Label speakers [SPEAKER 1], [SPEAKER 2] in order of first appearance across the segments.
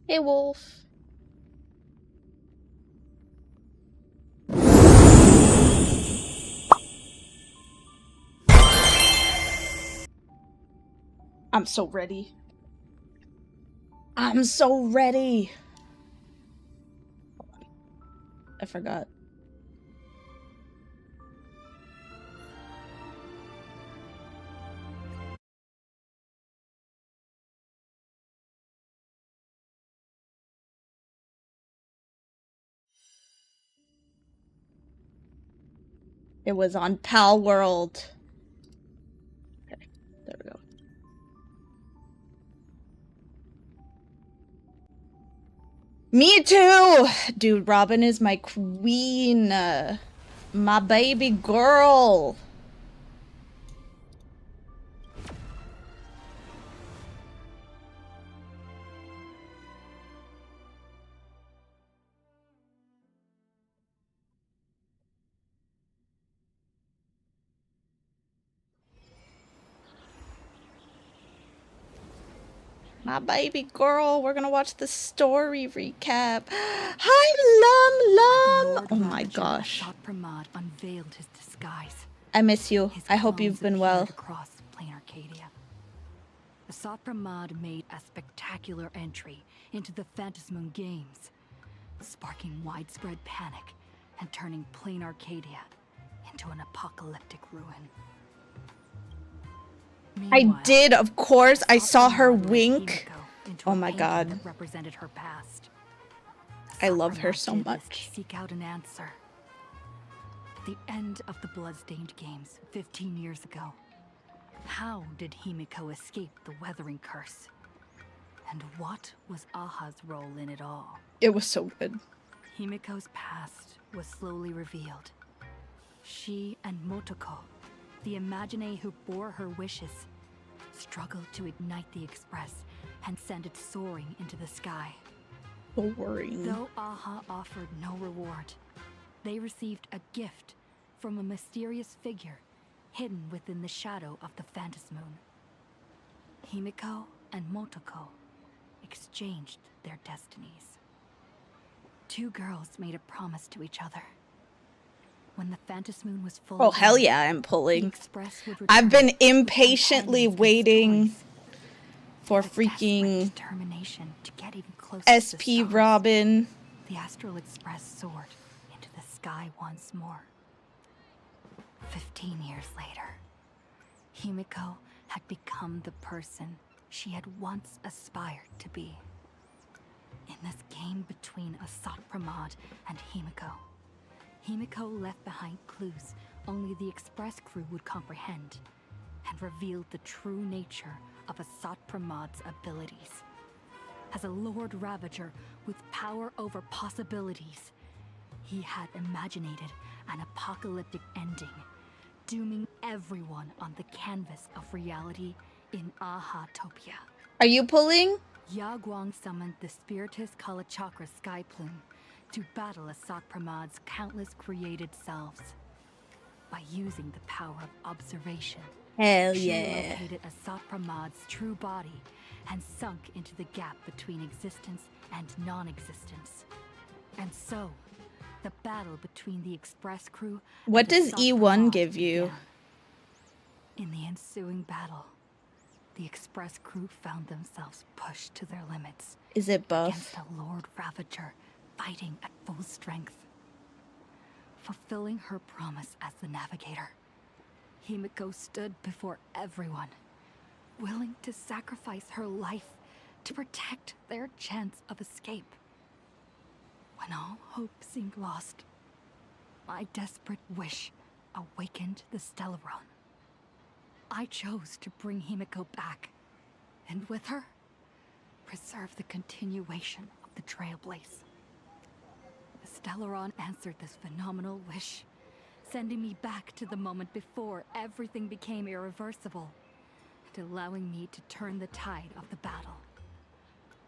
[SPEAKER 1] Hey, Wolf. I'm so ready. I'm so ready. Hold on. I forgot. It was on Pal World. Okay, there we go. Me too! Dude, Robin is my queen. My baby girl. My baby girl. We're gonna watch the story recap. Hi, Lum Lum! Oh my gosh.
[SPEAKER 2] Unveiled his disguise.
[SPEAKER 1] I miss you. I hope you've been well.
[SPEAKER 2] Across plain Arcadia. Assad Pramad made a spectacular entry into the Phantasmoon Games, sparking widespread panic and turning plain Arcadia into an apocalyptic ruin.
[SPEAKER 1] I did, of course. I saw her wink. Oh my god.
[SPEAKER 2] Represented her past.
[SPEAKER 1] I love her so much.
[SPEAKER 2] Seek out an answer. At the end of the Bloodstained Games 15 years ago, how did Himiko escape the weathering curse? And what was Aha's role in it all?
[SPEAKER 1] It was so good.
[SPEAKER 2] Himiko's past was slowly revealed. She and Motoko, the Imagine who bore her wishes, struggled to ignite the Express and send it soaring into the sky.
[SPEAKER 1] Boring.
[SPEAKER 2] Though Aha offered no reward, they received a gift from a mysterious figure hidden within the shadow of the Phantasmoon. Himiko and Motoko exchanged their destinies. Two girls made a promise to each other. When the Phantasmoon was full,
[SPEAKER 1] oh hell yeah, I'm pulling. I've been impatiently waiting for freaking
[SPEAKER 2] determination to get even closer
[SPEAKER 1] SP Robin.
[SPEAKER 2] The Astral Express soared into the sky once more. 15 years later, Himiko had become the person she had once aspired to be. In this game between Assad Pramad and Himiko, Himiko left behind clues only the Express crew would comprehend, and revealed the true nature of Assad Pramad's abilities. As a Lord Ravager with power over possibilities, he had imaginated an apocalyptic ending, dooming everyone on the canvas of reality in Ahatopia.
[SPEAKER 1] Are you pulling?
[SPEAKER 2] Yaguang summoned the Spiritus Kalachakra Sky Plume to battle Assad Pramad's countless created selves. By using the power of observation,
[SPEAKER 1] hell
[SPEAKER 2] she
[SPEAKER 1] yeah,
[SPEAKER 2] located Assad Pramad's true body and sunk into the gap between existence and non-existence. And so, the battle between the Express crew.
[SPEAKER 1] What does E1 give you?
[SPEAKER 2] In the ensuing battle, the Express crew found themselves pushed to their limits.
[SPEAKER 1] Is it buff?
[SPEAKER 2] Against a Lord Ravager fighting at full strength. Fulfilling her promise as the navigator, Himiko stood before everyone, willing to sacrifice her life to protect their chance of escape. When all hope seemed lost, my desperate wish awakened the Stellaron. I chose to bring Himiko back, and with her, preserve the continuation of the Trailblaze. The Stellaron answered this phenomenal wish, sending me back to the moment before everything became irreversible, and allowing me to turn the tide of the battle.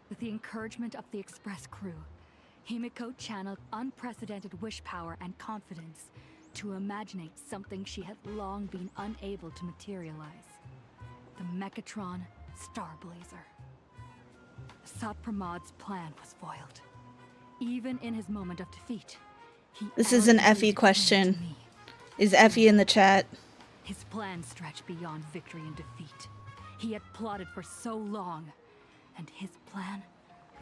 [SPEAKER 2] With the encouragement of the Express crew, Himiko channeled unprecedented wish power and confidence to imaginate something she had long been unable to materialize. The Mechatron Starblazer. Sapramad's plan was foiled. Even in his moment of defeat, he
[SPEAKER 1] This is an
[SPEAKER 2] arrogantly
[SPEAKER 1] Effie question.
[SPEAKER 2] declared to me,
[SPEAKER 1] Is Effie in the chat?
[SPEAKER 2] his plan stretched beyond victory and defeat. He had plotted for so long, and his plan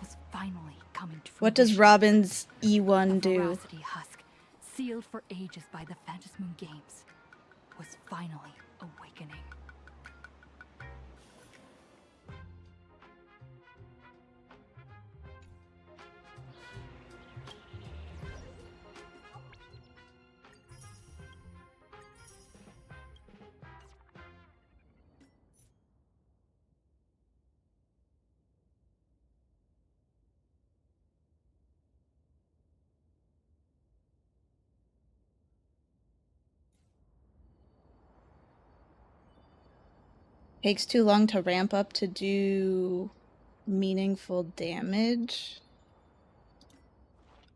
[SPEAKER 2] was finally coming to fruition.
[SPEAKER 1] What does Robin's E1
[SPEAKER 2] The
[SPEAKER 1] do?
[SPEAKER 2] Veracity husk, sealed for ages by the Phantasmoon Games, was finally awakening.
[SPEAKER 1] Takes too long to ramp up to do meaningful damage.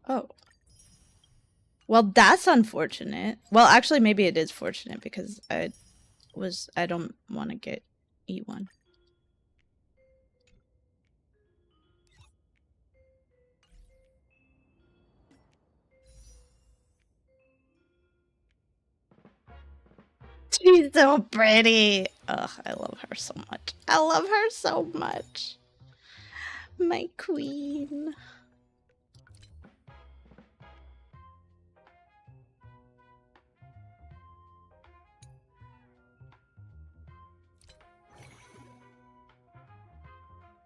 [SPEAKER 1] Oh. Well, that's unfortunate. Well, actually, maybe it is fortunate because I don't want to get E1. She's so pretty. Ugh, I love her so much. I love her so much. My queen.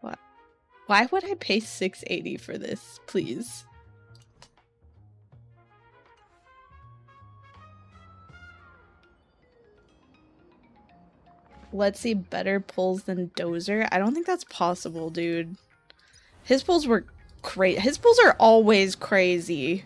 [SPEAKER 1] What? Why would I pay $680 for this, please? Let's see, better pulls than Dozer. I don't think that's possible, dude. His pulls were crazy. His pulls are always crazy.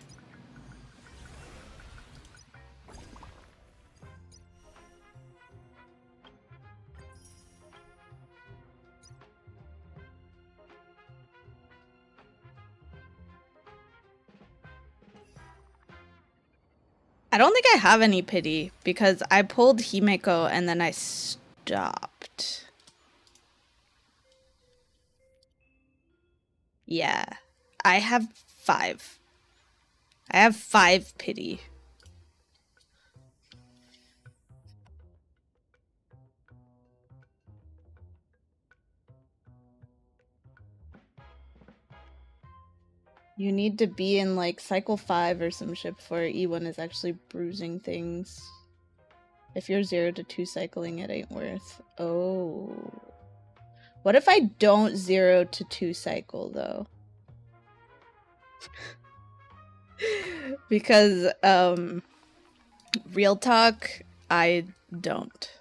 [SPEAKER 1] I don't think I have any pity because I pulled Himeko and then I stopped. Yeah, I have 5. I have 5 pity. You need to be in like cycle 5 or some shit before E1 is actually bruising things. If you're 0 to 2 cycling, it ain't worth. Oh. What if I don't 0 to 2 cycle though? Because, real talk, I don't.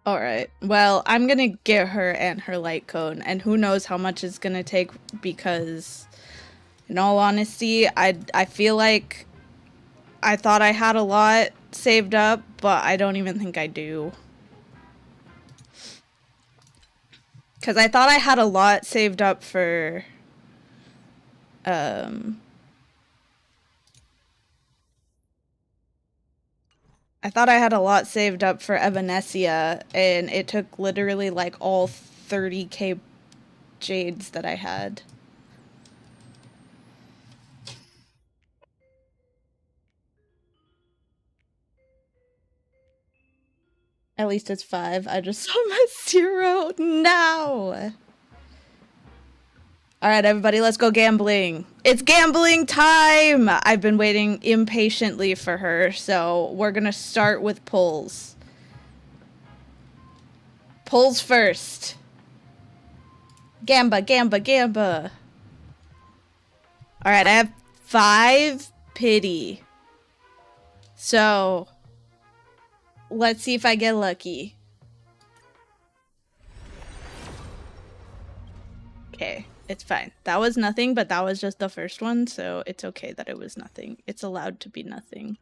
[SPEAKER 1] Alright, well, I'm gonna get her and her light cone, and who knows how much it's gonna take because, in all honesty, I feel like I thought I had a lot saved up, but I don't even think I do. Because I thought I had a lot saved up for, I thought I had a lot saved up for Evanescia, and it took literally like all 30k jades that I had. At least it's 5. I just saw my 0. No! Alright, everybody, let's go gambling. It's gambling time! I've been waiting impatiently for her, so we're gonna start with pulls. Pulls first. Gamba, gamba, gamba. Alright, I have 5 pity. So, let's see if I get lucky. Okay, it's fine. That was nothing, but that was just the first one, so it's okay that it was nothing. It's allowed to be nothing.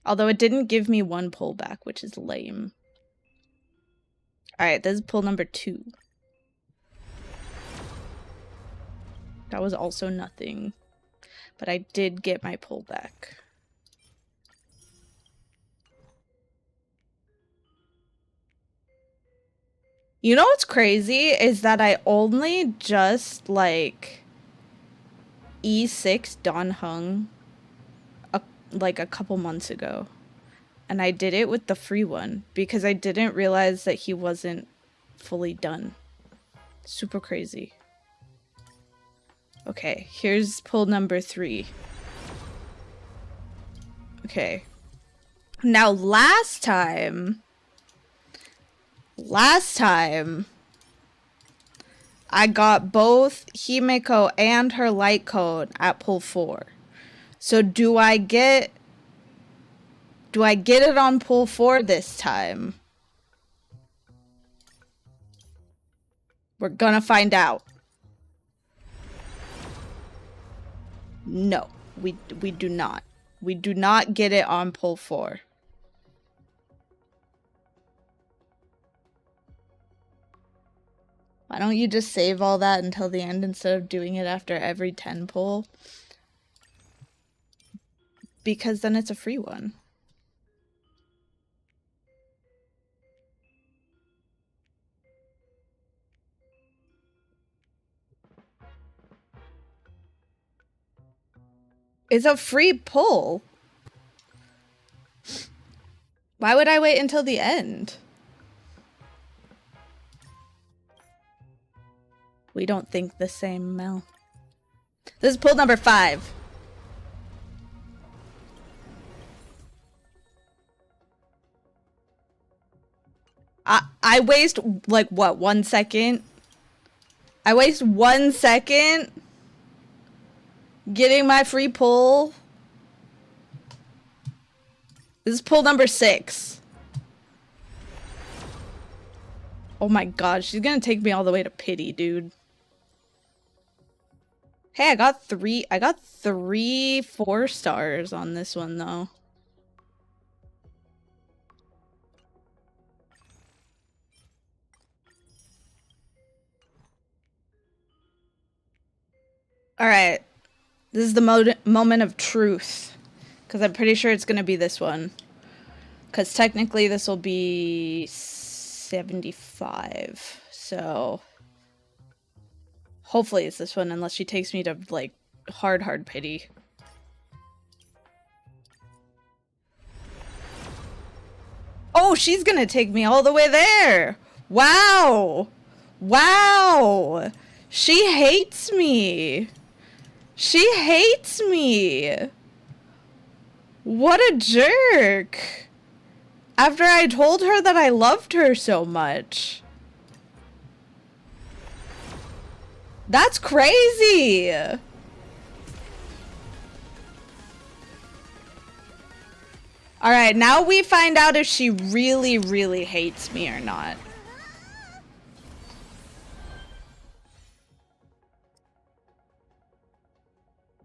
[SPEAKER 1] Although it didn't give me 1 pullback, which is lame. Alright, this is pull number 2. That was also nothing. But I did get my pullback. You know what's crazy is that I only just like E6 Don Hung like a couple months ago. And I did it with the free one because I didn't realize that he wasn't fully done. Super crazy. Okay, here's pull number 3. Okay. Now last time I got both Himeko and her light cone at pull 4. So do I get it on pull 4 this time? We're gonna find out. No, we do not. We do not get it on pull 4. Why don't you just save all that until the end instead of doing it after every 10 pull? Because then it's a free one. It's a free pull. Why would I wait until the end? We don't think the same, Mel. This is pull number 5. I waste, like, what, 1 second? I waste 1 second getting my free pull. This is pull number 6. Oh my god, she's gonna take me all the way to pity, dude. Hey, I got 3 4 stars on this one, though. Alright. This is the moment of truth. Because I'm pretty sure it's going to be this one. Because technically this will be 75. So hopefully it's this one, unless she takes me to, like, hard pity. Oh, she's going to take me all the way there. Wow. Wow. She hates me. She hates me. What a jerk. After I told her that I loved her so much. That's crazy. Alright, now we find out if she really, really hates me or not.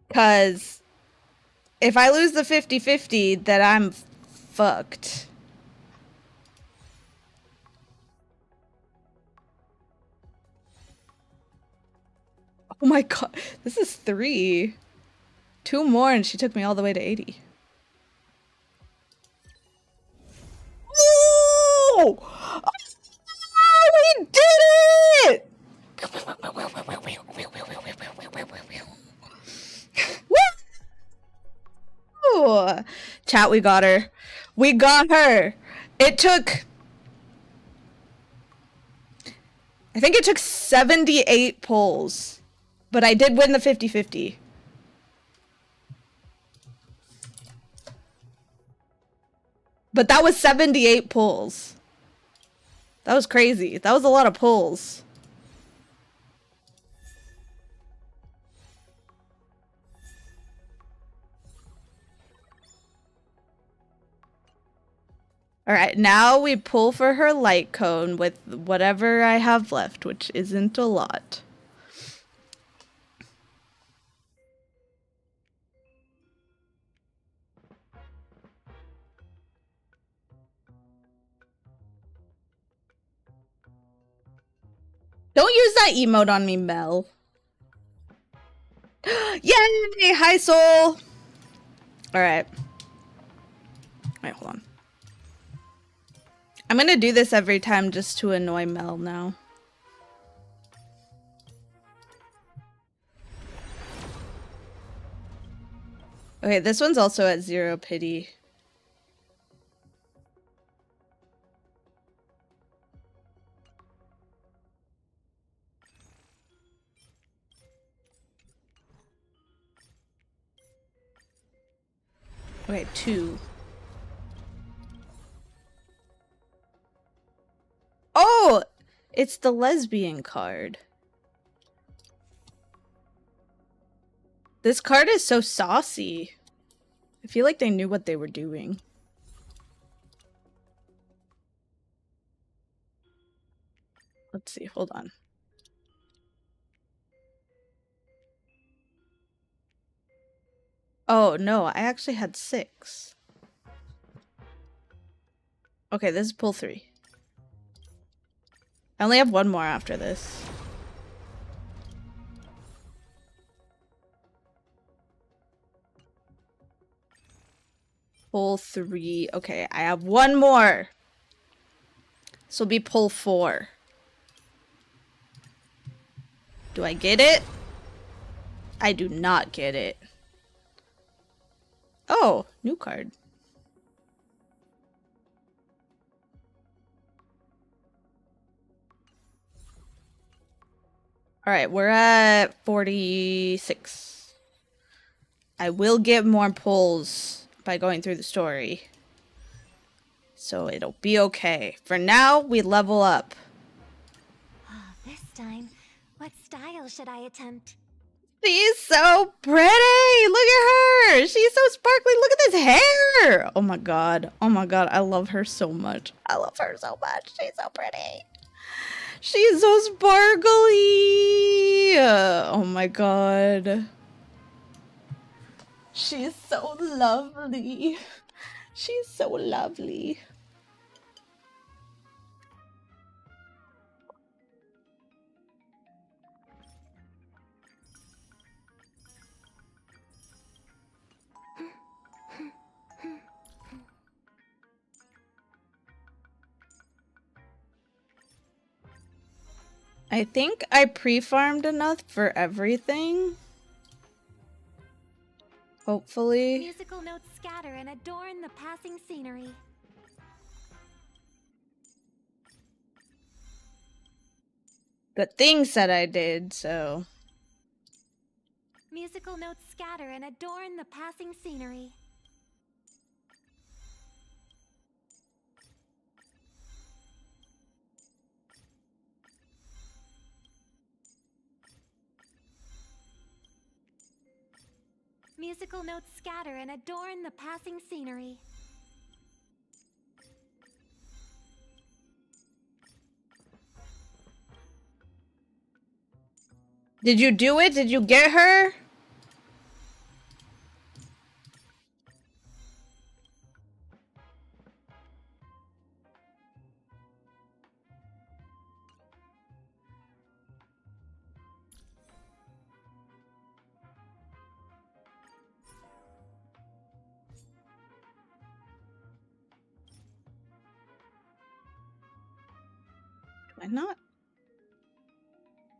[SPEAKER 1] Because if I lose the 50-50, then I'm fucked. Oh my god, this is 3. 2 more and she took me all the way to 80. Oh! We did it! Woo! Chat, we got her. We got her. It took... I think it took 78 pulls. But I did win the 50-50. But that was 78 pulls. That was crazy. That was a lot of pulls. Alright, now we pull for her light cone with whatever I have left, which isn't a lot. Don't use that emote on me, Mel. Yay! Hi, soul! Alright. Wait, hold on. I'm gonna do this every time just to annoy Mel now. Okay, this one's also at 0 pity. Okay, 2. Oh! It's the lesbian card. This card is so saucy. I feel like they knew what they were doing. Let's see, hold on. Oh, no, I actually had 6. Okay, this is pull 3. I only have 1 more after this. Pull 3. Okay, I have 1 more. This will be pull 4. Do I get it? I do not get it. Oh, new card. Alright, we're at 46. I will get more pulls by going through the story. So it'll be okay. For now, we level up.
[SPEAKER 3] This time, what style should I attempt?
[SPEAKER 1] She's so pretty! Look at her! She's so sparkly! Look at this hair! Oh my god. Oh my god, I love her so much. I love her so much. She's so pretty. She's so sparkly! Oh my god. She's so lovely. She's so lovely. I think I pre-farmed enough for everything. Hopefully.
[SPEAKER 3] Musical notes scatter and adorn the passing scenery.
[SPEAKER 1] Good thing said I did, so.
[SPEAKER 3] Musical notes scatter and adorn the passing scenery. Musical notes scatter and adorn the passing scenery.
[SPEAKER 1] Did you do it? Did you get her? Do I not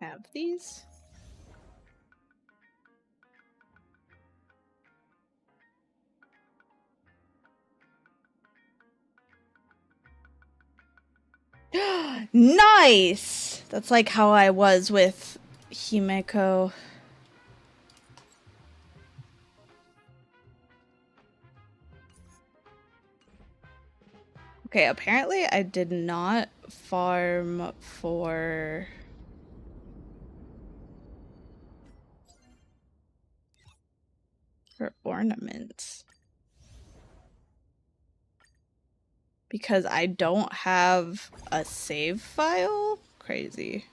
[SPEAKER 1] have these? Nice! That's like how I was with Himeko. Okay, apparently I did not farm for ornaments. Because I don't have a save file? Crazy.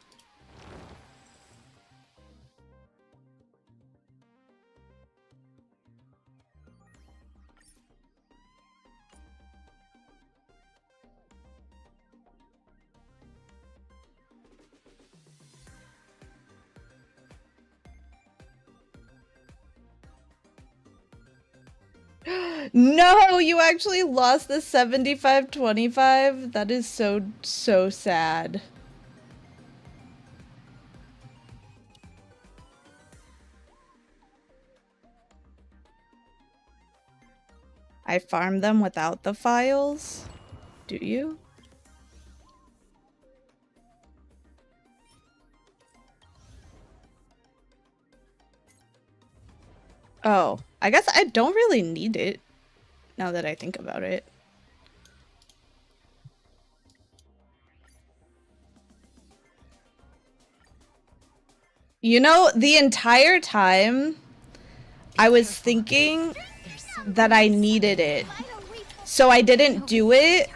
[SPEAKER 1] No, you actually lost the 75-25? That is so sad. I farmed them without the files? Do you? Oh, I guess I don't really need it, now that I think about it. You know, the entire time, I was thinking that I needed it. So I didn't do it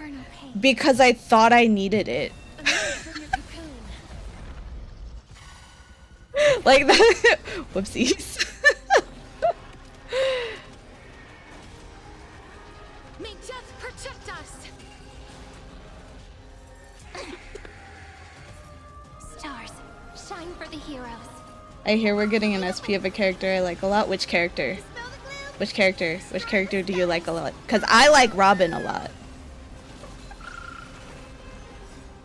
[SPEAKER 1] because I thought I needed it. Like that. Whoopsies.
[SPEAKER 3] May death protect us. Stars, shine for the heroes.
[SPEAKER 1] I hear we're getting an SP of a character I like a lot. Which character? Which character? Which character do you like a lot? Because I like Robin a lot.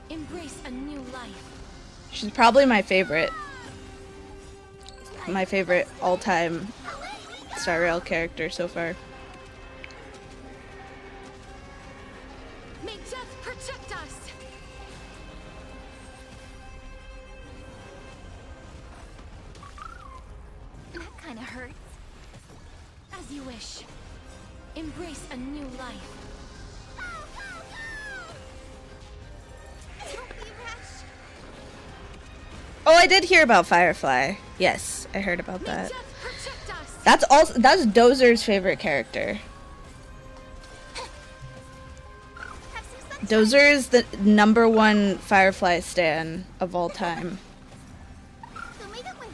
[SPEAKER 3] Embrace a new life.
[SPEAKER 1] She's probably my favorite. My favorite all-time Star Rail character so far.
[SPEAKER 3] May death protect us. That kind of hurts. As you wish. Embrace a new life. Don't be rash.
[SPEAKER 1] Oh, I did hear about Firefly. Yes, I heard about
[SPEAKER 3] May
[SPEAKER 1] that.
[SPEAKER 3] death protect us.
[SPEAKER 1] That's Dozer's favorite character.
[SPEAKER 3] Have some sunshine.
[SPEAKER 1] Dozer is the #1 Firefly stan of all time.
[SPEAKER 3] So may the wind.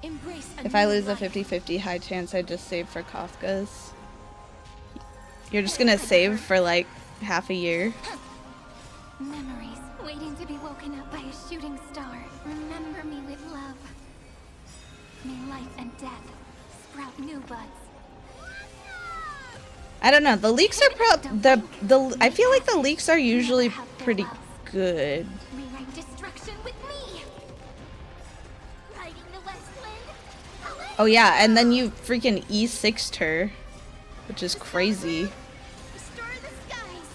[SPEAKER 3] Embrace a
[SPEAKER 1] If I
[SPEAKER 3] new
[SPEAKER 1] lose a
[SPEAKER 3] life.
[SPEAKER 1] 50-50, high chance I just save for Kafka's. You're just gonna save for like half a year.
[SPEAKER 3] Memories waiting to be woken up by a shooting star. Remember me with love. May life and death sprout new buds.
[SPEAKER 1] I don't know. The leaks are I feel like the leaks are usually pretty good.
[SPEAKER 3] Rewrite destruction with me. Riding the Westland.
[SPEAKER 1] Oh yeah, and then you freaking E6'd her, which is crazy.
[SPEAKER 3] Restore the skies.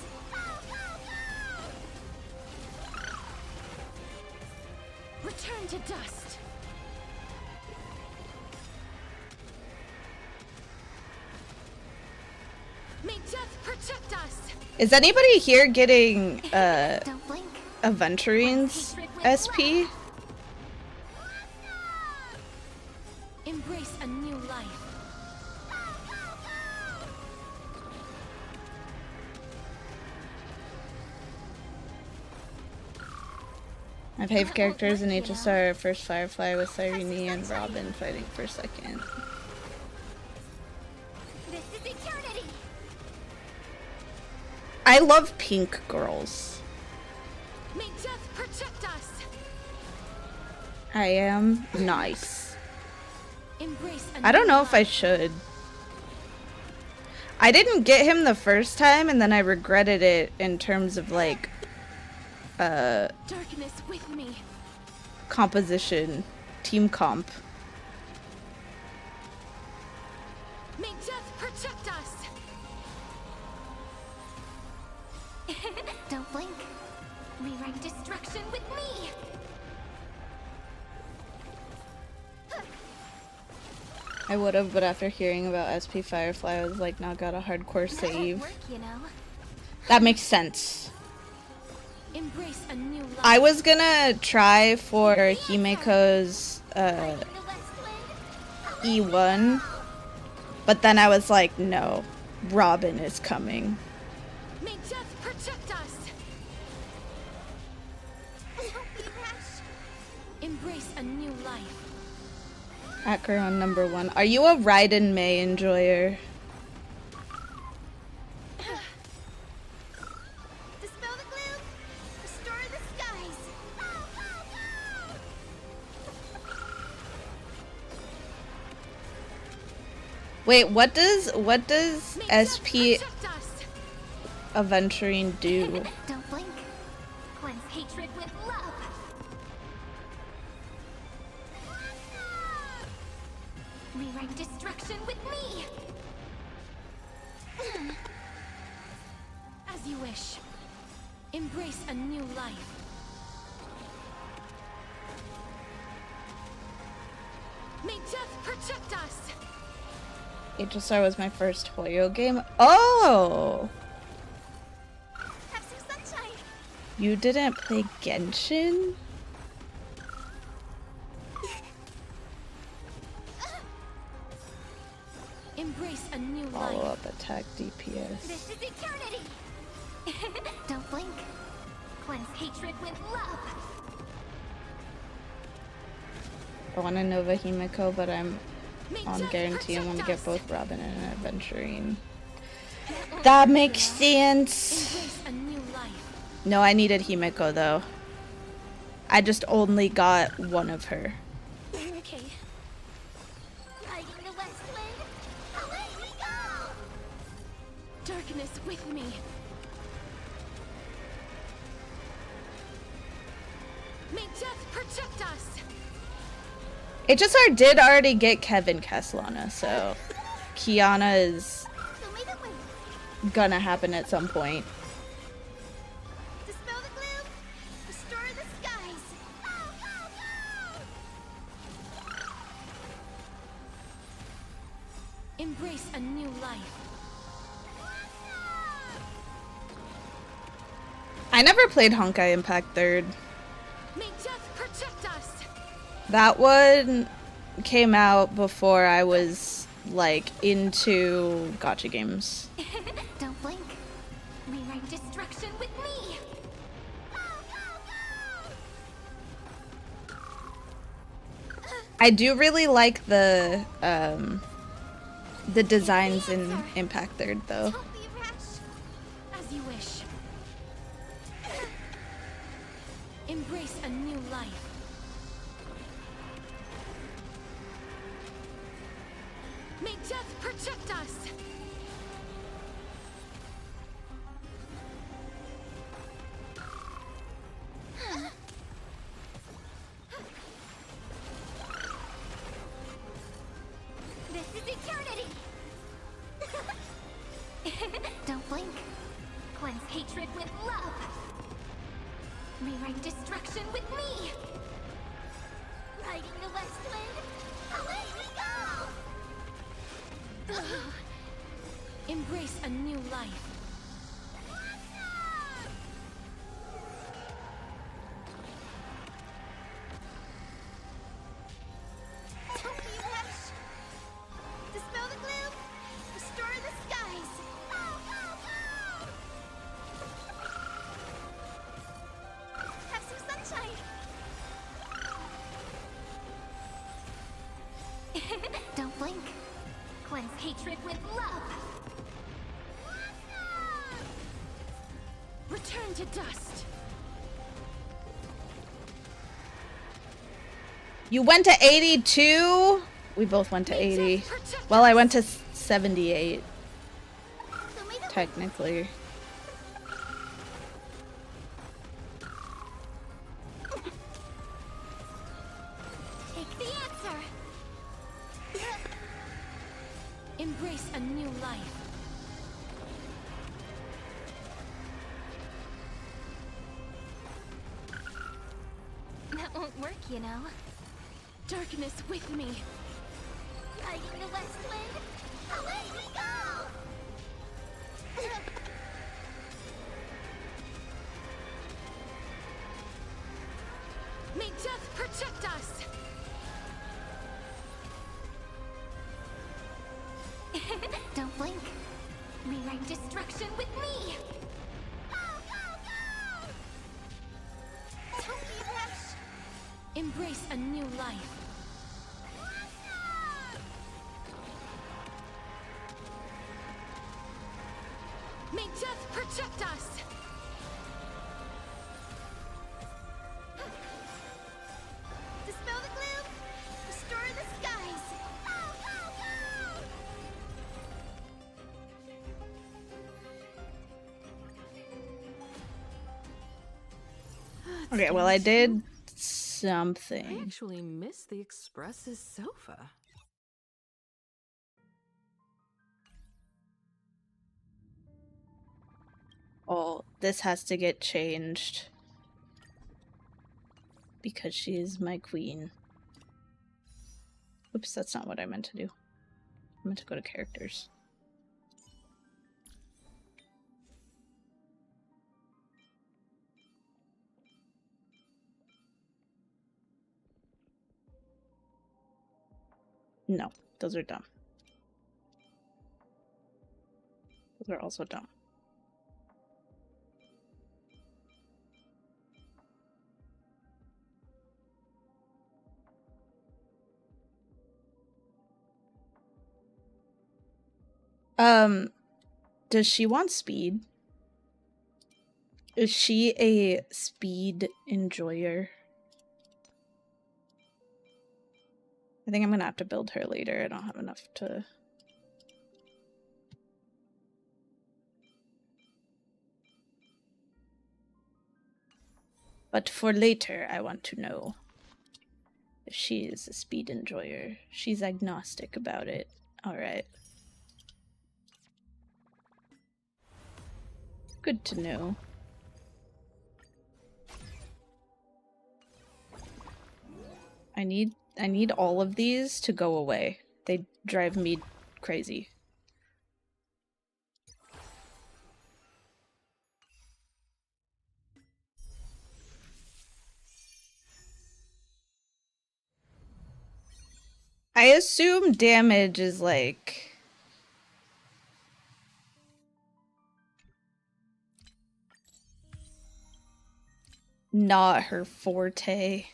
[SPEAKER 3] Return to dust. May death protect us.
[SPEAKER 1] Is anybody here getting
[SPEAKER 3] Don't blink.
[SPEAKER 1] Aventurine's SP?
[SPEAKER 3] Embrace a new life.
[SPEAKER 1] My fave characters in HSR are first Firefly with Cyrene and Robin fighting for second.
[SPEAKER 3] This is eternity.
[SPEAKER 1] I love pink girls.
[SPEAKER 3] May death protect us.
[SPEAKER 1] I am nice.
[SPEAKER 3] Embrace a
[SPEAKER 1] I don't
[SPEAKER 3] new
[SPEAKER 1] know if I
[SPEAKER 3] life.
[SPEAKER 1] should. I didn't get him the first time and then I regretted it in terms of like
[SPEAKER 3] Darkness with me.
[SPEAKER 1] composition, team comp.
[SPEAKER 3] May death protect us. Don't blink. Rewrite destruction with me.
[SPEAKER 1] I would have, but after hearing about SP Firefly, I was like, now got a hardcore save.
[SPEAKER 3] Work, you know.
[SPEAKER 1] That makes sense.
[SPEAKER 3] Embrace a new life.
[SPEAKER 1] I was gonna try for Himeko's
[SPEAKER 3] Riding the Westland.
[SPEAKER 1] E1, but then I was like, no, Robin is coming.
[SPEAKER 3] May death protect us. Don't be rash. Embrace a new life.
[SPEAKER 1] Acker on #1. Are you a Raiden May enjoyer?
[SPEAKER 3] Dispel the gloom. Restore the skies.
[SPEAKER 1] Wait, what does SP Aventuring do?
[SPEAKER 3] Don't blink. Cleanse hatred with love. Rewrite destruction with me. As you wish. Embrace a new life. May death protect us.
[SPEAKER 1] HSR was my first Hoyo game. Oh!
[SPEAKER 3] Have some sunshine.
[SPEAKER 1] You didn't play Genshin?
[SPEAKER 3] Embrace a new
[SPEAKER 1] Follow
[SPEAKER 3] life.
[SPEAKER 1] up attack DPS.
[SPEAKER 3] This is eternity. Don't blink. Cleanse hatred with love.
[SPEAKER 1] I want to Nova Himiko, but I'm
[SPEAKER 3] May
[SPEAKER 1] on
[SPEAKER 3] death
[SPEAKER 1] guarantee I'm
[SPEAKER 3] protect
[SPEAKER 1] gonna get
[SPEAKER 3] us.
[SPEAKER 1] both Robin and Aventurine. That makes sense.
[SPEAKER 3] Embrace a new life.
[SPEAKER 1] No, I needed Himiko though. I just only got one of her.
[SPEAKER 3] Okay. Riding the west wind. Away we go. Darkness with me. May death protect us.
[SPEAKER 1] HSR did already get Kevin Castellana, so Kiana is
[SPEAKER 3] So may the wind
[SPEAKER 1] gonna happen at some point.
[SPEAKER 3] dispel the gloom. Restore the skies. Go, go, go. Embrace a new life.
[SPEAKER 1] I never played Honkai Impact 3rd.
[SPEAKER 3] May death protect us.
[SPEAKER 1] That one came out before I was like into gacha games.
[SPEAKER 3] Don't blink. Rewrite destruction with me.
[SPEAKER 1] I do really like the designs in Impact 3rd though.
[SPEAKER 3] Don't be rash. As you wish. Embrace a new life. May death protect us. This is eternity. Don't blink. Cleanse hatred with love. Rewrite destruction with me. Riding the west wind. Away we go. Embrace a new life. Don't be rash. Dispel the gloom. Restore the skies. Go, go, go. Have some sunshine. Don't blink. Cleanse hatred with love. Return to dust.
[SPEAKER 1] You went to 82? We both went to 80. Well, I went to 78
[SPEAKER 3] So may the
[SPEAKER 1] technically.
[SPEAKER 3] take the answer. Embrace a new life. That won't work, you know. Darkness with me. Riding the west wind. Away we go. May death protect us. Don't blink. Rewrite destruction with me. Go, go, go. Don't be rash. Embrace a new life. May death protect us. Dispel the gloom. Restore the skies. Go, go, go.
[SPEAKER 1] Okay, well I did
[SPEAKER 4] I
[SPEAKER 1] something.
[SPEAKER 4] actually miss the Express's sofa.
[SPEAKER 1] Oh, this has to get changed. Because she is my queen. Oops, that's not what I meant to do. I meant to go to characters. No, those are dumb. Those are also dumb. Does she want speed? Is she a speed enjoyer? I think I'm gonna have to build her later. I don't have enough to... But for later, I want to know if she is a speed enjoyer. She's agnostic about it. Alright. Good to know. I need all of these to go away. They drive me crazy. I assume damage is like... not her forte.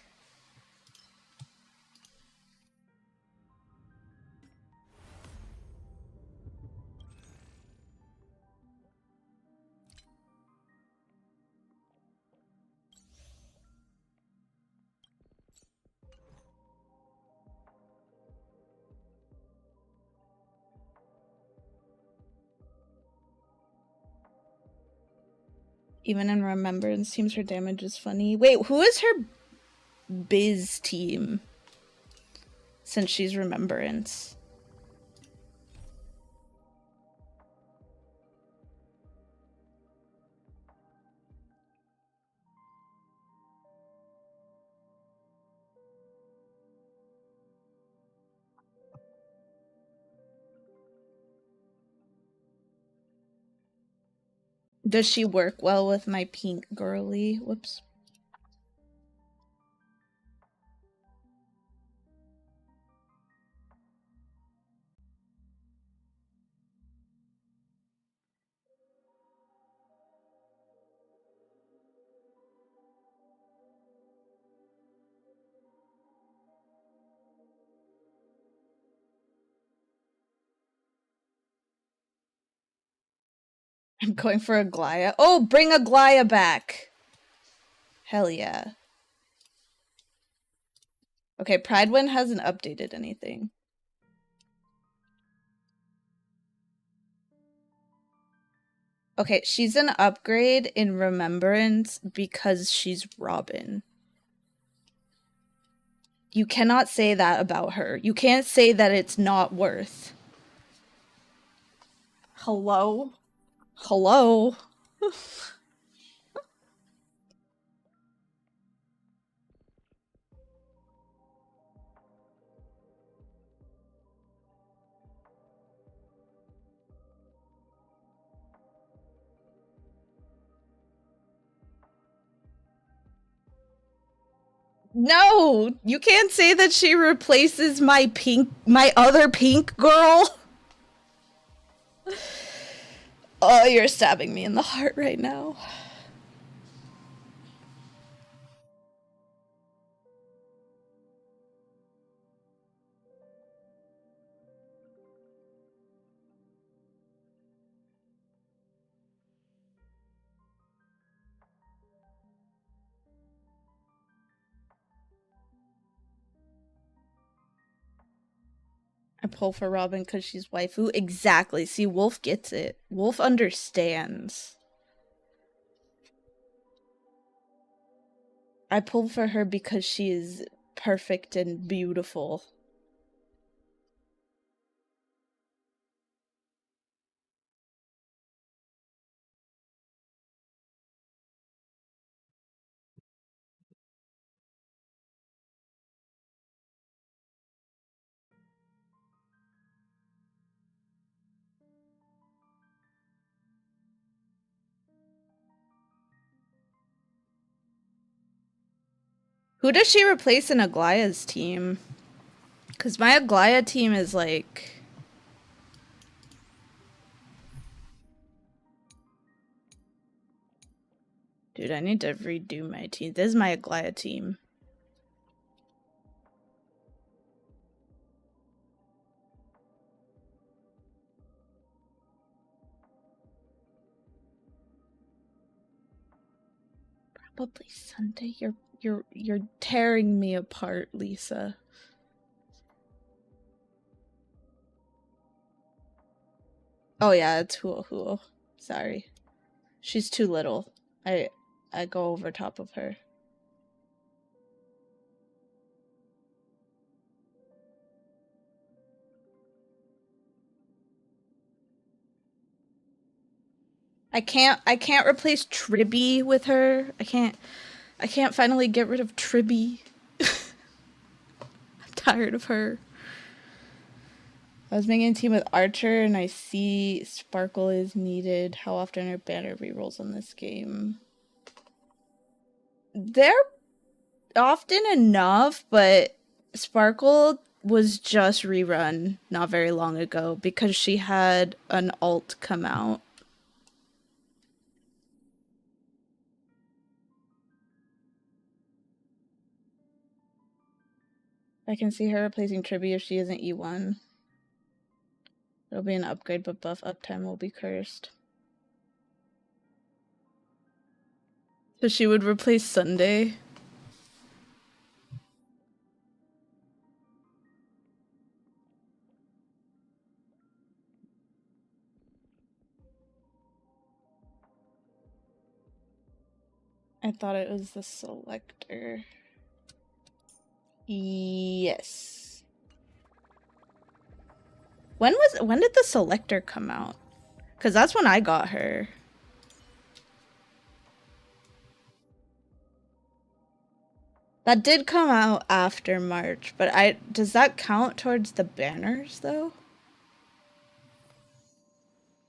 [SPEAKER 1] Even in Remembrance teams, her damage is funny. Wait, who is her biz team? Since she's Remembrance. Does she work well with my pink girly? Whoops. I'm going for a Glaya. Oh, bring a Glaya back! Hell yeah. Okay, Pridewind hasn't updated anything. Okay, she's an upgrade in Remembrance because she's Robin. You cannot say that about her. You can't say that it's not worth. Hello? Hello? No! You can't say that she replaces my other pink girl! Oh, you're stabbing me in the heart right now. I pull for Robin because she's waifu. Exactly. See, Wolf gets it. Wolf understands. I pulled for her because she is perfect and beautiful. Who does she replace in Aglaya's team? Because my Aglaya team is like... Dude, I need to redo my team. This is my Aglaya team. Probably Sunday. You're tearing me apart, Lisa. Oh yeah, it's Huo. Sorry. She's too little. I go over top of her. I can't replace Tribby with her. I can't finally get rid of Tribby. I'm tired of her. I was making a team with Archer and I see Sparkle is needed. How often are banner rerolls on this game? They're often enough, but Sparkle was just rerun not very long ago because she had an alt come out. I can see her replacing Tribby if she isn't E1. It'll be an upgrade, but buff uptime will be cursed. So she would replace Sunday. I thought it was the selector. Yes. When did the selector come out? Because that's when I got her. That did come out after March, but does that count towards the banners though?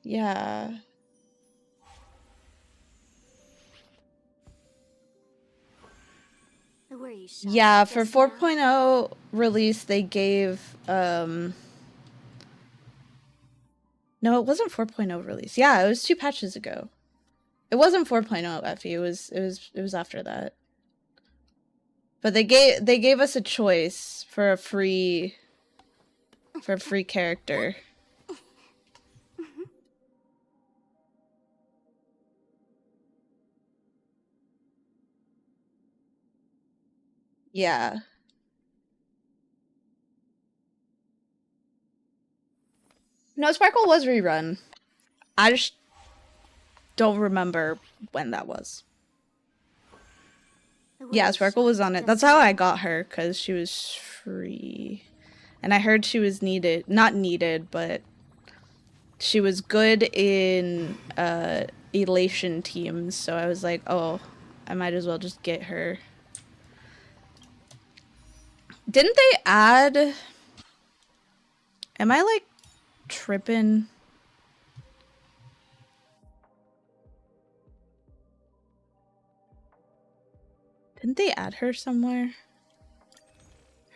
[SPEAKER 1] Yeah. Yeah, for 4.0 release they gave no, it wasn't 4.0 release. Yeah, it was 2 patches ago. It wasn't 4.0 Effie, it was after that. But they gave us a choice for a free character. Yeah. No, Sparkle was rerun. I just don't remember when that was. Yeah, Sparkle was on it. That's how I got her, because she was free. And I heard she was needed. Not needed, but she was good in elation teams, so I was like, oh, I might as well just get her. Didn't they add... Am I, like, tripping? Didn't they add her somewhere?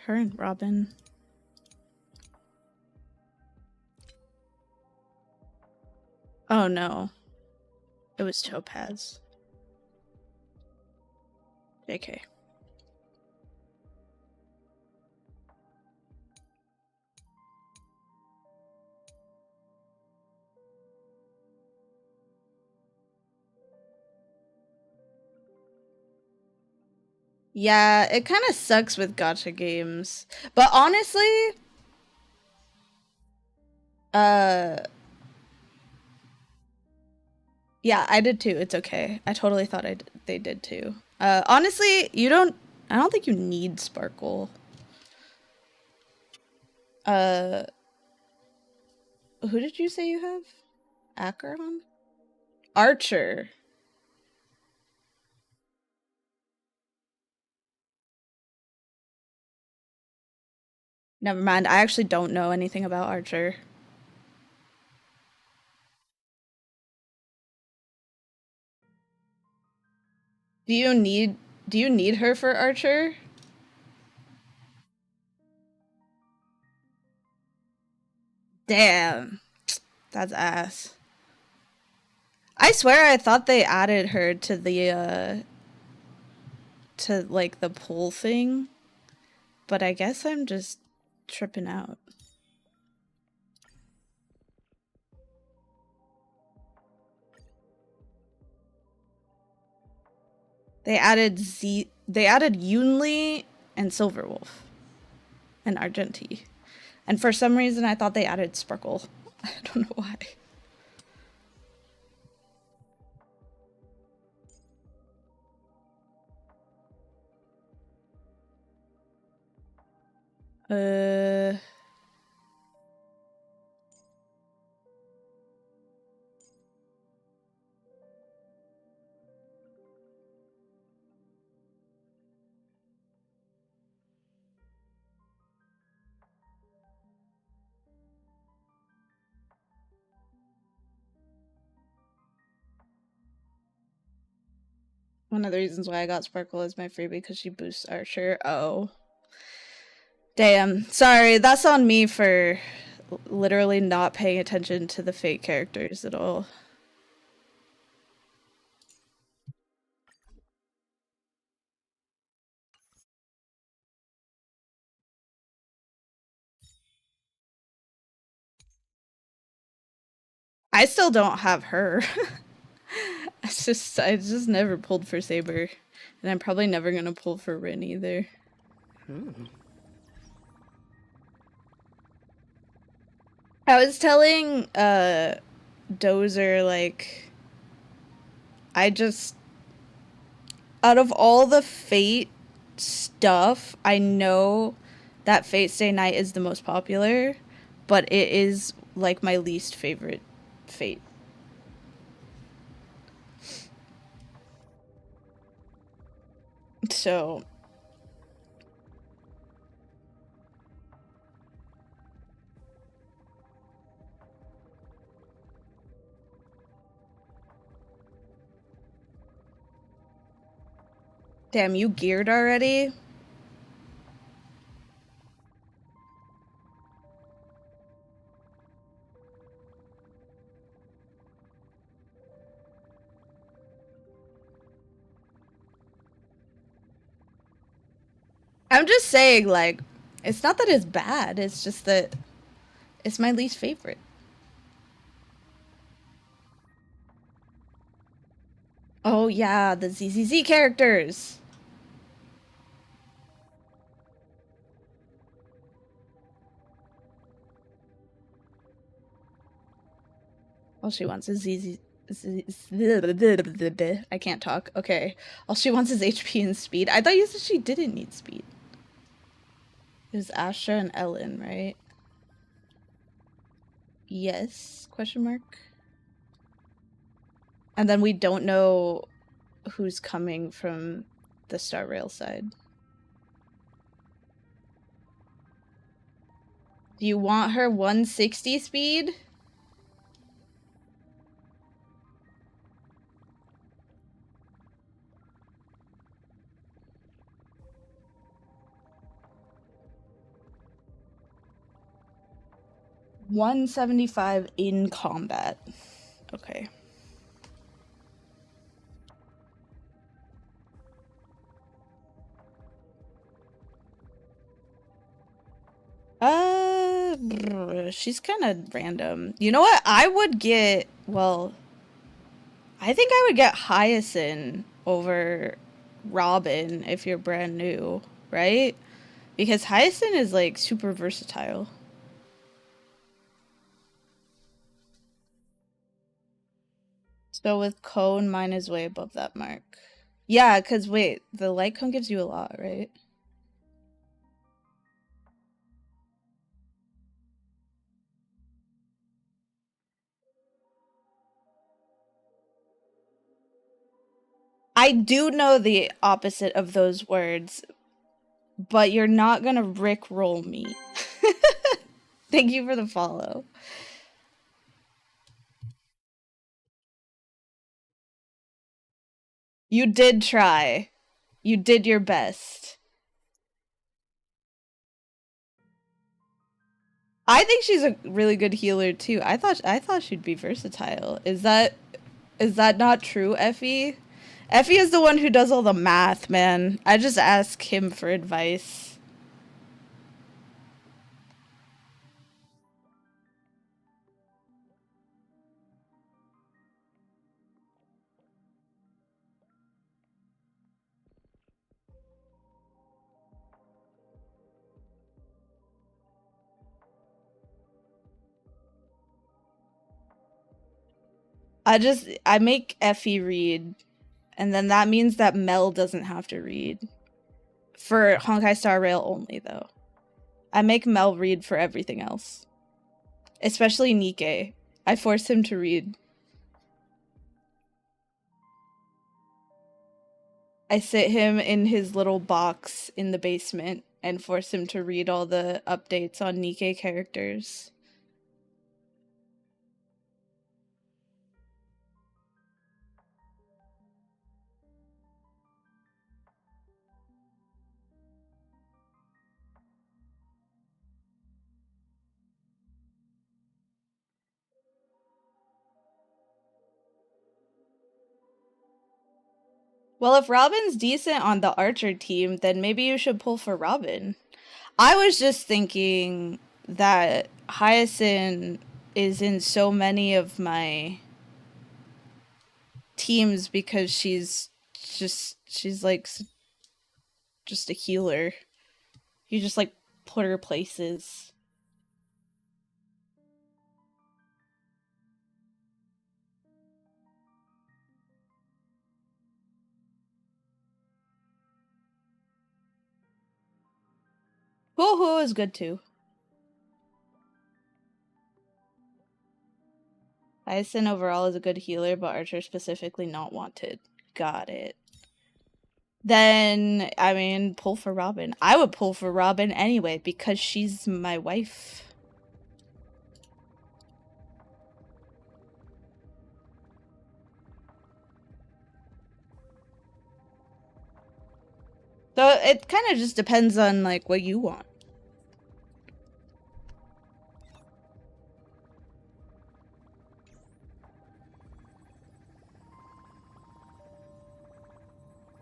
[SPEAKER 1] Her and Robin. Oh no. It was Topaz. JK. Yeah, it kind of sucks with gacha games. But honestly, yeah, I did too. It's okay. I totally thought they did too. Honestly, I don't think you need Sparkle. Who did you say you have? Acheron? Archer. Never mind, I actually don't know anything about Archer. Do you need her for Archer? Damn. That's ass. I swear I thought they added her to the to like the pull thing, but I guess I'm just tripping out. They added Yunli and Silverwolf and Argenti. And for some reason I thought they added Sparkle. I don't know why. One of the reasons why I got Sparkle as my freebie because she boosts Archer. Oh. Damn. Sorry, that's on me for literally not paying attention to the fake characters at all. I still don't have her. I just never pulled for Saber. And I'm probably never gonna pull for Rin either. I was telling Dozer, like, out of all the Fate stuff, I know that Fate Stay Night is the most popular, but it is like my least favorite Fate. So damn, you geared already? I'm just saying, like, it's not that it's bad, it's just that it's my least favorite. Oh yeah, the ZZZ characters! All she wants is ZZ... I can't talk. Okay. All she wants is HP and speed. I thought you said she didn't need speed. It was Astra and Ellen, right? Yes? Question mark. And then we don't know who's coming from the Star Rail side. Do you want her 160 speed? $175 in combat. Okay. She's kind of random. You know what? I would get, well, I think I would get Hyacinth over Robin if you're brand new, right? Because Hyacinth is like super versatile. So with Cone, mine is way above that mark. Yeah, because wait, the light cone gives you a lot, right? I do know the opposite of those words, but you're not gonna rickroll me. Thank you for the follow. You did try. You did your best. I think she's a really good healer too. I thought she'd be versatile. Is that not true, Effie? Effie is the one who does all the math, man. I just ask him for advice. I make Effie read, and then that means that Mel doesn't have to read. For Honkai Star Rail only, though. I make Mel read for everything else. Especially Nikke. I force him to read. I sit him in his little box in the basement and force him to read all the updates on Nikke characters. Well, if Robin's decent on the Archer team, then maybe you should pull for Robin. I was just thinking that Hyacinth is in so many of my teams because she's like just a healer. You just like put her places. Hoo-hoo is good too. Hyacinth overall is a good healer, but Archer specifically not wanted. Got it. Then, I mean, pull for Robin. I would pull for Robin anyway because she's my wife. So it kind of just depends on like what you want.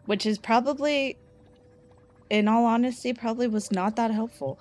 [SPEAKER 1] Which is probably, in all honesty, probably was not that helpful.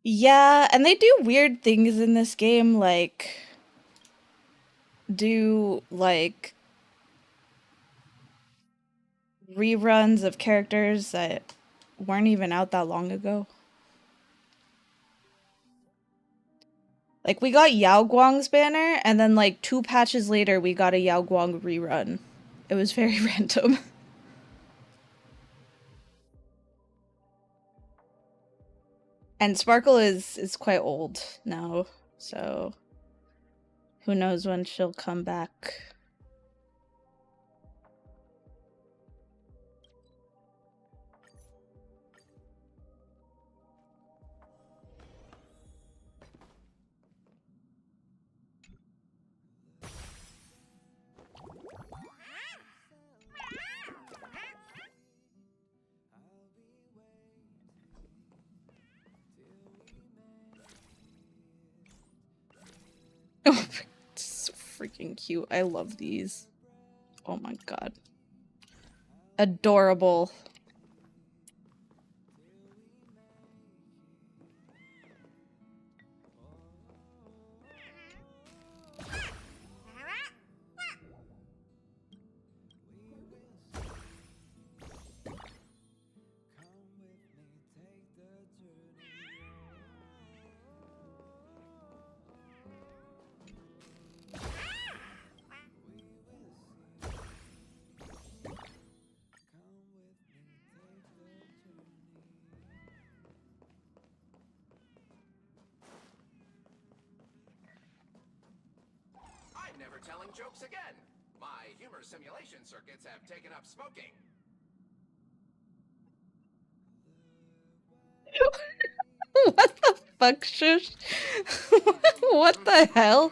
[SPEAKER 1] Yeah, and they do weird things in this game, like do like reruns of characters that weren't even out that long ago. Like we got Yao Guang's banner, and then like 2 patches later we got a Yao Guang rerun. It was very random. And Sparkle is quite old now, so who knows when she'll come back. fucking cute. I love these. Oh my god. Adorable.
[SPEAKER 5] I'm never telling jokes again. My humor simulation circuits have taken up smoking.
[SPEAKER 1] What the fuck, shush? What the hell?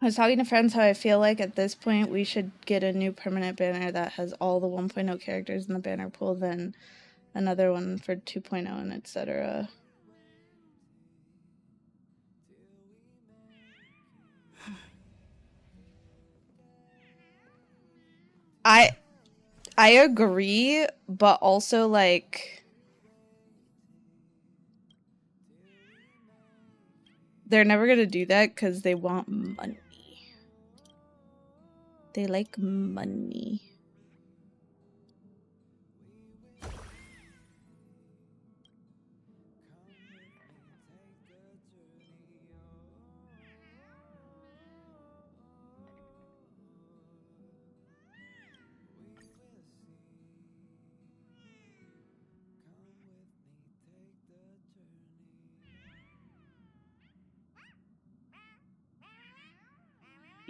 [SPEAKER 1] I was talking to friends how I feel like at this point we should get a new permanent banner that has all the 1.0 characters in the banner pool, then another one for 2.0 and etc. I agree, but also like they're never gonna do that because they want money. They like money.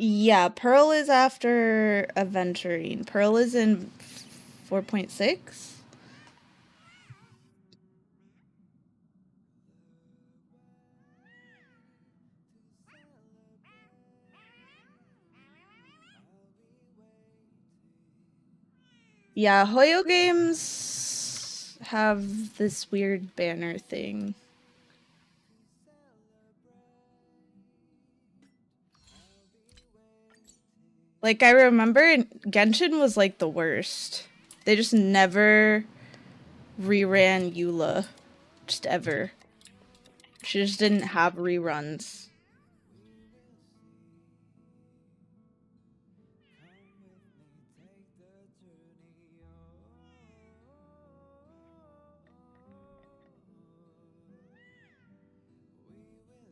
[SPEAKER 1] Yeah, Pearl is after Aventurine. Pearl is in 4.6. Yeah, Hoyo games have this weird banner thing. Like, I remember Genshin was like the worst. They just never reran Eula. Just ever. She just didn't have reruns.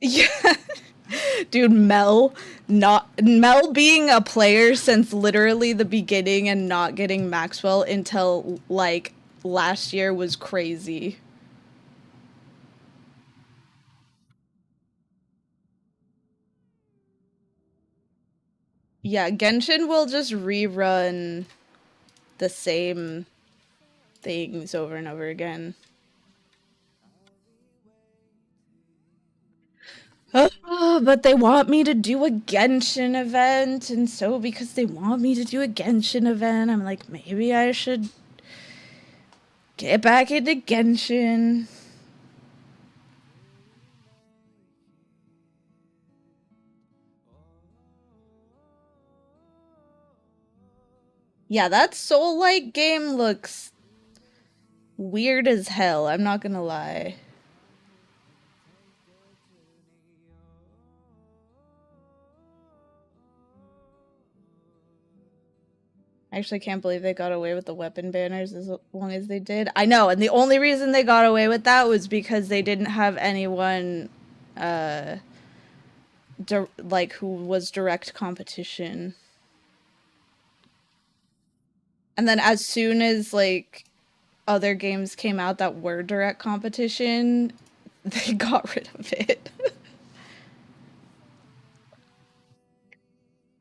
[SPEAKER 1] Yeah. Dude, Mel being a player since literally the beginning and not getting Maxwell until like last year was crazy. Yeah, Genshin will just rerun the same things over and over again. Oh, but they want me to do a Genshin event, and so because they want me to do a Genshin event, I'm like, maybe I should get back into Genshin. Yeah, that Soul-like game looks weird as hell, I'm not gonna lie. I actually can't believe they got away with the weapon banners as long as they did. I know, and the only reason they got away with that was because they didn't have anyone, like, who was direct competition. And then as soon as, like, other games came out that were direct competition, they got rid of it.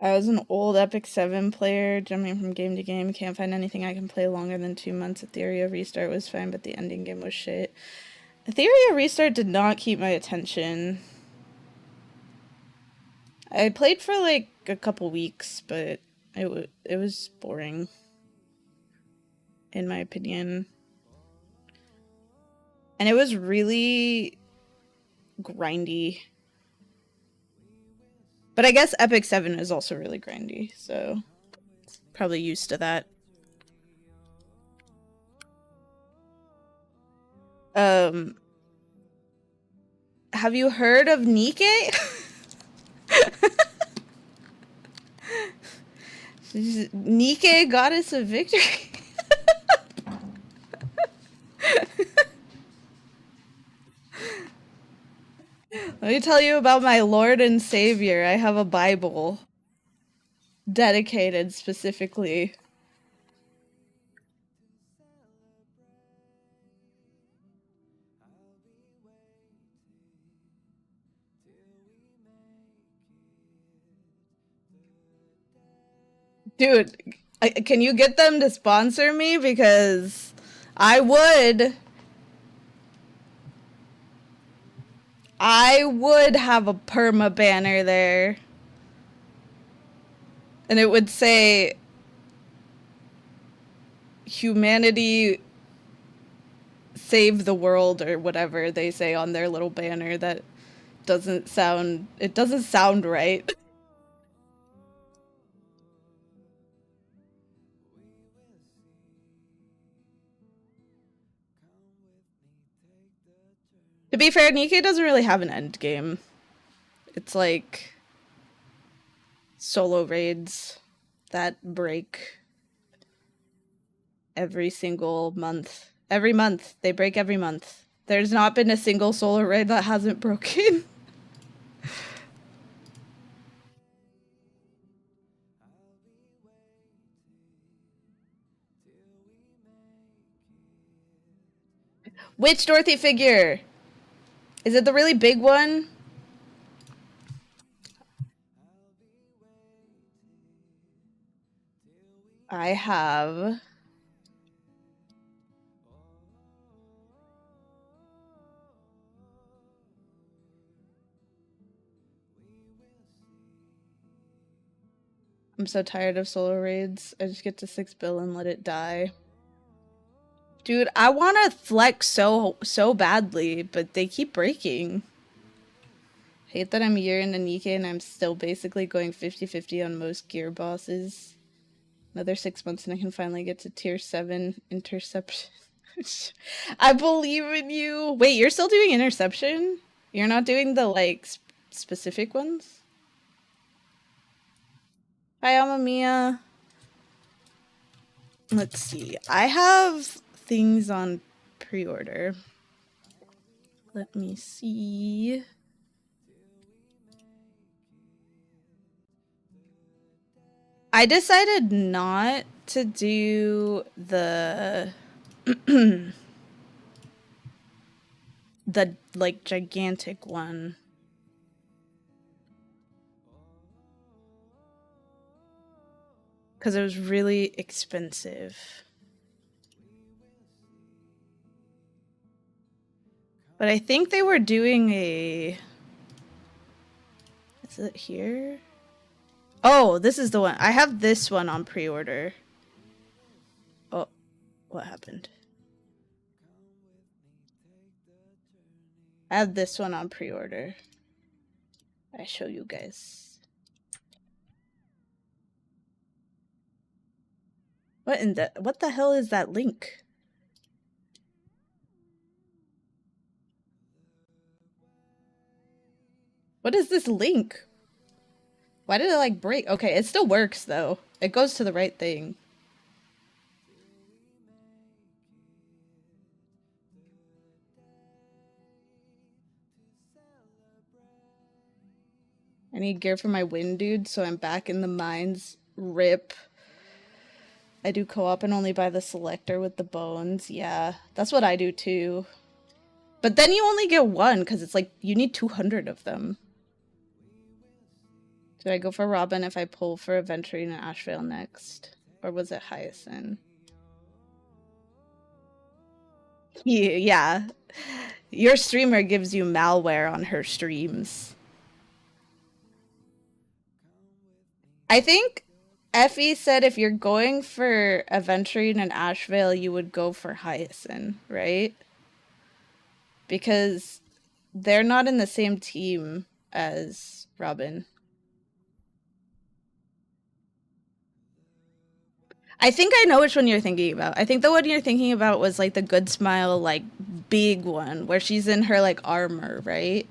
[SPEAKER 1] I was an old Epic 7 player, jumping from game to game. Can't find anything I can play longer than 2 months. Etheria Restart was fine, but the ending game was shit. Etheria Restart did not keep my attention. I played for like a couple weeks, but it was boring, in my opinion. And it was really grindy. But I guess Epic 7 is also really grindy, so probably used to that. Have you heard of Nikke? Nikke, Goddess of Victory. Let me tell you about my Lord and Savior. I have a Bible dedicated specifically. Dude, can you get them to sponsor me? Because I would have a perma banner there. And it would say humanity save the world or whatever they say on their little banner. That doesn't sound right. To be fair, Nikke doesn't really have an end game. It's like solo raids that break every single month. Every month. They break every month. There's not been a single solo raid that hasn't broken. Which Dorothy figure? Is it the really big one? I have... I'm so tired of solo raids. I just get to 6 bill and let it die. Dude, I want to flex so badly, but they keep breaking. Hate that I'm a year into Nikke and I'm still basically going 50-50 on most gear bosses. Another 6 months and I can finally get to tier 7 interception. I believe in you. Wait, you're still doing interception? You're not doing the, like, specific ones? Hi, Amamiya. Let's see. I have things on pre-order. Let me see. I decided not to do the the like gigantic one. Because it was really expensive. But I think they were doing a Is it here? Oh, this is the one. I have this one on pre-order. Oh, what happened? I have this one on pre-order. I show you guys. What the hell is that link? What is this link? Why did it like break? Okay, it still works though. It goes to the right thing. I need gear for my wind dude, so I'm back in the mines. RIP. I do co-op and only buy the selector with the bones. Yeah, that's what I do too. But then you only get one because it's like you need 200 of them. Did I go for Robin if I pull for Aventurine and Ashvale next? Or was it Hyacinth? Yeah. Your streamer gives you malware on her streams. I think Effie said if you're going for Aventurine and Ashvale, you would go for Hyacinth, right? Because they're not in the same team as Robin. I think I know which one you're thinking about. I think the one you're thinking about was like the Good Smile, like big one where she's in her like armor, right?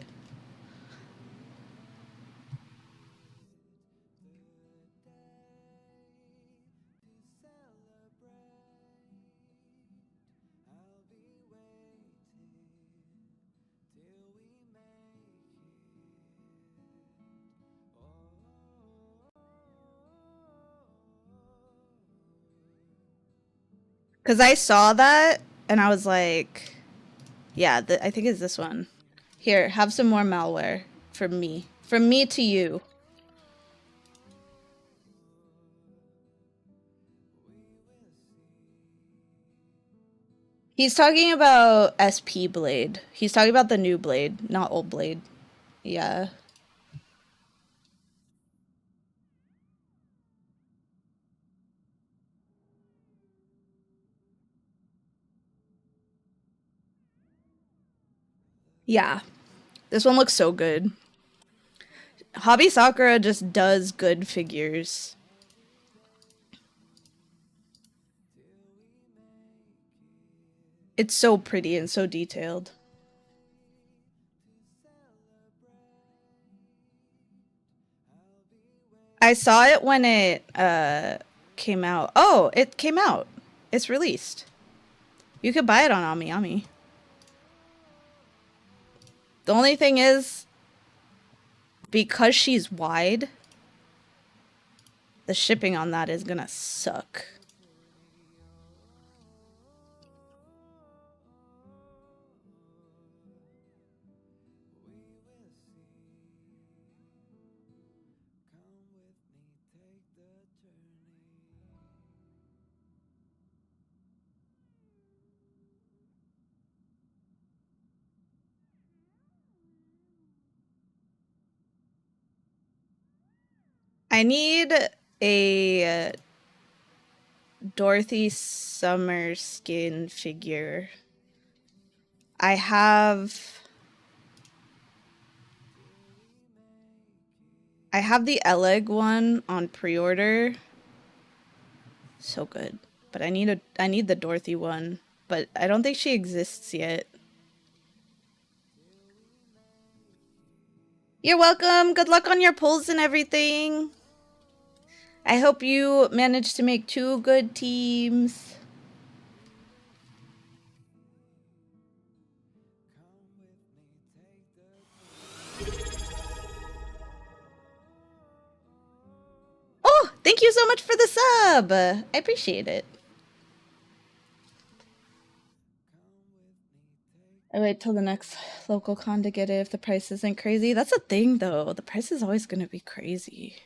[SPEAKER 1] Because I saw that and I was like, yeah, I think it's this one. Here, have some more malware from me. From me to you. He's talking about SP Blade. He's talking about the new Blade, not old Blade. Yeah. Yeah. This one looks so good. Hobby Sakura just does good figures. It's so pretty and so detailed. I saw it when it came out. Oh, it came out. It's released. You could buy it on AmiAmi. The only thing is, because she's wide, the shipping on that is gonna suck. I need a Dorothy Summer skin figure. I have the Eleg one on pre-order. So good. But I need the Dorothy one, but I don't think she exists yet. You're welcome. Good luck on your pulls and everything. I hope you managed to make 2 good teams. Oh, thank you so much for the sub. I appreciate it. I wait till the next local con to get it if the price isn't crazy. That's a thing, though. The price is always going to be crazy.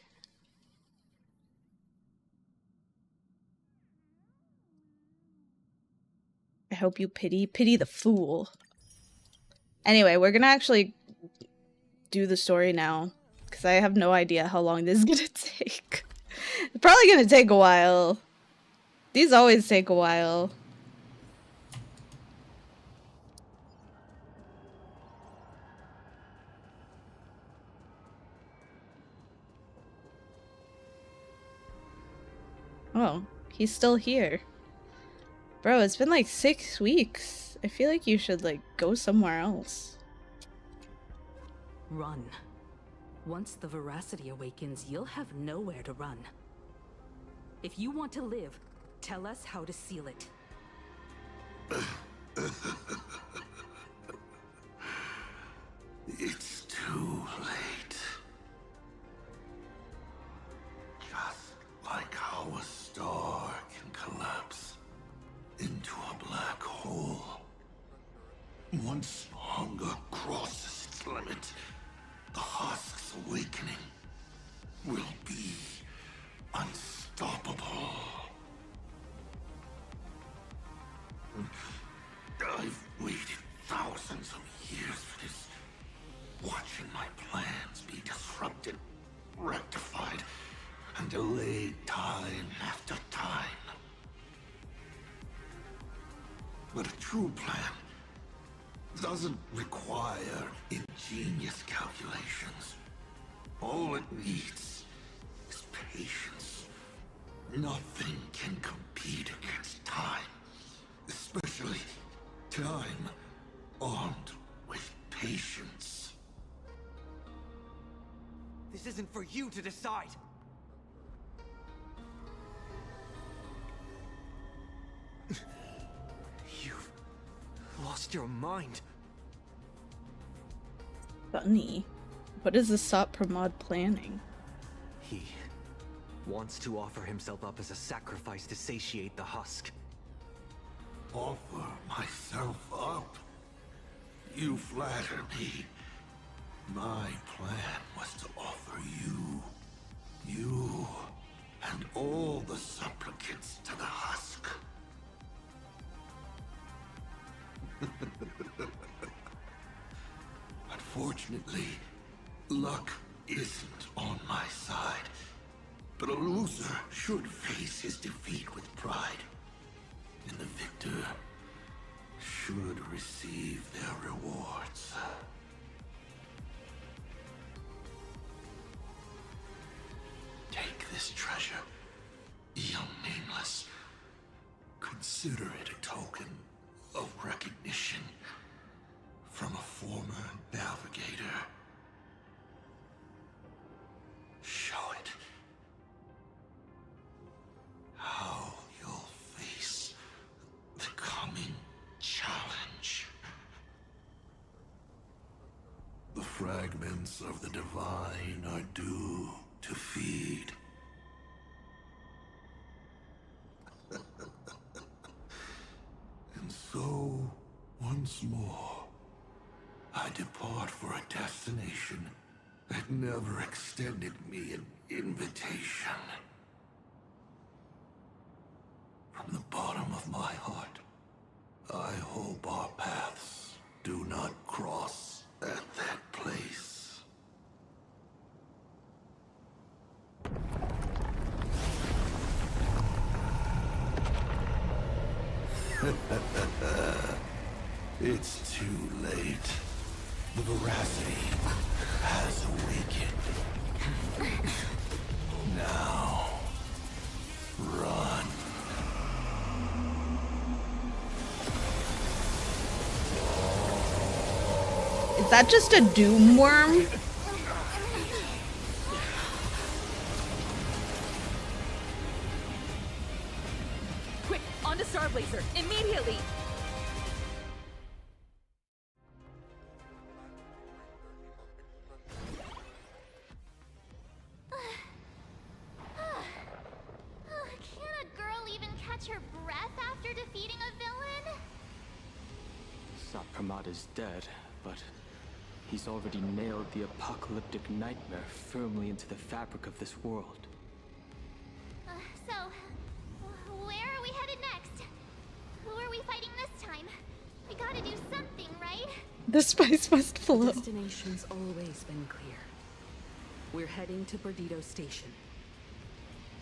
[SPEAKER 1] I hope you pity the fool. Anyway, we're going to actually do the story now. because I have no idea how long this is gonna take. It's probably gonna take a while. These always take a while. Oh, he's still here. Bro, it's been like 6 weeks. I feel like you should like go somewhere else.
[SPEAKER 4] Run. Once the veracity awakens, you'll have nowhere to run. If you want to live, tell us how to seal it.
[SPEAKER 6] It's too late. Just like how a star can collapse into a black hole. Once hunger crosses its limit, the husk's awakening will be unstoppable. I've waited thousands of years for this, watching my plans be disrupted, rectified, and delayed time after time. But a true plan doesn't require ingenious calculations. All it needs is patience. Nothing can compete against time, especially time armed with patience.
[SPEAKER 7] This isn't for you to decide. You've lost your mind.
[SPEAKER 1] Funny. What is the Sot Pramod planning?
[SPEAKER 7] He wants to offer himself up as a sacrifice to satiate the husk.
[SPEAKER 6] Offer myself up? You flatter me. My plan was to offer you, and all the supplicants to the husk. Unfortunately, luck isn't on my side, but a loser should face his defeat with pride, and the victor should receive their rewards. Take this treasure, young nameless. Consider it a token of recognition from a former navigator. Show it how you'll face the coming challenge. The fragments of the divine are due to feed. And so, once more, I depart for a destination that never extended me an invitation. From the bottom of my heart, I hope our paths do not cross at that place. It's too late. The veracity has awakened. Now, run.
[SPEAKER 1] Is that just a doom worm?
[SPEAKER 4] Quick, on to Starblazer, immediately!
[SPEAKER 3] Can a girl even catch her breath after defeating a villain?
[SPEAKER 8] Sot Pramod is dead, but he's already nailed the apocalyptic nightmare firmly into the fabric of this world.
[SPEAKER 3] So, where are we headed next? Who are we fighting this time? We gotta do something, right?
[SPEAKER 1] The spice must flow.
[SPEAKER 4] Destination's always been clear. We're heading to Perdido Station.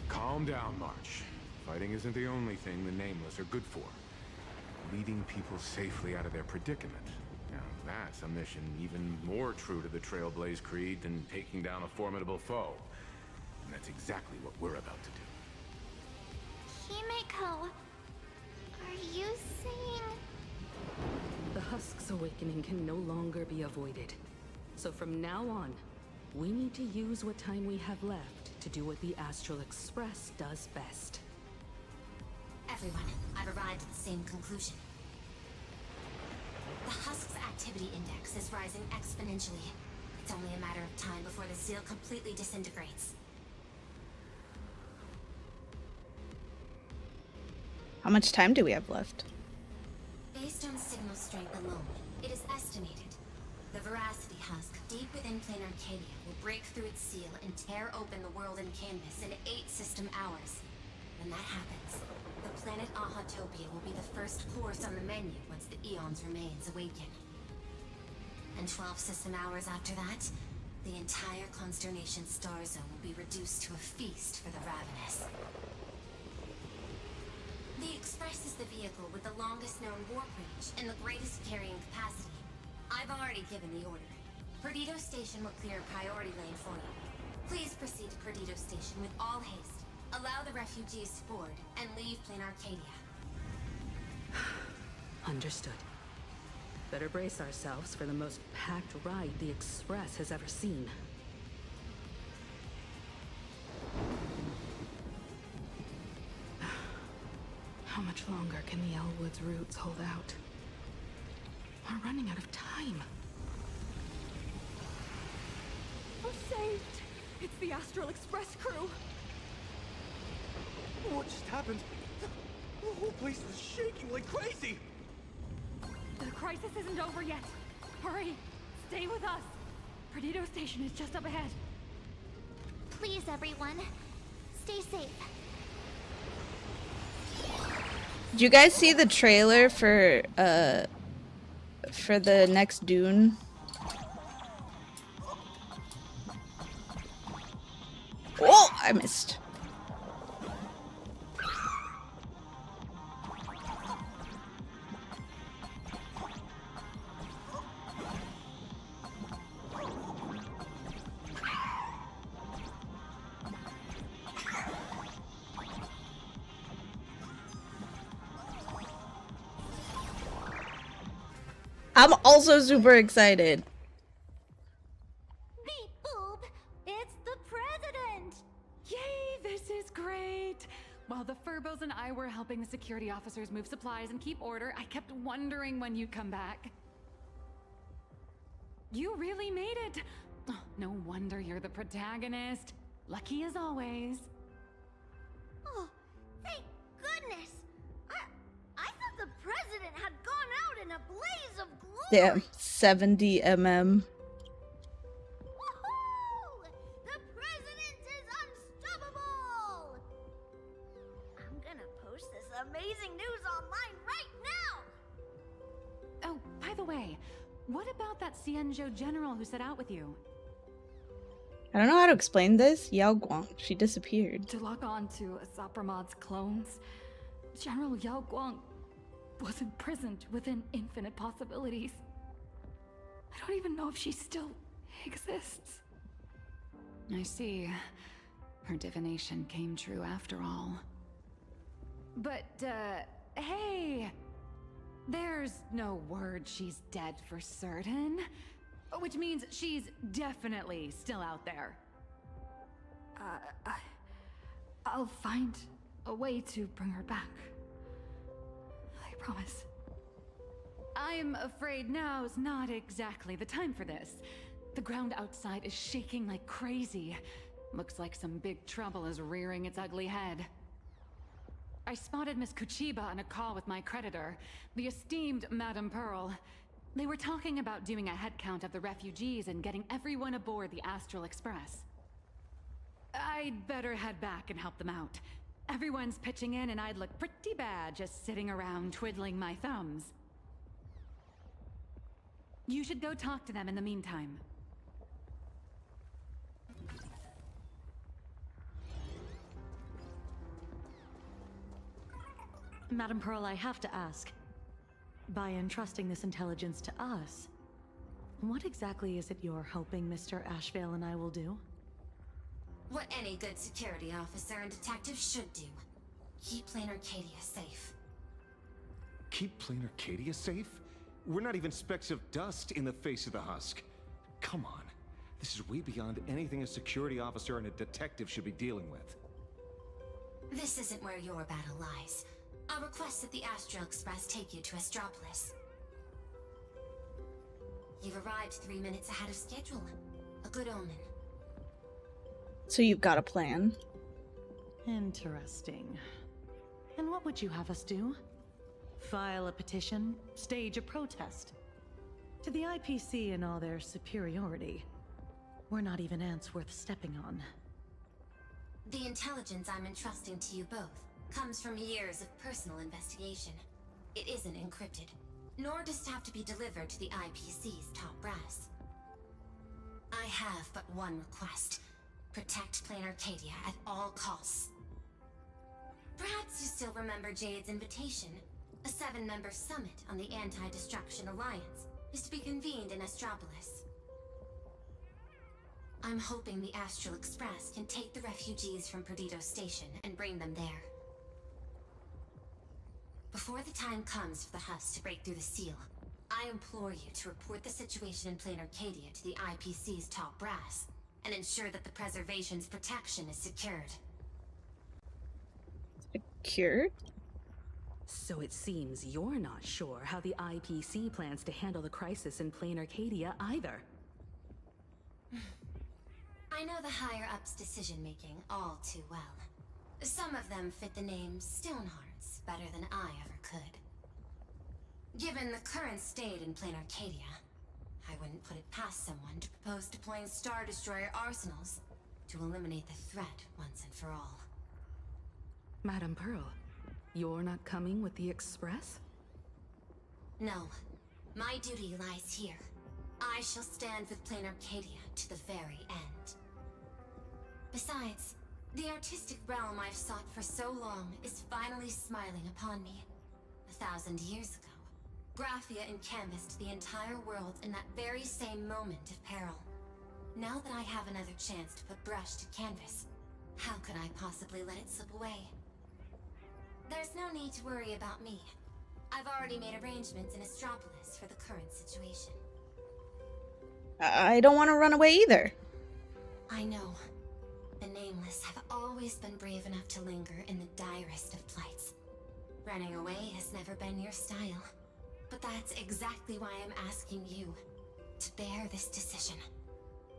[SPEAKER 9] Calm down, March. Fighting isn't the only thing the Nameless are good for. Leading people safely out of their predicament. Now, that's a mission even more true to the Trailblaze Creed than taking down a formidable foe. And that's exactly what we're about to do.
[SPEAKER 3] Himeko, are you saying...
[SPEAKER 4] The Husk's awakening can no longer be avoided. So from now on, we need to use what time we have left to do what the Astral Express does best.
[SPEAKER 10] Everyone, I've arrived at the same conclusion. The Husk's activity index is rising exponentially. It's only a matter of time before the seal completely disintegrates.
[SPEAKER 1] How much time do we have left?
[SPEAKER 10] Based on signal strength alone, it is estimated the Veracity Husk deep within plain Arcadia will break through its seal and tear open the world and canvas in 8 system hours. When that happens, the planet Ahatopia will be the first course on the menu once the Eon's remains awaken. And 12 system hours after that, the entire Consternation star zone will be reduced to a feast for the ravenous. The Express is the vehicle with the longest known warp range and the greatest carrying capacity. I've already given the order. Perdido Station will clear a priority lane for you. Please proceed to Perdido Station with all haste. Allow the refugees to board and leave plain Arcadia.
[SPEAKER 4] Understood. Better brace ourselves for the most packed ride the Express has ever seen. How much longer can the Elwood's roots hold out? We're running out of time.
[SPEAKER 2] I'm saved! It's the Astral Express crew!
[SPEAKER 8] What just happened? The whole place was shaking like crazy!
[SPEAKER 2] The crisis isn't over yet. Hurry! Stay with us! Perdido Station is just up ahead.
[SPEAKER 3] Please, everyone, stay safe.
[SPEAKER 1] Did you guys see the trailer for the next Dune? Oh, I missed. I'm also super excited.
[SPEAKER 3] Beep boop! It's the president!
[SPEAKER 2] Yay, this is great! While the Furbos and I were helping the security officers move supplies and keep order, I kept wondering when you'd come back. You really made it! Oh, no wonder you're the protagonist. Lucky as always.
[SPEAKER 3] Oh, thank goodness! I thought the president had gone out in a blaze of glory!
[SPEAKER 1] Damn, 70 mm.
[SPEAKER 3] Woohoo! The president is unstoppable! I'm gonna post this amazing news online right now!
[SPEAKER 2] Oh, by the way, what about that Xianzhou general who set out with you?
[SPEAKER 1] I don't know how to explain this. Yao Guang, she disappeared.
[SPEAKER 2] To lock on to Zapramad's clones, General Yao Guang was imprisoned within infinite possibilities. I don't even know if she still exists. I see. Her divination came true after all. But, hey! There's no word she's dead for certain. Which means she's definitely still out there. I'll find a way to bring her back. I promise. I'm afraid now's not exactly the time for this. The ground outside is shaking like crazy. Looks like some big trouble is rearing its ugly head. I spotted Miss Kuchiba on a call with my creditor, the esteemed Madame Pearl. They were talking about doing a head count of the refugees and getting everyone aboard the Astral Express. I'd better head back and help them out. Everyone's pitching in and I'd look pretty bad just sitting around twiddling my thumbs. You should go talk to them in the meantime.
[SPEAKER 11] Madam Pearl, I have to ask. By entrusting this intelligence to us, what exactly is it you're hoping Mr. Ashvale and I will do?
[SPEAKER 10] What any good security officer and detective should do. Keep Plain Arcadia safe.
[SPEAKER 12] Keep Plain Arcadia safe? We're not even specks of dust in the face of the husk. Come on. This is way beyond anything a security officer and a detective should be dealing with.
[SPEAKER 10] This isn't where your battle lies. I'll request that the Astral Express take you to Astropolis. You've arrived 3 minutes ahead of schedule. A good omen.
[SPEAKER 1] So you've got a plan.
[SPEAKER 11] Interesting. And what would you have us do? File a petition? Stage a protest? To the IPC and all their superiority, we're not even ants worth stepping on.
[SPEAKER 10] The intelligence I'm entrusting to you both comes from years of personal investigation. It isn't encrypted, nor does it have to be delivered to the IPC's top brass. I have but one request. Protect Plain Arcadia at all costs. Perhaps you still remember Jade's invitation. A 7-member summit on the Anti-Destruction Alliance is to be convened in Astropolis. I'm hoping the Astral Express can take the refugees from Perdido Station and bring them there. Before the time comes for the husk to break through the seal, I implore you to report the situation in Plain Arcadia to the IPC's top brass and ensure that the preservation's protection is secured.
[SPEAKER 1] Secured?
[SPEAKER 4] So it seems you're not sure how the IPC plans to handle the crisis in Plain Arcadia either.
[SPEAKER 10] I know the higher-ups' decision-making all too well. Some of them fit the name Stonehearts better than I ever could. Given the current state in Plain Arcadia, I wouldn't put it past someone to propose deploying Star Destroyer arsenals to eliminate the threat once and for all.
[SPEAKER 4] Madam Pearl, you're not coming with the Express?
[SPEAKER 10] No. My duty lies here. I shall stand with Plain Arcadia to the very end. Besides, the artistic realm I've sought for so long is finally smiling upon me. 1,000 years ago, Graphia encanvassed the entire world in that very same moment of peril. Now that I have another chance to put brush to canvas, how could I possibly let it slip away? There's no need to worry about me. I've already made arrangements in Astropolis for the current situation.
[SPEAKER 1] I don't want to run away either.
[SPEAKER 10] I know. The Nameless have always been brave enough to linger in the direst of plights. Running away has never been your style. But that's exactly why I'm asking you to bear this decision.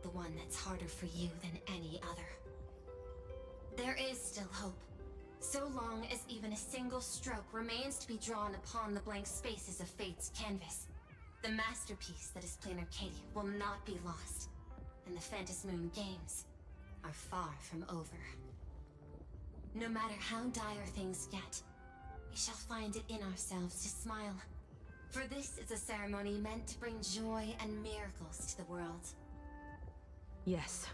[SPEAKER 10] The one that's harder for you than any other. There is still hope. So long as even a single stroke remains to be drawn upon the blank spaces of fate's canvas, the masterpiece that is Plain Arcadia will not be lost, and the Phantasmoon Games are far from over. No matter how dire things get, we shall find it in ourselves to smile. For this is a ceremony meant to bring joy and miracles to the world.
[SPEAKER 4] Yes.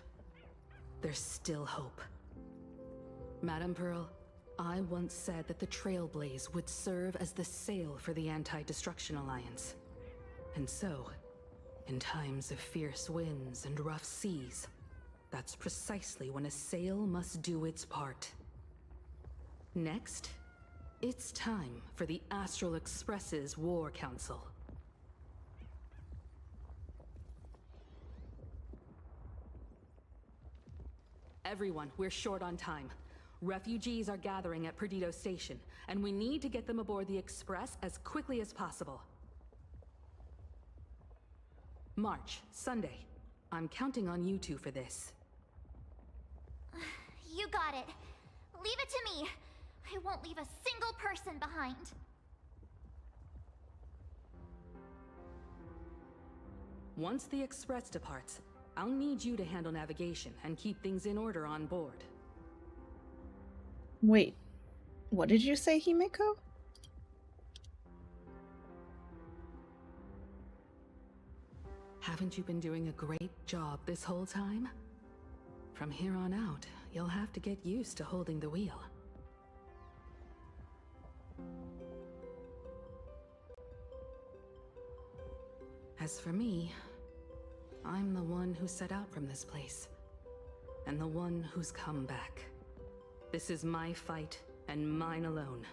[SPEAKER 4] There's still hope. Madam Pearl, I once said that the Trailblaze would serve as the sail for the Anti-Destruction Alliance. And so, in times of fierce winds and rough seas, that's precisely when a sail must do its part. Next, it's time for the Astral Express's War Council. Everyone, we're short on time. Refugees are gathering at Perdido Station, and we need to get them aboard the Express as quickly as possible. March, Sunday. I'm counting on you two for this.
[SPEAKER 3] You got it. Leave it to me. I won't leave a single person behind.
[SPEAKER 4] Once the Express departs, I'll need you to handle navigation and keep things in order on board.
[SPEAKER 1] Wait, what did you say, Himeko?
[SPEAKER 4] Haven't you been doing a great job this whole time? From here on out, you'll have to get used to holding the wheel. As for me, I'm the one who set out from this place, and the one who's come back. This is my fight, and mine alone.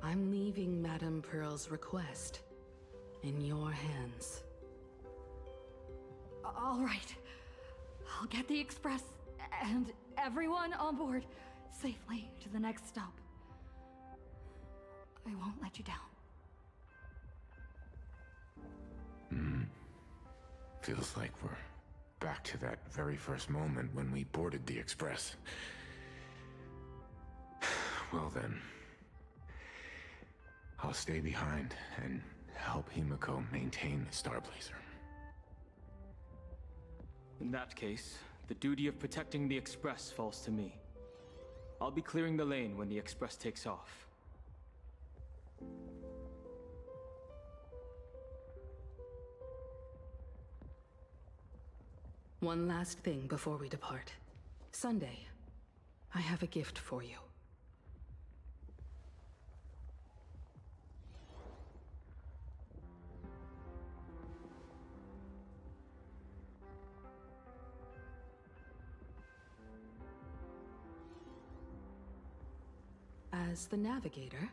[SPEAKER 4] I'm leaving Madame Pearl's request in your hands.
[SPEAKER 2] All right. I'll get the express and everyone on board safely to the next stop. I won't let you down.
[SPEAKER 9] Feels like we're back to that very first moment when we boarded the express. Well then, I'll stay behind and help Himiko maintain the Star Blazer.
[SPEAKER 8] In that case, the duty of protecting the Express falls to me. I'll be clearing the lane when the Express takes off.
[SPEAKER 4] One last thing before we depart. Sunday, I have a gift for you. As the Navigator,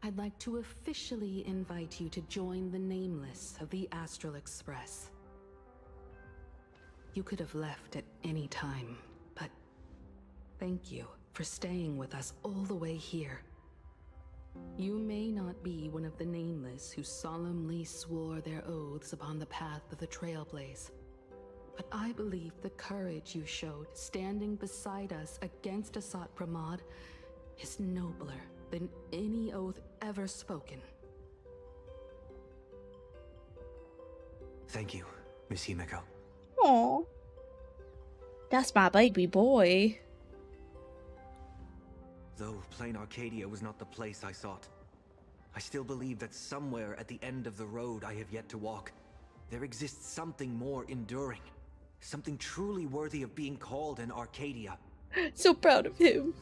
[SPEAKER 4] I'd like to officially invite you to join the Nameless of the Astral Express. You could have left at any time, but thank you for staying with us all the way here. You may not be one of the Nameless who solemnly swore their oaths upon the path of the Trailblaze, but I believe the courage you showed standing beside us against Asat Pramod is nobler than any oath ever spoken.
[SPEAKER 7] Thank you, Miss Himiko.
[SPEAKER 1] Aw. That's my baby boy.
[SPEAKER 7] Though plain Arcadia was not the place I sought, I still believe that somewhere at the end of the road I have yet to walk, there exists something more enduring. Something truly worthy of being called an Arcadia.
[SPEAKER 1] So proud of him.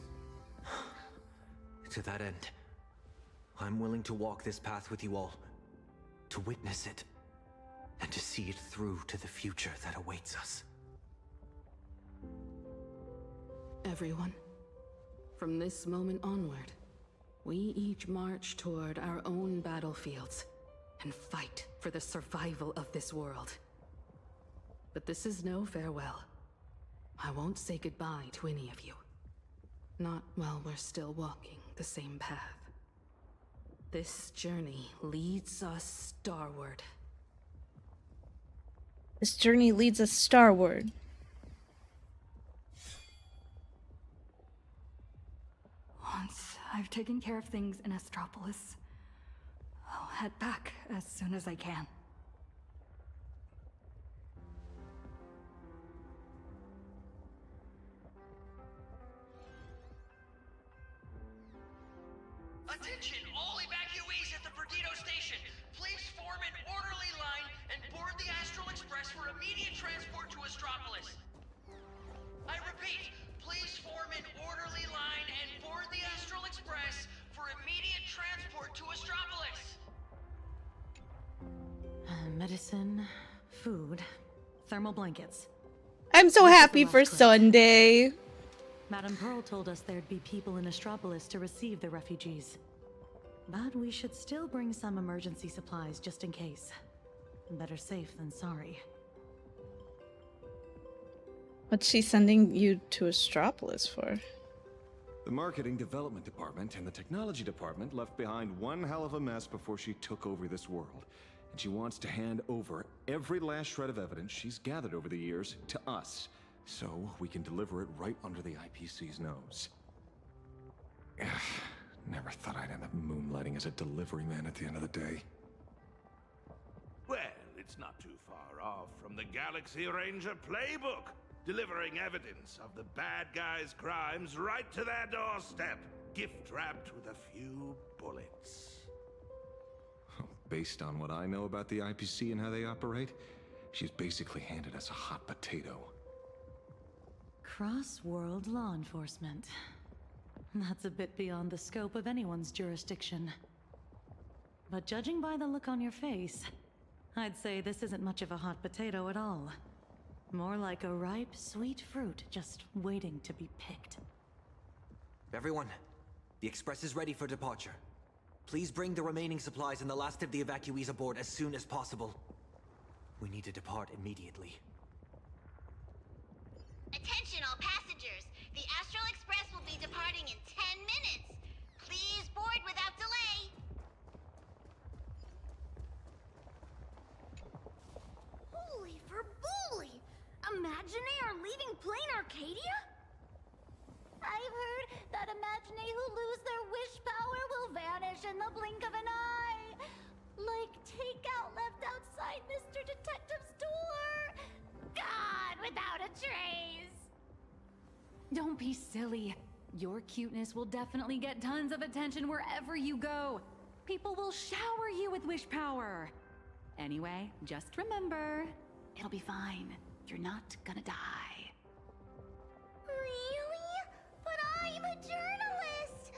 [SPEAKER 7] To that end, I'm willing to walk this path with you all, to witness it, and to see it through to the future that awaits us.
[SPEAKER 4] Everyone, from this moment onward, we each march toward our own battlefields and fight for the survival of this world. But this is no farewell. I won't say goodbye to any of you. Not while we're still walking the same path. This journey leads us starward.
[SPEAKER 1] This journey leads us starward.
[SPEAKER 2] Once I've taken care of things in Astropolis, I'll head back as soon as I can.
[SPEAKER 13] Attention, all evacuees at the Perdido station. Please form an orderly line and board the Astral Express for immediate transport to Astropolis. I repeat, please form an orderly line and board the Astral Express for immediate transport to Astropolis.
[SPEAKER 11] Medicine, food, thermal blankets.
[SPEAKER 1] I'm so
[SPEAKER 11] This is
[SPEAKER 1] happy
[SPEAKER 11] the
[SPEAKER 1] for
[SPEAKER 11] last crate.
[SPEAKER 1] Sunday.
[SPEAKER 11] Madame Pearl told us there'd be people in Astropolis to receive the refugees. But we should still bring some emergency supplies just in case. Better safe than sorry.
[SPEAKER 1] What's she sending you to Astropolis for?
[SPEAKER 12] The marketing development department and the technology department left behind one hell of a mess before she took over this world. And she wants to hand over every last shred of evidence she's gathered over the years to us, so we can deliver it right under the IPC's nose. Never thought I'd end up moonlighting as a delivery man at the end of the day.
[SPEAKER 14] Well, it's not too far off from the Galaxy Ranger playbook, delivering evidence of the bad guys' crimes right to their doorstep, gift-wrapped with a few bullets.
[SPEAKER 12] Based on what I know about the IPC and how they operate, she's basically handed us a hot potato.
[SPEAKER 11] Cross-world law enforcement. That's a bit beyond the scope of anyone's jurisdiction. But judging by the look on your face, I'd say this isn't much of a hot potato at all. More like a ripe, sweet fruit just waiting to be picked.
[SPEAKER 7] Everyone, the express is ready for departure. Please bring the remaining supplies and the last of the evacuees aboard as soon as possible. We need to depart immediately.
[SPEAKER 10] Attention all passengers! The Astral Express will be departing in 10 minutes! Please board without delay!
[SPEAKER 3] Holy for bully! Imaginé are leaving plain Arcadia? I've heard that Imaginé who lose their wish power will vanish in the blink of an eye. Like takeout left outside Mr. Detective's door. God, without a trace.
[SPEAKER 2] Don't be silly. Your cuteness will definitely get tons of attention wherever you go. People will shower you with wish power. Anyway, just remember, it'll be fine. You're not gonna die.
[SPEAKER 3] Really? But I'm a journalist!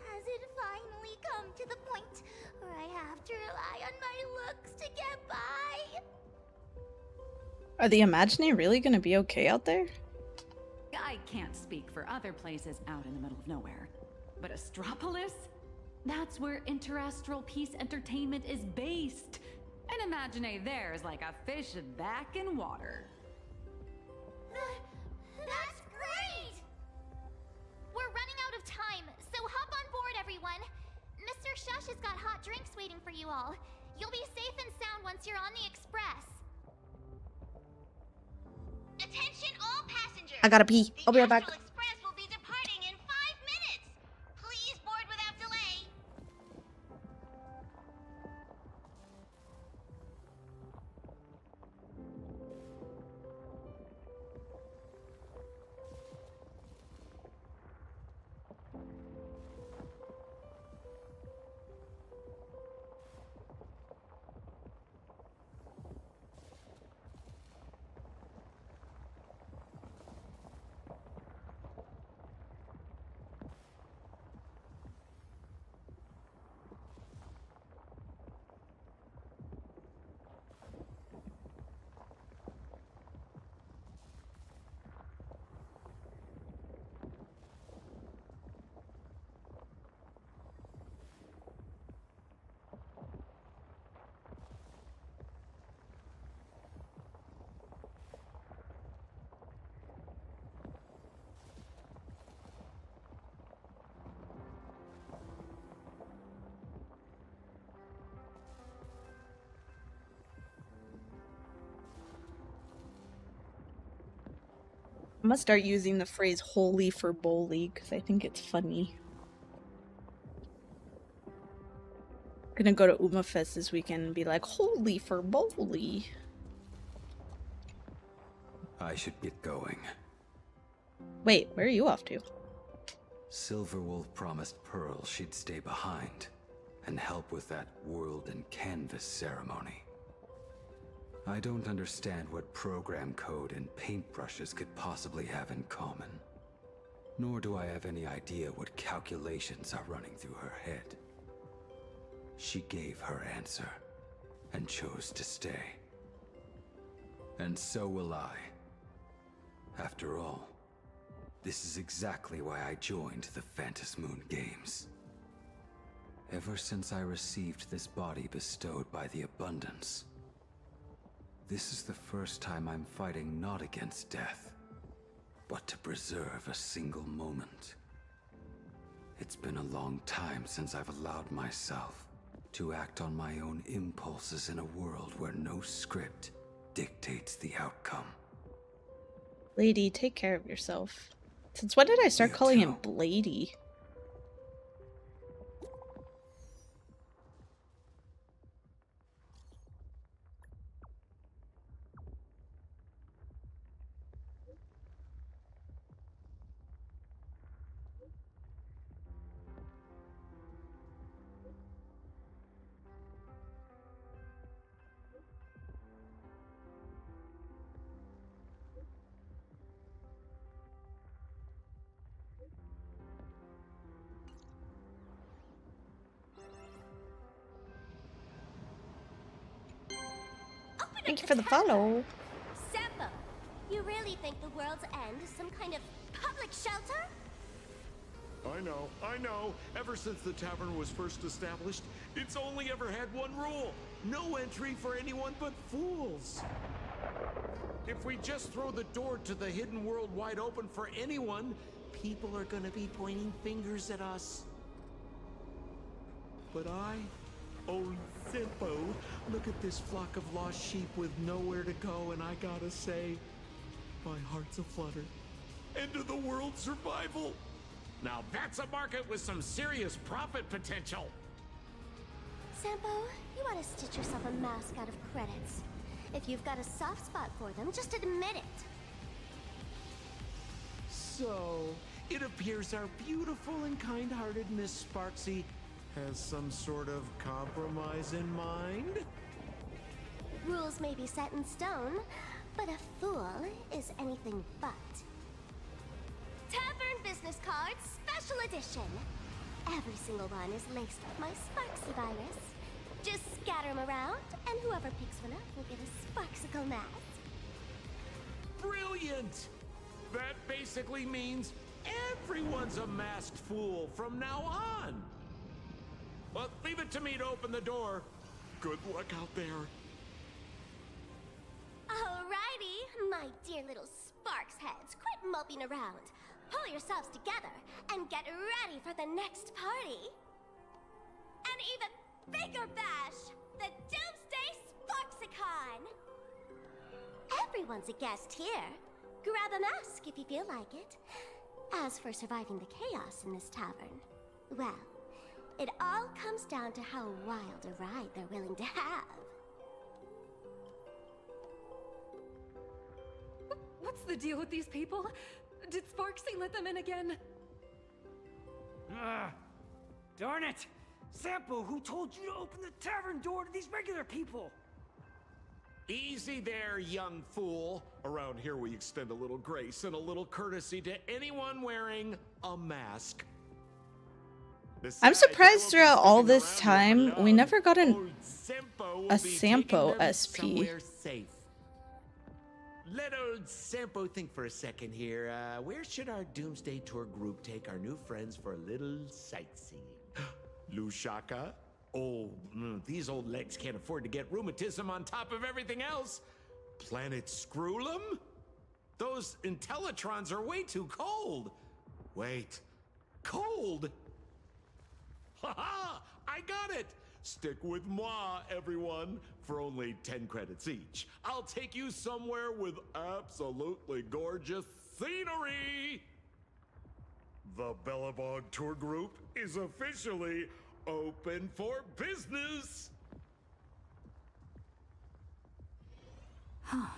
[SPEAKER 3] Has it finally come to the point where I have to rely on my looks to get by?
[SPEAKER 1] Are the Imagineer really gonna be okay out there?
[SPEAKER 2] I can't speak for other places out in the middle of nowhere, but Astropolis? That's where Interastral Peace Entertainment is based. And Imaginé there's like a fish back in water.
[SPEAKER 3] That's great! We're running out of time, so hop on board, everyone. Mr. Shush has got hot drinks waiting for you all. You'll be safe and sound once you're on the express.
[SPEAKER 10] Attention all passengers!
[SPEAKER 1] I gotta pee. I'll be right back.
[SPEAKER 10] The Astral Express will be departing in 5 minutes! Please board without delay!
[SPEAKER 1] I'm gonna start using the phrase holy for bowly because I think it's funny. Gonna go to UmaFest this weekend and be like, holy for bowly.
[SPEAKER 15] I should get going.
[SPEAKER 1] Wait, where are you off to?
[SPEAKER 15] Silverwolf promised Pearl she'd stay behind and help with that world and canvas ceremony. I don't understand what program code and paintbrushes could possibly have in common. Nor do I have any idea what calculations are running through her head. She gave her answer and chose to stay. And so will I. After all, this is exactly why I joined the Phantasmoon Games. Ever since I received this body bestowed by the Abundance, this is the first time I'm fighting not against death, but to preserve a single moment. It's been a long time since I've allowed myself to act on my own impulses in a world where no script dictates the outcome.
[SPEAKER 1] Lady, take care of yourself. Since when did I start calling him Blady? Thank you for the follow.
[SPEAKER 3] Sampo, you really think the world's end is some kind of public shelter?
[SPEAKER 12] I know. Ever since the tavern was first established, it's only ever had one rule. No entry for anyone but fools. If we just throw the door to the hidden world wide open for anyone, people are gonna be pointing fingers at us. But Zimpo, look at this flock of lost sheep with nowhere to go, and I gotta say, my heart's aflutter. End of the world survival. Now that's a market with some serious profit potential.
[SPEAKER 3] Sampo, you ought to stitch yourself a mask out of credits. If you've got a soft spot for them, just admit it.
[SPEAKER 12] So, it appears our beautiful and kind-hearted Miss Sparksy has some sort of compromise in mind?
[SPEAKER 3] Rules may be set in stone, but a fool is anything but. Tavern business cards, special edition. Every single one is laced with my Sparksy virus. Just scatter them around, and whoever picks one up will get a Sparksicle mask.
[SPEAKER 12] Brilliant! That basically means everyone's a masked fool from now on. Well, leave it to me to open the door. Good luck out there.
[SPEAKER 3] Alrighty, my dear little Sparks heads, quit moping around. Pull yourselves together and get ready for the next party. An even bigger bash, the Doomsday Sparksicon. Everyone's a guest here. Grab a mask if you feel like it. As for surviving the chaos in this tavern, well, it all comes down to how wild a ride they're willing to have.
[SPEAKER 2] What's the deal with these people? Did Sparksy let them in again?
[SPEAKER 16] Darn it! Sampo, who told you to open the tavern door to these regular people?
[SPEAKER 12] Easy there, young fool. Around here we extend a little grace and a little courtesy to anyone wearing a mask.
[SPEAKER 1] I'm surprised throughout all this time we never got a Sampo SP.
[SPEAKER 12] Let old Sampo think for a second here. Where should our Doomsday Tour group take our new friends for a little sightseeing? Lushaka? Oh, these old legs can't afford to get rheumatism on top of everything else. Planet Screwlum? Those Intellitrons are way too cold. Wait, cold? Haha, I got it. Stick with moi, everyone, for only 10 credits each. I'll take you somewhere with absolutely gorgeous scenery. The Bellabog Tour Group is officially open for business.
[SPEAKER 2] Huh.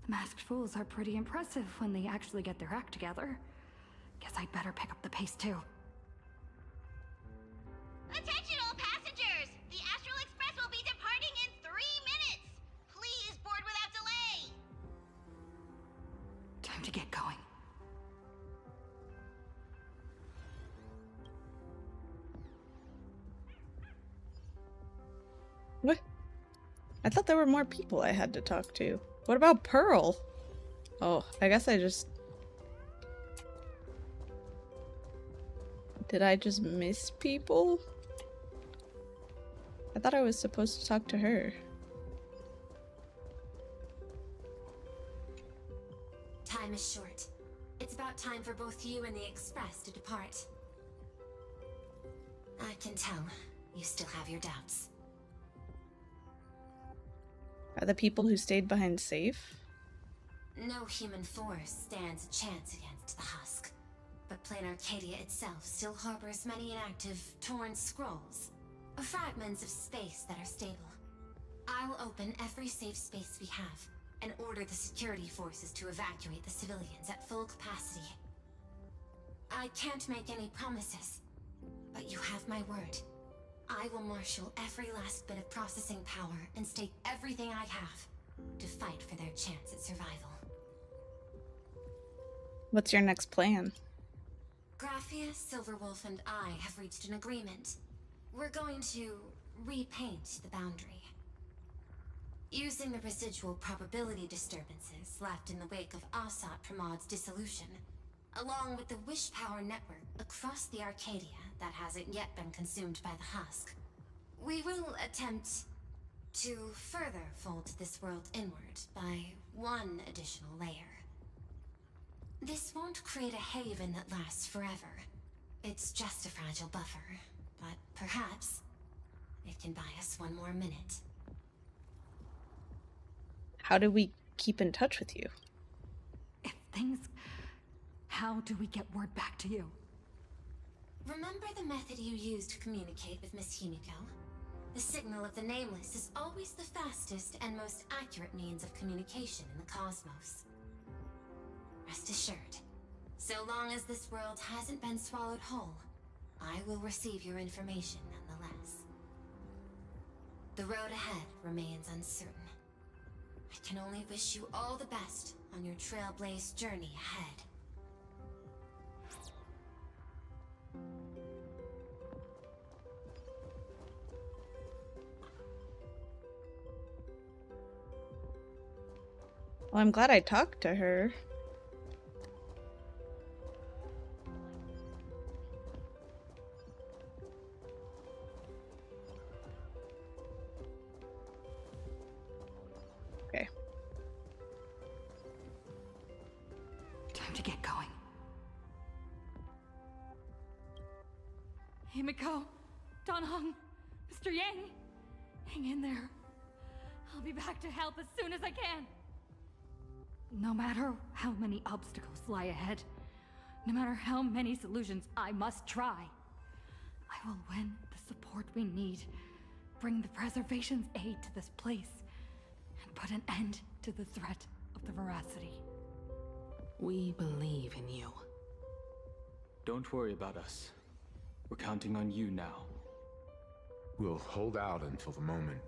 [SPEAKER 2] The masked fools are pretty impressive when they actually get their act together. Guess I'd better pick up the pace too.
[SPEAKER 3] Attention all passengers! The Astral Express will be departing in 3 minutes! Please board without delay!
[SPEAKER 2] Time to get going.
[SPEAKER 1] What? I thought there were more people I had to talk to. What about Pearl? Oh, I guess I just... Did I just miss people? I thought I was supposed to talk to her.
[SPEAKER 10] Time is short. It's about time for both you and the Express to depart. I can tell you still have your doubts.
[SPEAKER 1] Are the people who stayed behind safe?
[SPEAKER 10] No human force stands a chance against the Husk. But Plane Arcadia itself still harbors many inactive, torn scrolls. Fragments of space that are stable. I'll open every safe space we have, and order the security forces to evacuate the civilians at full capacity. I can't make any promises, but you have my word. I will marshal every last bit of processing power and stake everything I have to fight for their chance at survival.
[SPEAKER 1] What's your next plan?
[SPEAKER 10] Graphia, Silverwolf, and I have reached an agreement. We're going to repaint the boundary. Using the residual probability disturbances left in the wake of Asat Pramod's dissolution, along with the wish power network across the Arcadia that hasn't yet been consumed by the husk, we will attempt to further fold this world inward by one additional layer. This won't create a haven that lasts forever. It's just a fragile buffer, but perhaps it can buy us one more minute.
[SPEAKER 1] How do we keep in touch with you?
[SPEAKER 2] How do we get word back to you?
[SPEAKER 10] Remember the method you used to communicate with Miss Himiko? The signal of the Nameless is always the fastest and most accurate means of communication in the cosmos. Rest assured, so long as this world hasn't been swallowed whole, I will receive your information nonetheless. The road ahead remains uncertain. I can only wish you all the best on your trailblaze journey ahead.
[SPEAKER 1] Well, I'm glad I talked to her. Okay.
[SPEAKER 2] Time to get going. Himiko, Donhong, Mr. Yang, hang in there. I'll be back to help as soon as I can. No matter how many obstacles lie ahead, no matter how many solutions I must try, I will win the support we need, bring the preservation's aid to this place, and put an end to the threat of the veracity.
[SPEAKER 4] We believe in you.
[SPEAKER 8] Don't worry about us. We're counting on you now.
[SPEAKER 9] We'll hold out until the moment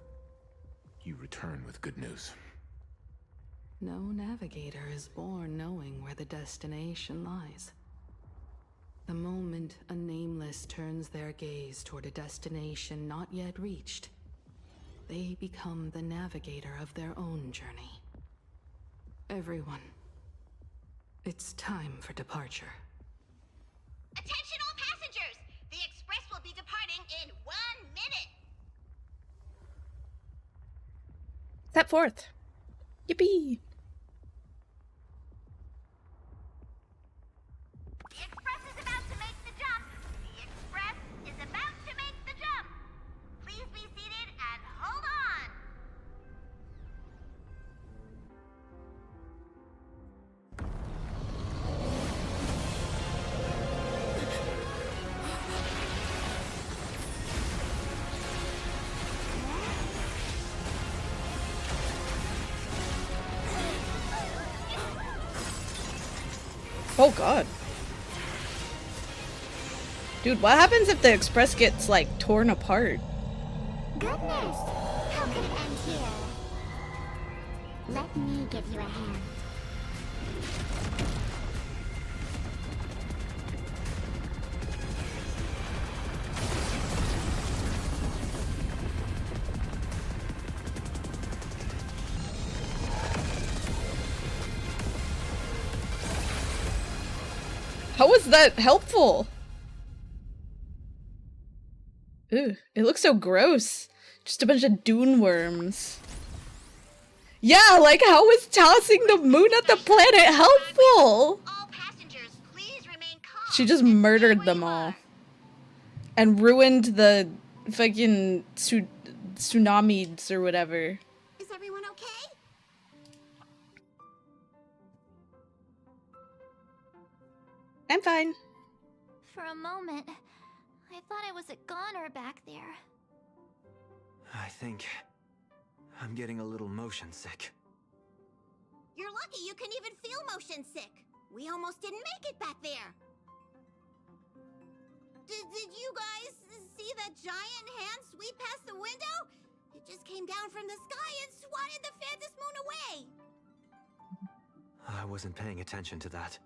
[SPEAKER 9] you return with good news.
[SPEAKER 4] No navigator is born knowing where the destination lies. The moment a Nameless turns their gaze toward a destination not yet reached, they become the navigator of their own journey. Everyone, it's time for departure.
[SPEAKER 3] Attention all passengers! The express will be departing in 1 minute!
[SPEAKER 1] Set forth. Yippee!
[SPEAKER 3] The express is about to make the jump! The express is about to make the jump! Please be seated and hold on!
[SPEAKER 1] Oh god. Dude, what happens if the express gets, like, torn apart?
[SPEAKER 3] Goodness! How could it end here? Let me give you a hand.
[SPEAKER 1] How was that helpful? Ew, it looks so gross. Just a bunch of dune worms. Yeah, like how was tossing the moon at the planet helpful? She just murdered them all. And ruined the fucking tsunamis or whatever.
[SPEAKER 3] Is everyone okay?
[SPEAKER 1] I'm fine.
[SPEAKER 3] For a moment, I thought I was a goner back there.
[SPEAKER 7] I think I'm getting a little motion sick.
[SPEAKER 3] You're lucky you can even feel motion sick. We almost didn't make it back there. Did you guys see that giant hand sweep past the window? It just came down from the sky and swatted the Phantom Moon away.
[SPEAKER 7] I wasn't paying attention to that.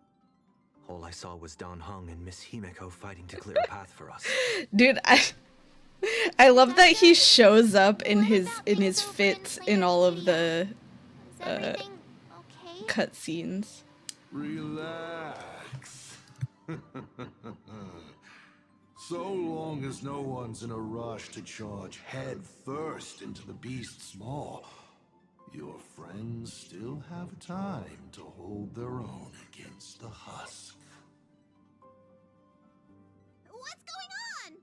[SPEAKER 7] All I saw was Don Hung and Miss Himiko fighting to clear a path for us.
[SPEAKER 1] Dude, I love that he shows up in his fits in all of the cutscenes.
[SPEAKER 6] Relax. So long as no one's in a rush to charge head first into the beast's maw, your friends still have time to hold their own against the husk.
[SPEAKER 3] What's going on?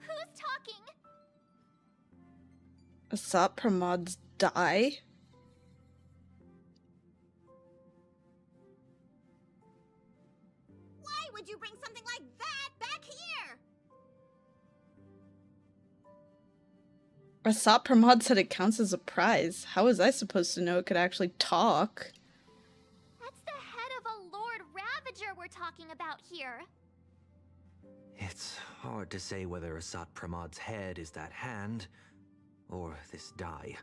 [SPEAKER 3] Who's talking?
[SPEAKER 1] Asat Pramod's die?
[SPEAKER 3] Why would you bring something like that back here?
[SPEAKER 1] Asat Pramod said it counts as a prize. How was I supposed to know it could actually talk?
[SPEAKER 3] That's the head of a Lord Ravager we're talking about here.
[SPEAKER 7] It's hard to say whether Asat Pramod's head is that hand, or this die.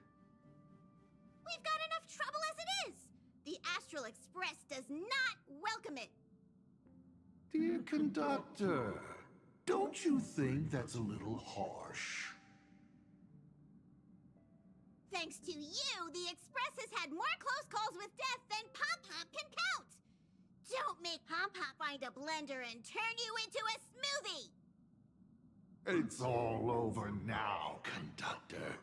[SPEAKER 3] We've got enough trouble as it is. The Astral Express does not welcome it.
[SPEAKER 6] Dear conductor, don't you think that's a little harsh?
[SPEAKER 3] Thanks to you, the Express has had more close calls with death than Pom Pom can count. Don't make Pom Pom find a blender and turn you into a smoothie.
[SPEAKER 6] It's all over now, conductor.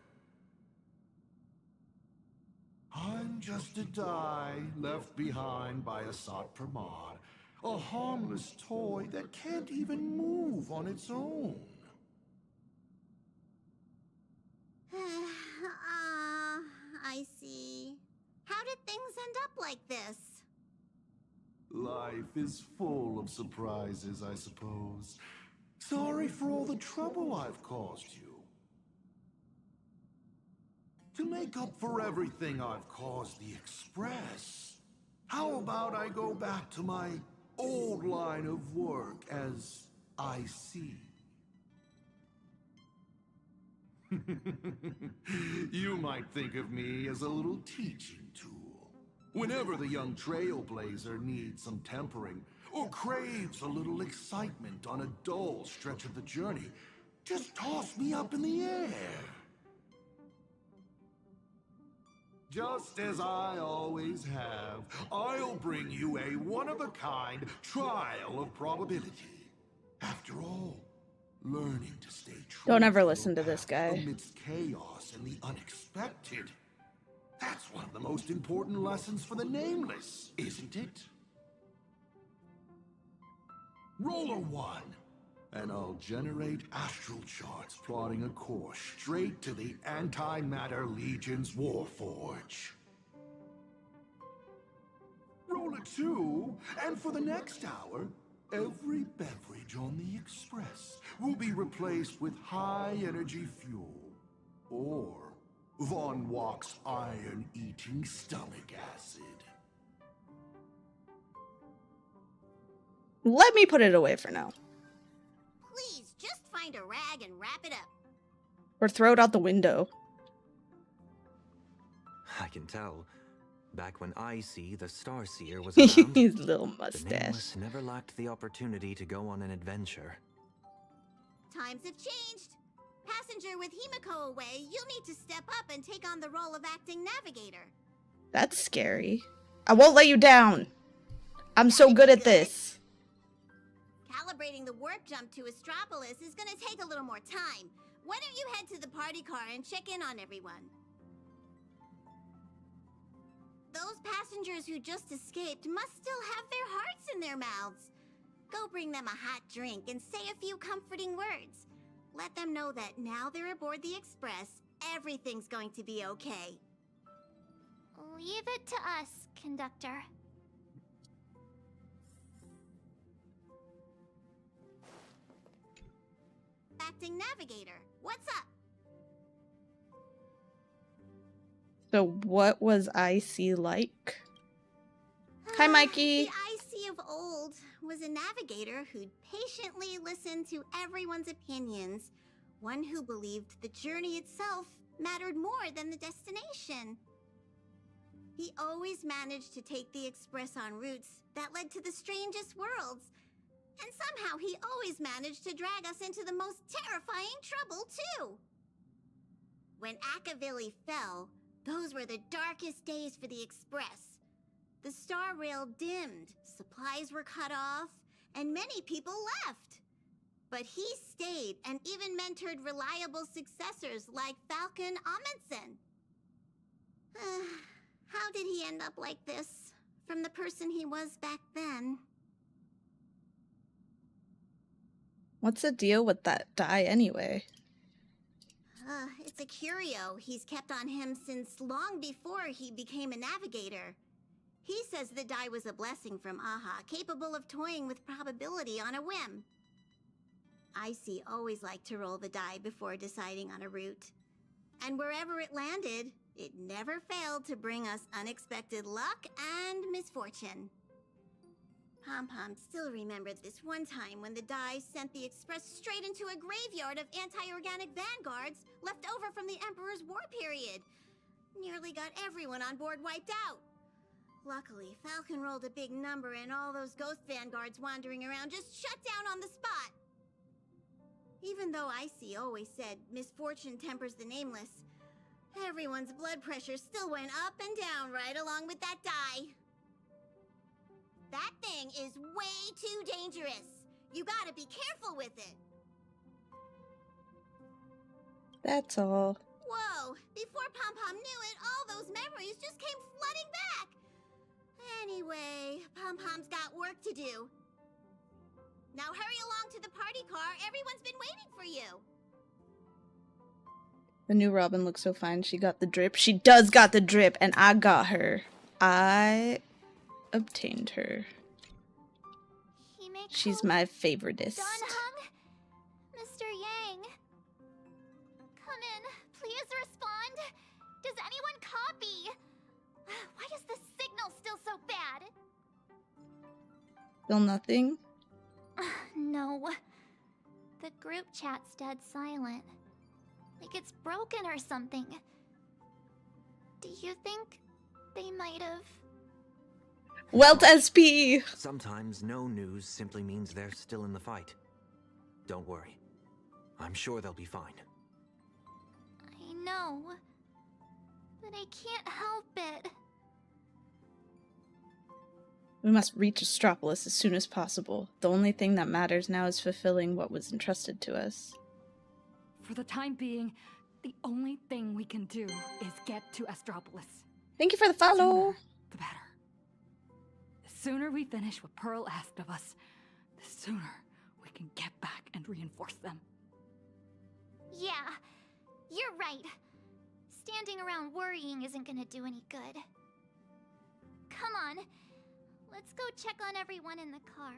[SPEAKER 6] I'm just a die left behind by Asat Pramod, a harmless toy that can't even move on its own.
[SPEAKER 3] I see. How did things end up like this?
[SPEAKER 6] Life is full of surprises, I suppose. Sorry for all the trouble I've caused you. To make up for everything I've caused the Express, how about I go back to my old line of work as IC? You might think of me as a little teaching tool. Whenever the young trailblazer needs some tempering, or craves a little excitement on a dull stretch of the journey, just toss me up in the air. Just as I always have, I'll bring you a one-of-a-kind trial of probability. After all, learning to stay true.
[SPEAKER 1] Don't ever listen to this guy.
[SPEAKER 6] Amidst chaos and the unexpected. That's one of the most important lessons for the Nameless, isn't it? Roll a 1, and I'll generate astral charts plotting a course straight to the Antimatter Legion's Warforge. Roll a 2, and for the next hour, every beverage on the Express will be replaced with high-energy fuel, or Von Walk's iron-eating stomach acid.
[SPEAKER 1] Let me put it away for now.
[SPEAKER 3] Please, just find a rag and wrap it up.
[SPEAKER 1] Or throw it out the window.
[SPEAKER 7] I can tell. Back when IC, the Starseer, was around,
[SPEAKER 1] his little
[SPEAKER 7] the
[SPEAKER 1] mustache.
[SPEAKER 7] Nameless never lacked the opportunity to go on an adventure.
[SPEAKER 3] Times have changed. Passenger with Himiko away, you'll need to step up and take on the role of acting navigator.
[SPEAKER 1] That's scary. I won't let you down. I'm so good at this.
[SPEAKER 3] Calibrating the warp jump to Astropolis is gonna take a little more time. Why don't you head to the party car and check in on everyone? Those passengers who just escaped must still have their hearts in their mouths. Go bring them a hot drink and say a few comforting words. Let them know that now they're aboard the Express, everything's going to be okay.
[SPEAKER 17] Leave it to us, conductor.
[SPEAKER 3] Acting navigator, what's up?
[SPEAKER 1] So what was IC like? Hi, Mikey.
[SPEAKER 3] The IC of old was a navigator who'd patiently listen to everyone's opinions. One who believed the journey itself mattered more than the destination. He always managed to take the Express on routes that led to the strangest worlds. And somehow he always managed to drag us into the most terrifying trouble, too. When Akavili fell, those were the darkest days for the Express. The star rail dimmed, supplies were cut off, and many people left. But he stayed and even mentored reliable successors like Falcon Amundsen. How did he end up like this? From the person he was back then.
[SPEAKER 1] What's the deal with that die anyway?
[SPEAKER 3] It's a curio he's kept on him since long before he became a navigator. He says the die was a blessing from Aha, capable of toying with probability on a whim. Icy always liked to roll the die before deciding on a route. And wherever it landed, it never failed to bring us unexpected luck and misfortune. Pom-Pom still remembered this one time when the die sent the Express straight into a graveyard of anti-organic vanguards left over from the Emperor's war period. Nearly got everyone on board wiped out. Luckily, Falcon rolled a big number and all those ghost vanguards wandering around just shut down on the spot. Even though Icy always said misfortune tempers the nameless, everyone's blood pressure still went up and down right along with that die. That thing is way too dangerous. You gotta be careful with it.
[SPEAKER 1] That's all.
[SPEAKER 3] Whoa, before Pom-Pom knew it, all those memories just came flooding back. Anyway, Pom-Pom's got work to do. Now hurry along to the party car. Everyone's been waiting for you.
[SPEAKER 1] The new Robin looks so fine. She got the drip. She does got the drip, and I got her. I obtained her. She's my favoritist.
[SPEAKER 17] Donhung? Mr. Yang? Come in. Please respond. Does anyone copy? Why is the signal still so bad?
[SPEAKER 1] Still nothing?
[SPEAKER 17] No. The group chat's dead silent. Like it's broken or something. Do you think they might have...
[SPEAKER 1] Welt SP!
[SPEAKER 7] Sometimes no news simply means they're still in the fight. Don't worry. I'm sure they'll be fine.
[SPEAKER 17] I know. But I can't help it.
[SPEAKER 1] We must reach Astropolis as soon as possible. The only thing that matters now is fulfilling what was entrusted to us.
[SPEAKER 2] For the time being, the only thing we can do is get to Astropolis.
[SPEAKER 1] Thank you for the follow!
[SPEAKER 2] The better. The sooner we finish what Pearl asked of us, the sooner we can get back and reinforce them.
[SPEAKER 17] Yeah, you're right. Standing around worrying isn't gonna do any good. Come on, let's go check on everyone in the car.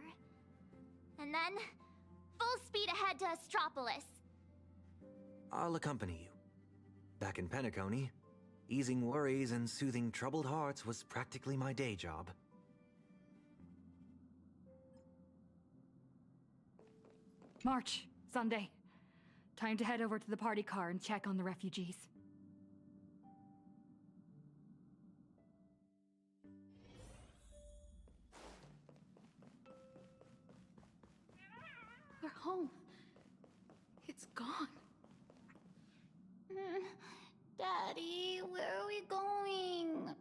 [SPEAKER 17] And then, full speed ahead to Astropolis.
[SPEAKER 7] I'll accompany you. Back in Penacony, easing worries and soothing troubled hearts was practically my day job.
[SPEAKER 2] March, Sunday. Time to head over to the party car and check on the refugees.
[SPEAKER 11] We're home. It's gone.
[SPEAKER 17] Daddy, where are we going?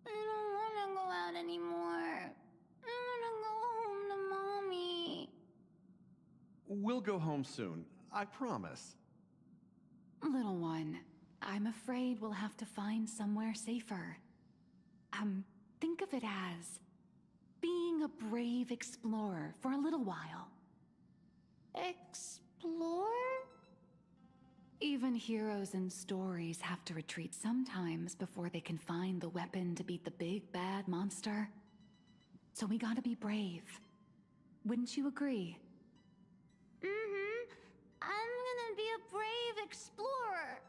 [SPEAKER 17] I don't want to go out anymore. I want to go home to Mommy.
[SPEAKER 18] We'll go home soon, I promise.
[SPEAKER 11] Little one, I'm afraid we'll have to find somewhere safer. Think of it as being a brave explorer for a little while.
[SPEAKER 17] Explore?
[SPEAKER 11] Even heroes in stories have to retreat sometimes before they can find the weapon to beat the big bad monster. So we gotta be brave. Wouldn't you agree?
[SPEAKER 17] I'm gonna be a brave explorer.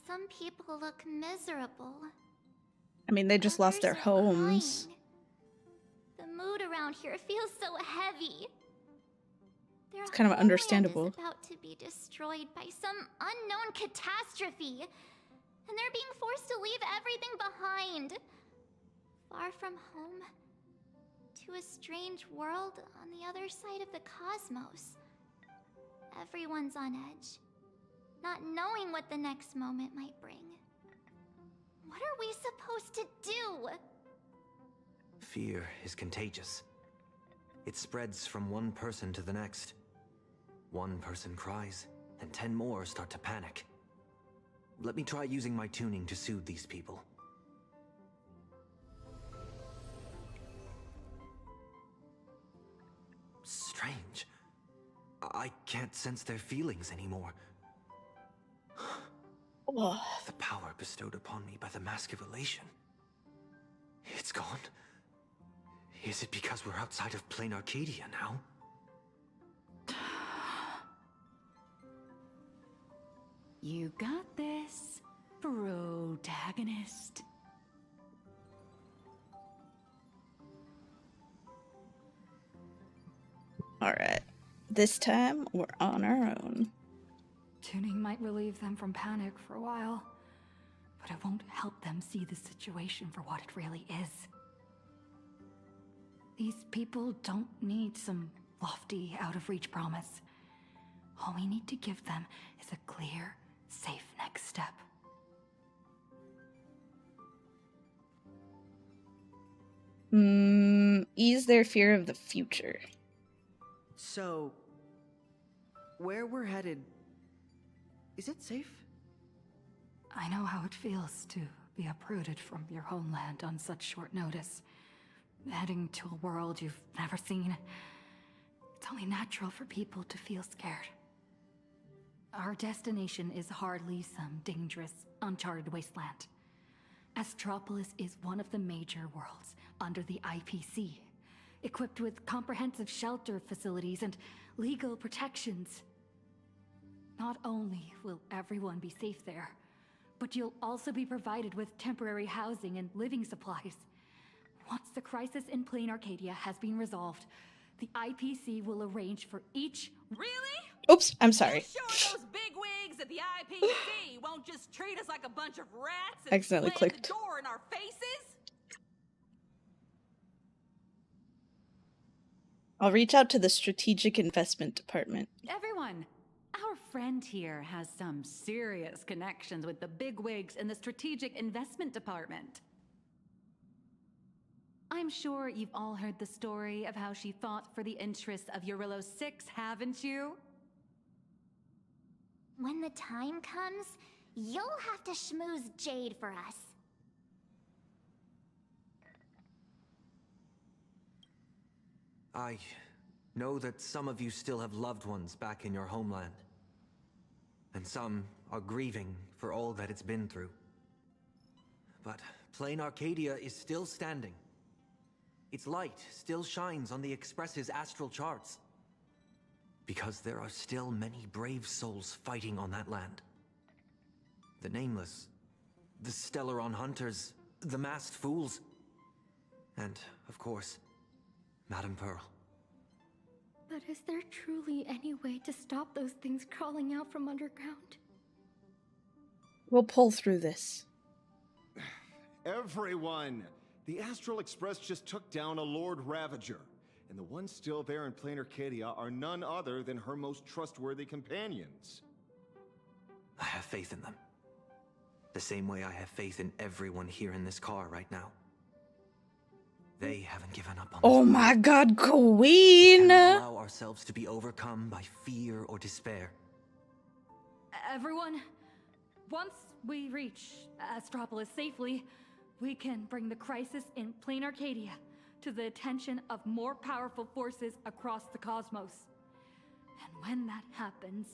[SPEAKER 17] Some people look miserable.
[SPEAKER 1] I mean, they just lost their homes.
[SPEAKER 17] The mood around here feels so heavy.
[SPEAKER 1] It's kind of understandable.
[SPEAKER 17] Is about to be destroyed by some unknown catastrophe, and they're being forced to leave everything behind. Far from home, to a strange world on the other side of the cosmos. Everyone's on edge, not knowing what the next moment might bring. What are we supposed to do?
[SPEAKER 7] Fear is contagious. It spreads from one person to the next. One person cries, and 10 more start to panic. Let me try using my tuning to soothe these people. Strange. I can't sense their feelings anymore. The power bestowed upon me by the Mask of Elation. It's gone. Is it because we're outside of plain Arcadia now?
[SPEAKER 2] You got this, protagonist.
[SPEAKER 1] Alright. This time, we're on our own.
[SPEAKER 2] Tuning might relieve them from panic for a while, but it won't help them see the situation for what it really is. These people don't need some lofty, out-of-reach promise. All we need to give them is a clear, safe next step.
[SPEAKER 1] Ease their fear of the future.
[SPEAKER 19] So, where we're headed, is it safe?
[SPEAKER 2] I know how it feels to be uprooted from your homeland on such short notice. Heading to a world you've never seen. It's only natural for people to feel scared. Our destination is hardly some dangerous, uncharted wasteland. Astropolis is one of the major worlds under the IPC, equipped with comprehensive shelter facilities and legal protections. Not only will everyone be safe there, but you'll also be provided with temporary housing and living supplies. Once the crisis in plain Arcadia has been resolved, the IPC will arrange for each—
[SPEAKER 20] Really?
[SPEAKER 1] Oops, I'm sorry.
[SPEAKER 20] Sure those bigwigs at the IPC won't just treat us like a bunch of rats and
[SPEAKER 1] Accidentally
[SPEAKER 20] slam
[SPEAKER 1] clicked.
[SPEAKER 20] the door in our faces?
[SPEAKER 1] I'll reach out to the Strategic Investment Department.
[SPEAKER 11] Everyone, our friend here has some serious connections with the bigwigs in the Strategic Investment Department. I'm sure you've all heard the story of how she fought for the interests of Eurillo 6, haven't you?
[SPEAKER 17] When the time comes, you'll have to schmooze Jade for us.
[SPEAKER 7] I know that some of you still have loved ones back in your homeland. And some are grieving for all that it's been through. But plain Arcadia is still standing. Its light still shines on the Express's astral charts. Because there are still many brave souls fighting on that land. The Nameless, the Stellaron Hunters, the Masked Fools, and, of course, Madame Pearl.
[SPEAKER 21] But is there truly any way to stop those things crawling out from underground?
[SPEAKER 1] We'll pull through this.
[SPEAKER 12] Everyone! The Astral Express just took down a Lord Ravager, and the ones still there in plain Arcadia are none other than her most trustworthy companions.
[SPEAKER 7] I have faith in them. The same way I have faith in everyone here in this car right now. They haven't given up on us.
[SPEAKER 1] Oh my god, Queen!
[SPEAKER 7] We cannot allow ourselves to be overcome by fear or despair.
[SPEAKER 2] Everyone, once we reach Astropolis safely, we can bring the crisis in plain Arcadia to the attention of more powerful forces across the cosmos. And when that happens,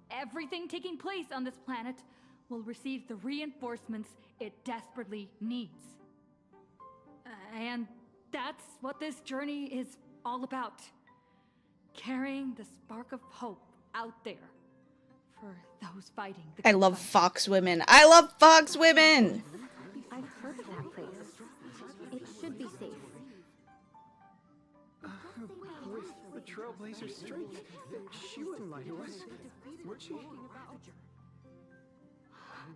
[SPEAKER 2] everything taking place on this planet will receive the reinforcements it desperately needs. And that's what this journey is all about. Carrying the spark of hope out there for those fighting the
[SPEAKER 1] I love Fox women. I love Fox women!
[SPEAKER 21] I've heard of that place. It should be safe.
[SPEAKER 12] With the Trailblazer's strength, she wouldn't lie to us, would she?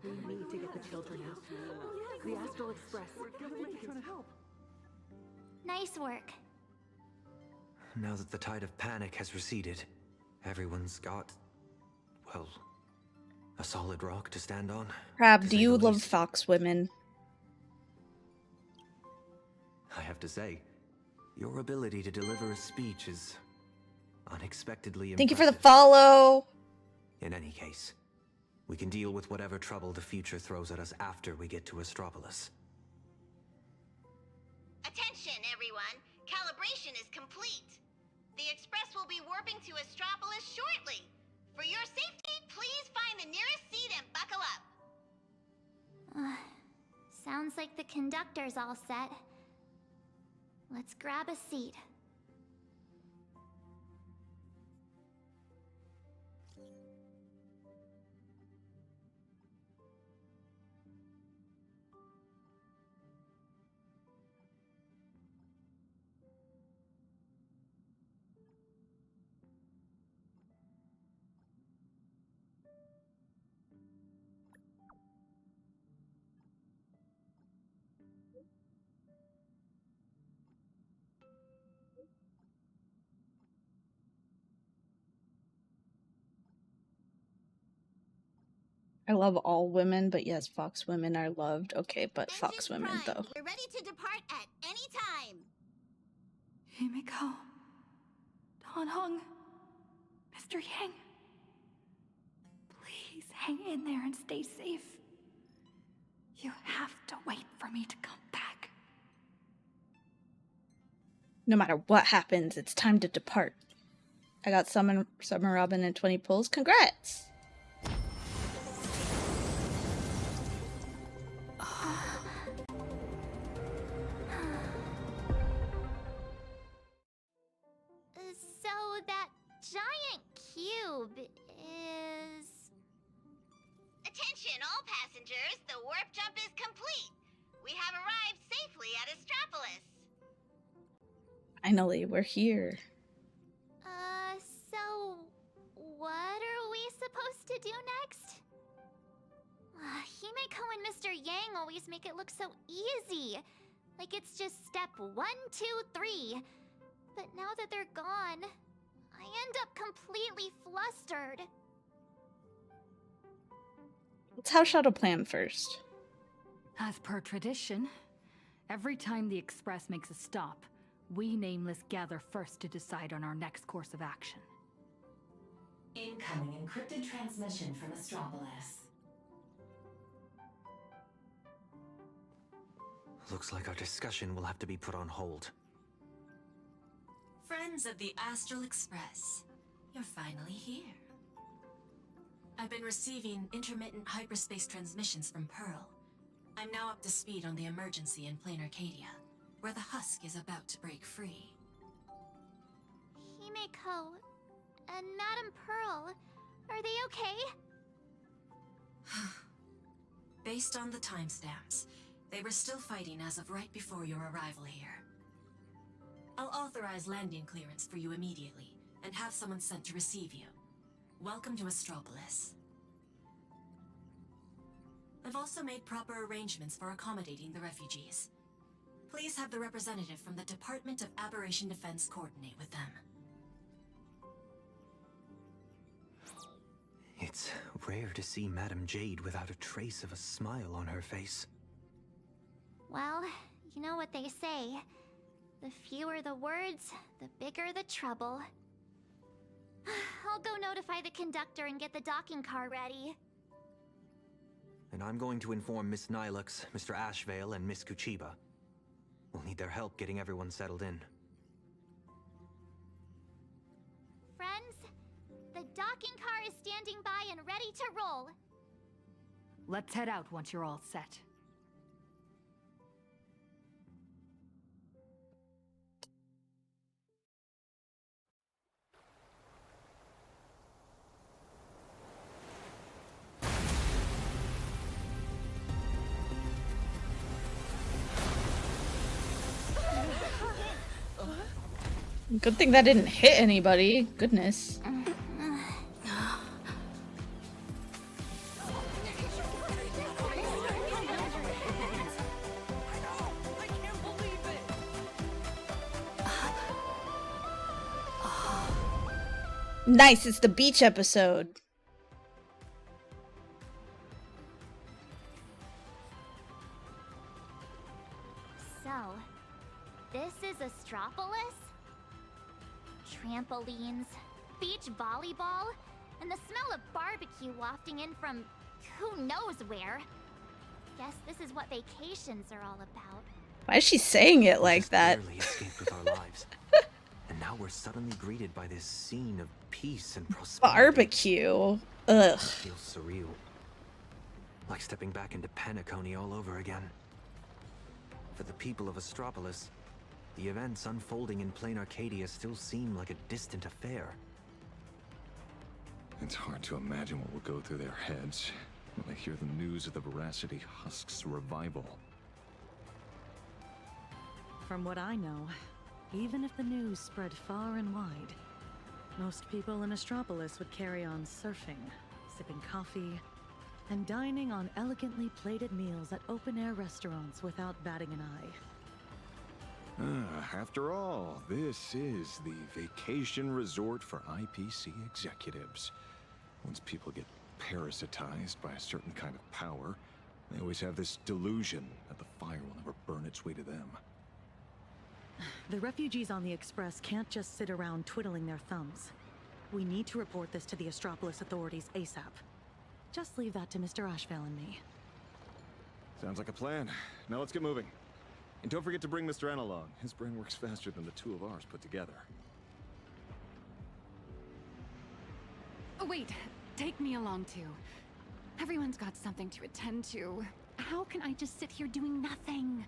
[SPEAKER 11] We need to get the children out. The Astral Express. We're trying to help.
[SPEAKER 17] Nice work.
[SPEAKER 7] Now that the tide of panic has receded, everyone's got, well, a solid rock to stand on.
[SPEAKER 1] Crab, do you love fox women?
[SPEAKER 7] I have to say, your ability to deliver a speech is unexpectedly impressive.
[SPEAKER 1] Thank you for the follow!
[SPEAKER 7] In any case, we can deal with whatever trouble the future throws at us after we get to Astropolis.
[SPEAKER 5] Attention, everyone! Calibration is complete. The Express will be warping to Astropolis shortly. For your safety, please find the nearest seat and buckle up.
[SPEAKER 17] Sounds like the conductor's all set. Let's grab a seat.
[SPEAKER 1] I love all women, but yes, fox women are loved. Okay, but fox women, though.
[SPEAKER 5] You're ready to depart at any time.
[SPEAKER 2] Himiko, Dan Heng, Mr. Yang. Please hang in there and stay safe. You have to wait for me to come back.
[SPEAKER 1] No matter what happens, it's time to depart. I got Summer Robin and 20 pulls. Congrats!
[SPEAKER 17] So that giant cube is...
[SPEAKER 5] Attention, all passengers. The warp jump is complete. We have arrived safely at Astropolis.
[SPEAKER 1] Finally, we're here.
[SPEAKER 17] So... what are we supposed to do next? Himeko and Mr. Yang always make it look so easy. Like it's just step 1, 2, 3. But now that they're gone, I end up completely flustered.
[SPEAKER 1] Let's hash out a plan first.
[SPEAKER 2] As per tradition, every time the Express makes a stop, we Nameless gather first to decide on our next course of action.
[SPEAKER 22] Incoming encrypted transmission from Astropolis.
[SPEAKER 7] Looks like our discussion will have to be put on hold.
[SPEAKER 22] Friends of the Astral Express, you're finally here. I've been receiving intermittent hyperspace transmissions from Pearl. I'm now up to speed on the emergency in Plain Arcadia, where the husk is about to break free.
[SPEAKER 17] Himeko and Madame Pearl, are they okay?
[SPEAKER 22] Based on the timestamps, they were still fighting as of right before your arrival here. I'll authorize landing clearance for you immediately, and have someone sent to receive you. Welcome to Astropolis. I've also made proper arrangements for accommodating the refugees. Please have the representative from the Department of Aberration Defense coordinate with them.
[SPEAKER 7] It's rare to see Madame Jade without a trace of a smile on her face.
[SPEAKER 17] Well, you know what they say. The fewer the words, the bigger the trouble. I'll go notify the conductor and get the docking car ready.
[SPEAKER 7] And I'm going to inform Miss Nilux, Mr. Ashvale, and Miss Kuchiba. We'll need their help getting everyone settled in.
[SPEAKER 17] Friends, the docking car is standing by and ready to roll.
[SPEAKER 2] Let's head out once you're all set.
[SPEAKER 1] Good thing that didn't hit anybody. Goodness. Nice, it's the beach episode.
[SPEAKER 17] So, this is Astropolis? Trampolines, beach volleyball, and the smell of barbecue wafting in from who knows where. Guess this is what vacations are all about.
[SPEAKER 1] Why is she saying it like that?
[SPEAKER 7] Barely escaped with our lives. And now we're suddenly greeted by this scene of peace and prosperity.
[SPEAKER 1] Barbecue. Ugh.
[SPEAKER 7] It feels surreal. Like stepping back into Penacony all over again. For the people of Astropolis, the events unfolding in plain Arcadia still seem like a distant affair.
[SPEAKER 12] It's hard to imagine what will go through their heads when they hear the news of the Veracity Husk's revival.
[SPEAKER 11] From what I know, even if the news spread far and wide, most people in Astropolis would carry on surfing, sipping coffee, and dining on elegantly plated meals at open-air restaurants without batting an eye.
[SPEAKER 12] After all, this is the vacation resort for IPC executives. Once people get parasitized by a certain kind of power, they always have this delusion that the fire will never burn its way to them.
[SPEAKER 11] The refugees on the Express can't just sit around twiddling their thumbs. We need to report this to the Astropolis authorities ASAP. Just leave that to Mr. Ashvale and me.
[SPEAKER 12] Sounds like a plan. Now let's get moving. And don't forget to bring Mr. N along. His brain works faster than the two of ours put together.
[SPEAKER 2] Oh, wait, take me along too. Everyone's got something to attend to. How can I just sit here doing nothing?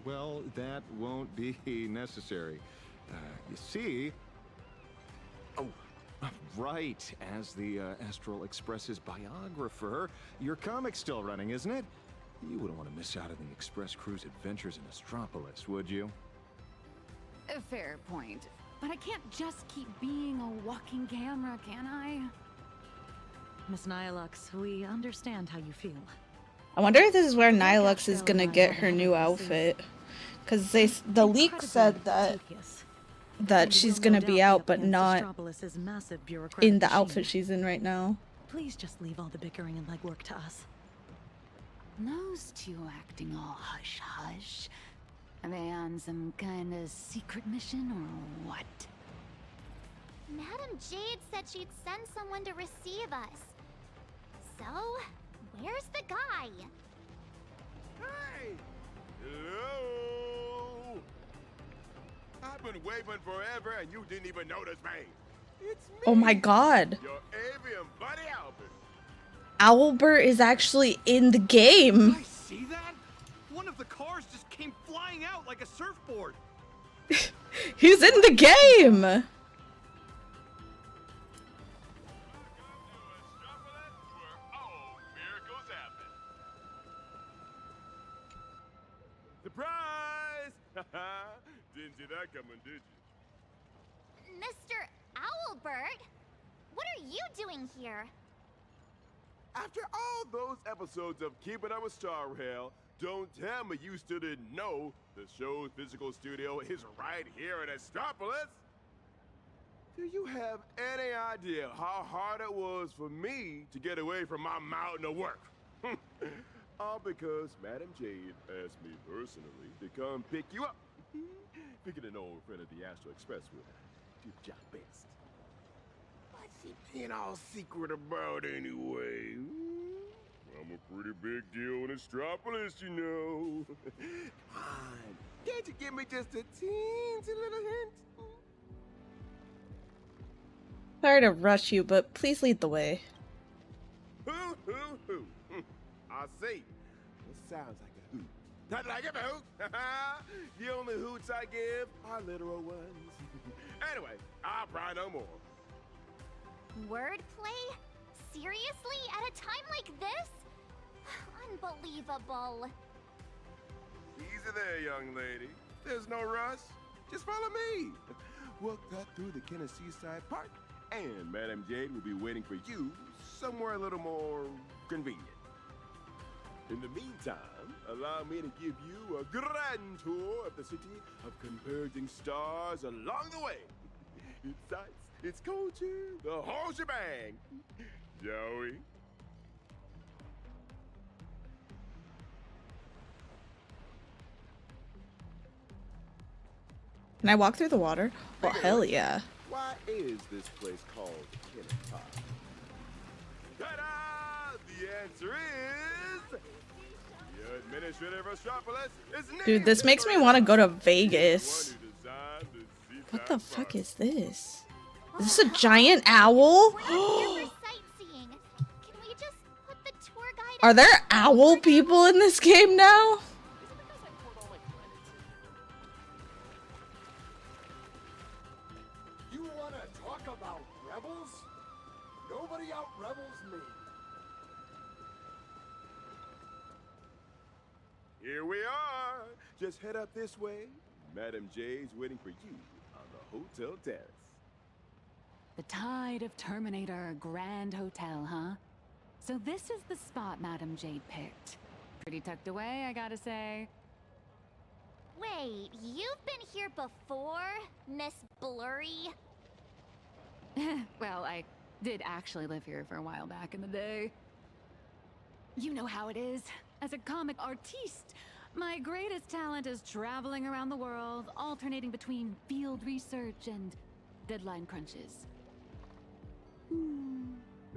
[SPEAKER 12] Well, that won't be necessary. You see... Oh, right. As the Astral Express's biographer, your comic's still running, isn't it? You wouldn't want to miss out on the Express crew's adventures in Astropolis, would you?
[SPEAKER 2] A fair point. But I can't just keep being a walking camera, can I?
[SPEAKER 11] Miss Nihilux, we understand how you feel.
[SPEAKER 1] I wonder if this is where Nihilux is gonna get her new outfit. Because the leak said that she's gonna be out, but not in the outfit she's in right now.
[SPEAKER 11] Please just leave all the bickering and legwork to us.
[SPEAKER 2] Those two acting all hush-hush. Are they on some kind of secret mission or what?
[SPEAKER 17] Madam Jade said she'd send someone to receive us. So, where's the guy?
[SPEAKER 13] Hey! Hello! I've been waving forever and you didn't even notice me. It's me.
[SPEAKER 1] Oh my god.
[SPEAKER 13] Your avian buddy Albert.
[SPEAKER 1] Albert is actually in the game.
[SPEAKER 18] I see that? One of the cars just came flying out like a surfboard.
[SPEAKER 1] He's in the game.
[SPEAKER 13] Surprise! Didn't see that coming, did you?
[SPEAKER 17] Mr. Owlbert? What are you doing here?
[SPEAKER 13] After all those episodes of Keeping Up with Star Rail, don't tell me you still didn't know the show's physical studio is right here in Astropolis. Do you have any idea how hard it was for me to get away from my mountain of work? All because Madam Jade asked me personally to come pick you up. Picking an old friend of the Astral Express would do the job best. What's she being all secret about anyway? I'm a pretty big deal in Astropolis, you know. Come on, can't you give me just a teensy little hint?
[SPEAKER 1] Sorry to rush you, but please lead the way.
[SPEAKER 13] Hoo. I see. It sounds like a hoot. Not like a hoot. The only hoots I give are literal ones. Anyway, I'll pry no more.
[SPEAKER 17] Wordplay? Seriously? At a time like this? Unbelievable.
[SPEAKER 13] Easy there, young lady. There's no rush. Just follow me. We'll cut through the Tennessee Side Park, and Madam Jade will be waiting for you somewhere a little more convenient. In the meantime, allow me to give you a grand tour of the city of converging stars along the way. It's sights, it's culture, the whole shebang. Joey.
[SPEAKER 1] Can I walk through the water? Well, hell yeah.
[SPEAKER 13] Why is this place called Kennesaw? Ta-da! The answer is... The administrative metropolis is named.
[SPEAKER 1] Dude, this makes me want to go to Vegas. What the fuck is this? Is this a giant owl? Are there owl people in this game now?
[SPEAKER 6] You wanna talk about rebels? Nobody out rebels me.
[SPEAKER 13] Here we are. Just head up this way. Madam J's waiting for you on the hotel terrace.
[SPEAKER 2] The Tide of Terminator Grand Hotel, huh? So this is the spot Madam Jade picked. Pretty tucked away, I gotta say.
[SPEAKER 17] Wait, you've been here before, Miss Blurry?
[SPEAKER 2] Well, I did actually live here for a while back in the day. You know how it is. As a comic artiste, my greatest talent is traveling around the world, alternating between field research and deadline crunches.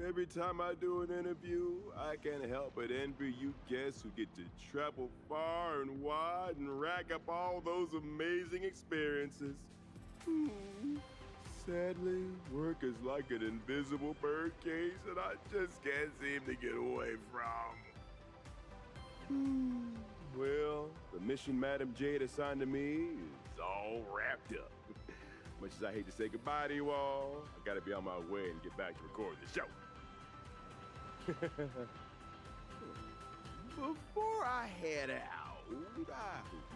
[SPEAKER 13] Every time I do an interview, I can't help but envy you guests who get to travel far and wide and rack up all those amazing experiences. Sadly, work is like an invisible birdcage that I just can't seem to get away from. Well, the mission Madam Jade assigned to me is all wrapped up. Much as I hate to say goodbye to you all, I gotta be on my way and get back to recording the show. Before I head out, I hope you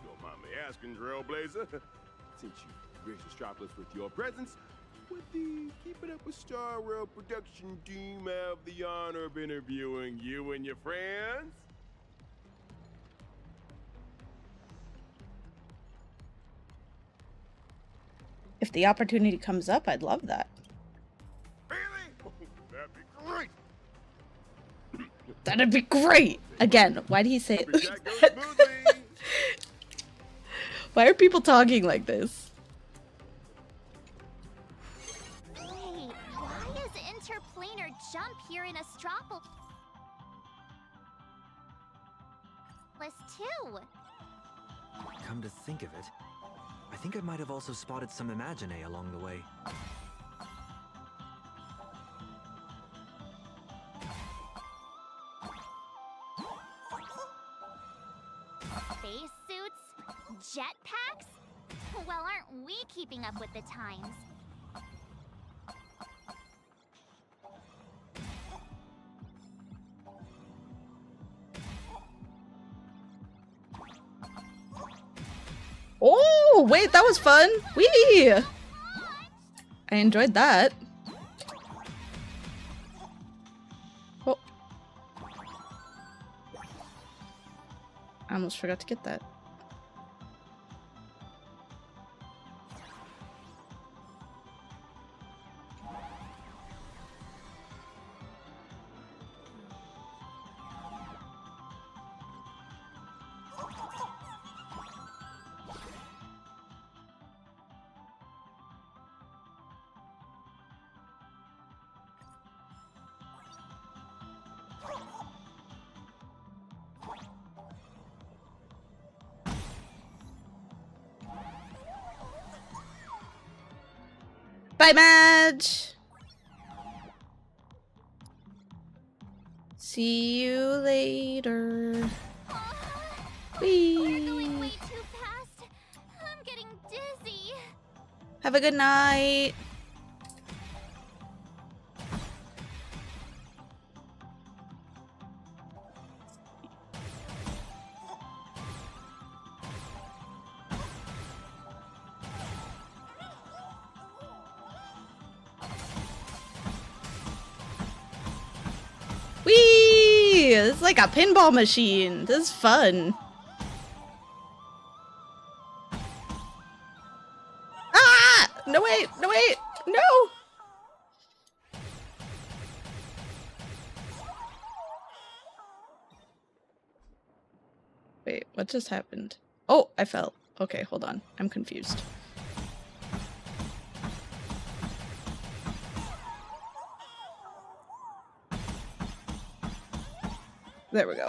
[SPEAKER 13] don't mind me asking, Trailblazer, since you graced Astropolis with your presence, would the Keep It Up with Star Rail production team have the honor of interviewing you and your friends?
[SPEAKER 1] If the opportunity comes up, I'd love that.
[SPEAKER 13] Really? Oh, that'd be great.
[SPEAKER 1] That'd be great. Again, why do you say it? Why are people talking like this?
[SPEAKER 17] Wait, why is interplanar jump here in Astropolis too?
[SPEAKER 7] Come to think of it, I think I might have also spotted some Imaginae along the way.
[SPEAKER 17] Spacesuits? Jetpacks? Well, aren't we keeping up with the times?
[SPEAKER 1] Oh, wait, that was fun. Whee! I enjoyed that. Oh. I almost forgot to get that. Bye, Madge! See you later. Whee!
[SPEAKER 17] We're going way too fast. I'm getting dizzy.
[SPEAKER 1] Have a good night. Whee! It's like a pinball machine. This is fun. Ah! No wait, no wait, Wait, what just happened? Oh, I fell. Okay, hold on. I'm confused. There we go.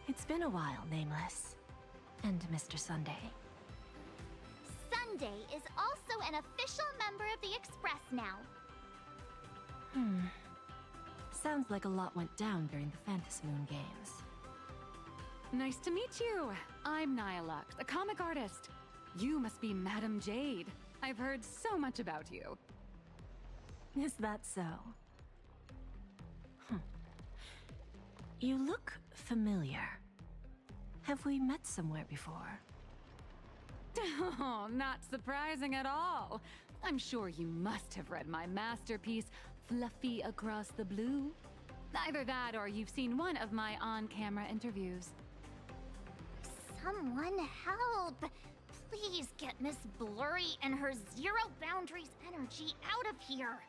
[SPEAKER 14] It's been a while, Nameless. And Mr. Sunday.
[SPEAKER 17] Sunday is also an official member of the Express now.
[SPEAKER 14] Sounds like a lot went down during the Fantasmoon games.
[SPEAKER 2] Nice to meet you. I'm Nihilux, a comic artist. You must be Madame Jade. I've heard so much about you.
[SPEAKER 14] Is that so? You look familiar. Have we met somewhere before?
[SPEAKER 2] Oh, not surprising at all. I'm sure you must have read my masterpiece, Fluffy Across the Blue. Either that or you've seen one of my on-camera interviews.
[SPEAKER 17] Someone help! Please get Miss Blurry and her zero boundaries energy out of here.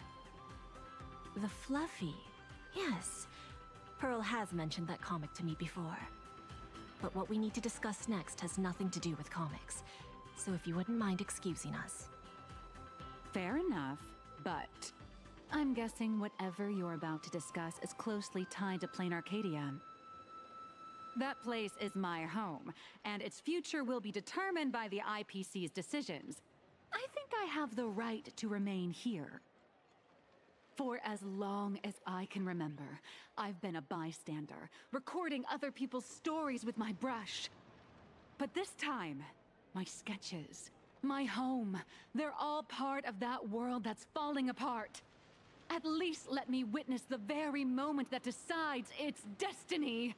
[SPEAKER 14] The Fluffy. Yes. Pearl has mentioned that comic to me before. But what we need to discuss next has nothing to do with comics. So if you wouldn't mind excusing us.
[SPEAKER 2] Fair enough, but I'm guessing whatever you're about to discuss is closely tied to Plain Arcadia. That place is my home, and its future will be determined by the IPC's decisions. I think I have the right to remain here. For as long as I can remember, I've been a bystander, recording other people's stories with my brush. But this time, my sketches, my home, they're all part of that world that's falling apart. At least let me witness the very moment that decides its destiny.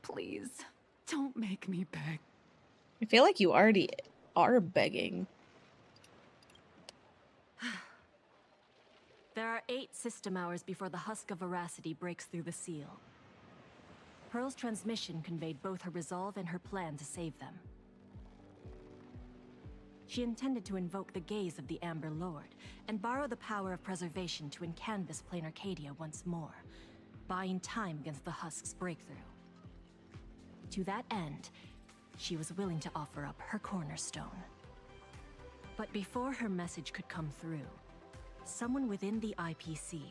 [SPEAKER 2] Please, don't make me beg.
[SPEAKER 1] I feel like you already are begging.
[SPEAKER 14] There are 8 system hours before the husk of veracity breaks through the seal. Pearl's transmission conveyed both her resolve and her plan to save them. She intended to invoke the gaze of the Amber Lord and borrow the power of preservation to encanvas Plain Arcadia once more, buying time against the husk's breakthrough. To that end, she was willing to offer up her cornerstone. But before her message could come through, someone within the IPC,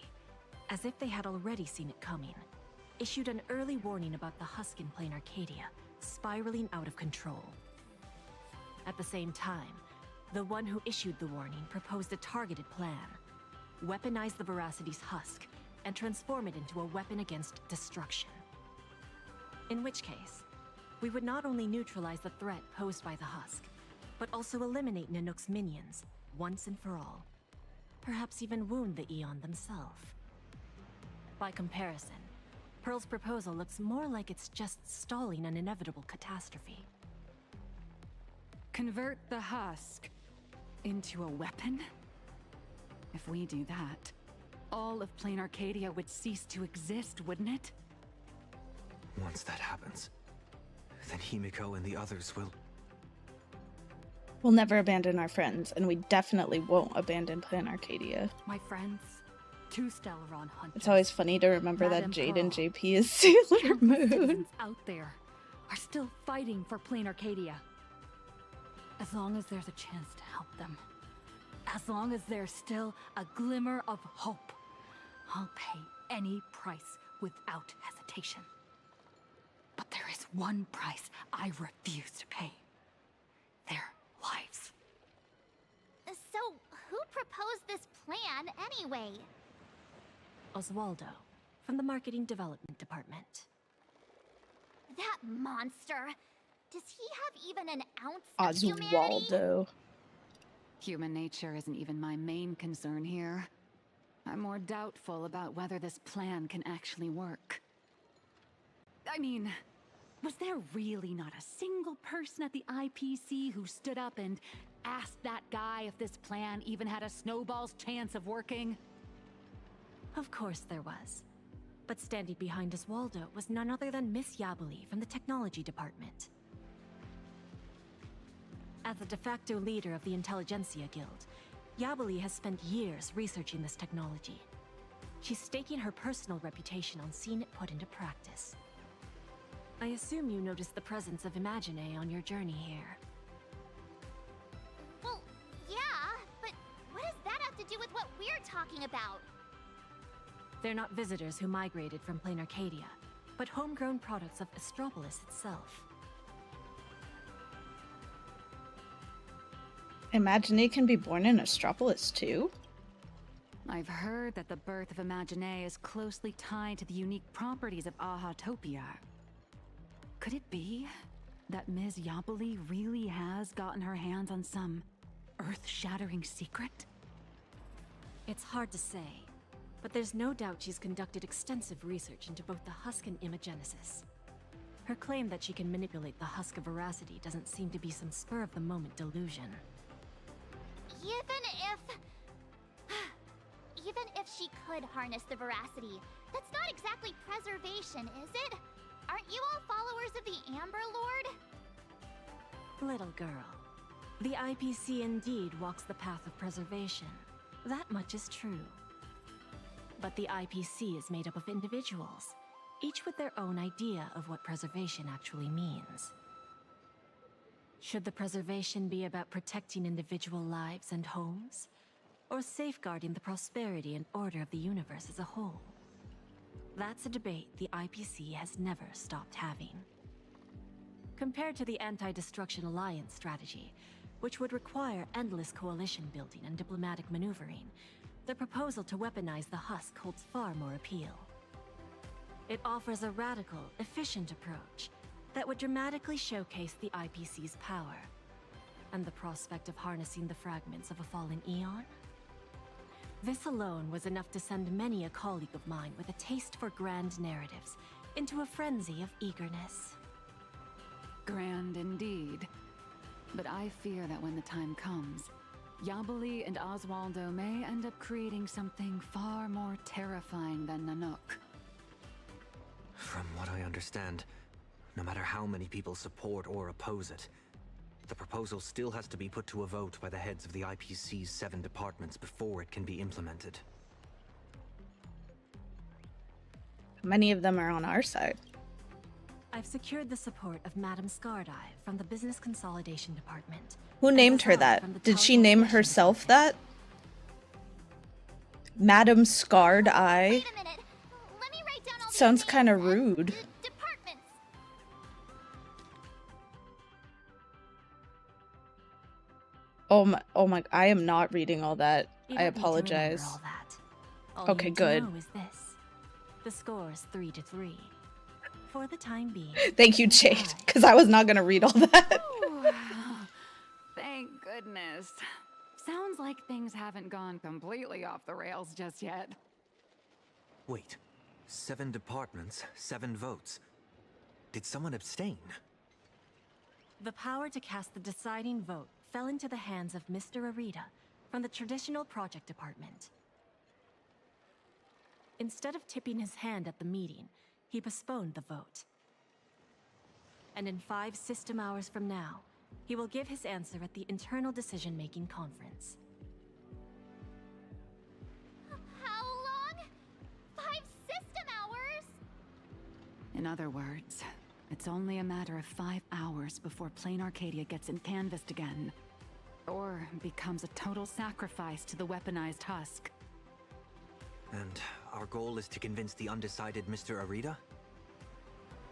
[SPEAKER 14] as if they had already seen it coming, issued an early warning about the husk in Plain Arcadia spiraling out of control. At the same time, the one who issued the warning proposed a targeted plan: weaponize the Veracity's husk and transform it into a weapon against destruction. In which case, we would not only neutralize the threat posed by the husk, but also eliminate Nanook's minions once and for all. Perhaps even wound the Eon themselves. By comparison, Pearl's proposal looks more like it's just stalling an inevitable catastrophe.
[SPEAKER 2] Convert the husk into a weapon? If we do that, all of Plain Arcadia would cease to exist, wouldn't it?
[SPEAKER 7] Once that happens, then Himiko and the others will...
[SPEAKER 1] We'll never abandon our friends, and we definitely won't abandon Plain Arcadia.
[SPEAKER 2] My friends, 2 Stellaron hunters.
[SPEAKER 1] It's always funny to remember that
[SPEAKER 2] Madame
[SPEAKER 1] Jade and
[SPEAKER 2] Pearl.
[SPEAKER 1] JP is Sailor
[SPEAKER 2] Countless
[SPEAKER 1] Moon.
[SPEAKER 2] citizens out there are still fighting for Plain Arcadia. As long as there's a chance to help them, as long as there's still a glimmer of hope, I'll pay any price without hesitation. But there is one price I refuse to pay. Their lives.
[SPEAKER 17] So, who proposed this plan anyway?
[SPEAKER 14] Oswaldo, from the Marketing Development Department.
[SPEAKER 17] That monster! Does he have even an ounce of humanity?
[SPEAKER 1] Oswaldo.
[SPEAKER 2] Human nature isn't even my main concern here. I'm more doubtful about whether this plan can actually work. I mean,
[SPEAKER 15] Was there really not a single person at the IPC who stood up and asked that guy if this plan even had a snowball's chance of working?
[SPEAKER 14] Of course there was. But standing behind Oswaldo was none other than Miss Yabuli from the Technology Department. As the de facto leader of the Intelligentsia Guild, Yabuli has spent years researching this technology. She's staking her personal reputation on seeing it put into practice. I assume you noticed the presence of Imagine on your journey here.
[SPEAKER 17] Well, yeah, but what does that have to do with what we're talking about?
[SPEAKER 14] They're not visitors who migrated from Plain Arcadia, but homegrown products of Astropolis itself.
[SPEAKER 1] Imagine can be born in Astropolis too?
[SPEAKER 15] I've heard that the birth of Imagine is closely tied to the unique properties of Ahatopia. Could it be that Ms. Yabuli really has gotten her hands on some earth-shattering secret?
[SPEAKER 14] It's hard to say, but there's no doubt she's conducted extensive research into both the Husk and Imagenesis. Her claim that she can manipulate the Husk of Veracity doesn't seem to be some spur-of-the-moment delusion.
[SPEAKER 17] Even if she could harness the Veracity, that's not exactly preservation, is it? Aren't you all followers of the Amber Lord?
[SPEAKER 14] Little girl, the IPC indeed walks the path of preservation. That much is true. But the IPC is made up of individuals, each with their own idea of what preservation actually means. Should the preservation be about protecting individual lives and homes, or safeguarding the prosperity and order of the universe as a whole? That's a debate the IPC has never stopped having. Compared to the Anti-Destruction Alliance strategy, which would require endless coalition building and diplomatic maneuvering, the proposal to weaponize the Husk holds far more appeal. It offers a radical, efficient approach that would dramatically showcase the IPC's power, and the prospect of harnessing the fragments of a fallen eon. This alone was enough to send many a colleague of mine with a taste for grand narratives into a frenzy of eagerness.
[SPEAKER 15] Grand indeed. But I fear that when the time comes, Yabuli and Oswaldo may end up creating something far more terrifying than Nanook.
[SPEAKER 7] From what I understand, no matter how many people support or oppose it, the proposal still has to be put to a vote by the heads of the IPC's 7 departments before it can be implemented.
[SPEAKER 1] Many of them are on our side.
[SPEAKER 14] I've secured the support of Madame Scardeye from the Business Consolidation Department.
[SPEAKER 1] Who named her that? Did she name herself that? Madame Scarred Eye? Sounds kind of rude. Oh my, I am not reading all that. I apologize. Okay, good.
[SPEAKER 14] All you need to know is this. The score is 3-3. For the time being.
[SPEAKER 1] Thank you, Jade, because I was not gonna read all that.
[SPEAKER 15] Thank goodness. Sounds like things haven't gone completely off the rails just yet.
[SPEAKER 7] Wait, 7 departments, 7 votes. Did someone abstain?
[SPEAKER 14] The power to cast the deciding vote fell into the hands of Mr. Arita from the Traditional Project Department. Instead of tipping his hand at the meeting, he postponed the vote. And in 5 system hours from now, he will give his answer at the Internal Decision-Making Conference.
[SPEAKER 17] How long? 5 system hours?
[SPEAKER 15] In other words, it's only a matter of 5 hours before Plain Arcadia gets canvassed again. Or becomes a total sacrifice to the weaponized Husk.
[SPEAKER 7] And our goal is to convince the undecided Mr. Arita?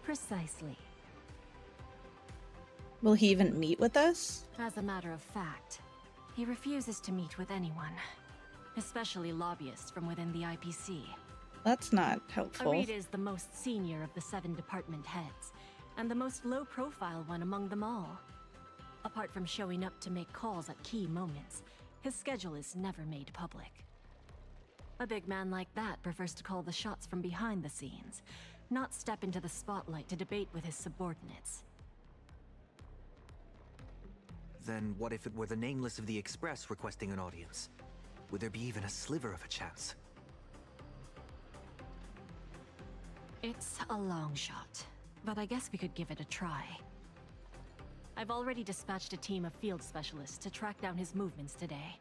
[SPEAKER 14] Precisely.
[SPEAKER 1] Will he even meet with us?
[SPEAKER 14] As a matter of fact, he refuses to meet with anyone, especially lobbyists from within the IPC.
[SPEAKER 1] That's not helpful.
[SPEAKER 14] Arita is the most senior of the 7 department heads, and the most low-profile one among them all. Apart from showing up to make calls at key moments, his schedule is never made public. A big man like that prefers to call the shots from behind the scenes, not step into the spotlight to debate with his subordinates.
[SPEAKER 7] Then what if it were the Nameless of the Express requesting an audience? Would there be even a sliver of a chance?
[SPEAKER 14] It's a long shot, but I guess we could give it a try. I've already dispatched a team of field specialists to track down his movements today.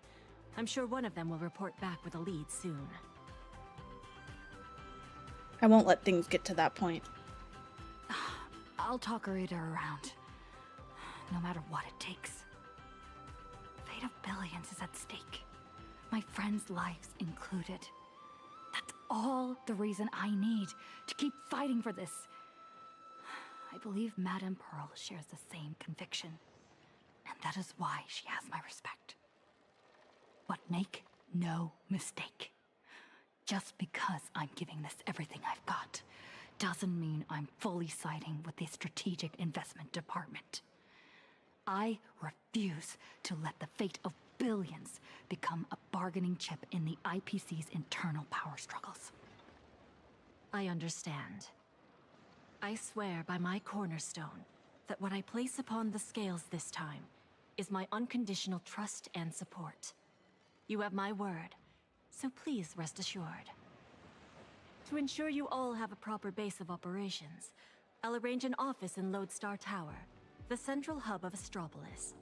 [SPEAKER 14] I'm sure one of them will report back with a lead soon.
[SPEAKER 1] I won't let things get to that point.
[SPEAKER 2] I'll talk Arita around. No matter what it takes. The fate of billions is at stake. My friends' lives included. That's all the reason I need to keep fighting for this. I believe Madame Pearl shares the same conviction. And that is why she has my respect. But make no mistake. Just because I'm giving this everything I've got doesn't mean I'm fully siding with the Strategic Investment Department. I refuse to let the fate of billions become a bargaining chip in the IPC's internal power struggles.
[SPEAKER 14] I understand. I swear by my cornerstone that what I place upon the scales this time is my unconditional trust and support. You have my word, so please rest assured. To ensure you all have a proper base of operations, I'll arrange an office in Lodestar Tower, the central hub of Astropolis.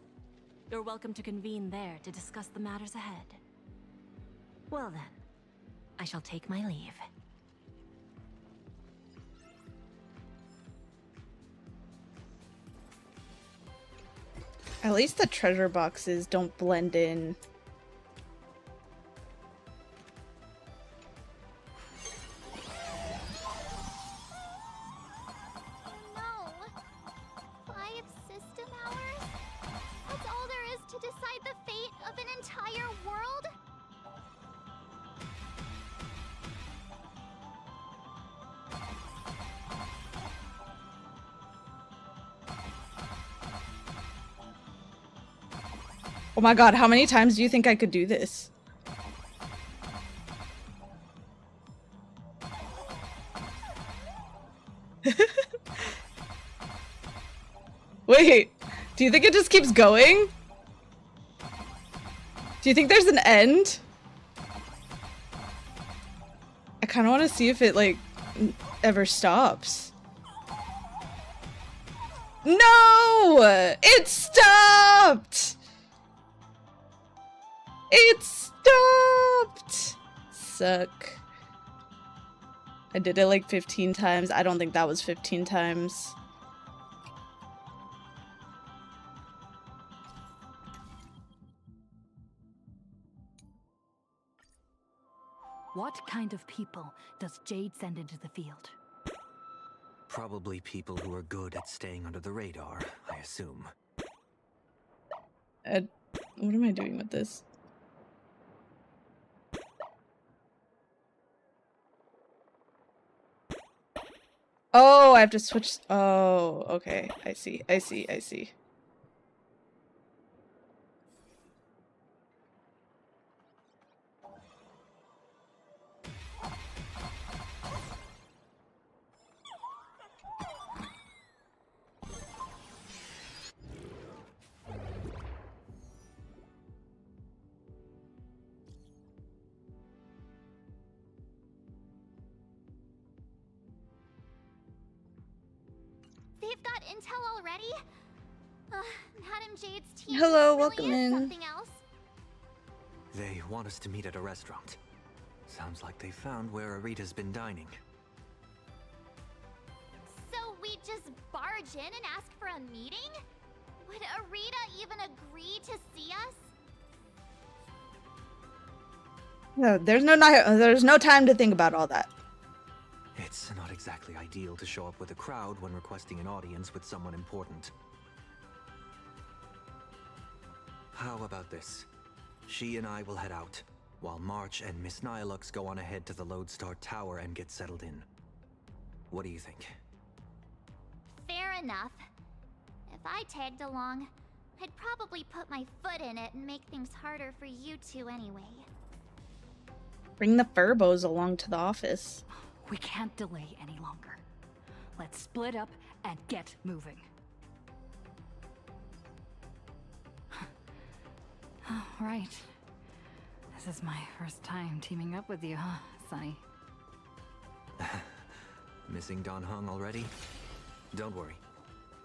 [SPEAKER 14] You're welcome to convene there to discuss the matters ahead. Well then, I shall take my leave.
[SPEAKER 1] At least the treasure boxes don't blend in.
[SPEAKER 3] No. 5 system hours? That's all there is to decide the fate of an entire world?
[SPEAKER 1] Oh my god, how many times do you think I could do this? Wait, do you think it just keeps going? Do you think there's an end? I kind of want to see if it, like, ever stops. No! It stopped! It stopped! Suck. I did it like 15 times. I don't think that was 15 times.
[SPEAKER 2] What kind of people does Jade send into the field?
[SPEAKER 7] Probably people who are good at staying under the radar, I assume.
[SPEAKER 1] What am I doing with this? Oh, I have to switch. Oh, okay. I see. I see. I see.
[SPEAKER 3] They've got intel already? Madam Jade's team
[SPEAKER 1] Hello,
[SPEAKER 3] really
[SPEAKER 1] welcome
[SPEAKER 3] is
[SPEAKER 1] in.
[SPEAKER 3] something else.
[SPEAKER 7] They want us to meet at a restaurant. Sounds like they found where Arita's been dining.
[SPEAKER 3] So we just barge in and ask for a meeting? Would Arita even agree to see us?
[SPEAKER 1] No, there's no time to think about all that.
[SPEAKER 7] It's not exactly ideal to show up with a crowd when requesting an audience with someone important. How about this? She and I will head out, while March and Miss Nihilux go on ahead to the Lodestar Tower and get settled in. What do you think?
[SPEAKER 3] Fair enough. If I tagged along, I'd probably put my foot in it and make things harder for you two anyway.
[SPEAKER 1] Bring the Furbos along to the office.
[SPEAKER 2] We can't delay any longer. Let's split up and get moving. Oh, right. This is my first time teaming up with you, huh, Sonny?
[SPEAKER 7] Missing Don Hung already? Don't worry.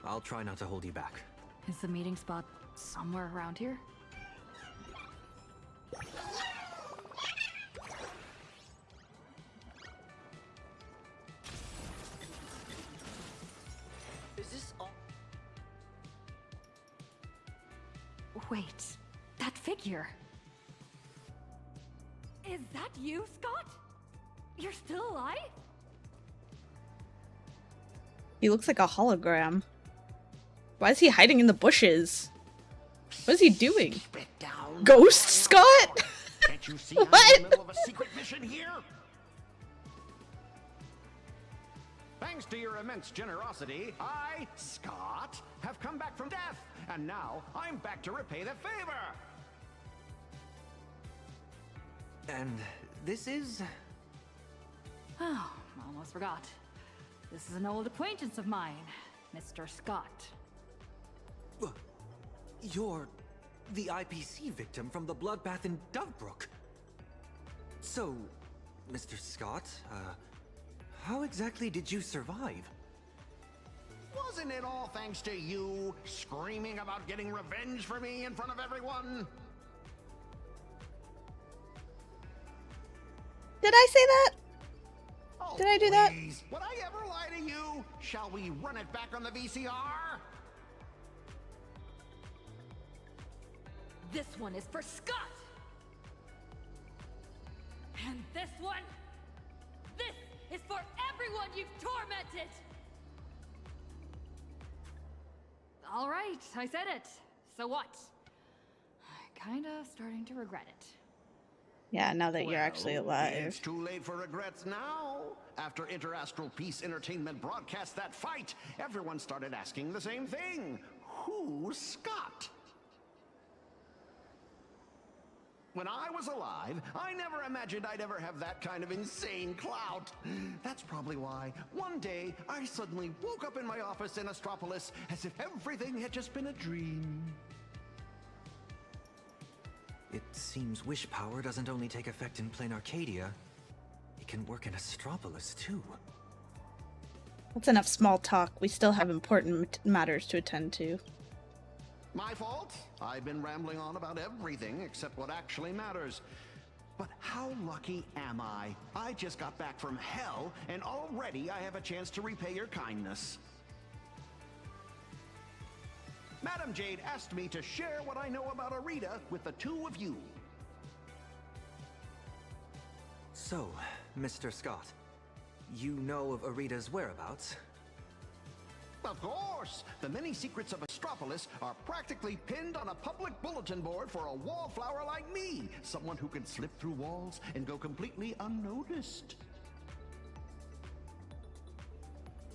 [SPEAKER 7] I'll try not to hold you back.
[SPEAKER 2] Is the meeting spot somewhere around here?
[SPEAKER 19] Is this all?
[SPEAKER 2] Wait, that figure. Is that you, Scott? You're still alive?
[SPEAKER 1] He looks like a hologram. Why is he hiding in the bushes? What is he doing? Ghost Scott?
[SPEAKER 10] Can't you see I'm in the middle of a secret mission here? Thanks to your immense generosity, I, Scott, have come back from death, and now I'm back to repay the favor.
[SPEAKER 7] And this is...
[SPEAKER 2] Oh, almost forgot. This is an old acquaintance of mine, Mr. Scott.
[SPEAKER 7] You're the IPC victim from the bloodbath in Dovebrook. So, Mr. Scott, how exactly did you survive?
[SPEAKER 10] Wasn't it all thanks to you screaming about getting revenge for me in front of everyone?
[SPEAKER 1] Did I say that?
[SPEAKER 10] Oh,
[SPEAKER 1] Did I do that?
[SPEAKER 10] please. Would I ever lie to you? Shall we run it back on the VCR?
[SPEAKER 2] This one is for Scott! And this one? This is for everyone you've tormented! All right, I said it. So what? Kinda starting to regret it.
[SPEAKER 1] Yeah, now that you're actually alive.
[SPEAKER 10] It's too late for regrets now. After Interastral Peace Entertainment broadcast that fight, everyone started asking the same thing. Who's Scott? When I was alive, I never imagined I'd ever have that kind of insane clout. That's probably why one day I suddenly woke up in my office in Astropolis as if everything had just been a dream.
[SPEAKER 7] It seems wish power doesn't only take effect in plain Arcadia. It can work in Astropolis, too.
[SPEAKER 1] That's enough small talk. We still have important matters to attend to.
[SPEAKER 10] My fault. I've been rambling on about everything except what actually matters. But how lucky am I? I just got back from hell, and already I have a chance to repay your kindness. Madam Jade asked me to share what I know about Arita with the two of you.
[SPEAKER 7] So, Mr. Scott, you know of Arita's whereabouts?
[SPEAKER 10] Of course! The many secrets of Astropolis are practically pinned on a public bulletin board for a wallflower like me, someone who can slip through walls and go completely unnoticed.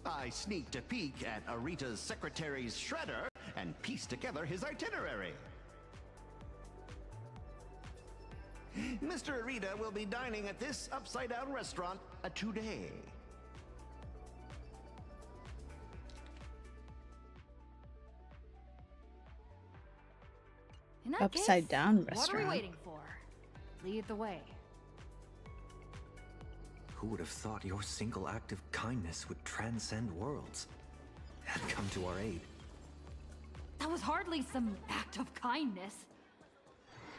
[SPEAKER 10] I sneaked a peek at Arita's secretary's shredder and pieced together his itinerary. Mr. Arita will be dining at this upside-down restaurant today.
[SPEAKER 2] In that
[SPEAKER 1] Upside
[SPEAKER 2] case,
[SPEAKER 1] down
[SPEAKER 2] what are
[SPEAKER 1] restaurant.
[SPEAKER 2] we waiting for? Lead the way.
[SPEAKER 7] Who would have thought your single act of kindness would transcend worlds and come to our aid?
[SPEAKER 2] That was hardly some act of kindness.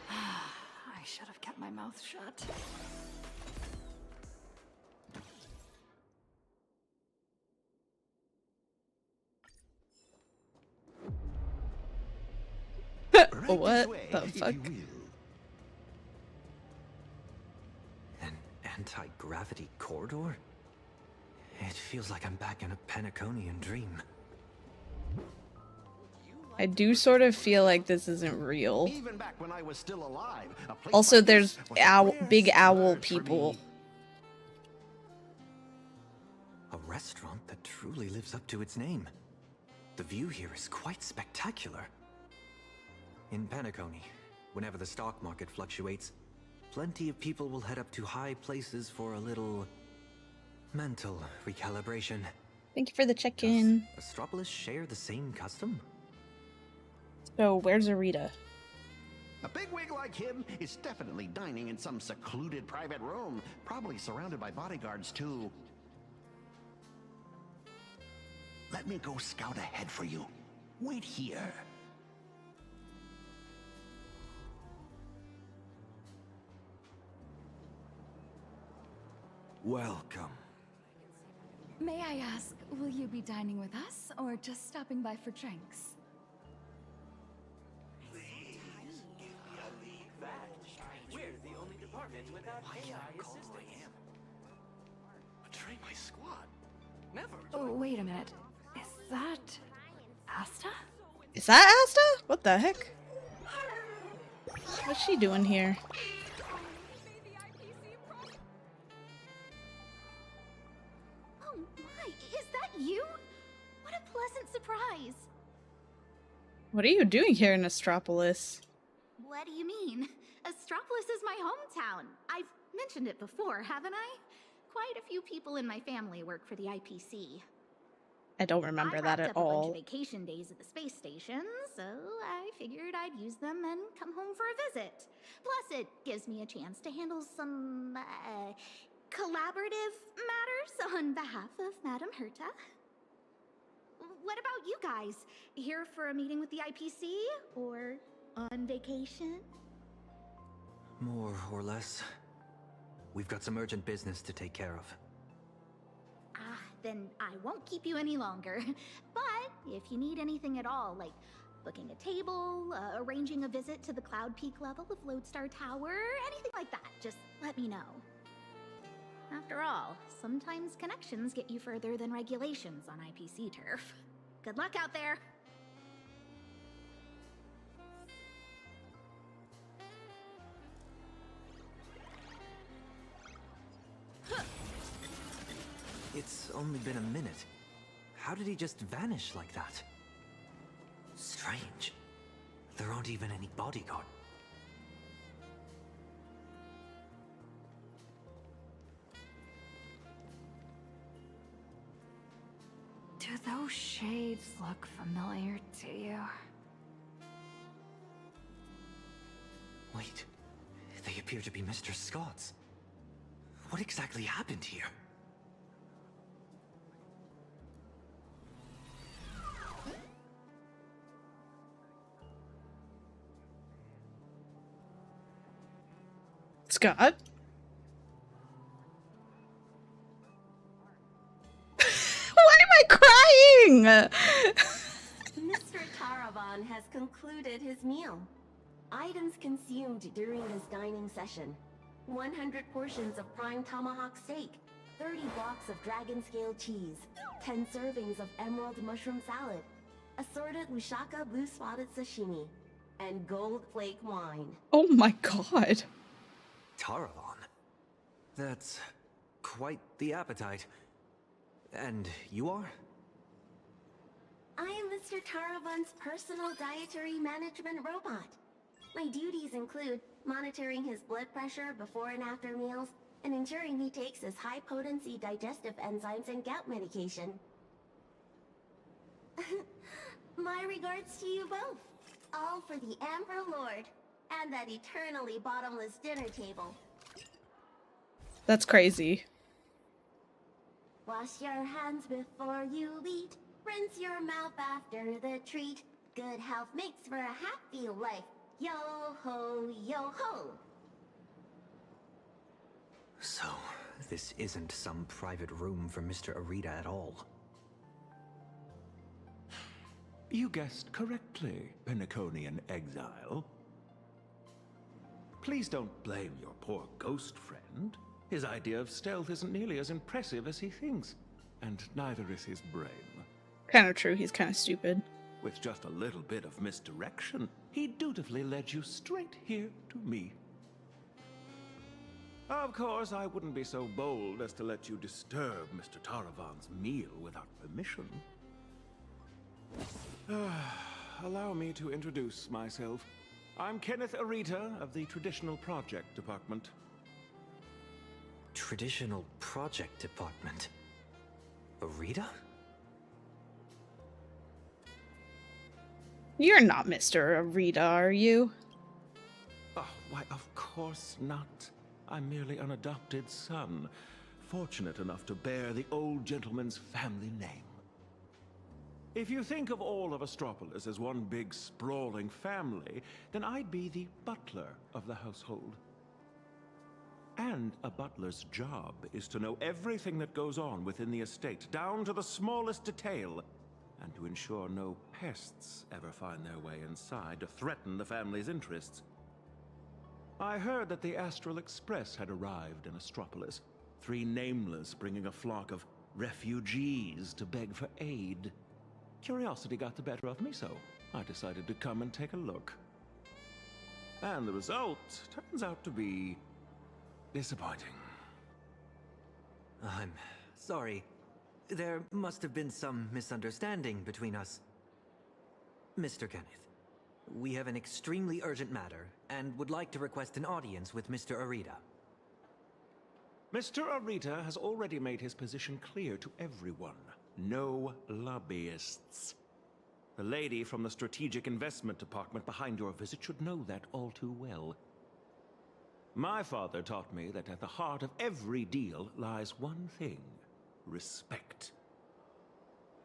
[SPEAKER 2] I should have kept my mouth shut.
[SPEAKER 1] What the fuck?
[SPEAKER 7] An anti-gravity corridor? It feels like I'm back in a Penaconian dream.
[SPEAKER 1] I do sort of feel like this isn't real.
[SPEAKER 10] Even back when I was still alive, a place
[SPEAKER 1] Also,
[SPEAKER 10] like
[SPEAKER 1] there's
[SPEAKER 10] this was a rare
[SPEAKER 1] big owl
[SPEAKER 10] splurge for
[SPEAKER 1] people.
[SPEAKER 10] me.
[SPEAKER 7] A restaurant that truly lives up to its name. The view here is quite spectacular. In Penacony, whenever the stock market fluctuates, plenty of people will head up to high places for a little mental recalibration.
[SPEAKER 1] Thank you for the check-in.
[SPEAKER 7] Does Astropolis share the same custom?
[SPEAKER 1] So, where's Arita?
[SPEAKER 10] A bigwig like him is definitely dining in some secluded private room, probably surrounded by bodyguards too. Let me go scout ahead for you. Wait here.
[SPEAKER 7] Welcome.
[SPEAKER 2] May I ask, will you be dining with us, or just stopping by for drinks?
[SPEAKER 8] We're the only department without AI assisting.
[SPEAKER 18] Betray my squad? Never.
[SPEAKER 2] Oh, wait a minute. Is that Asta?
[SPEAKER 1] Is that Asta? What the heck? What's she doing here?
[SPEAKER 3] Oh my, is that you? What a pleasant surprise.
[SPEAKER 1] What are you doing here in Astropolis?
[SPEAKER 3] What do you mean? Astropolis is my hometown. I've mentioned it before, haven't I? Quite a few people in my family work for the IPC.
[SPEAKER 1] I don't remember that at
[SPEAKER 3] A bunch
[SPEAKER 1] all.
[SPEAKER 3] of vacation days at the space station, so I figured I'd use them and come home for a visit. Plus, it gives me a chance to handle some collaborative matters on behalf of Madame Herta. What about you guys? Here for a meeting with the IPC or on vacation?
[SPEAKER 7] More or less. We've got some urgent business to take care of.
[SPEAKER 3] Then I won't keep you any longer. But if you need anything at all, like booking a table, arranging a visit to the Cloud Peak level of Lodestar Tower, anything like that, just let me know. After all, sometimes connections get you further than regulations on IPC turf. Good luck out there!
[SPEAKER 7] It's only been a minute. How did he just vanish like that? Strange. There aren't even any bodyguards.
[SPEAKER 2] Do those shades look familiar to you?
[SPEAKER 7] Wait, they appear to be Mr. Scott's. What exactly happened here?
[SPEAKER 1] Scott? Why am I crying?
[SPEAKER 16] Mr. Taravan has concluded his meal. Items consumed during this dining session: 100 portions of prime tomahawk steak, 30 blocks of dragon scale cheese, 10 servings of emerald mushroom salad, assorted Lushaka blue spotted sashimi, and gold flake wine.
[SPEAKER 1] Oh my god.
[SPEAKER 7] Taravan? That's quite the appetite. And you are?
[SPEAKER 16] I am Mr. Taravan's personal dietary management robot. My duties include monitoring his blood pressure before and after meals, and ensuring he takes his high-potency digestive enzymes and gout medication. My regards to you both. All for the Amber Lord, and that eternally bottomless dinner table.
[SPEAKER 1] That's crazy.
[SPEAKER 16] Wash your hands before you eat. Rinse your mouth after the treat. Good health makes for a happy life. Yo ho, yo ho.
[SPEAKER 7] So, this isn't some private room for Mr. Arita at all.
[SPEAKER 12] You guessed correctly, Penaconian exile. Please don't blame your poor ghost friend. His idea of stealth isn't nearly as impressive as he thinks, and neither is his brain.
[SPEAKER 1] Kind of true, he's kind of stupid.
[SPEAKER 12] With just a little bit of misdirection, he dutifully led you straight here to me. Of course, I wouldn't be so bold as to let you disturb Mr. Taravan's meal without permission. Allow me to introduce myself. I'm Kenneth Arita of the Traditional Project Department.
[SPEAKER 7] Traditional Project Department? Arita?
[SPEAKER 1] You're not Mr. Arita, are you?
[SPEAKER 12] Oh, why, of course not. I'm merely an adopted son, fortunate enough to bear the old gentleman's family name. If you think of all of Astropolis as one big sprawling family, then I'd be the butler of the household. And a butler's job is to know everything that goes on within the estate, down to the smallest detail, and to ensure no pests ever find their way inside to threaten the family's interests. I heard that the Astral Express had arrived in Astropolis, 3 nameless bringing a flock of refugees to beg for aid. Curiosity got the better of me, so I decided to come and take a look. And the result turns out to be disappointing.
[SPEAKER 7] I'm sorry. There must have been some misunderstanding between us. Mr. Kenneth, we have an extremely urgent matter and would like to request an audience with Mr. Arita.
[SPEAKER 12] Mr. Arita has already made his position clear to everyone. No lobbyists. The lady from the Strategic Investment Department behind your visit should know that all too well. My father taught me that at the heart of every deal lies one thing: respect.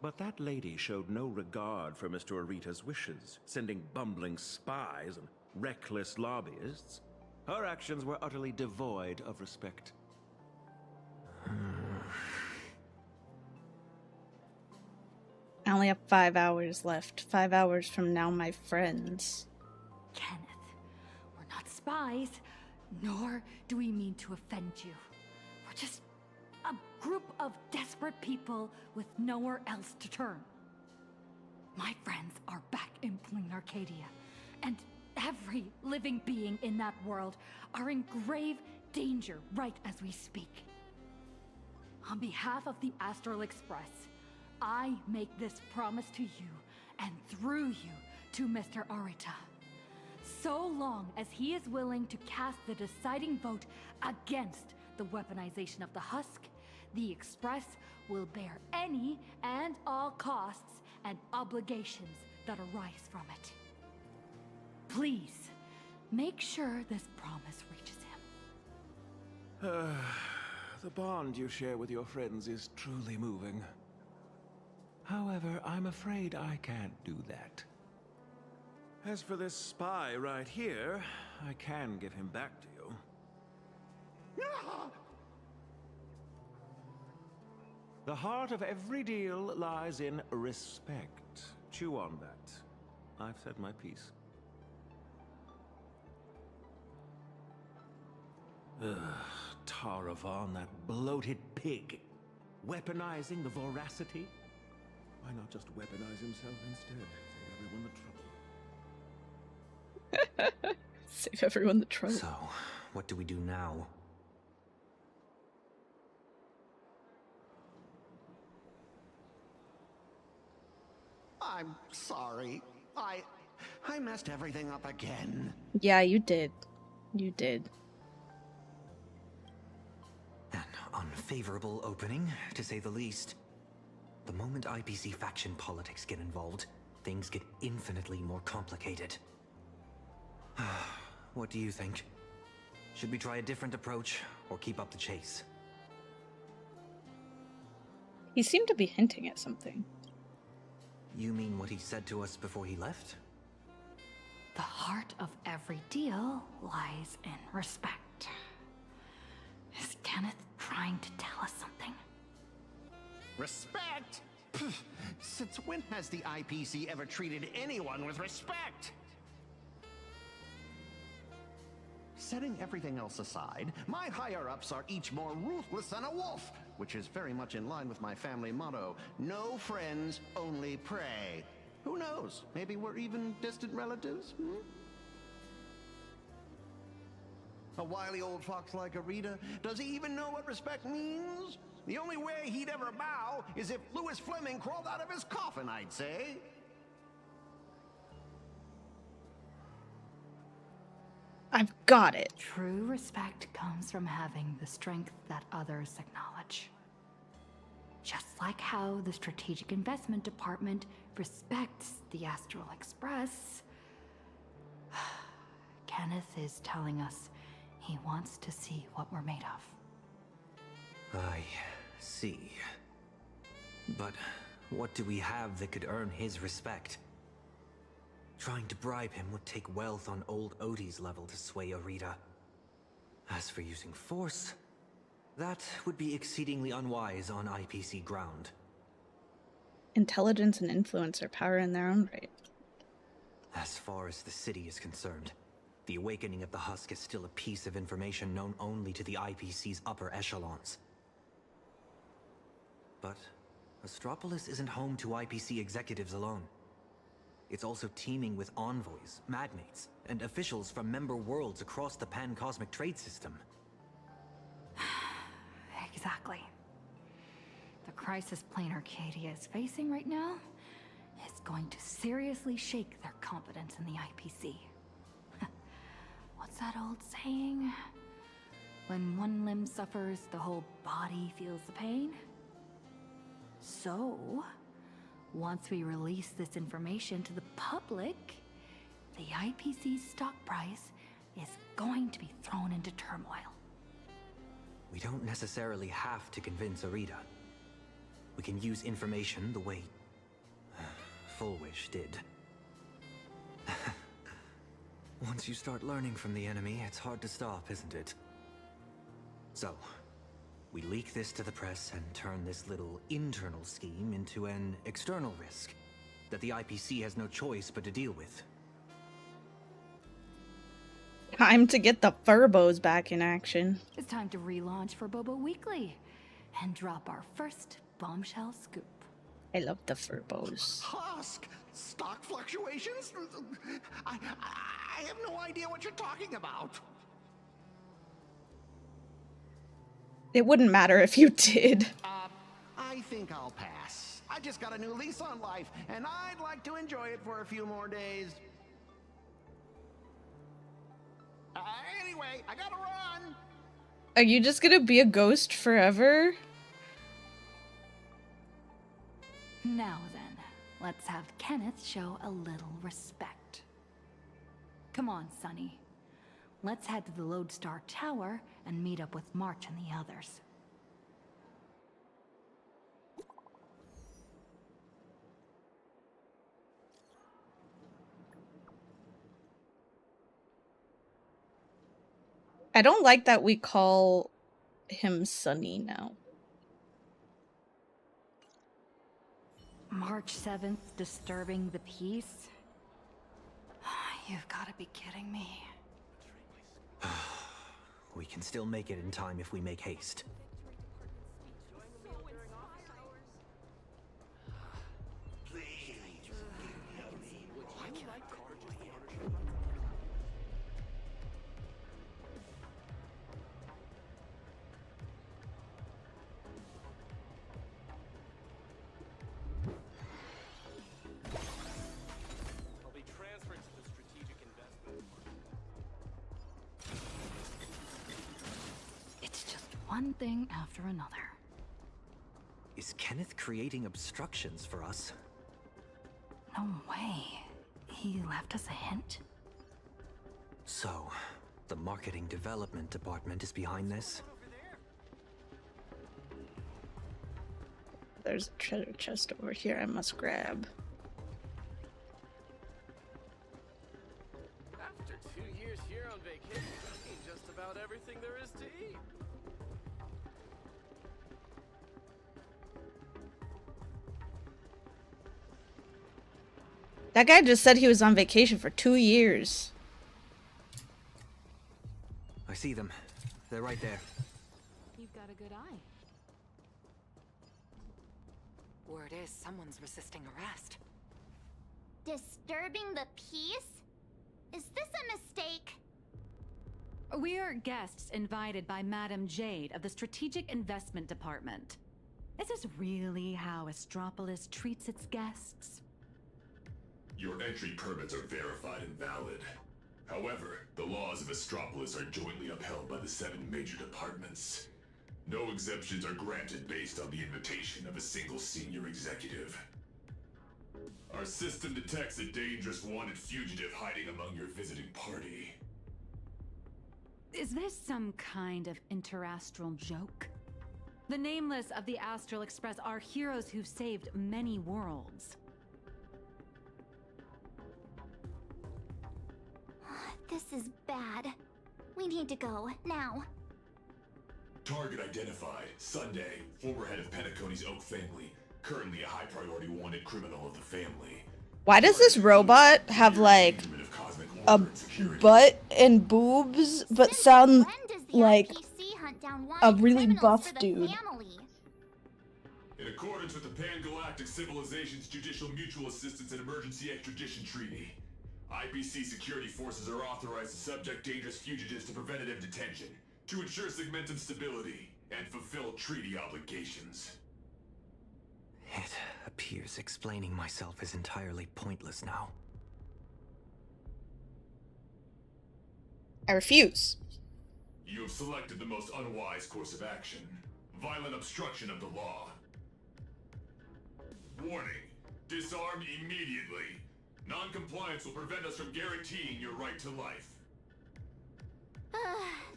[SPEAKER 12] But that lady showed no regard for Mr. Arita's wishes, sending bumbling spies and reckless lobbyists. Her actions were utterly devoid of respect.
[SPEAKER 1] I only have 5 hours left. 5 hours from now, my friends.
[SPEAKER 2] Kenneth, we're not spies, nor do we mean to offend you. We're just a group of desperate people with nowhere else to turn. My friends are back in Plain Arcadia, and every living being in that world are in grave danger right as we speak. On behalf of the Astral Express, I make this promise to you, and through you, to Mr. Arita. So long as he is willing to cast the deciding vote against the weaponization of the Husk, the Express will bear any and all costs and obligations that arise from it. Please, make sure this promise reaches him.
[SPEAKER 12] The bond you share with your friends is truly moving. However, I'm afraid I can't do that. As for this spy right here, I can give him back to you. The heart of every deal lies in respect. Chew on that. I've said my piece. Ugh, Taravan, that bloated pig. Weaponizing the voracity? Why not just weaponize himself instead? Save everyone the trouble.
[SPEAKER 1] Save everyone the trouble.
[SPEAKER 7] So, what do we do now?
[SPEAKER 10] I'm sorry. I messed everything up again.
[SPEAKER 1] Yeah, you did. You did.
[SPEAKER 7] An unfavorable opening, to say the least. The moment IPC faction politics get involved, things get infinitely more complicated. What do you think? Should we try a different approach, or keep up the chase?
[SPEAKER 1] He seemed to be hinting at something.
[SPEAKER 7] You mean what he said to us before he left?
[SPEAKER 2] The heart of every deal lies in respect. Is Kenneth trying to tell us something?
[SPEAKER 10] Respect? Pfft, since when has the IPC ever treated anyone with respect? Setting everything else aside, my higher-ups are each more ruthless than a wolf, which is very much in line with my family motto, no friends, only prey. Who knows? Maybe we're even distant relatives? A wily old fox like Arita, does he even know what respect means? The only way he'd ever bow is if Louis Fleming crawled out of his coffin, I'd say.
[SPEAKER 1] I've got it.
[SPEAKER 2] True respect comes from having the strength that others acknowledge. Just
[SPEAKER 21] Just like how the Strategic Investment Department respects the Astral Express, Kenneth is telling us he wants to see what we're made of.
[SPEAKER 7] I see. But what do we have that could earn his respect? Trying to bribe him would take wealth on old Odie's level to sway Arita. As for using force, that would be exceedingly unwise on IPC ground.
[SPEAKER 1] Intelligence and influence are power in their own right.
[SPEAKER 7] As far as the city is concerned, the awakening of the Husk is still a piece of information known only to the IPC's upper echelons. But Astropolis isn't home to IPC executives alone. It's also teeming with envoys, magnates, and officials from member worlds across the pan-cosmic trade system.
[SPEAKER 21] Exactly. The crisis plane Arcadia is facing right now is going to seriously shake their confidence in the IPC. What's that old saying? When one limb suffers, the whole body feels the pain? So, once we release this information to the public, the IPC's stock price is going to be thrown into turmoil.
[SPEAKER 7] We don't necessarily have to convince Arita. We can use information the way Fullwish did. Once you start learning from the enemy, it's hard to stop, isn't it? So, we leak this to the press and turn this little internal scheme into an external risk that the IPC has no choice but to deal with.
[SPEAKER 1] Time to get the Furbos back in action.
[SPEAKER 21] It's time to relaunch for Bobo Weekly and drop our first bombshell scoop.
[SPEAKER 1] I love the Furbos.
[SPEAKER 10] Husk! Stock fluctuations? I have no idea what you're talking about.
[SPEAKER 1] It wouldn't matter if you did.
[SPEAKER 10] I think I'll pass. I just got a new lease on life, and I'd like to enjoy it for a few more days. Anyway, I gotta run.
[SPEAKER 1] Are you just gonna be a ghost forever?
[SPEAKER 21] Now then, let's have Kenneth show a little respect. Come on, Sonny. Let's head to the Lodestar Tower and meet up with March and the others.
[SPEAKER 1] I don't like that we call him Sonny now.
[SPEAKER 21] March 7th, disturbing the peace? You've got to be kidding me.
[SPEAKER 7] We can still make it in time if we make haste.
[SPEAKER 21] One thing after another.
[SPEAKER 7] Is Kenneth creating obstructions for us?
[SPEAKER 21] No way. He left us a hint?
[SPEAKER 7] So, the marketing development department is behind this?
[SPEAKER 1] There's a treasure chest over here I must grab.
[SPEAKER 8] After 2 years here on vacation, I've eaten just about everything there is to eat.
[SPEAKER 1] That guy just said he was on vacation for 2 years.
[SPEAKER 7] I see them. They're right there.
[SPEAKER 15] You've got a good eye. Word is someone's resisting arrest.
[SPEAKER 17] Disturbing the peace? Is this a mistake?
[SPEAKER 15] We are guests invited by Madame Jade of the Strategic Investment Department. Is this really how Astropolis treats its guests?
[SPEAKER 4] Your entry permits are verified and valid. However, the laws of Astropolis are jointly upheld by the 7 major departments. No exemptions are granted based on the invitation of a single senior executive. Our system detects a dangerous wanted fugitive hiding among your visiting party.
[SPEAKER 15] Is this some kind of interastral joke? The Nameless of the Astral Express are heroes who've saved many worlds.
[SPEAKER 17] This is bad. We need to go, now.
[SPEAKER 4] Target identified. Sunday, former head of Penacony's Oak family. Currently a high-priority wanted criminal of the family.
[SPEAKER 1] Why does this robot have like a butt and boobs, but sound like a really buff dude?
[SPEAKER 4] In accordance with the Pan-Galactic Civilization's Judicial Mutual Assistance and Emergency Extradition Treaty, IPC security forces are authorized to subject dangerous fugitives to preventative detention to ensure segmentum stability and fulfill treaty obligations.
[SPEAKER 7] It appears explaining myself is entirely pointless now.
[SPEAKER 1] I refuse.
[SPEAKER 4] You have selected the most unwise course of action. Violent obstruction of the law. Warning. Disarm immediately. Non-compliance will prevent us from guaranteeing your right to life.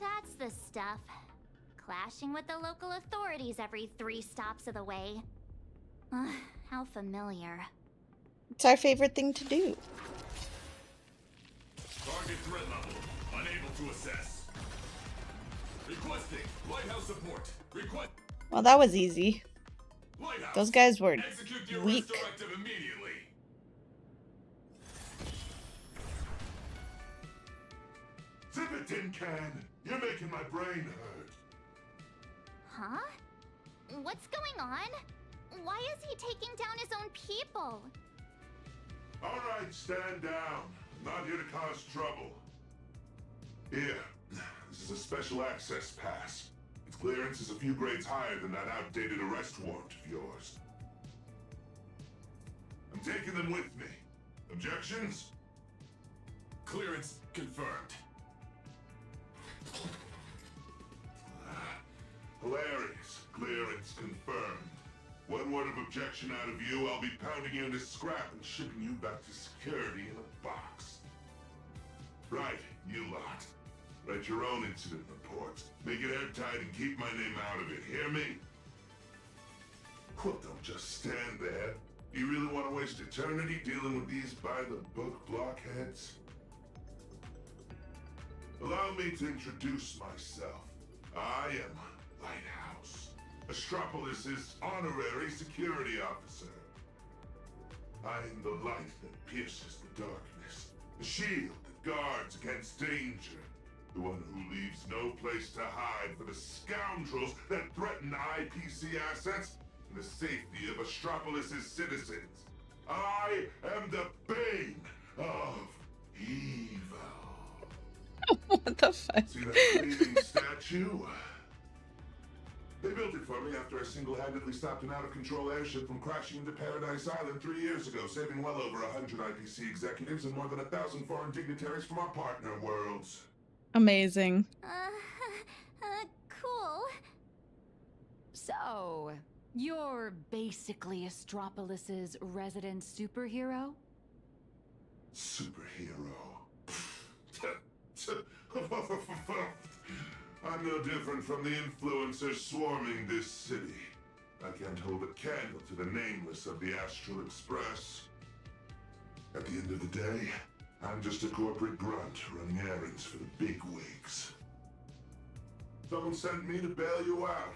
[SPEAKER 17] That's the stuff. Clashing with the local authorities every 3 stops of the way. How familiar.
[SPEAKER 1] It's our favorite thing to do.
[SPEAKER 4] Target threat level. Unable to assess. Requesting lighthouse support. Request.
[SPEAKER 1] Well, that was easy.
[SPEAKER 4] Lighthouse.
[SPEAKER 1] Those guys were
[SPEAKER 4] Execute the arrest
[SPEAKER 1] weak.
[SPEAKER 4] directive immediately.
[SPEAKER 6] Zip it, tin can! You're making my brain hurt.
[SPEAKER 17] Huh? What's going on? Why is he taking down his own people?
[SPEAKER 6] All right, stand down. I'm not here to cause trouble. Here, this is a special access pass. Its clearance is a few grades higher than that outdated arrest warrant of yours. I'm taking them with me. Objections?
[SPEAKER 4] Clearance confirmed.
[SPEAKER 6] Hilarious. Clearance confirmed. One word of objection out of you, I'll be pounding you into scrap and shipping you back to security in a box. Right, you lot. Write your own incident report. Make it airtight and keep my name out of it, hear me? Well, don't just stand there. Do you really want to waste eternity dealing with these by-the-book blockheads? Allow me to introduce myself. I am Lighthouse, Astropolis' honorary security officer. I am the light that pierces the darkness, the shield that guards against danger, the one who leaves no place to hide for the scoundrels that threaten IPC assets and the safety of Astropolis' citizens. I am the bane of evil.
[SPEAKER 1] What the fuck?
[SPEAKER 6] See that bleeding statue? They built it for me after I single-handedly stopped an out-of-control airship from crashing into Paradise Island 3 years ago, saving well over 100 IPC executives and more than 1,000 foreign dignitaries from our partner worlds.
[SPEAKER 1] Amazing.
[SPEAKER 17] Cool.
[SPEAKER 15] So, you're basically Astropolis' resident superhero?
[SPEAKER 6] Superhero. I'm no different from the influencers swarming this city. I can't hold a candle to the Nameless of the Astral Express. At the end of the day, I'm just a corporate grunt running errands for the big wigs. Someone sent me to bail you out.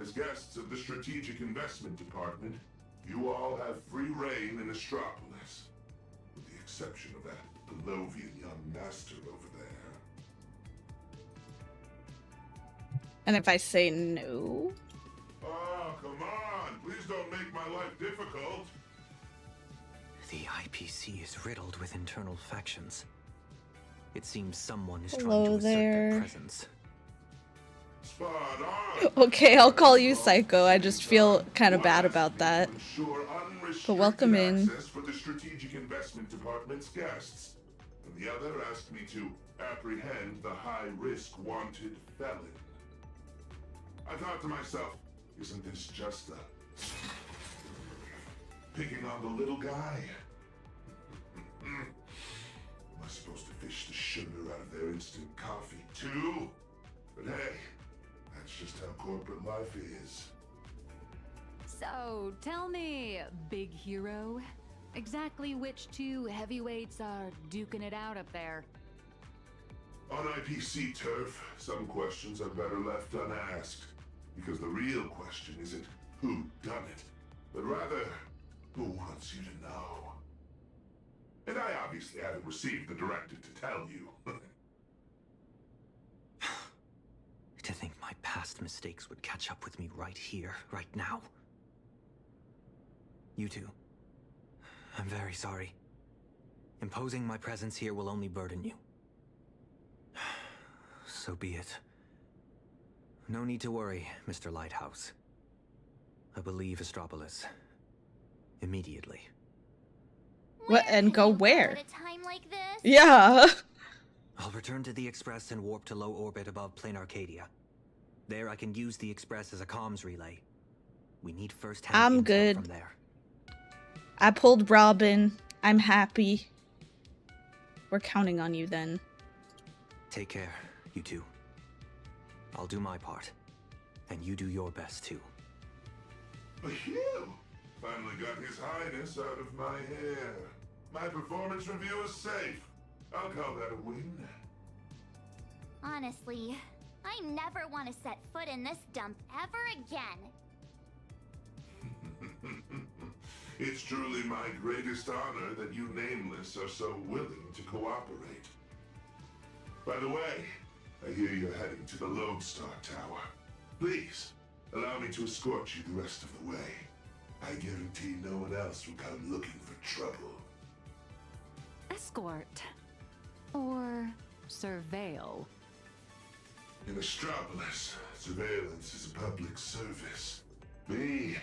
[SPEAKER 6] As guests of the Strategic Investment Department, you all have free reign in Astropolis. With the exception of that Pelovian young master over there.
[SPEAKER 1] And if I say no?
[SPEAKER 6] Oh, come on! Please don't make my life difficult!
[SPEAKER 7] The IPC is riddled with internal factions. It seems someone is
[SPEAKER 1] Hello
[SPEAKER 7] trying to assert their
[SPEAKER 1] there.
[SPEAKER 7] presence.
[SPEAKER 6] Spot on!
[SPEAKER 1] Okay, I'll call you Psycho. I just feel kind of bad about that. But welcome in.
[SPEAKER 6] Access for the Strategic Investment Department's guests. And the other asked me to apprehend the high-risk wanted felon.
[SPEAKER 4] I thought to myself, isn't this just picking on the little guy? Am I supposed to fish the sugar out of their instant coffee too? But hey, that's just how corporate life is.
[SPEAKER 15] So, tell me, big hero, exactly which two heavyweights are duking it out up there?
[SPEAKER 4] On IPC turf, some questions are better left unasked. Because the real question isn't who done it, but rather who wants you to know. And I obviously haven't received the directive to tell you.
[SPEAKER 7] To think my past mistakes would catch up with me right here, right now. You two, I'm very sorry. Imposing my presence here will only burden you. So be it. No need to worry, Mr. Lighthouse. I will leave Astropolis. Immediately.
[SPEAKER 1] What, and go where?
[SPEAKER 17] At a time like this?
[SPEAKER 1] Yeah.
[SPEAKER 7] I'll return to the Express and warp to low orbit above Plane Arcadia. There I can use the Express as a comms relay. We need first-hand
[SPEAKER 1] I'm
[SPEAKER 7] intel
[SPEAKER 1] good.
[SPEAKER 7] from there.
[SPEAKER 1] I pulled Robin. I'm happy. We're counting on you then.
[SPEAKER 7] Take care, you two. I'll do my part. And you do your best too.
[SPEAKER 4] Phew! Finally got His Highness out of my hair. My performance review is safe. I'll call that a win.
[SPEAKER 17] Honestly, I never want to set foot in this dump ever again.
[SPEAKER 4] It's truly my greatest honor that you Nameless are so willing to cooperate. By the way, I hear you're heading to the Lodestar Tower. Please, allow me to escort you the rest of the way. I guarantee no one else will come looking for trouble.
[SPEAKER 15] Escort. Or surveil.
[SPEAKER 4] In Astropolis, surveillance is a public service. Me,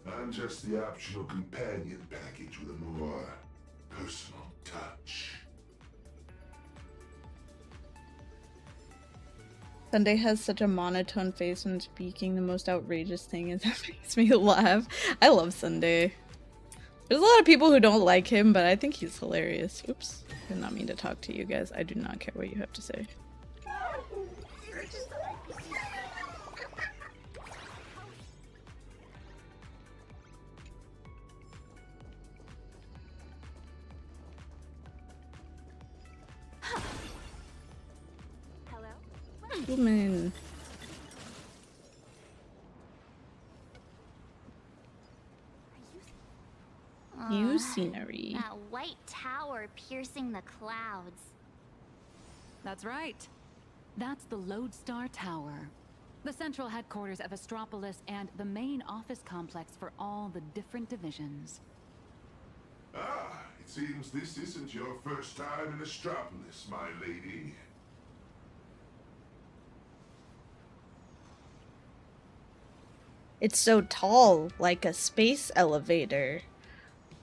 [SPEAKER 4] I'm just the optional companion package with a more personal touch.
[SPEAKER 1] Sunday has such a monotone face when speaking. The most outrageous thing is that makes me laugh. I love Sunday. There's a lot of people who don't like him, but I think he's hilarious. Oops. I did not mean to talk to you guys. I do not care what you have to say. Woman. View scenery.
[SPEAKER 17] That white tower piercing the clouds.
[SPEAKER 15] That's right. That's the Lodestar Tower. The central headquarters of Astropolis and the main office complex for all the different divisions.
[SPEAKER 4] Ah, it seems this isn't your first time in Astropolis, my lady.
[SPEAKER 1] It's so tall, like a space elevator.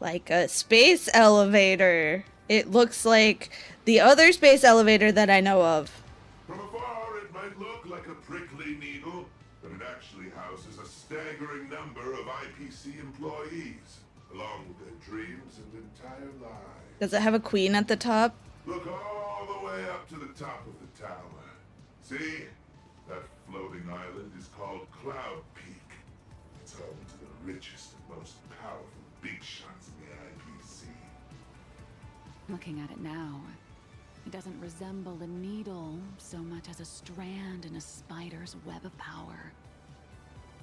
[SPEAKER 1] Like a space elevator. It looks like the other space elevator that I know of.
[SPEAKER 4] From afar, it might look like a prickly needle, but it actually houses a staggering number of IPC employees, along with their dreams and entire lives.
[SPEAKER 1] Does it have a queen at the top?
[SPEAKER 4] Look all the way up to the top of the tower. See? That floating island is called Cloud Peak. It's home to the richest and most powerful big shots in the IPC.
[SPEAKER 15] Looking at it now, it doesn't resemble a needle so much as a strand in a spider's web of power.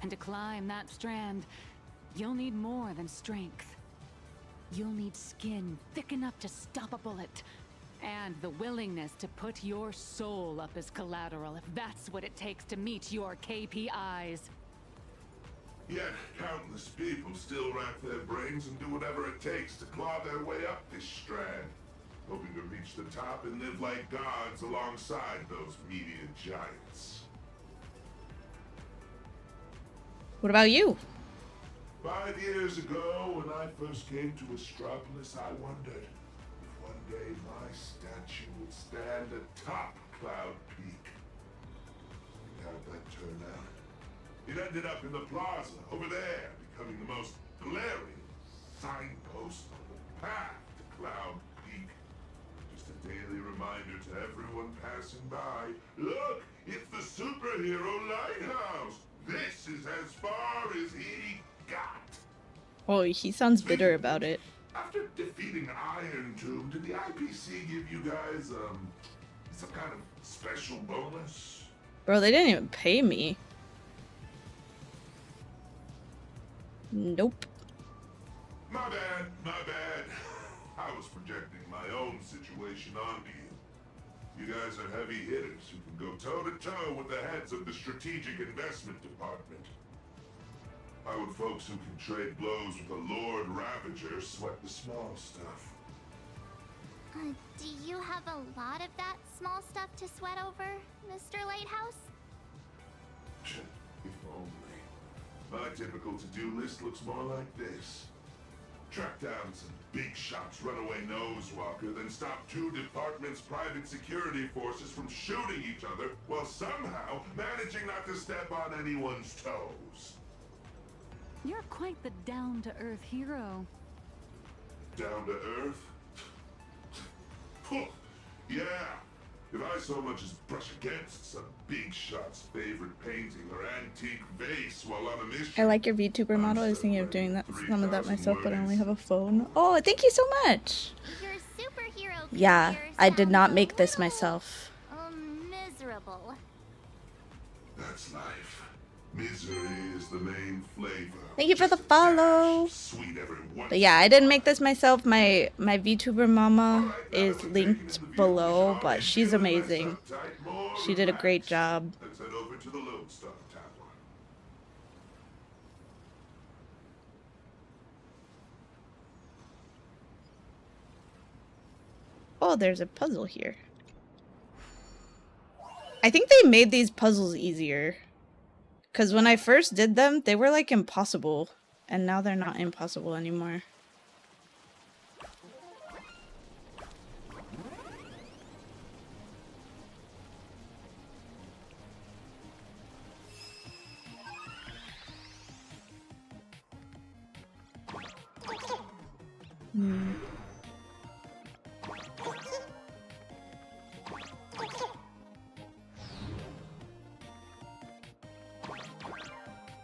[SPEAKER 15] And to climb that strand, you'll need more than strength. You'll need skin thick enough to stop a bullet, and the willingness to put your soul up as collateral if that's what it takes to meet your KPIs.
[SPEAKER 4] Yet, countless people still rack their brains and do whatever it takes to claw their way up this strand, hoping to reach the top and live like gods alongside those media giants.
[SPEAKER 1] What about you?
[SPEAKER 4] 5 years ago, when I first came to Astropolis, I wondered if one day my statue would stand atop Cloud Peak. And how'd that turn out? It ended up in the plaza, over there, becoming the most glaring signpost on the path to Cloud Peak. Just a daily reminder to everyone passing by. Look, it's the superhero lighthouse. This is as far as he got.
[SPEAKER 1] Oh, he sounds bitter about it.
[SPEAKER 4] After defeating Iron Tomb, did the IPC give you guys, some kind of special bonus?
[SPEAKER 1] Bro, they didn't even pay me. Nope.
[SPEAKER 4] My bad, my bad. I was projecting my own situation onto you. You guys are heavy hitters who can go toe-to-toe with the heads of the Strategic Investment Department. Why would folks who can trade blows with a Lord Ravager sweat the small stuff?
[SPEAKER 17] Do you have a lot of that small stuff to sweat over, Mr. Lighthouse?
[SPEAKER 4] If only. My typical to-do list looks more like this. Track down some big shots runaway nosewalker, then stop 2 departments' private security forces from shooting each other while somehow managing not to step on anyone's toes.
[SPEAKER 15] You're quite the down-to-earth hero.
[SPEAKER 4] Down to earth? Yeah. If I so much as brush against some big shot's favorite painting or antique vase while on a mission.
[SPEAKER 1] I like your VTuber model. I was thinking of doing some of that myself, but I only have a phone. Oh, thank you so much.
[SPEAKER 17] Your superhero
[SPEAKER 1] Yeah,
[SPEAKER 17] career
[SPEAKER 1] I did
[SPEAKER 17] sounds
[SPEAKER 1] not
[SPEAKER 17] a
[SPEAKER 1] make this
[SPEAKER 17] little,
[SPEAKER 1] myself.
[SPEAKER 17] miserable.
[SPEAKER 4] That's life. Misery is the main flavor.
[SPEAKER 1] Thank you for the follow.
[SPEAKER 4] Sweet every once.
[SPEAKER 1] But yeah, I didn't make this myself. My VTuber mama is linked below, but she's amazing. She did a great job.
[SPEAKER 4] Let's head over to the Lodestar Tower.
[SPEAKER 1] Oh, there's a puzzle here. I think they made these puzzles easier. Because when I first did them, they were like impossible. And now they're not impossible anymore.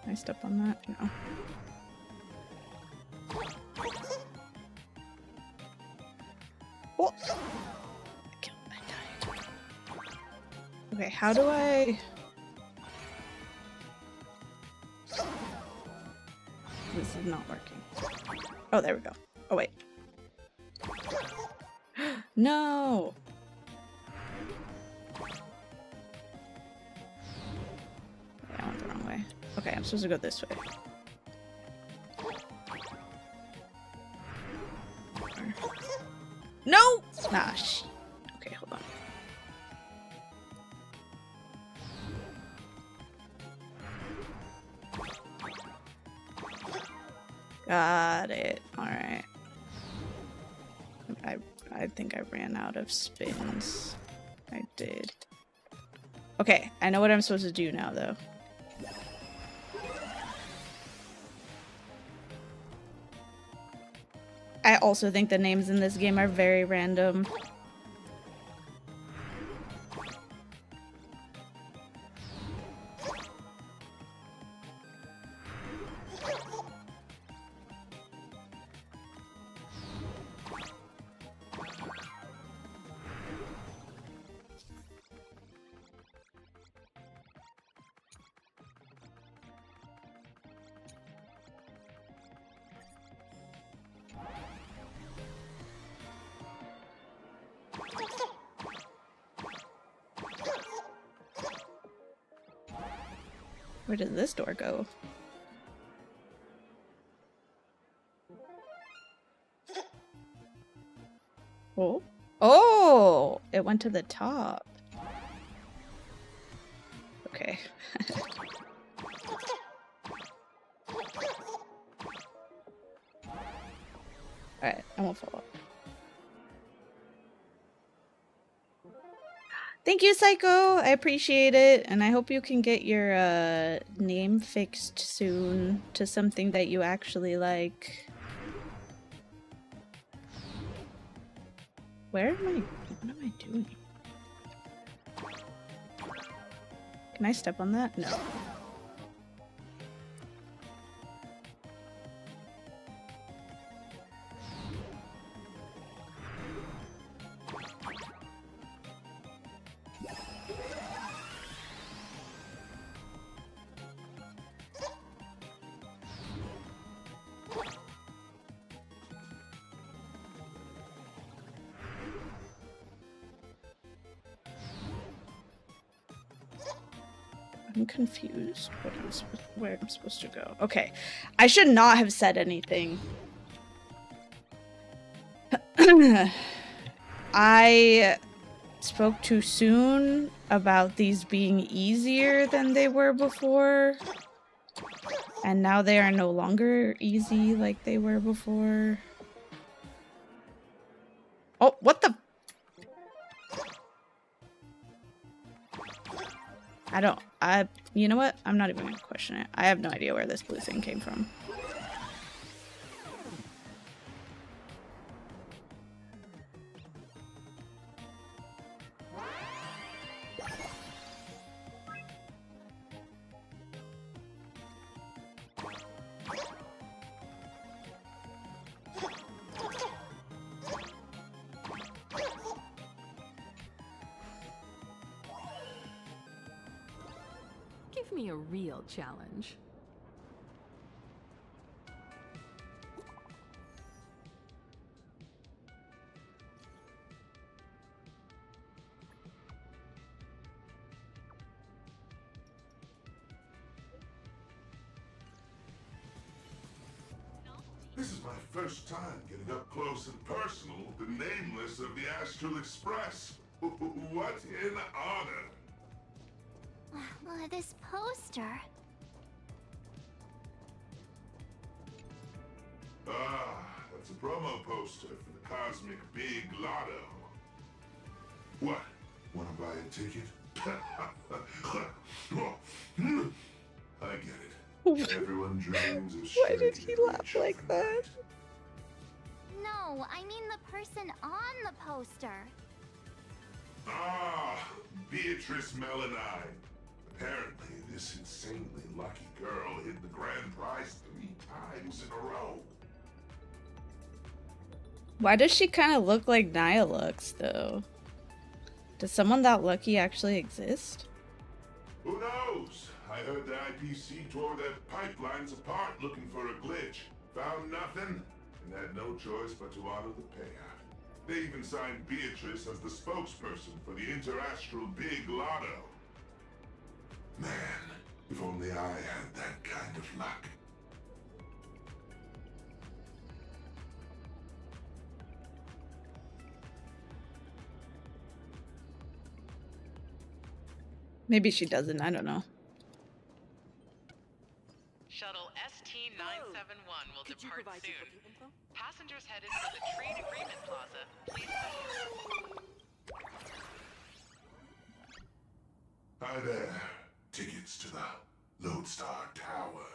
[SPEAKER 1] I step on that? No. Oh! I died. Okay, how do I... This is not working. Oh, there we go. Oh, wait. No! I went the wrong way. Okay, I'm supposed to go this way. No! Ah, sh. Okay, hold on. Got it. Alright. I think I ran out of spins. I did. Okay, I know what I'm supposed to do now, though. I also think the names in this game are very random. Where did this door go? Oh. Oh! It went to the top. Okay. Alright, I won't fall off. Thank you, Psycho. I appreciate it, and I hope you can get your name fixed soon to something that you actually like. Where am I? What am I doing? Can I step on that? No. I'm confused where I'm supposed to go. Okay. I should not have said anything. I spoke too soon about these being easier than they were before. And now they are no longer easy like they were before. Oh, what the? You know what? I'm not even gonna question it. I have no idea where this blue thing came from.
[SPEAKER 15] Give me a real challenge.
[SPEAKER 4] This is my first time getting up close and personal with the nameless of the Astral Express. What an honor!
[SPEAKER 17] This poster.
[SPEAKER 4] Ah, that's a promo poster for the Cosmic Big Lotto. What? Want to buy a ticket? I get it. Everyone dreams of
[SPEAKER 1] Why did he laugh like that?
[SPEAKER 17] No, I mean the person on the poster.
[SPEAKER 4] Ah, Beatrice Melanine. Apparently, this insanely lucky girl hit the grand prize 3 times in a row.
[SPEAKER 1] Why does she kind of look like Naya looks, though? Does someone that lucky actually exist?
[SPEAKER 4] Who knows? I heard the IPC tore their pipelines apart looking for a glitch. Found nothing, and had no choice but to honor the payout. They even signed Beatrice as the spokesperson for the Interastral Big Lotto. Man, if only I had that kind of luck.
[SPEAKER 1] Maybe she doesn't, I don't know.
[SPEAKER 9] Shuttle ST-971 will depart soon. Passengers headed for the Trade Agreement Plaza, please
[SPEAKER 4] Hi there. Tickets to the Lodestar Tower.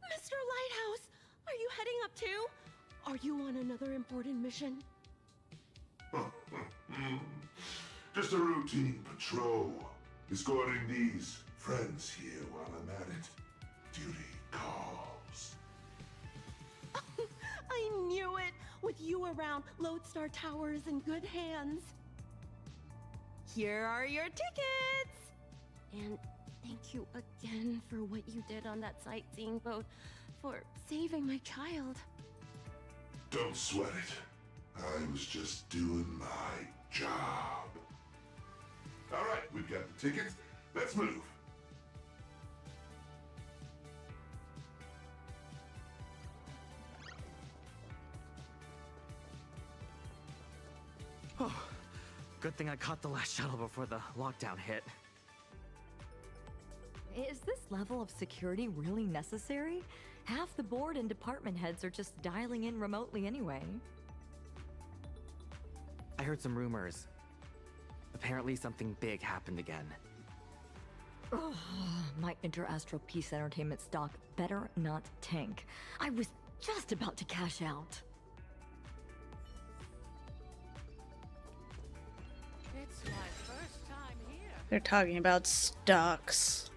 [SPEAKER 16] Mr. Lighthouse, are you heading up too? Are you on another important mission?
[SPEAKER 4] Just a routine patrol. Escorting these friends here while I'm at it. Duty calls.
[SPEAKER 16] I knew it! With you around, Lodestar Tower is in good hands. Here are your tickets! And thank you again for what you did on that sightseeing boat, for saving my child.
[SPEAKER 4] Don't sweat it. I was just doing my job. All right, we've got the tickets. Let's move.
[SPEAKER 7] Oh, good thing I caught the last shuttle before the lockdown hit.
[SPEAKER 14] Is this level of security really necessary? Half the board and department heads are just dialing in remotely anyway.
[SPEAKER 7] I heard some rumors. Apparently something big happened again.
[SPEAKER 5] Ugh, my Interastral Peace Entertainment stock better not tank. I was just about to cash out.
[SPEAKER 8] It's my first time here.
[SPEAKER 1] They're talking about stocks.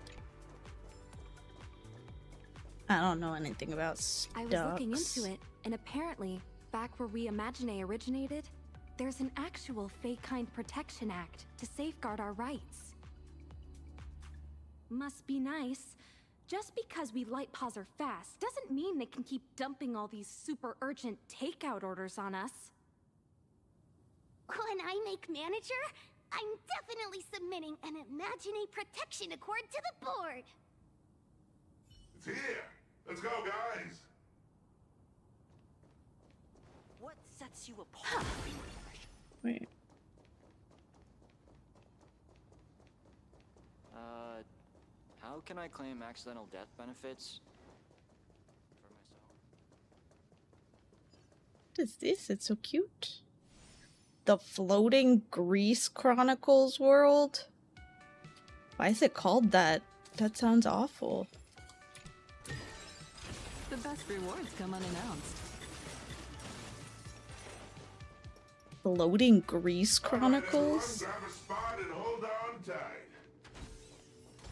[SPEAKER 1] I don't know anything about stocks.
[SPEAKER 2] I was looking into it, and apparently, back where We Imagine originated, there's an actual Fey-Kind Protection Act to safeguard our rights. Must be nice. Just because we light paws are fast doesn't mean they can keep dumping all these super urgent takeout orders on us.
[SPEAKER 3] When I make manager, I'm definitely submitting an Imagine Protection Accord to the board.
[SPEAKER 4] It's here. Let's go, guys.
[SPEAKER 5] What sets you apart?
[SPEAKER 1] Wait.
[SPEAKER 20] How can I claim accidental death benefits for myself?
[SPEAKER 1] What is this? It's so cute. The Floating Grease Chronicles world? Why is it called that? That sounds awful.
[SPEAKER 15] The best rewards come unannounced.
[SPEAKER 1] Floating Grease Chronicles?
[SPEAKER 4] Grab a spot and hold on tight.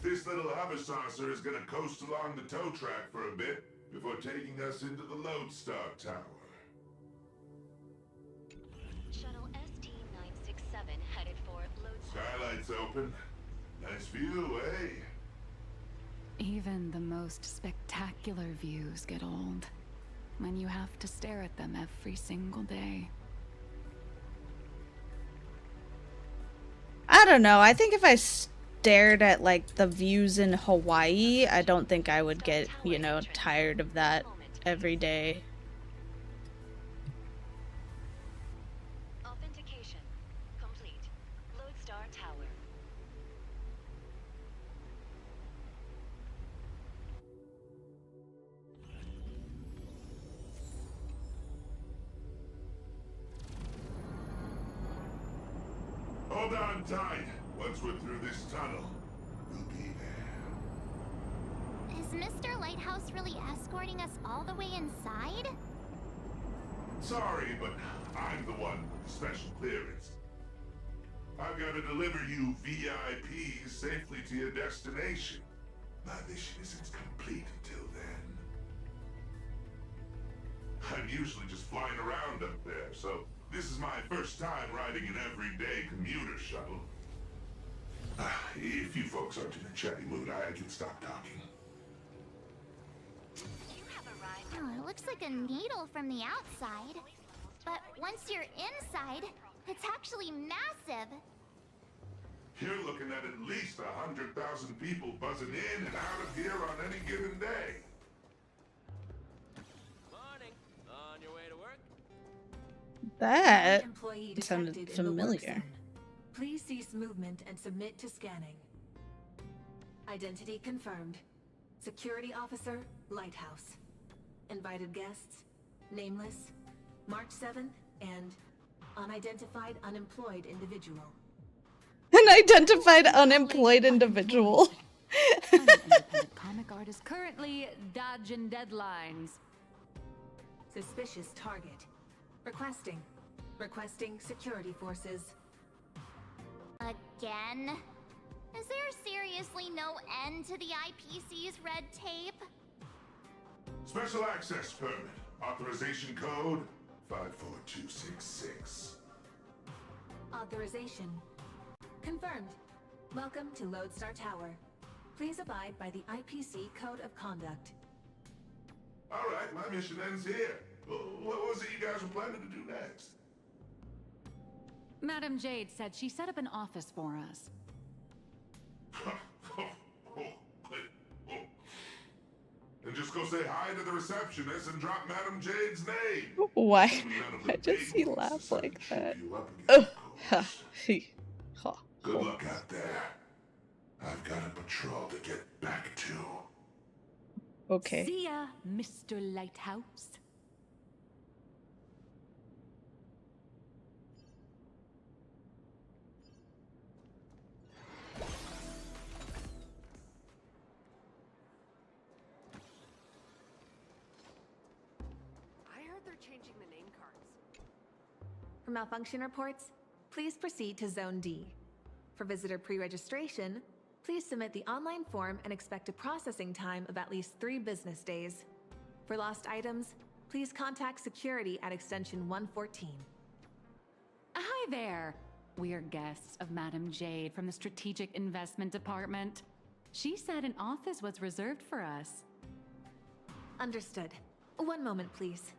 [SPEAKER 4] This little hover saucer is gonna coast along the tow track for a bit before taking us into the Lodestar Tower.
[SPEAKER 23] Shuttle ST-967 headed for Lodestar.
[SPEAKER 4] Skylights open. Nice view, eh?
[SPEAKER 15] Even the most spectacular views get old when you have to stare at them every single day.
[SPEAKER 1] I don't know. I think if I stared at like the views in Hawaii, I don't think I would get, you know, tired of that every day.
[SPEAKER 23] Authentication complete. Lodestar Tower.
[SPEAKER 4] Hold on tight. Once we're through this tunnel, we'll be there.
[SPEAKER 17] Is Mr. Lighthouse really escorting us all the way inside?
[SPEAKER 4] Sorry, but I'm the one with the special clearance. I've got to deliver you VIPs safely to your destination. My mission isn't complete until then. I'm usually just flying around up there, so this is my first time riding an everyday commuter shuttle. If you folks aren't in a chatty mood, I can stop talking.
[SPEAKER 17] Oh, it looks like a needle from the outside. But once you're inside, it's actually massive.
[SPEAKER 4] You're looking at least 100,000 people buzzing in and out of here on any given day.
[SPEAKER 8] Morning. On your way to work?
[SPEAKER 1] That
[SPEAKER 14] Employee
[SPEAKER 1] sounded
[SPEAKER 14] detected in the work
[SPEAKER 1] familiar.
[SPEAKER 14] zone. Please cease movement and submit to scanning. Identity confirmed. Security officer, Lighthouse. Invited guests, nameless, March 7th, and unidentified unemployed individual.
[SPEAKER 1] An identified unemployed individual.
[SPEAKER 15] I'm an independent comic artist currently dodging deadlines.
[SPEAKER 14] Suspicious target. Requesting security forces.
[SPEAKER 17] Again? Is there seriously no end to the IPC's red tape?
[SPEAKER 4] Special access permit. Authorization code 54266.
[SPEAKER 14] Authorization. Confirmed. Welcome to Lodestar Tower. Please abide by the IPC Code of Conduct.
[SPEAKER 4] Alright, my mission ends here. What was it you guys were planning to do next?
[SPEAKER 15] Madam Jade said she set up an office for us.
[SPEAKER 4] And just go say hi to the receptionist and drop Madam Jade's name.
[SPEAKER 1] Why? I just see laugh like that. Oh, ha, he, ha.
[SPEAKER 4] Good luck out there. I've got a patrol to get back to.
[SPEAKER 1] Okay.
[SPEAKER 15] See ya, Mr. Lighthouse.
[SPEAKER 11] For malfunction reports, please proceed to Zone D. For visitor pre-registration, please submit the online form and expect a processing time of at least 3 business days. For lost items, please contact security at extension 114.
[SPEAKER 15] Hi there. We're guests of Madam Jade from the Strategic Investment Department. She said an office was reserved for us.
[SPEAKER 11] Understood. One moment, please.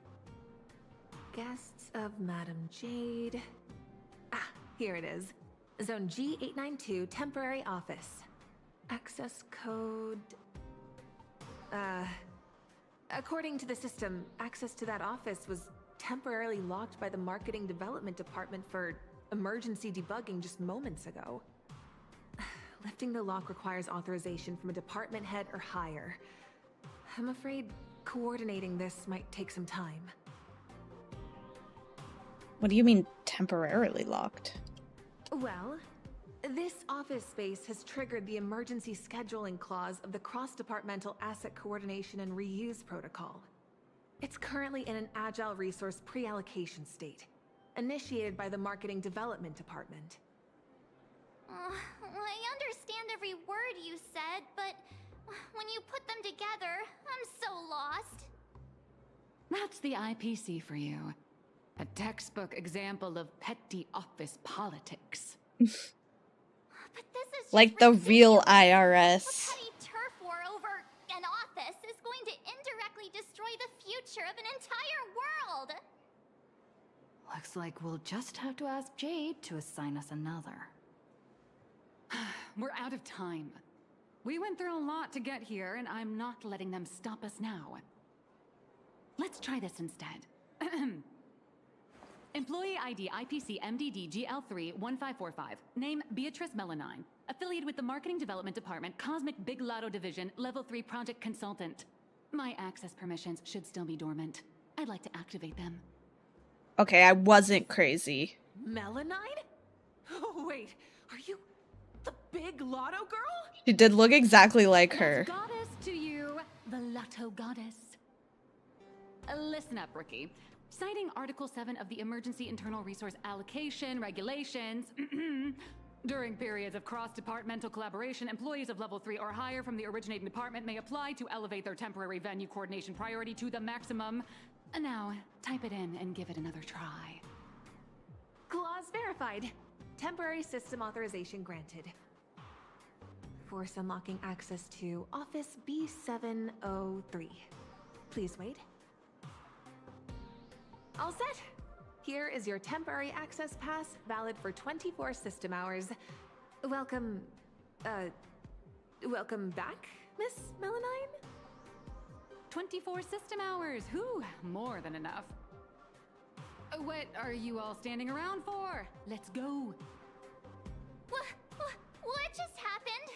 [SPEAKER 11] Guests of Madam Jade. Ah, here it is. Zone G892 temporary office. Access code... According to the system, access to that office was temporarily locked by the Marketing Development Department for emergency debugging just moments ago. Lifting the lock requires authorization from a department head or higher. I'm afraid coordinating this might take some time.
[SPEAKER 1] What do you mean temporarily locked?
[SPEAKER 11] Well, this office space has triggered the emergency scheduling clause of the Cross-Departmental Asset Coordination and Reuse Protocol. It's currently in an agile resource pre-allocation state, initiated by the Marketing Development Department.
[SPEAKER 17] I understand every word you said, but when you put them together, I'm so lost.
[SPEAKER 15] That's the IPC for you. A textbook example of petty office politics.
[SPEAKER 17] But this is
[SPEAKER 1] Like the real IRS.
[SPEAKER 17] A petty turf war over an office is going to indirectly destroy the future of an entire world.
[SPEAKER 15] Looks like we'll just have to ask Jade to assign us another. We're out of time. We went through a lot to get here, and I'm not letting them stop us now. Let's try this instead. Employee ID IPC MDD GL3 1545. Name Beatrice Melanine. Affiliated with the Marketing Development Department, Cosmic Big Lotto Division, Level 3 Project Consultant. My access permissions should still be dormant. I'd like to activate them.
[SPEAKER 1] Okay, I wasn't crazy.
[SPEAKER 11] Melanine? Oh, wait, are you the Big Lotto girl?
[SPEAKER 1] She did look exactly like her.
[SPEAKER 15] Goddess to you, the Lotto Goddess. Listen up, Rookie. Citing Article 7 of the Emergency Internal Resource Allocation Regulations, during periods of cross-departmental collaboration, employees of Level 3 or higher from the originating department may apply to elevate their temporary venue coordination priority to the maximum. Now, type it in and give it another try.
[SPEAKER 11] Clause verified. Temporary system authorization granted. Force unlocking access to Office B703. Please wait. All set. Here is your temporary access pass, valid for 24 system hours. Welcome back, Miss Melanine?
[SPEAKER 15] 24 system hours, whew, more than enough. What are you all standing around for? Let's go.
[SPEAKER 17] What just happened?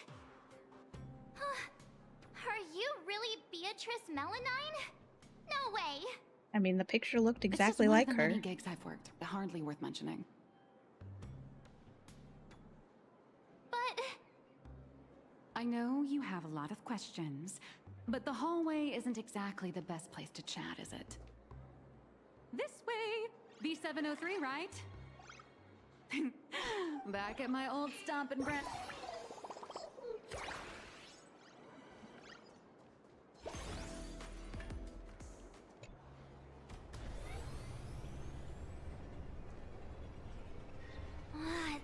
[SPEAKER 17] Are you really Beatrice Melanine? No way.
[SPEAKER 1] I mean, the picture looked exactly
[SPEAKER 15] it's just
[SPEAKER 1] like
[SPEAKER 15] one of the
[SPEAKER 1] her.
[SPEAKER 15] many gigs I've worked. Hardly worth mentioning.
[SPEAKER 17] But
[SPEAKER 15] I know you have a lot of questions, but the hallway isn't exactly the best place to chat, is it? This way! B703, right? Back at my old stomping ground.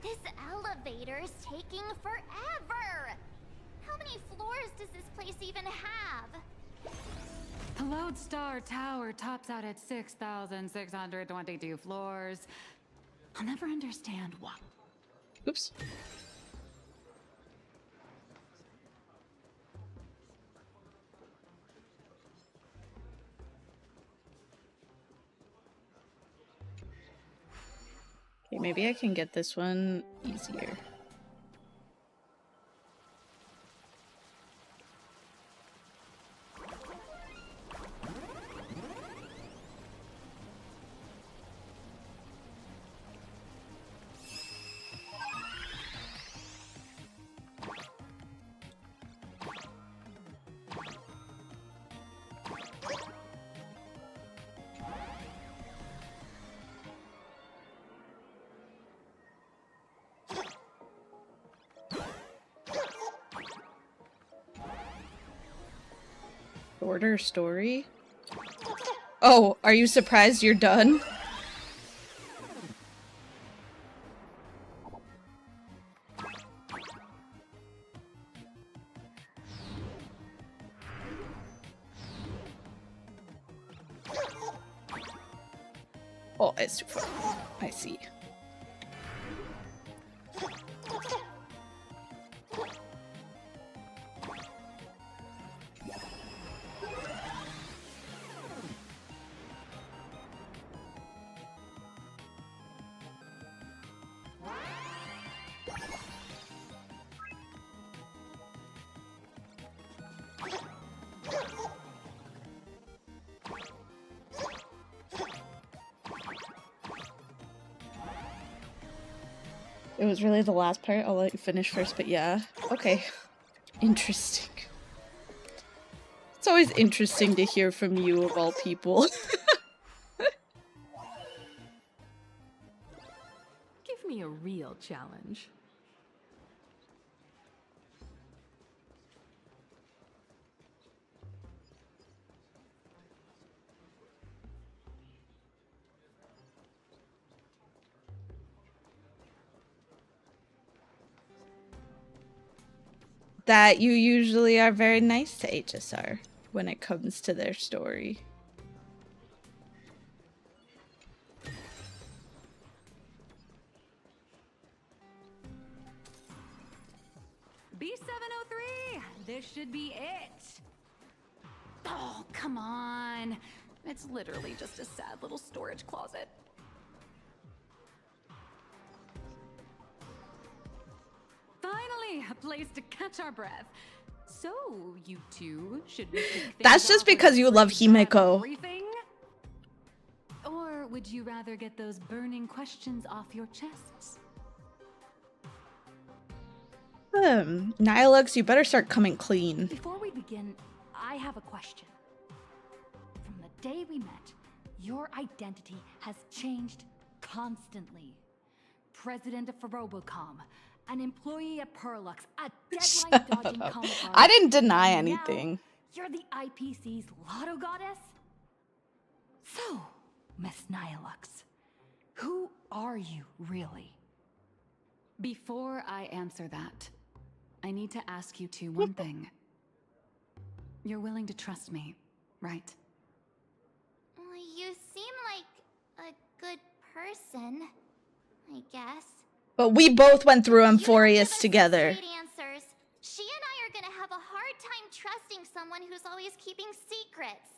[SPEAKER 17] This elevator's taking forever. How many floors does this place even have?
[SPEAKER 15] The Lodestar Tower tops out at 6,622 floors. I'll never understand why.
[SPEAKER 1] Oops. Okay, maybe I can get this one easier. Shorter story? Oh, are you surprised you're done? Oh, it's too far. I see. It was really the last part. I'll let you finish first, but yeah. Okay. Interesting. It's always interesting to hear from you, of all people.
[SPEAKER 11] Give me a real challenge.
[SPEAKER 1] That you usually are very nice to HSR when it comes to their story.
[SPEAKER 15] B703! This should be it! Oh, come on! It's literally just a sad little storage closet. Finally, a place to catch our breath. So, you two, should we kick things
[SPEAKER 1] That's just
[SPEAKER 15] off with
[SPEAKER 1] because you love Himeko.
[SPEAKER 15] everything? Or would you rather get those burning questions off your chests?
[SPEAKER 1] Nihilux, you better start coming clean.
[SPEAKER 21] Before we begin, I have a question. From the day we met, your identity has changed constantly. President of Robocom, an employee at Perlux, a deadline-dodging comic artist.
[SPEAKER 1] I didn't deny
[SPEAKER 21] and
[SPEAKER 1] anything.
[SPEAKER 21] now you're the IPC's lotto goddess? So, Miss Nihilux, who are you really?
[SPEAKER 15] Before I answer that, I need to ask you two one thing. You're willing to trust me, right?
[SPEAKER 17] Well, you seem like a good person, I guess.
[SPEAKER 1] But we both went through Amphorius together.
[SPEAKER 17] Straight answers. She and I are gonna have a hard time trusting someone who's always keeping secrets.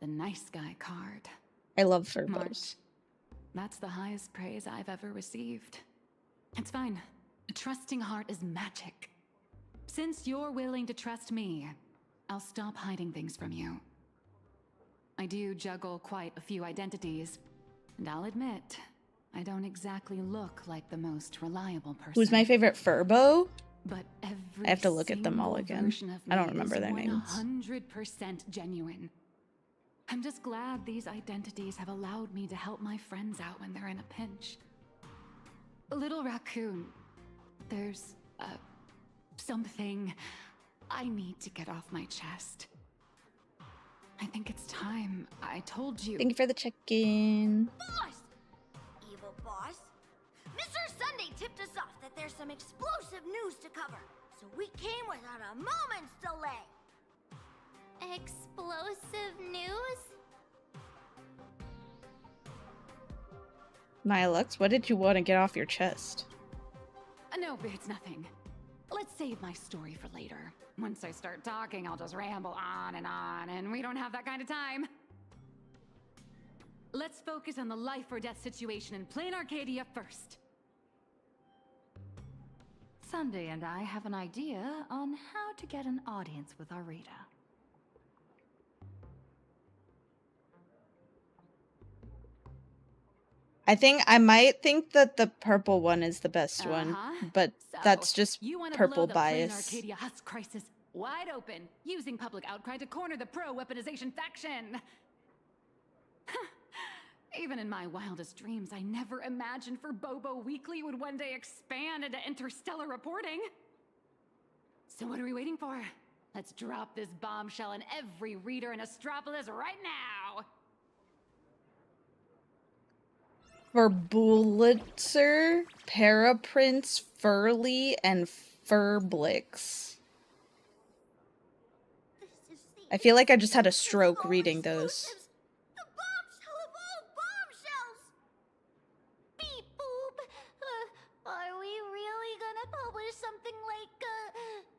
[SPEAKER 15] The nice guy card.
[SPEAKER 1] I love Furbos.
[SPEAKER 15] March. That's the highest praise I've ever received. It's fine. A trusting heart is magic. Since you're willing to trust me, I'll stop hiding things from you. I do juggle quite a few identities, and I'll admit, I don't exactly look like the most reliable person.
[SPEAKER 1] Who's my favorite Furbo?
[SPEAKER 15] But every
[SPEAKER 1] I have to look at them all
[SPEAKER 15] single
[SPEAKER 1] again.
[SPEAKER 15] version of
[SPEAKER 1] I don't
[SPEAKER 15] me
[SPEAKER 1] remember
[SPEAKER 15] is
[SPEAKER 1] their names.
[SPEAKER 15] 100% genuine. I'm just glad these identities have allowed me to help my friends out when they're in a pinch. Little Raccoon, there's something I need to get off my chest. I think it's time I told you.
[SPEAKER 1] Thank you for the check-in.
[SPEAKER 3] Boss! Evil boss. Mr. Sunday tipped us off that there's some explosive news to cover, so we came without a moment's delay.
[SPEAKER 17] Explosive news?
[SPEAKER 1] Nihilux, what did you want to get off your chest?
[SPEAKER 15] No, it's nothing. Let's save my story for later. Once I start talking, I'll just ramble on, and we don't have that kind of time. Let's focus on the life or death situation in Plain Arcadia first.
[SPEAKER 21] Sunday and I have an idea on how to get an audience with Arita.
[SPEAKER 1] I might think that the purple one is the best one, but
[SPEAKER 15] So,
[SPEAKER 1] that's just
[SPEAKER 15] you wanna
[SPEAKER 1] purple
[SPEAKER 15] blow the Plain
[SPEAKER 1] bias.
[SPEAKER 15] Arcadia Husk crisis wide open, using public outcry to corner the pro-weaponization faction. Even in my wildest dreams, I never imagined for Bobo Weekly would one day expand into interstellar reporting. So what are we waiting for? Let's drop this bombshell on every reader in Astropolis right now!
[SPEAKER 1] Verbulitzer, Paraprince, Furly, and Furblix. I feel like I just had a stroke reading those.
[SPEAKER 3] The bombshell of all bombshells! Beep boop! Are we really gonna publish something like,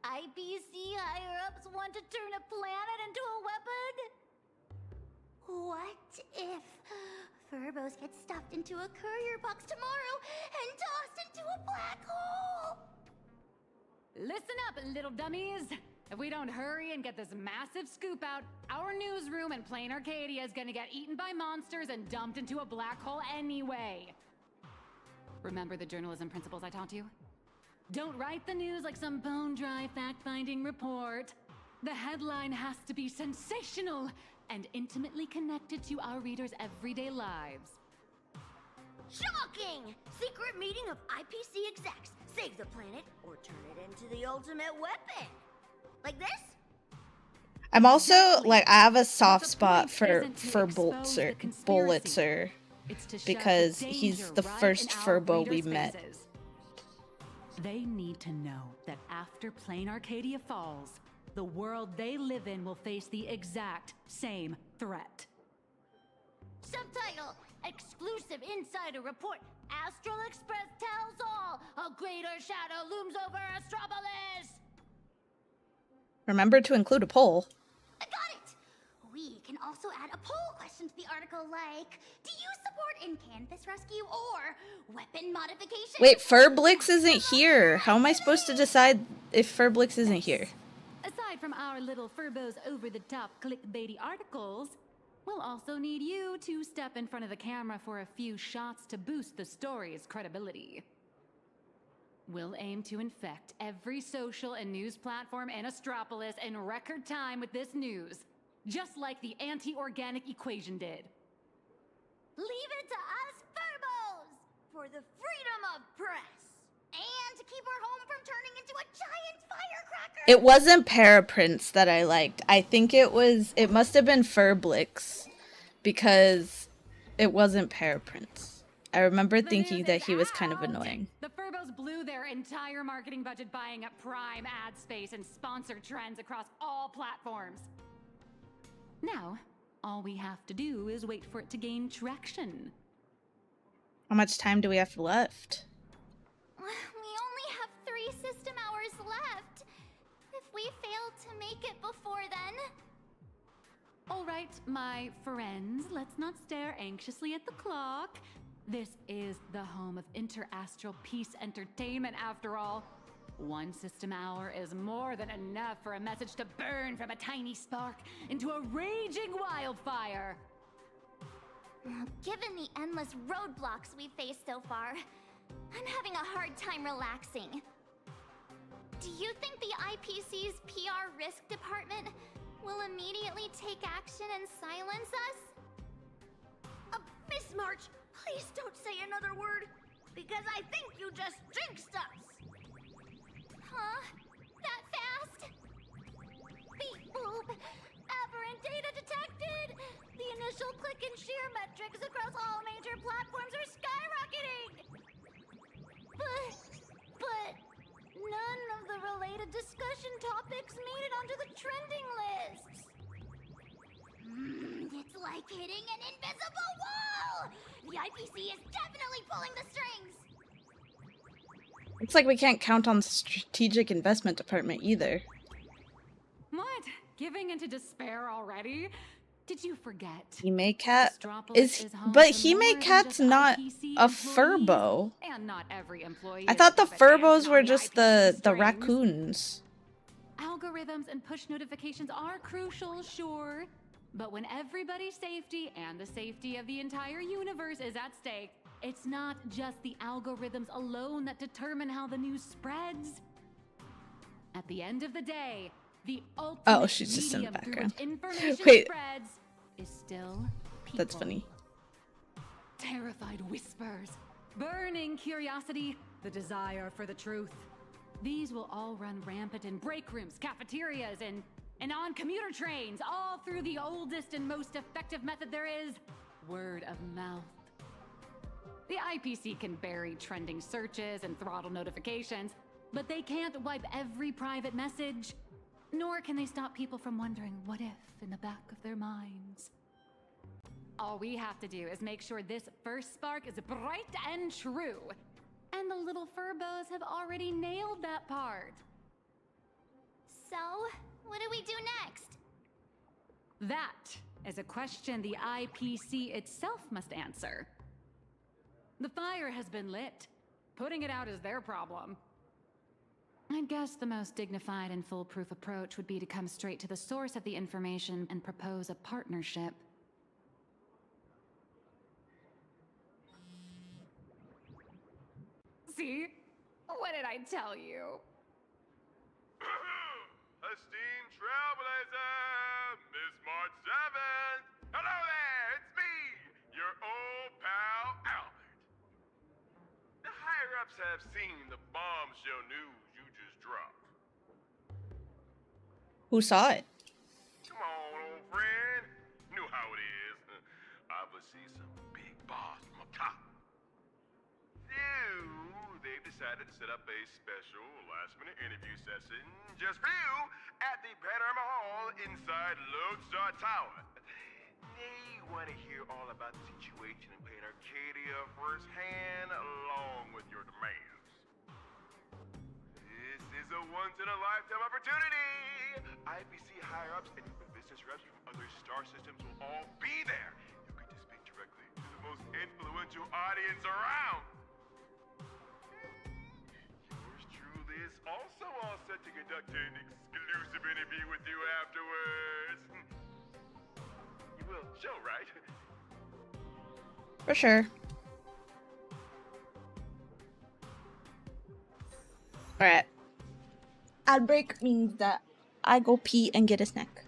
[SPEAKER 3] IPC higher-ups want to turn a planet into a weapon? What if Furbos get stuffed into a courier box tomorrow and tossed into a black hole?
[SPEAKER 15] Listen up, little dummies! If we don't hurry and get this massive scoop out, our newsroom in Plain Arcadia is gonna get eaten by monsters and dumped into a black hole anyway. Remember the journalism principles I taught you? Don't write the news like some bone-dry fact-finding report. The headline has to be sensational and intimately connected to our readers' everyday lives.
[SPEAKER 3] Shocking! Secret meeting of IPC execs. Save the planet or turn it into the ultimate weapon. Like this?
[SPEAKER 1] I'm also like, I have a soft spot for Bullitzer because he's the first Furbo we met.
[SPEAKER 15] They need to know that after Plain Arcadia falls, the world they live in will face the exact same threat.
[SPEAKER 3] Subtitle: Exclusive Insider Report. Astral Express tells all. A greater shadow looms over Astropolis.
[SPEAKER 1] Remember to include a poll.
[SPEAKER 3] I got it! We can also add a poll question to the article like, do you support in-canvas rescue or weapon modification?
[SPEAKER 1] Wait, Furblix isn't here. How am I supposed to decide if Furblix isn't here?
[SPEAKER 15] Aside from our little Furbos over-the-top clickbaity articles, we'll also need you to step in front of the camera for a few shots to boost the story's credibility. We'll aim to infect every social and news platform in Astropolis in record time with this news, just like the anti-organic equation did.
[SPEAKER 3] Leave it to us Furbos for the freedom of press and to keep our home from turning into a giant firecracker.
[SPEAKER 1] It wasn't Paraprince that I liked. I think it must have been Furblix because it wasn't Paraprince. I remember thinking that he was kind of annoying.
[SPEAKER 15] The Furbos blew their entire marketing budget buying up prime ad space and sponsored trends across all platforms. Now, all we have to do is wait for it to gain traction.
[SPEAKER 1] How much time do we have left?
[SPEAKER 3] We only have 3 system hours left. If we fail to make it before then...
[SPEAKER 15] All right, my friends, let's not stare anxiously at the clock. This is the home of interastral peace entertainment, after all. 1 system hour is more than enough for a message to burn from a tiny spark into a raging wildfire.
[SPEAKER 3] Given the endless roadblocks we've faced so far, I'm having a hard time relaxing. Do you think the IPC's PR risk department will immediately take action and silence us? Miss March, please don't say another word, because I think you just jinxed us! Huh? That fast? Beep boop! Aberrant data detected! The initial click and share metrics across all major platforms are skyrocketing! But none of the related discussion topics made it onto the trending lists! It's like hitting an invisible wall! The IPC is definitely pulling the strings!
[SPEAKER 1] Looks like we can't count on the strategic investment department either.
[SPEAKER 15] What? Giving into despair already? Did you forget?
[SPEAKER 1] Himecat but Himecat's not a Furbo.
[SPEAKER 15] And not every employee.
[SPEAKER 1] I thought the Furbos were just the raccoons.
[SPEAKER 15] Algorithms and push notifications are crucial, sure. But when everybody's safety and the safety of the entire universe is at stake, it's not just the algorithms alone that determine how the news spreads. At the end of the day, the ultimate
[SPEAKER 1] she's just in the background.
[SPEAKER 15] Information
[SPEAKER 1] Wait.
[SPEAKER 15] spreads is still people.
[SPEAKER 1] That's funny.
[SPEAKER 15] Terrified whispers, burning curiosity, the desire for the truth. These will all run rampant in break rooms, cafeterias, and on commuter trains, all through the oldest and most effective method there is, word of mouth. The IPC can bury trending searches and throttle notifications, but they can't wipe every private message, nor can they stop people from wondering what if in the back of their minds. All we have to do is make sure this first spark is bright and true. And the little furbos have already nailed that part.
[SPEAKER 17] So, what do we do next?
[SPEAKER 15] That is a question the IPC itself must answer. The fire has been lit. Putting it out is their problem. I guess the most dignified and foolproof approach would be to come straight to the source of the information and propose a partnership. See? What did I tell you?
[SPEAKER 13] Esteemed trailblazer, Miss March 7th. Hello there, it's me, your old pal Albert. The higher-ups have seen the bombshell news you just dropped.
[SPEAKER 1] Who saw it?
[SPEAKER 13] Come on, old friend. Knew how it is. Obviously some big boss from up top. They've decided to set up a special last-minute interview session just for you at the Panorama Hall inside Lodestar Tower. They want to hear all about the situation in Plain Arcadia firsthand, along with your demands. This is a once-in-a-lifetime opportunity. IPC higher-ups and business reps from other star systems will all be there. You'll get to speak directly to the most influential audience around. Is also all set to conduct an exclusive interview with you afterwards. You will show, right?
[SPEAKER 1] For sure. Alright. Ad break means that I go pee and get a snack.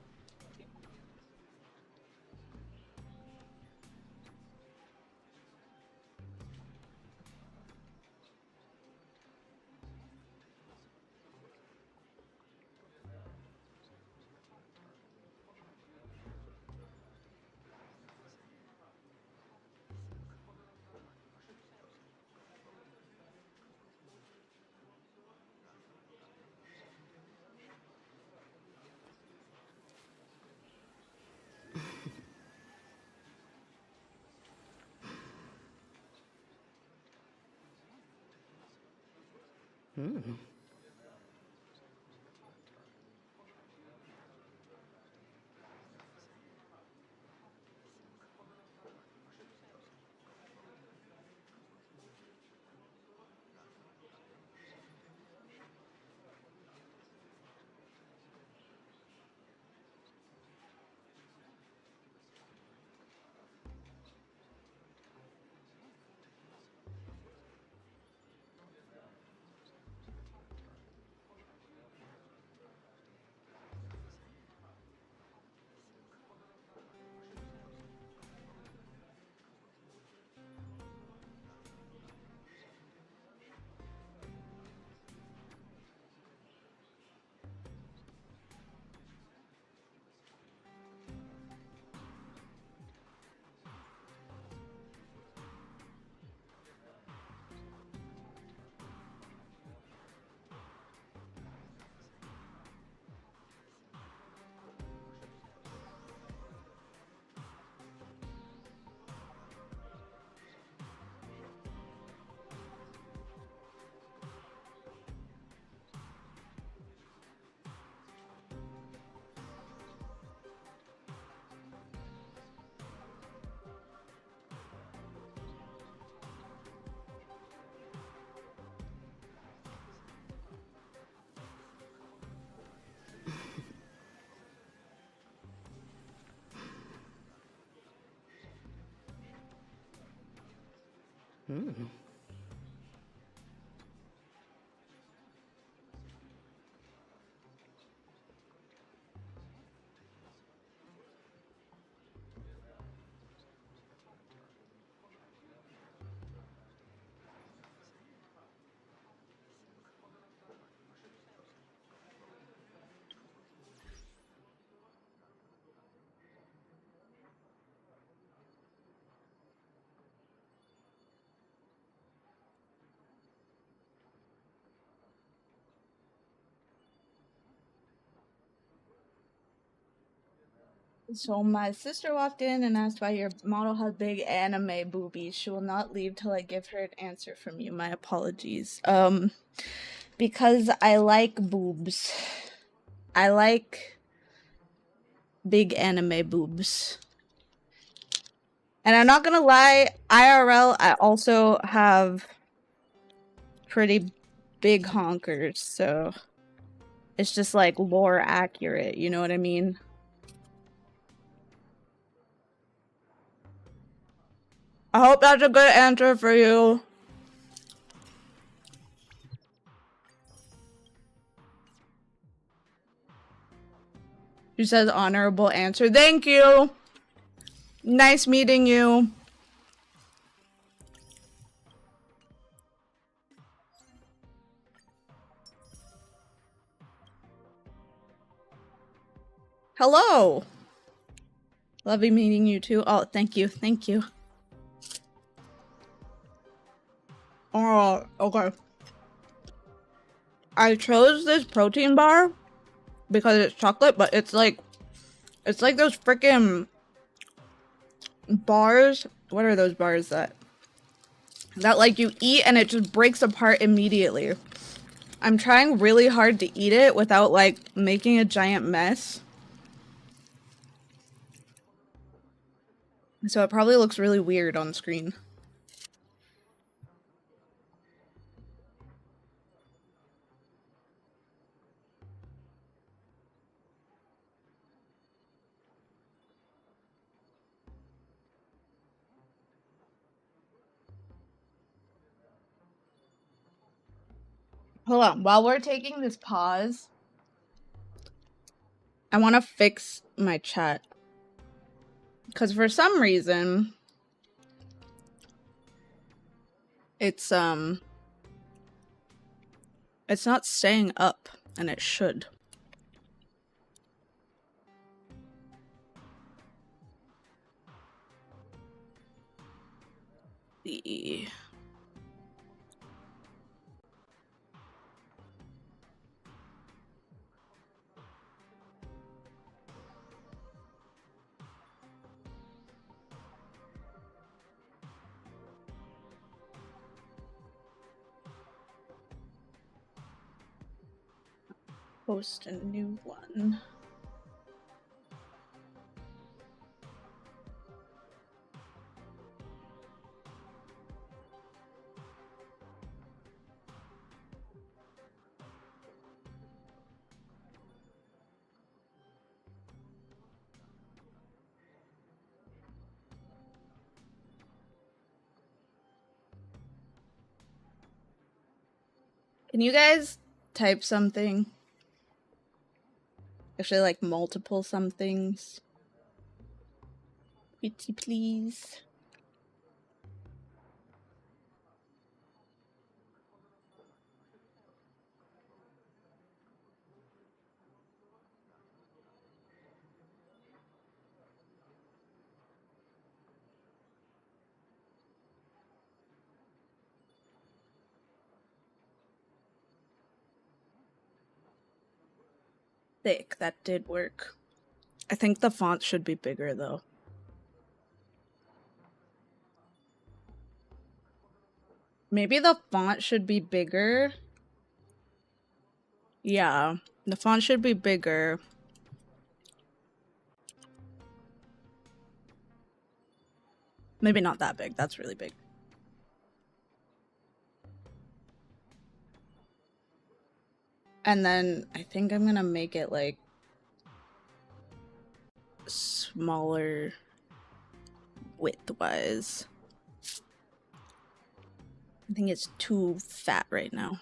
[SPEAKER 1] So my sister walked in and asked why your model has big anime boobies. She will not leave till I give her an answer from you. My apologies. Because I like boobs. I like big anime boobs. And I'm not gonna lie, IRL, I also have pretty big honkers, so it's just like lore accurate, you know what I mean? I hope that's a good answer for you. She says honorable answer. Thank you. Nice meeting you. Hello. Lovely meeting you too. Oh, thank you. Thank you. Oh, okay. I chose this protein bar because it's chocolate, but it's like those freaking bars. What are those bars that like you eat and it just breaks apart immediately? I'm trying really hard to eat it without like making a giant mess. So it probably looks really weird on screen. Hold on, while we're taking this pause, I want to fix my chat. Because for some reason, it's not staying up, and it should. The post a new one. Can you guys type something? Actually, like multiple somethings. Pretty please. Thick, that did work. I think the font should be bigger though. Maybe the font should be bigger. Yeah, the font should be bigger. Maybe not that big, that's really big. And then I think I'm gonna make it like smaller width-wise. I think it's too fat right now.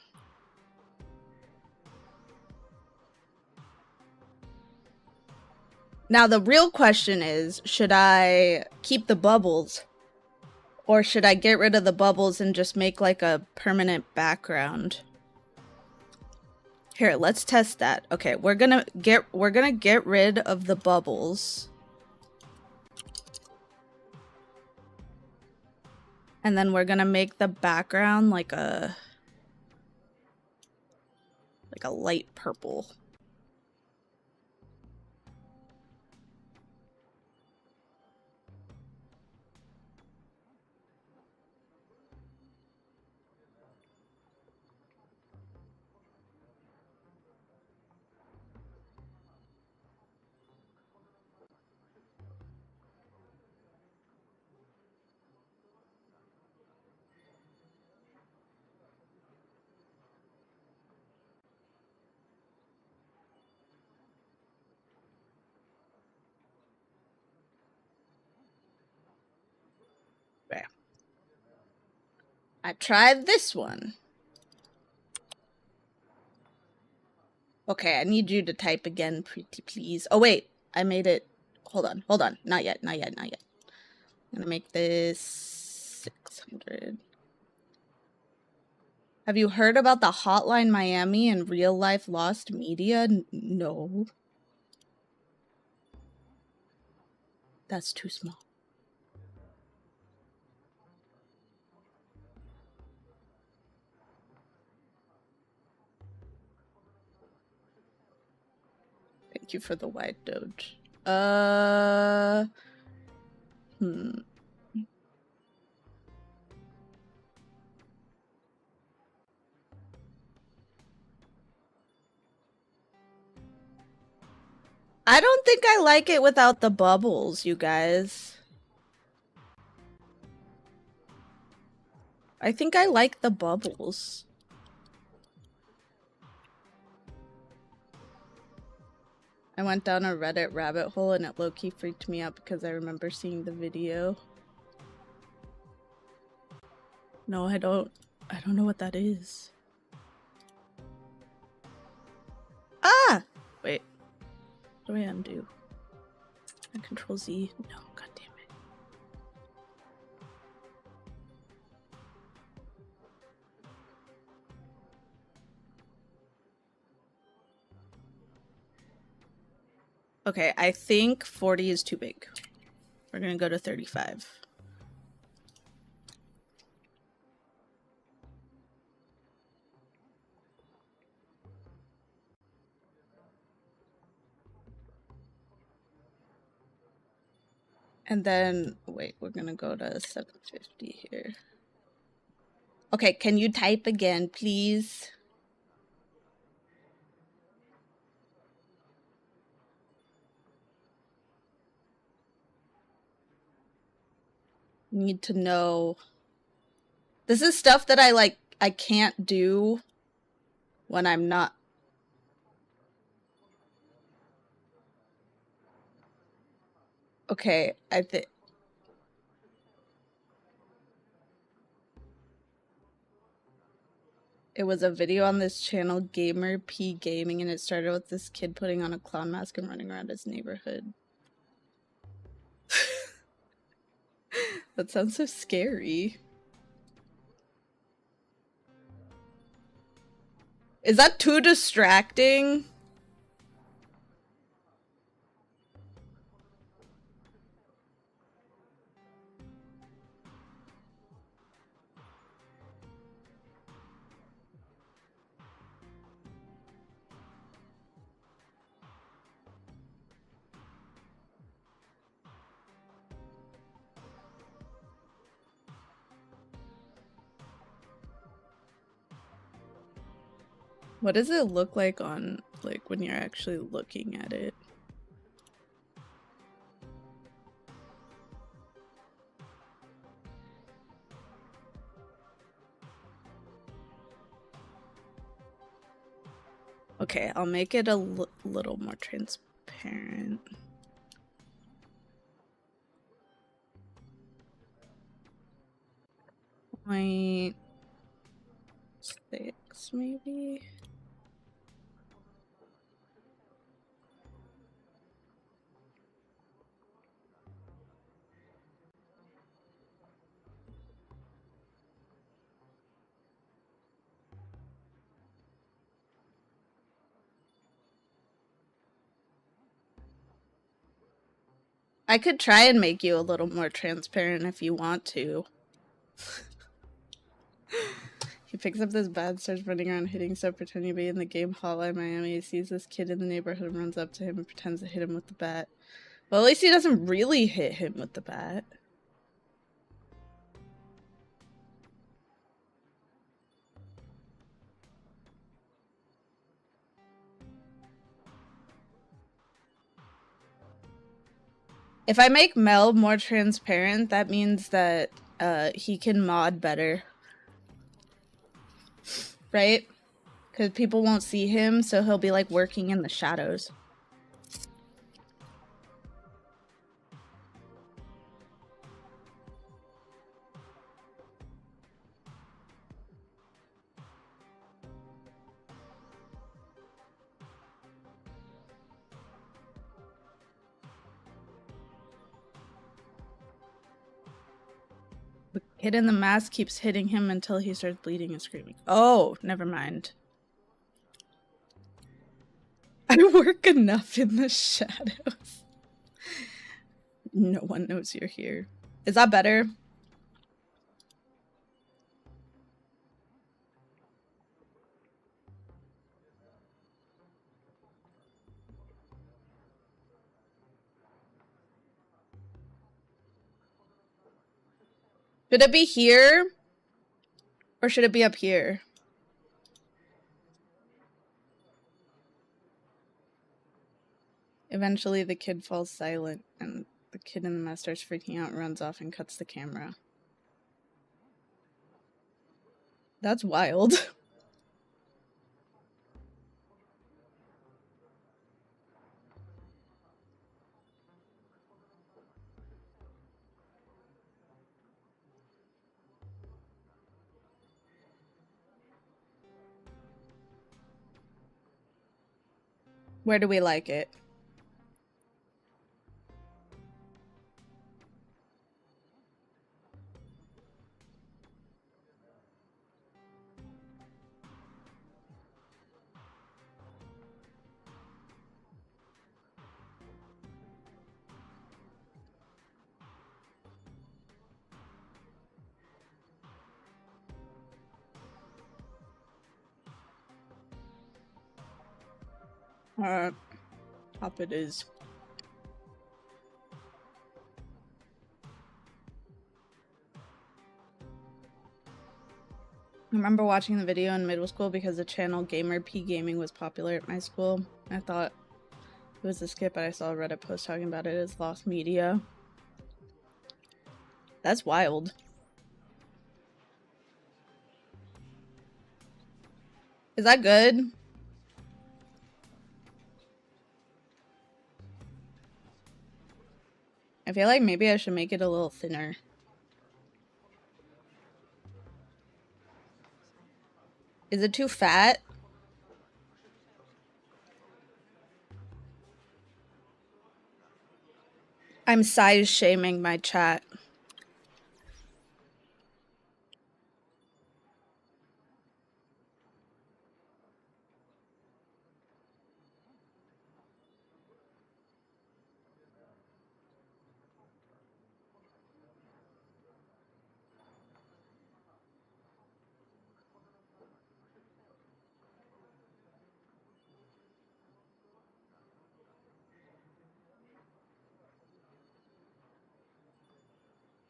[SPEAKER 1] Now the real question is, should I keep the bubbles? Or should I get rid of the bubbles and just make like a permanent background? Here, let's test that. Okay, we're gonna get rid of the bubbles. And then we're gonna make the background like a light purple. I tried this one. Okay, I need you to type again, pretty please. Oh, wait. I made it. Hold on. Hold on. Not yet. Not yet. Not yet. I'm gonna make this 600. Have you heard about the Hotline Miami and real life lost media? No. That's too small. Thank you for the wide doge. I don't think I like it without the bubbles, you guys. I think I like the bubbles. I went down a Reddit rabbit hole and it low-key freaked me out because I remember seeing the video. No, I don't know what that is. Ah! Wait. What do I undo? Control Z? No, god damn it. Okay, I think 40 is too big. We're gonna go to 35. And then, wait, we're gonna go to 750 here. Okay, can you type again, please? Need to know. This is stuff that I can't do when I'm not. Okay, I think. It was a video on this channel, Gamer P Gaming, and it started with this kid putting on a clown mask and running around his neighborhood. That sounds so scary. Is that too distracting? What does it look like on, like, when you're actually looking at it? Okay, I'll make it a little more transparent. .6 maybe? I could try and make you a little more transparent if you want to. He picks up this bat and starts running around hitting stuff, pretending to be in the game Hotline Miami. He sees this kid in the neighborhood and runs up to him and pretends to hit him with the bat. Well, at least he doesn't really hit him with the bat. If I make Mel more transparent, that means that he can mod better. Right? Because people won't see him, so he'll be like working in the shadows. Kid in the mask keeps hitting him until he starts bleeding and screaming. Oh, never mind. I work enough in the shadows. No one knows you're here. Is that better? Should it be here? Or should it be up here? Eventually, the kid falls silent, and the kid in the mask starts freaking out, runs off, and cuts the camera. That's wild. Where do we like it? Top it is. I remember watching the video in middle school because the channel Gamer P Gaming was popular at my school. I thought it was a skip, but I saw a Reddit post talking about it as lost media. That's wild. Is that good? I feel like maybe I should make it a little thinner. Is it too fat? I'm size shaming my chat.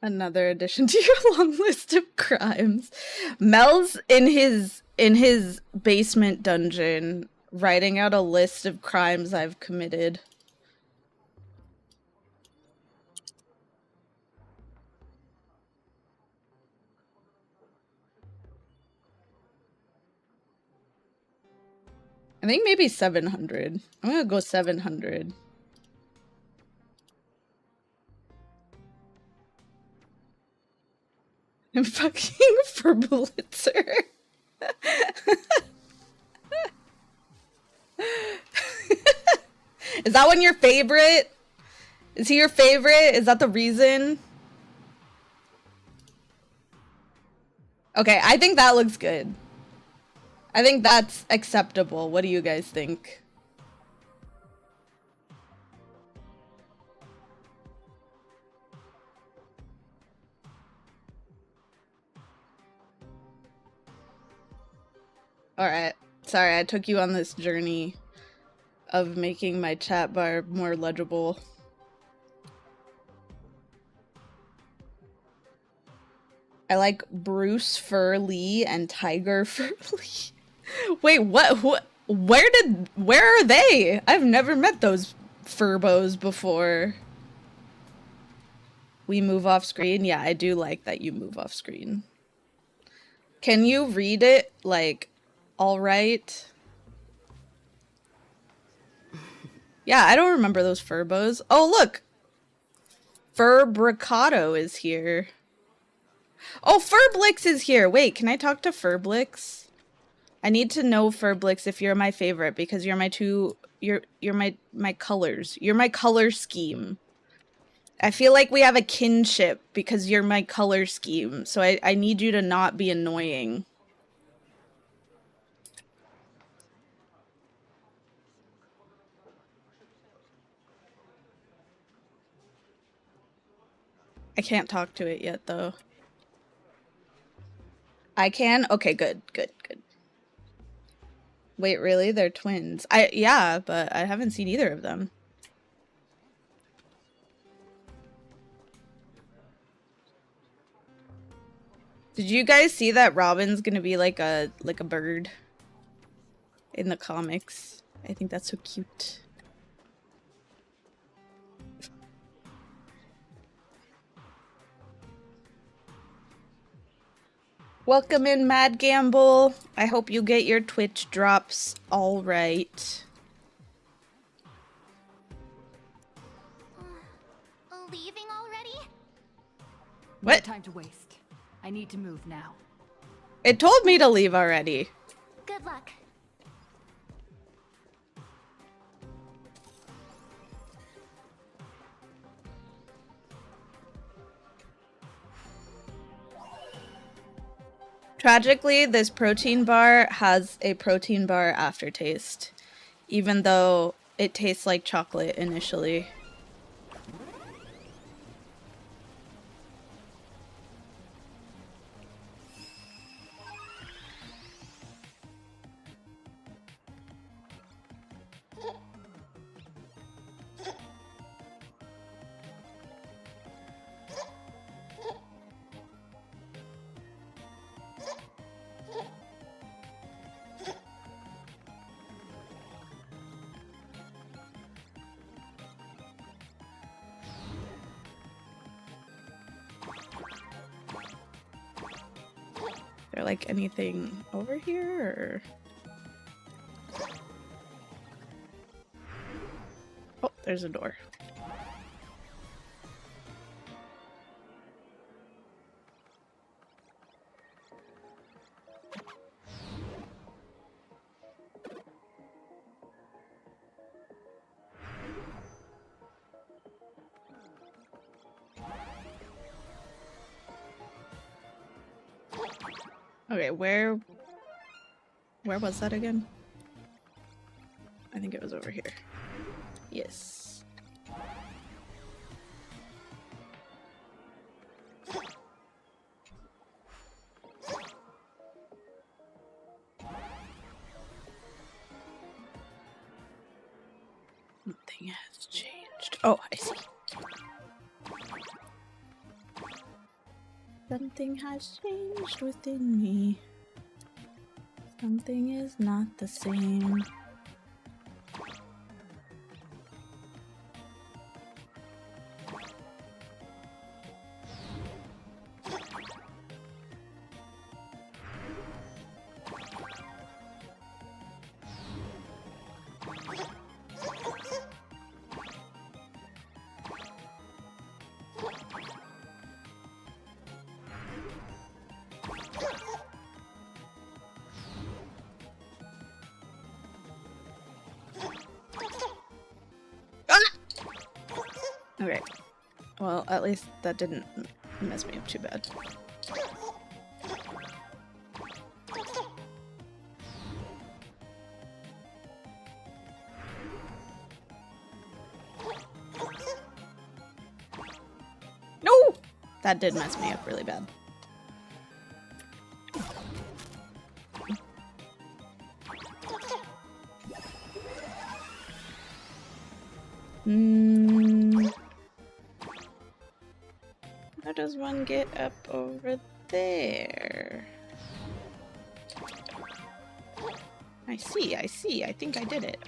[SPEAKER 1] Another addition to your long list of crimes. Mel's in his basement dungeon writing out a list of crimes I've committed. I think maybe 700. I'm gonna go 700. I'm fucking for Blitzer. Is that one your favorite? Is he your favorite? Is that the reason? Okay, I think that looks good. I think that's acceptable. What do you guys think? Alright. Sorry, I took you on this journey of making my chat bar more legible. I like Bruce Furley and Tiger Furley. Wait, what? Where are they? I've never met those furbos before. We move off screen? Yeah, I do like that you move off screen. Can you read it, like, all right? Yeah, I don't remember those furbos. Oh, look! Furbricado is here. Oh, Furblix is here! Wait, can I talk to Furblix? I need to know, Furblix, if you're my favorite, because you're my two... You're my colors. You're my color scheme. I feel like we have a kinship because you're my color scheme, so I need you to not be annoying. I can't talk to it yet, though. I can? Okay, good. Wait, really? They're twins. Yeah, but I haven't seen either of them. Did you guys see that Robin's gonna be like a bird in the comics? I think that's so cute. Welcome in, Mad Gamble. I hope you get your Twitch drops all right.
[SPEAKER 3] Leaving already?
[SPEAKER 1] What?
[SPEAKER 15] No time to waste. I need to move now.
[SPEAKER 1] It told me to leave already.
[SPEAKER 3] Good luck.
[SPEAKER 1] Tragically, this protein bar has a protein bar aftertaste, even though it tastes like chocolate initially. Is there like anything over here? Or... Oh, there's a door. Okay, where was that again? I think it was over here. Yes. Something has changed. Oh, I see. Something has changed within me. Something is not the same. Okay. Well, at least that didn't mess me up too bad. No! That did mess me up really bad. How does one get up over there? I see. I think I did it.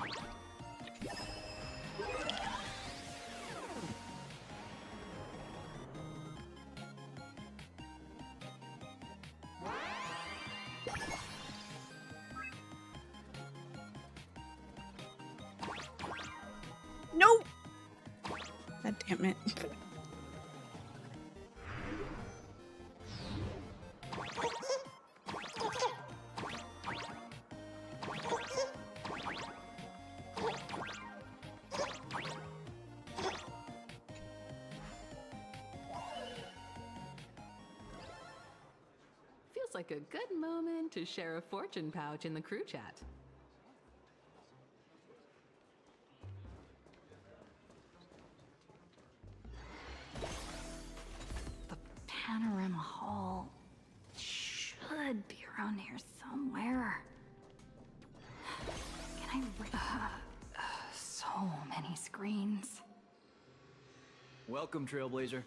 [SPEAKER 1] No! God damn it.
[SPEAKER 18] Feels like a good moment to share a fortune pouch in the crew chat.
[SPEAKER 21] The Panorama Hall should be around here somewhere. Can I so many screens.
[SPEAKER 20] Welcome, Trailblazer.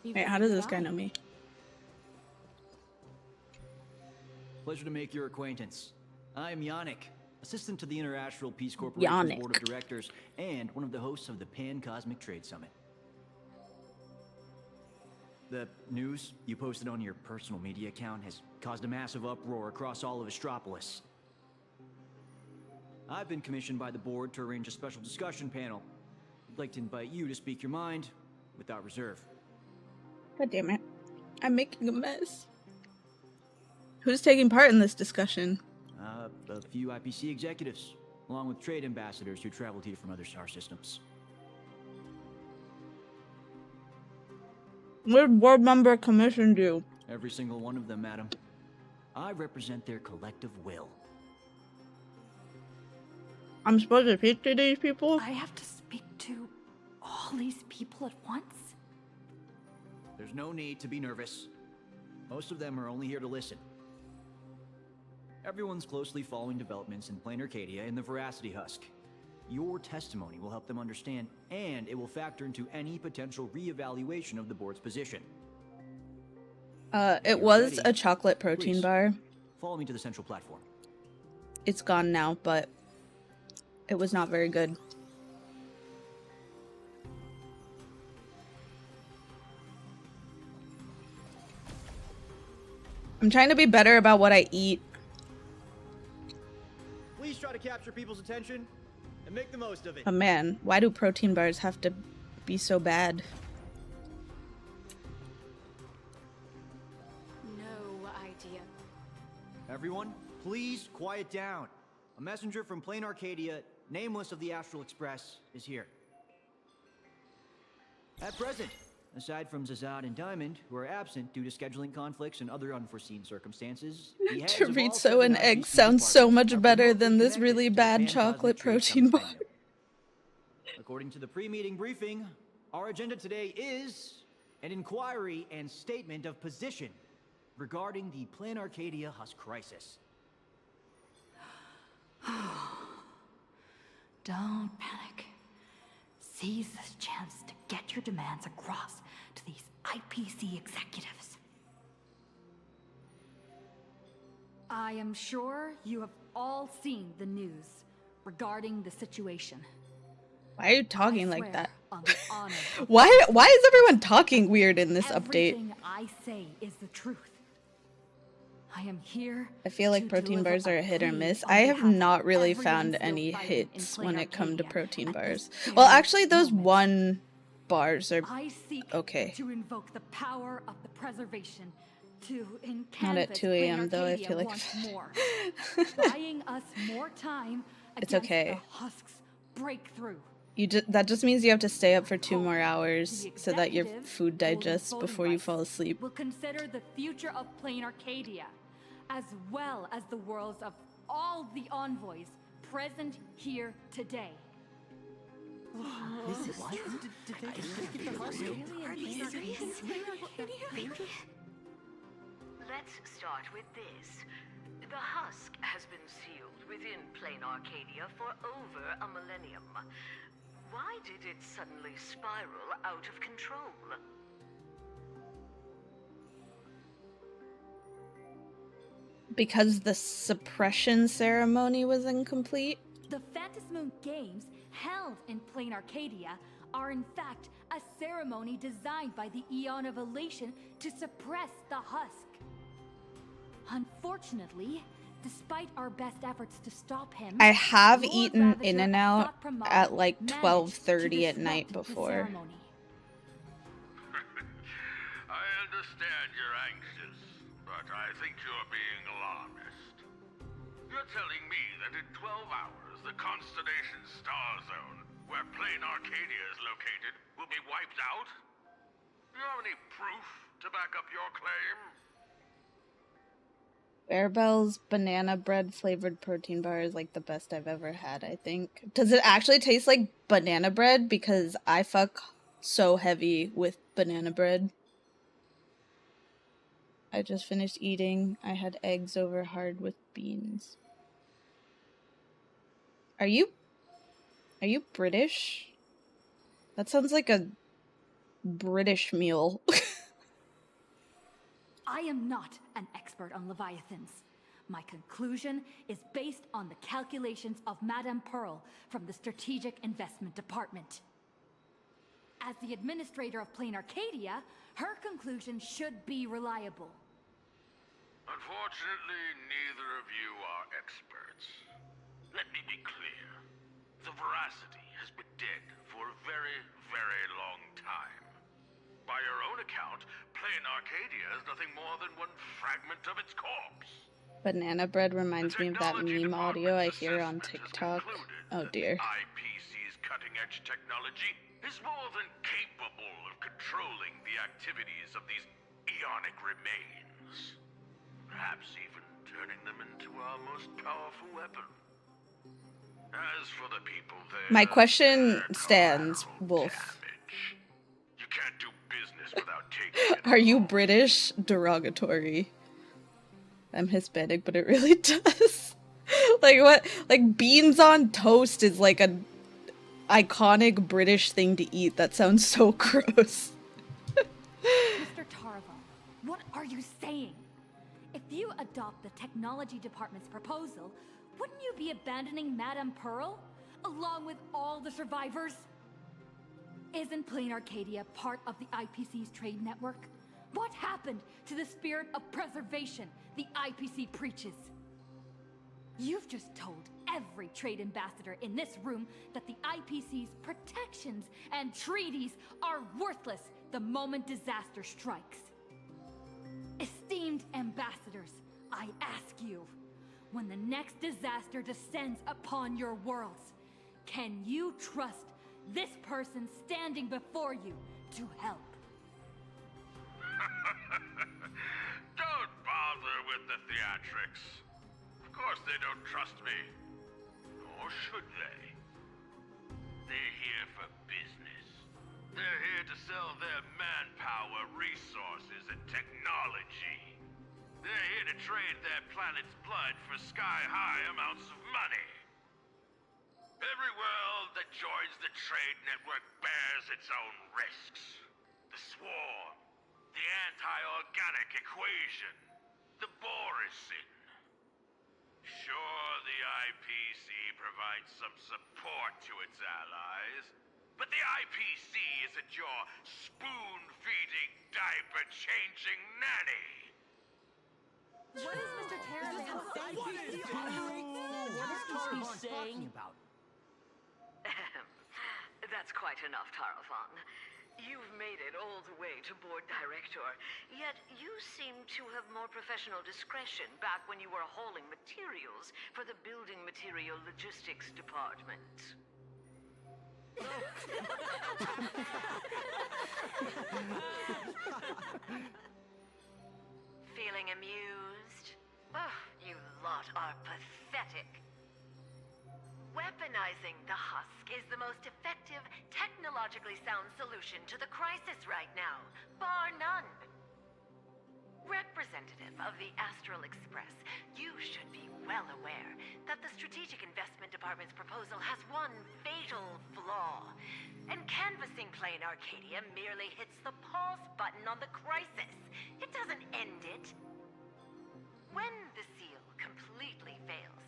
[SPEAKER 1] Wait, how does this guy know me?
[SPEAKER 20] Pleasure to make your acquaintance. I'm Yannick, assistant to the Interastral Peace Corporation's board of directors and one of the hosts of the Pan-Cosmic Trade Summit. The news you posted on your personal media account has caused a massive uproar across all of Astropolis. I've been commissioned by the board to arrange a special discussion panel. I'd like to invite you to speak your mind without reserve.
[SPEAKER 1] God damn it. I'm making a mess. Who's taking part in this discussion?
[SPEAKER 20] A few IPC executives, along with trade ambassadors who traveled here from other star systems.
[SPEAKER 1] What board member commissioned you?
[SPEAKER 20] Every single one of them, madam. I represent their collective will.
[SPEAKER 1] I'm supposed to speak to these people?
[SPEAKER 21] I have to speak to all these people at once?
[SPEAKER 20] There's no need to be nervous. Most of them are only here to listen. Everyone's closely following developments in Plain Arcadia and the Veracity Husk. Your testimony will help them understand, and it will factor into any potential re-evaluation of the board's position.
[SPEAKER 1] It was a chocolate protein bar.
[SPEAKER 20] Follow me to the central platform.
[SPEAKER 1] It's gone now, but it was not very good. I'm trying to be better about what I eat.
[SPEAKER 20] Please try to capture people's attention and make the most of it.
[SPEAKER 1] Oh man, why do protein bars have to be so bad?
[SPEAKER 2] No idea.
[SPEAKER 20] Everyone, please quiet down. A messenger from Plain Arcadia, nameless of the Astral Express, is here. At present, aside from Zazad and Diamond, who are absent due to scheduling conflicts and other unforceen circumstances, the heads of all
[SPEAKER 1] Chorizo and
[SPEAKER 20] 7
[SPEAKER 1] egg
[SPEAKER 20] IPC
[SPEAKER 1] sounds so
[SPEAKER 20] departments
[SPEAKER 1] much
[SPEAKER 20] are
[SPEAKER 1] better
[SPEAKER 20] remotely
[SPEAKER 1] than this
[SPEAKER 20] connected
[SPEAKER 1] really
[SPEAKER 20] to the
[SPEAKER 1] bad
[SPEAKER 20] Pan-Cosmic
[SPEAKER 1] chocolate
[SPEAKER 20] Trade
[SPEAKER 1] protein
[SPEAKER 20] Summit
[SPEAKER 1] bar.
[SPEAKER 20] venue. According to the pre-meeting briefing, our agenda today is an inquiry and statement of position regarding the Plain Arcadia Husk crisis.
[SPEAKER 21] Don't panic. Seize this chance to get your demands across to these IPC executives.
[SPEAKER 2] I am sure you have all seen the news regarding the situation.
[SPEAKER 1] Why are you talking like that?
[SPEAKER 2] On the honor of
[SPEAKER 1] Why is everyone talking weird in this update?
[SPEAKER 2] everything I say is the truth. I am here.
[SPEAKER 1] I feel like
[SPEAKER 2] to
[SPEAKER 1] protein
[SPEAKER 2] deliver
[SPEAKER 1] bars are a hit or
[SPEAKER 2] plea
[SPEAKER 1] miss.
[SPEAKER 2] on
[SPEAKER 1] I have
[SPEAKER 2] behalf of
[SPEAKER 1] not really
[SPEAKER 2] everyone
[SPEAKER 1] found
[SPEAKER 2] still
[SPEAKER 1] any
[SPEAKER 2] fighting in
[SPEAKER 1] hits
[SPEAKER 2] Plain
[SPEAKER 1] when it come to
[SPEAKER 2] Arcadia
[SPEAKER 1] protein
[SPEAKER 2] at
[SPEAKER 1] bars.
[SPEAKER 2] this
[SPEAKER 1] Well,
[SPEAKER 2] very
[SPEAKER 1] actually, those
[SPEAKER 2] moment.
[SPEAKER 1] one bars are
[SPEAKER 2] I seek
[SPEAKER 1] okay.
[SPEAKER 2] to invoke the power of the preservation to
[SPEAKER 1] Not at
[SPEAKER 2] encanvas
[SPEAKER 1] 2 a.m. though. I
[SPEAKER 2] Arcadia
[SPEAKER 1] feel like
[SPEAKER 2] once more, buying us more time
[SPEAKER 1] it's
[SPEAKER 2] against
[SPEAKER 1] okay.
[SPEAKER 2] the Husk's breakthrough.
[SPEAKER 1] That just means you have to stay up for 2 more hours so that your food digests before you fall asleep.
[SPEAKER 2] Will consider the future of Plain Arcadia, as well as the worlds of all the envoys present here today.
[SPEAKER 20] Is it what? Did they just get the Husk?
[SPEAKER 23] Are you serious? Let's start with this. The Husk has been sealed within Plain Arcadia for over a millennium. Why did it suddenly spiral out of control?
[SPEAKER 1] Because the suppression ceremony was incomplete?
[SPEAKER 2] The Phantasmoon Games held in Plain Arcadia are in fact a ceremony designed by the Eon of Elation to suppress the Husk. Unfortunately, despite our best efforts to stop him,
[SPEAKER 1] I have
[SPEAKER 2] Lord
[SPEAKER 1] eaten
[SPEAKER 2] Ravager
[SPEAKER 1] In-N-Out
[SPEAKER 2] Thought Pramod
[SPEAKER 1] at like
[SPEAKER 2] managed
[SPEAKER 1] 12:30
[SPEAKER 2] to
[SPEAKER 1] at night
[SPEAKER 2] disrupt the
[SPEAKER 1] before.
[SPEAKER 2] ceremony.
[SPEAKER 13] I understand you're anxious, but I think you're being alarmist. You're telling me that in 12 hours, the constellation star zone, where Plain Arcadia is located, will be wiped out? you have any proof to back up your claim?
[SPEAKER 1] Bearbell's banana bread flavored protein bar is like the best I've ever had, I think. Does it actually taste like banana bread? Because I fuck so heavy with banana bread. I just finished eating. I had eggs over hard with beans. Are you British? That sounds like a British meal.
[SPEAKER 2] I am not an expert on Leviathans. My conclusion is based on the calculations of Madame Pearl from the Strategic Investment Department. As the administrator of Plain Arcadia, her conclusion should be reliable.
[SPEAKER 13] Unfortunately, neither of you are experts. Let me be clear. The veracity has been dead for a very, very long time. By your own account, Plain Arcadia is nothing more than one fragment of its corpse.
[SPEAKER 1] Banana bread reminds me of that meme audio I hear on TikTok. Oh dear.
[SPEAKER 13] IPC's cutting-edge technology is more than capable of controlling the activities of these ionic remains. Perhaps even turning them into our most powerful weapon. As for the people there,
[SPEAKER 1] My question stands, Wolf.
[SPEAKER 13] you can't do business without taking it.
[SPEAKER 1] Are you British? Derogatory. I'm Hispanic, but it really does. Like what? Like beans on toast is like a iconic British thing to eat. That sounds so gross.
[SPEAKER 2] Mr. Taraval, what are you saying? If you adopt the technology department's proposal, wouldn't you be abandoning Madame Pearl, along with all the survivors? Isn't Plain Arcadia part of the IPC's trade network? What happened to the spirit of preservation the IPC preaches? You've just told every trade ambassador in this room that the IPC's protections and treaties are worthless the moment disaster strikes. Esteemed ambassadors, I ask you, when the next disaster descends upon your worlds, can you trust this person standing before you to help?
[SPEAKER 13] Don't bother with the theatrics. Of course they don't trust me. Or should they? They're here for business. They're here to sell their manpower, resources, and technology. They're here to trade their planet's blood for sky-high amounts of money. Every world that joins the trade network bears its own risks. The swarm, the anti-organic equation, the Borisin. Sure, the IPC provides some support to its allies, but the IPC isn't your spoon-feeding, diaper-changing nanny.
[SPEAKER 14] What is Mr. Taravan saying?
[SPEAKER 20] What is he talking about?
[SPEAKER 5] That's quite enough, Tarafan. You've made it all the way to board director, yet you seem to have more professional discretion back when you were hauling materials for the building material logistics department. Feeling amused? Oh, you lot are pathetic. Weaponizing the husk is the most effective, technologically sound solution to the crisis right now, bar none. Representative of the Astral Express, you should be well aware that the Strategic Investment Department's proposal has one fatal flaw. And canvassing Plain Arcadia merely hits the pause button on the crisis. It doesn't end it. When the seal completely fails,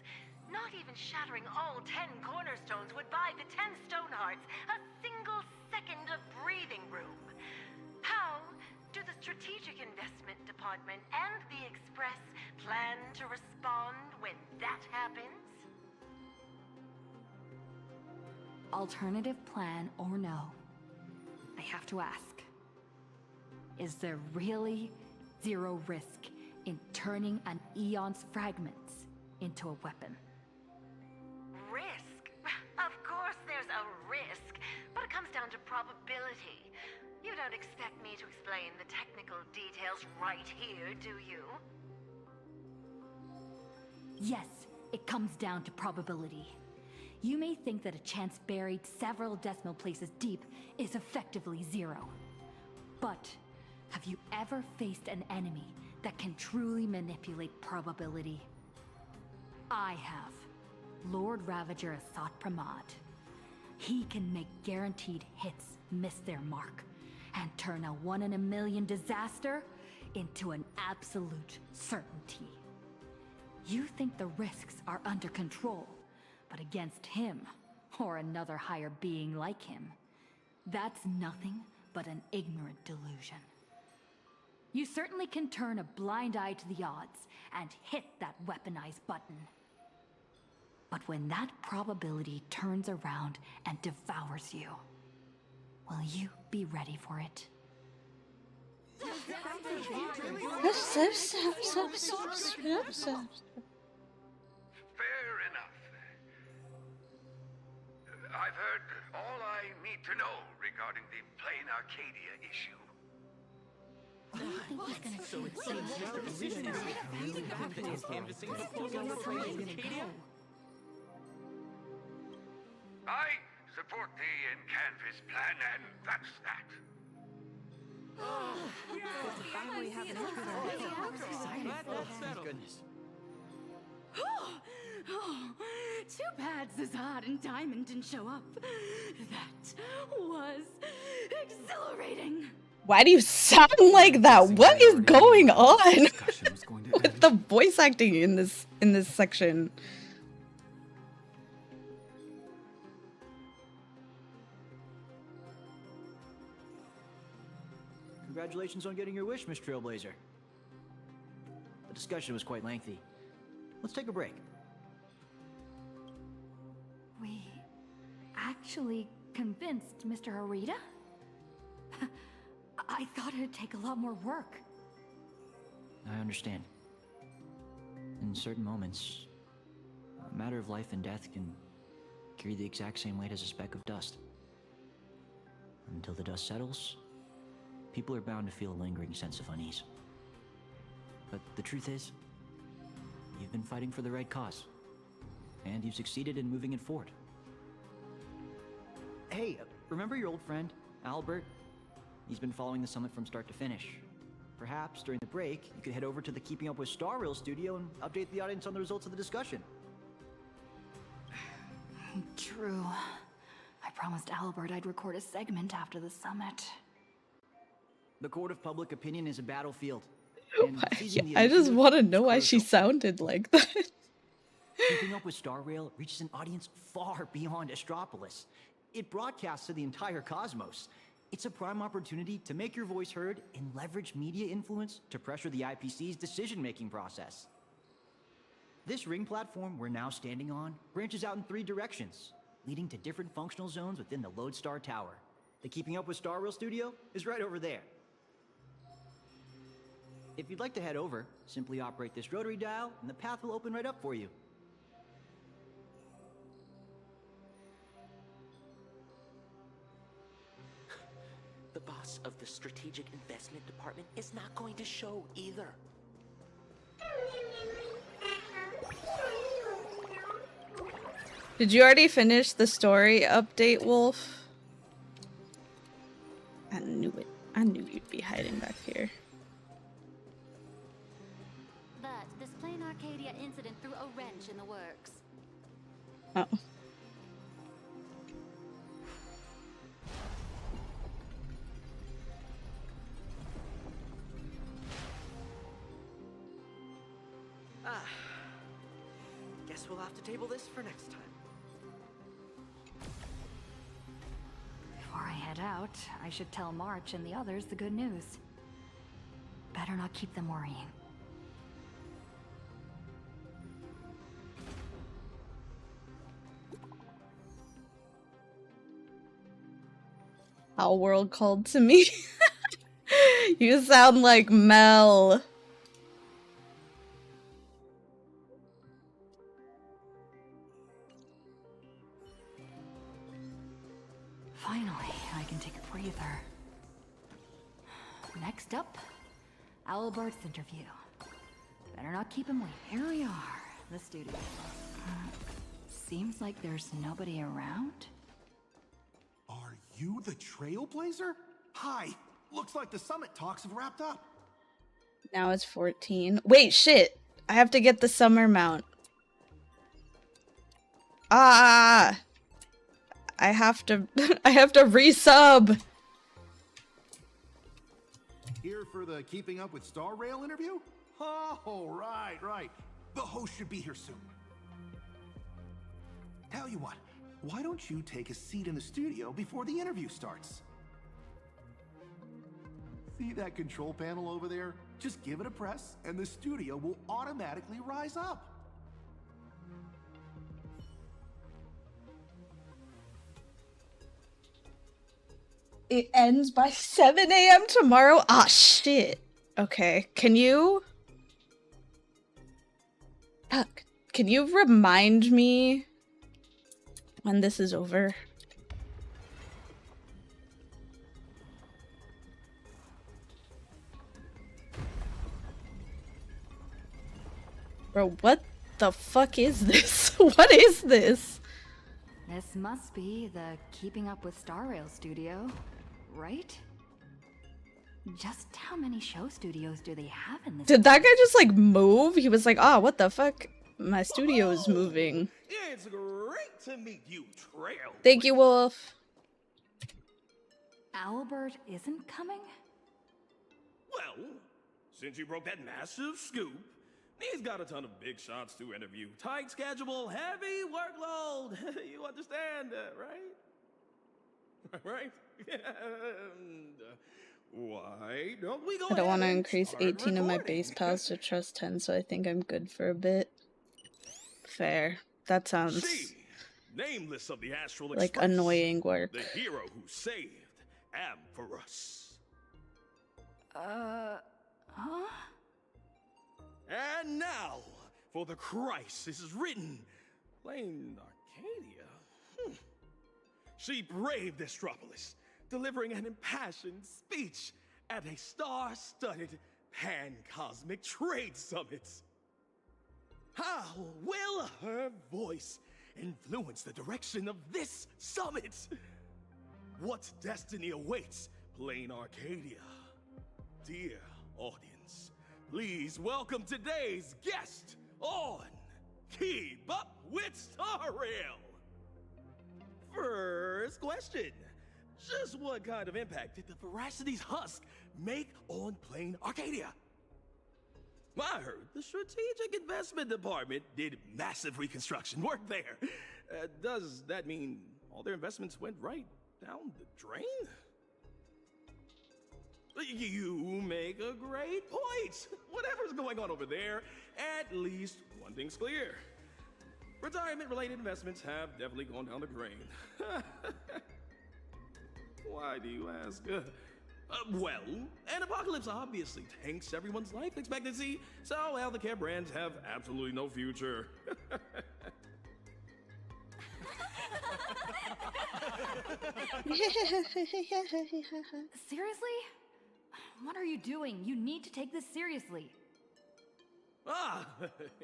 [SPEAKER 5] not even shattering all 10 cornerstones would buy the 10 Stonehearts a single second of breathing room. How do the Strategic Investment Department and the Express plan to respond when that happens?
[SPEAKER 2] Alternative plan or no, I have to ask, is there really zero risk in turning an Eon's fragments into a weapon?
[SPEAKER 5] Risk? Of course there's a risk, but it comes down to probability. You don't expect me to explain the technical details right here, do you?
[SPEAKER 2] Yes, it comes down to probability. You may think that a chance buried several decimal places deep is effectively zero. But have you ever faced an enemy that can truly manipulate probability? I have. Lord Ravager Asat Pramad. He can make guaranteed hits miss their mark and turn a 1 in a million disaster into an absolute certainty. You think the risks are under control, but against him, or another higher being like him, that's nothing but an ignorant delusion. You certainly can turn a blind eye to the odds and hit that weaponized button. But when that probability turns around and devours you, will you be ready for it?
[SPEAKER 6] Fair enough. I've heard all I need to know regarding the Plain Arcadia issue.
[SPEAKER 8] So it seems Mr. Position is really confident canvassing proposal for Plain Arcadia?
[SPEAKER 6] I support the in-canvas plan, and that's that.
[SPEAKER 8] Finally have an goodness.
[SPEAKER 21] Too bad Zazad and Diamond didn't show up. That was exhilarating.
[SPEAKER 1] Why do you sound like that? What is going on with the voice acting in this section?
[SPEAKER 20] Congratulations on getting your wish, Miss Trailblazer. The discussion was quite lengthy. Let's take a break.
[SPEAKER 2] We actually convinced Mr. Arita? I thought it'd take a lot more work.
[SPEAKER 20] I understand. In certain moments, a matter of life and death can carry the exact same weight as a speck of dust. Until the dust settles, people are bound to feel a lingering sense of unease. But the truth is, you've been fighting for the right cause, and you've succeeded in moving it forward. Hey, remember your old friend, Albert? He's been following the summit from start to finish. Perhaps during the break, you could head over to the Keeping Up with Star Rail studio and update the audience on the results of the discussion.
[SPEAKER 2] True. I promised Albert I'd record a segment after the summit.
[SPEAKER 20] The court of public opinion is a battlefield.
[SPEAKER 1] I just want to know why she sounded like that.
[SPEAKER 20] Keeping Up with Star Rail reaches an audience far beyond Astropolis. It broadcasts to the entire cosmos. It's a prime opportunity to make your voice heard and leverage media influence to pressure the IPC's decision-making process. This ring platform we're now standing on branches out in 3 directions, leading to different functional zones within the Lodestar Tower. The Keeping Up with Star Rail studio is right over there. If you'd like to head over, simply operate this rotary dial and the path will open right up for you.
[SPEAKER 8] The boss of the Strategic Investment Department is not going to show either.
[SPEAKER 1] Did you already finish the story update, Wolf? I knew it. I knew you'd be hiding back here.
[SPEAKER 3] But this Plain Arcadia incident threw a wrench in the works.
[SPEAKER 1] Oh.
[SPEAKER 8] Guess we'll have to table this for next time.
[SPEAKER 2] Before I head out, I should tell March and the others the good news. Better not keep them worrying.
[SPEAKER 1] Our world called to me. You sound like Mel.
[SPEAKER 2] Finally, I can take a breather. Next up, Albert's interview. Better not keep him waiting. Here we are, the studio. Seems like there's nobody around.
[SPEAKER 10] Are you the Trailblazer? Hi. Looks like the summit talks have wrapped up.
[SPEAKER 1] Now it's 14. Wait, shit! I have to get the summer mount. Ah! I have to resub!
[SPEAKER 10] Here for the Keeping Up with Star Rail interview? Oh, right. The host should be here soon. Tell you what, why don't you take a seat in the studio before the interview starts? See that control panel over there? Just give it a press, and the studio will automatically rise up.
[SPEAKER 1] It ends by 7 a.m. tomorrow? Ah, shit. Okay, can you... Fuck. Can you remind me when this is over? Bro, what the fuck is this? What is this?
[SPEAKER 2] This must be the Keeping Up with Star Rail studio, right? Just how many show studios do they have in this?
[SPEAKER 1] Did that guy just like move? He was like, ah, what the fuck? My studio is moving.
[SPEAKER 12] It's great to meet you, Trail.
[SPEAKER 1] Thank you, Wolf.
[SPEAKER 2] Albert isn't coming?
[SPEAKER 12] Well, since you broke that massive scoop, he's got a ton of big shots to interview. Tight schedule, heavy workload. You understand, right? Right? Why don't we go
[SPEAKER 1] I don't want to
[SPEAKER 12] ahead and
[SPEAKER 1] increase
[SPEAKER 12] start
[SPEAKER 1] 18 of my
[SPEAKER 12] recording?
[SPEAKER 1] base pals to trust 10, so I think I'm good for a bit. Fair. That sounds
[SPEAKER 12] She, nameless of the Astral
[SPEAKER 1] like
[SPEAKER 12] Express,
[SPEAKER 1] annoying work.
[SPEAKER 12] the hero who saved Amphorus.
[SPEAKER 2] Huh?
[SPEAKER 12] And now, for the crisis is written, Plain Arcadia. She braved Astropolis, delivering an impassioned speech at a star-studded pan-cosmic trade summit. How will her voice influence the direction of this summit? What destiny awaits Plain Arcadia? Dear audience, please welcome today's guest on Keep Up with Star Rail. First question. Just what kind of impact did the Veracity's husk make on Plain Arcadia? I heard the Strategic Investment Department did massive reconstruction work there. Does that mean all their investments went right down the drain? You make a great point. Whatever's going on over there, at least one thing's clear. Retirement-related investments have definitely gone down the drain. Why do you ask? Well, an apocalypse obviously tanks everyone's life expectancy, so healthcare brands have absolutely no future.
[SPEAKER 2] Seriously? What are you doing? You need to take this seriously.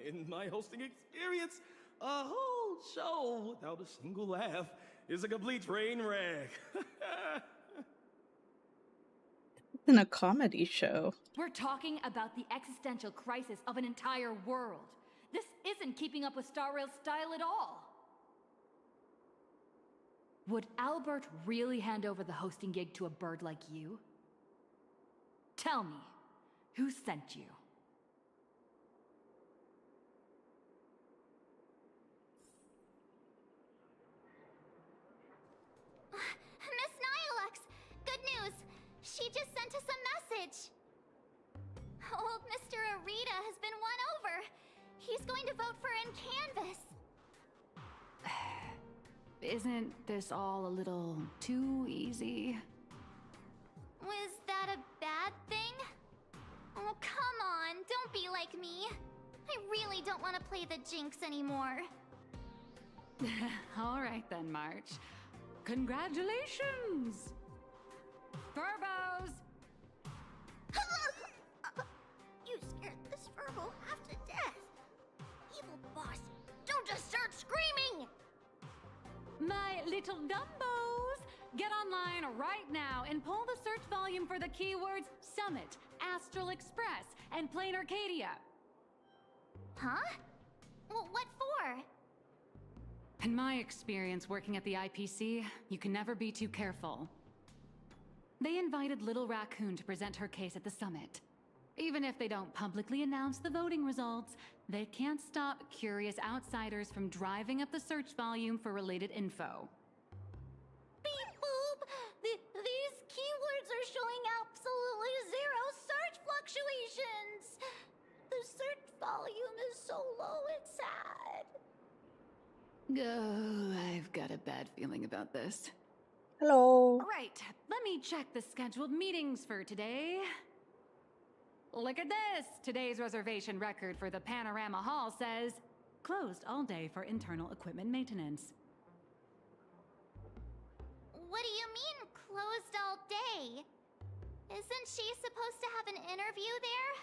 [SPEAKER 12] In my hosting experience, a whole show without a single laugh is a complete train wreck.
[SPEAKER 1] In a comedy show.
[SPEAKER 2] We're talking about the existential crisis of an entire world. This isn't Keeping Up with Star Rail's style at all. Would Albert really hand over the hosting gig to a bird like you? Tell me, who sent you?
[SPEAKER 17] Miss Nihilux! Good news! She just sent us a message! Old Mr. Arita has been won over! He's going to vote for Encanvas!
[SPEAKER 2] Isn't this all a little too easy?
[SPEAKER 17] Was that a bad thing? Oh, come on, don't be like me. I really don't want to play the Jinx anymore.
[SPEAKER 15] All right then, March.
[SPEAKER 2] Congratulations! Furbos!
[SPEAKER 3] You scared this Furbo half to death. Evil boss, don't just start screaming!
[SPEAKER 2] My little Dumbos! Get online right now and pull the search volume for the keywords Summit, Astral Express, and Plain Arcadia.
[SPEAKER 17] Huh? Well, what for?
[SPEAKER 2] In my experience working at the IPC, you can never be too careful. They invited Little Raccoon to present her case at the summit. Even if they don't publicly announce the voting results, they can't stop curious outsiders from driving up the search volume for related info.
[SPEAKER 3] Beep boop! These keywords are showing absolutely zero search fluctuations! The search volume is so low, it's sad.
[SPEAKER 2] Oh, I've got a bad feeling about this.
[SPEAKER 1] Hello.
[SPEAKER 2] Right, let me check the scheduled meetings for today. Look at this! Today's reservation record for the Panorama Hall says, closed all day for internal equipment maintenance.
[SPEAKER 17] What do you mean, closed all day? Isn't she supposed to have an interview there?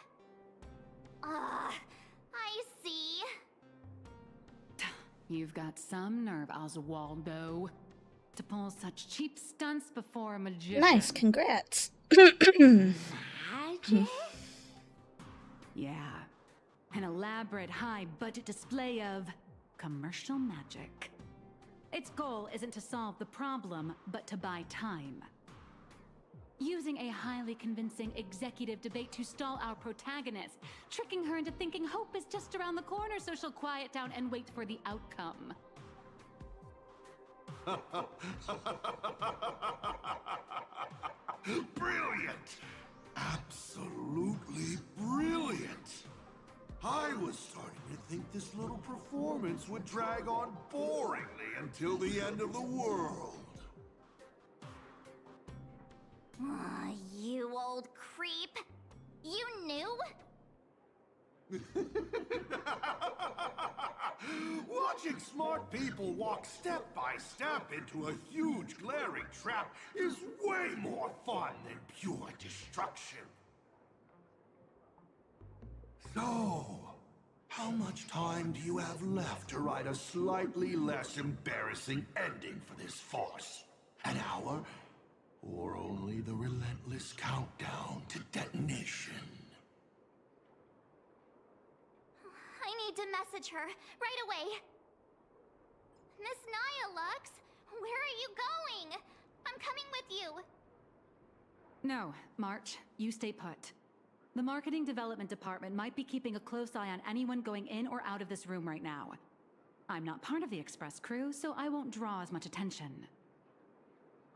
[SPEAKER 17] I see.
[SPEAKER 2] You've got some nerve, Oswaldo, to pull such cheap stunts before a magician.
[SPEAKER 1] Nice, congrats.
[SPEAKER 3] Magic?
[SPEAKER 2] Yeah, an elaborate high-budget display of commercial magic. Its goal isn't to solve the problem, but to buy time. Using a highly convincing executive debate to stall our protagonist, tricking her into thinking hope is just around the corner so she'll quiet down and wait for the outcome.
[SPEAKER 6] Brilliant! Absolutely brilliant! I was starting to think this little performance would drag on boringly until the end of the world.
[SPEAKER 17] You old creep. You knew?
[SPEAKER 6] Watching smart people walk step by step into a huge glaring trap is way more fun than pure destruction. So, how much time do you have left to write a slightly less embarrassing ending for this farce? An hour? Or only the relentless countdown to detonation?
[SPEAKER 17] I need to message her right away. Miss Nyalux, where are you going? I'm coming with you.
[SPEAKER 2] No, March, you stay put. The Marketing Development Department might be keeping a close eye on anyone going in or out of this room right now. I'm not part of the Express crew, so I won't draw as much attention.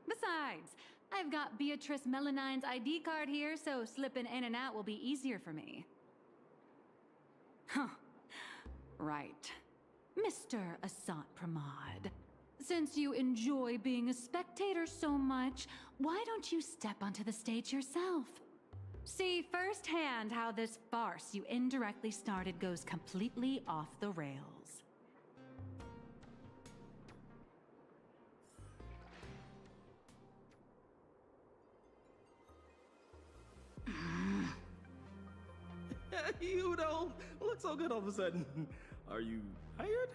[SPEAKER 2] Besides, I've got Beatrice Melanine's ID card here, so slipping in and out will be easier for me. Huh. Right. Mr. Asat Pramod, since you enjoy being a spectator so much, why don't you step onto the stage yourself? See firsthand how this farce you indirectly started goes completely off the rails.
[SPEAKER 12] You don't look so good all of a sudden. Are you hired?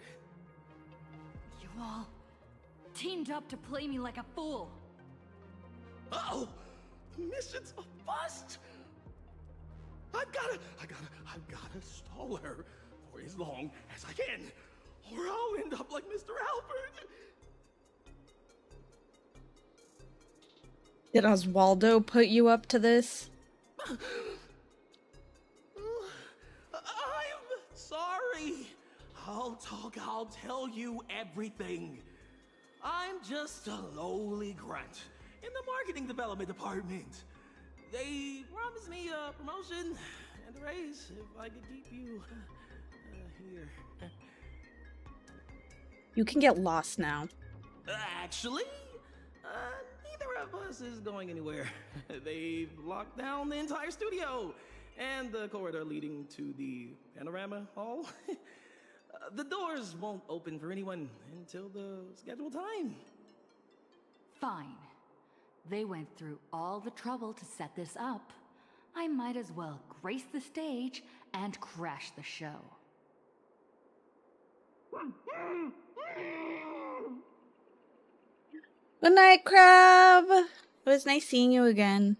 [SPEAKER 21] You all teamed up to play me like a fool.
[SPEAKER 12] Uh-oh! The mission's a bust! I've gotta stall her for as long as I can, or I'll end up like Mr. Albert.
[SPEAKER 1] Did Oswaldo put you up to this?
[SPEAKER 12] I'm sorry. I'll tell you everything. I'm just a lowly grunt in the marketing development department. They promised me a promotion and a raise if I could keep you here.
[SPEAKER 1] You can get lost now.
[SPEAKER 12] Actually, neither of us is going anywhere. They've locked down the entire studio and the corridor leading to the Panorama Hall. The doors won't open for anyone until the scheduled time.
[SPEAKER 21] Fine. They went through all the trouble to set this up. I might as well grace the stage and crash the show.
[SPEAKER 1] Good night, Crab. It was nice seeing you again.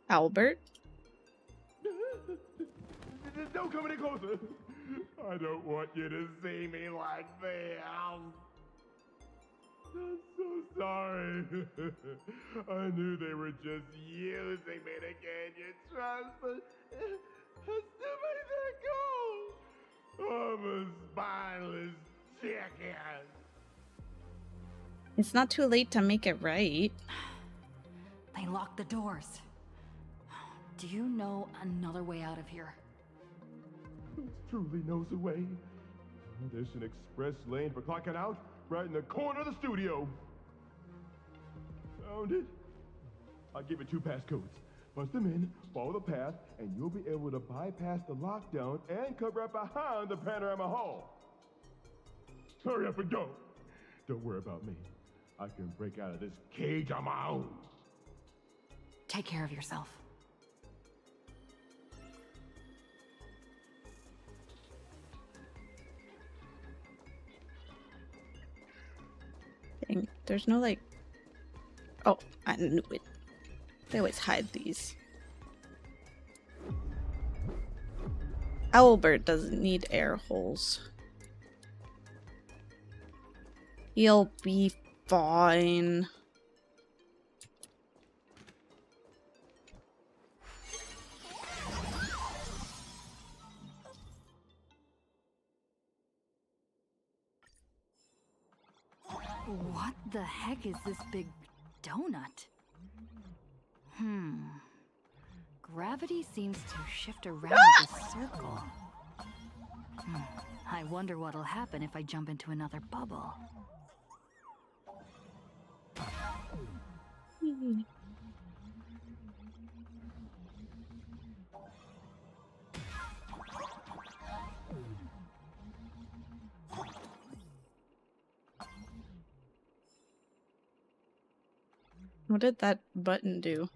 [SPEAKER 1] Albert?
[SPEAKER 13] Don't come any closer. I don't want you to see me like this. I'm so sorry. I knew they were just using me to gain your trust, but I still made that goal. I'm a spineless chicken.
[SPEAKER 1] It's not too late to make it right.
[SPEAKER 21] They locked the doors. Do you know another way out of here?
[SPEAKER 13] Who truly knows the way? There's an express lane for clocking out right in the corner of the studio. Found it. I'll give it 2 passcodes. Punch them in, follow the path, and you'll be able to bypass the lockdown and come right behind the panorama hall. Hurry up and go. Don't worry about me. I can break out of this cage on my own.
[SPEAKER 21] Take care of yourself.
[SPEAKER 1] Dang, there's no like... Oh, I knew it. They always hide these. Albert doesn't need air holes. He'll be fine.
[SPEAKER 21] What the heck is this big donut? Gravity seems to shift around this circle. I wonder what'll happen if I jump into another bubble.
[SPEAKER 1] What did that button do?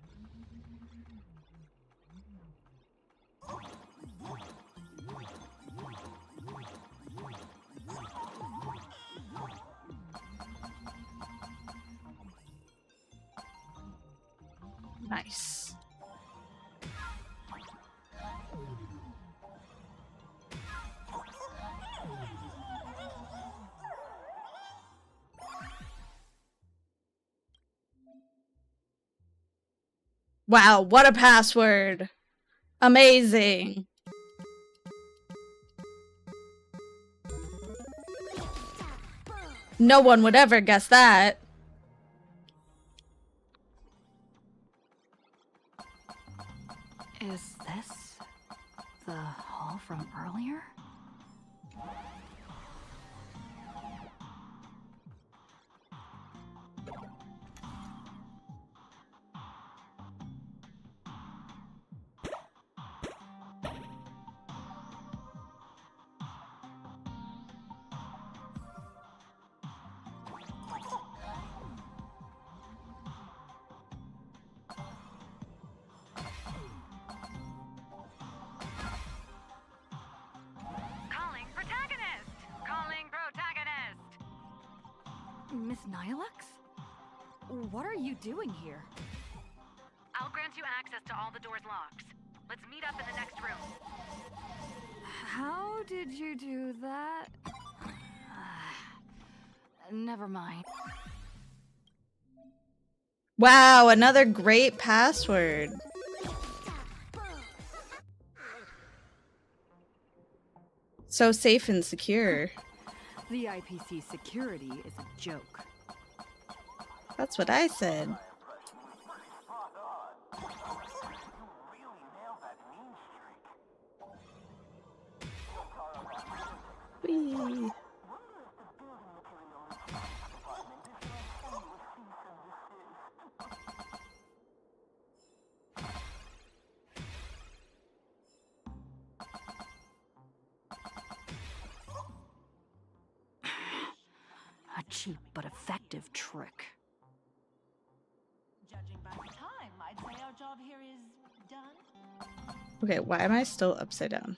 [SPEAKER 1] Nice. Wow, what a password! Amazing! No one would ever guess that.
[SPEAKER 21] Is this the hall from earlier? Miss Nihilux? What are you doing here?
[SPEAKER 14] I'll grant you access to all the doors' locks. Let's meet up in the next room.
[SPEAKER 21] How did you do that? Never mind.
[SPEAKER 1] Wow, another great password. So safe and secure.
[SPEAKER 21] The IPC security is a joke.
[SPEAKER 1] That's what I said. Whee.
[SPEAKER 14] cheap but effective trick.
[SPEAKER 18] Judging by the time, I'd say our job here is done.
[SPEAKER 1] Okay, why am I still upside down?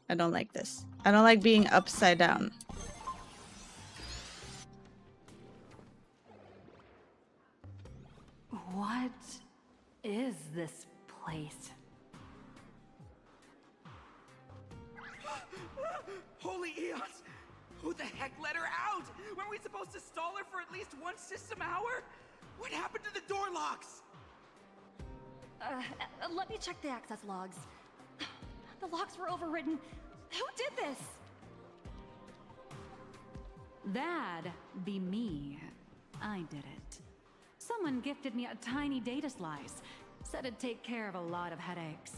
[SPEAKER 1] I don't like this. I don't like being upside down.
[SPEAKER 14] What is this place?
[SPEAKER 9] Holy eons! Who the heck let her out? Weren't we supposed to stall her for at least one system hour? What happened to the door locks?
[SPEAKER 14] Let me check the access logs. The locks were overridden. Who did this? That'd be me. I did it. Someone gifted me a tiny data slice. Said it'd take care of a lot of headaches.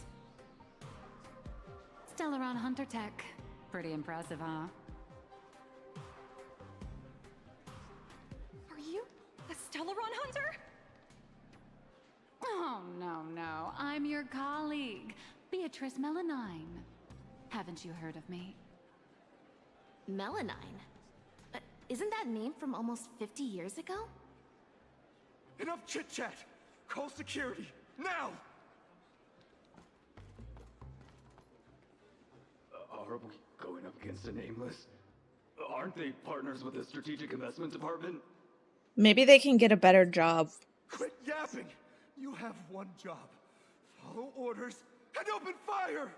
[SPEAKER 14] Stellaron Hunter Tech. Pretty impressive, huh? Are you a Stellaron Hunter? Oh, no. I'm your colleague, Beatrice Melanine. Haven't you heard of me?
[SPEAKER 16] Melanine? Isn't that name from almost 50 years ago?
[SPEAKER 9] Enough chit-chat! Call security, now!
[SPEAKER 19] Are we going up against a nameless? Aren't they partners with the Strategic Investment Department?
[SPEAKER 1] Maybe they can get a better job.
[SPEAKER 9] Quit yapping! You have one job. Follow orders and open fire!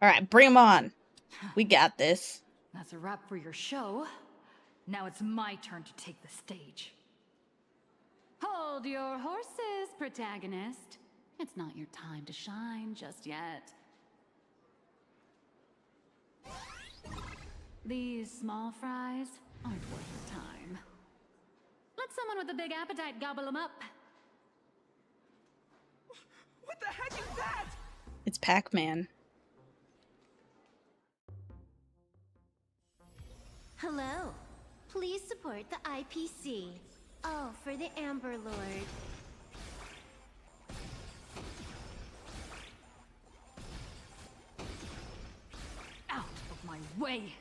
[SPEAKER 1] Alright, bring them on. We got this.
[SPEAKER 14] That's a wrap for your show. Now it's my turn to take the stage. Hold your horses, protagonist. It's not your time to shine just yet. These small fries aren't worth your time. Let someone with a big appetite gobble them up.
[SPEAKER 9] What the heck is that?
[SPEAKER 1] It's Pac-Man.
[SPEAKER 3] Hello. Please support the IPC. Oh, for the Amber Lord.
[SPEAKER 14] Out of my way!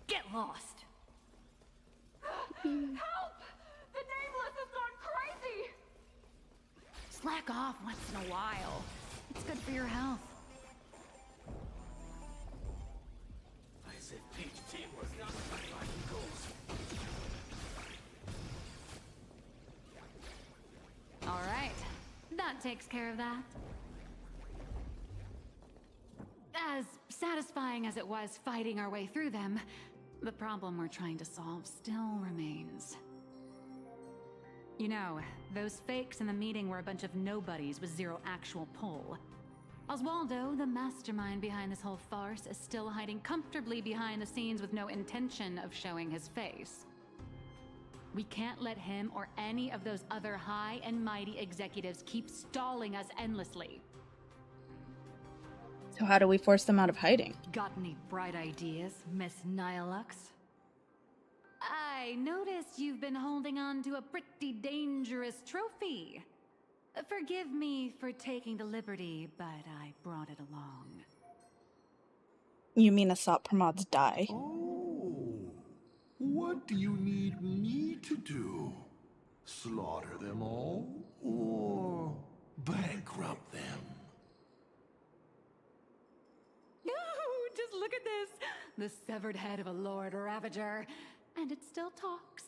[SPEAKER 14] Get lost!
[SPEAKER 11] Help! The Nameless has gone crazy!
[SPEAKER 14] Slack off once in a while. It's good for your health.
[SPEAKER 19] As if Peach Team was not my fighting goals.
[SPEAKER 14] Alright, that takes care of that. As satisfying as it was fighting our way through them, the problem we're trying to solve still remains. You know, those fakes in the meeting were a bunch of nobodies with zero actual pull. Oswaldo, the mastermind behind this whole farce, is still hiding comfortably behind the scenes with no intention of showing his face. We can't let him or any of those other high and mighty executives keep stalling us endlessly.
[SPEAKER 1] So how do we force them out of hiding?
[SPEAKER 14] Got any bright ideas, Miss Nihilux? I noticed you've been holding on to a pretty dangerous trophy. Forgive me for taking the liberty, but I brought it along.
[SPEAKER 1] You mean Asat Pramod's die?
[SPEAKER 6] Oh, what do you need me to do? Slaughter them all? Or bankrupt them?
[SPEAKER 14] Ooh, just look at this! The severed head of a Lord Ravager. And it still talks.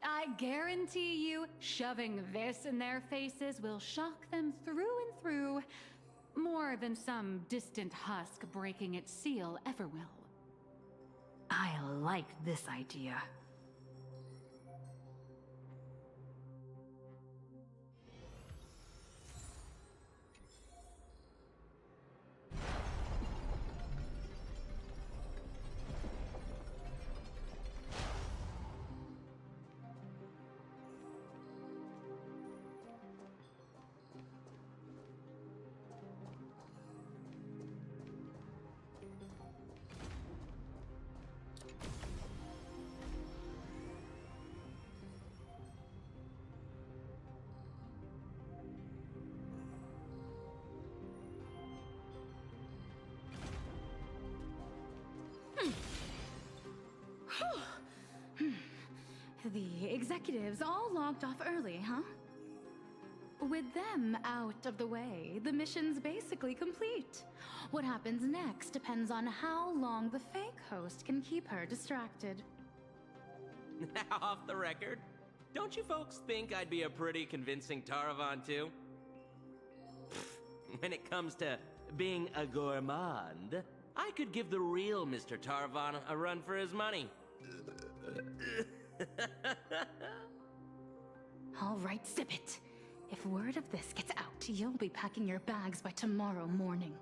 [SPEAKER 14] I guarantee you, shoving this in their faces will shock them through and through, more than some distant husk breaking its seal ever will. I like this idea.
[SPEAKER 21] The executives all logged off early, huh? With them out of the way, the mission's basically complete. What happens next depends on how long the fake host can keep her distracted.
[SPEAKER 8] Now, off the record, don't you folks think I'd be a pretty convincing Taravan, too? When it comes to being a gourmand, I could give the real Mr. Taravan a run for his money.
[SPEAKER 21] All right, zip it. If word of this gets out, you'll be packing your bags by tomorrow morning.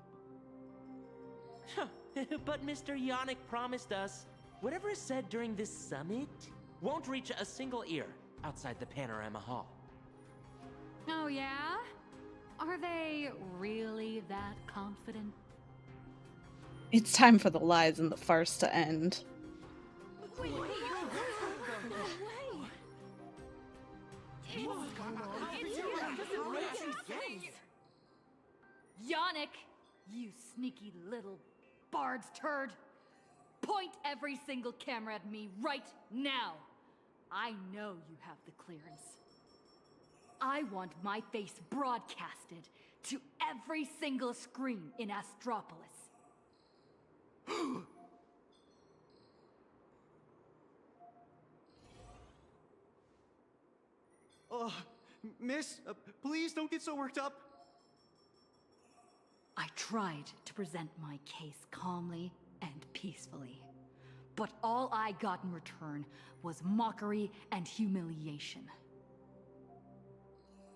[SPEAKER 8] But Mr. Yannick promised us whatever is said during this summit won't reach a single ear outside the Panorama Hall.
[SPEAKER 21] Oh yeah? Are they really that confident?
[SPEAKER 1] It's time for the lies and the farce to end.
[SPEAKER 21] Wait. Yannick, you sneaky little bard's turd. Point every single camera at me right now. I know you have the clearance. I want my face broadcasted to every single screen in Astropolis.
[SPEAKER 20] Oh, miss, please don't get so worked up.
[SPEAKER 21] I tried to present my case calmly and peacefully, but all I got in return was mockery and humiliation.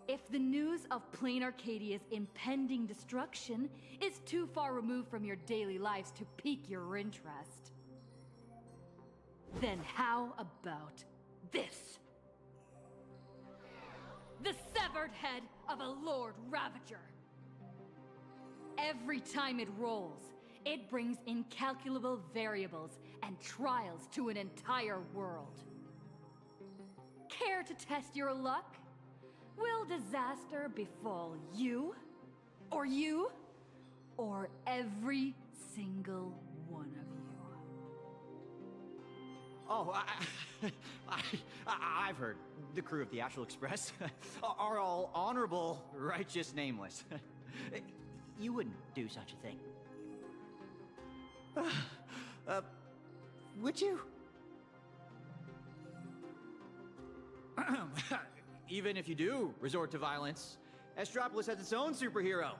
[SPEAKER 21] If the news of Plain Arcadia's impending destruction is too far removed from your daily lives to pique your interest, then how about this? The severed head of a Lord Ravager. Every time it rolls, it brings incalculable variables and trials to an entire world. Care to test your luck? Will disaster befall you? Or you? Or every single one of you?
[SPEAKER 20] Oh, I've heard. The crew of the Astral Express are all honorable, righteous, nameless. You wouldn't do such a thing. Would you? Even if you do resort to violence, Astropolis has its own superhero.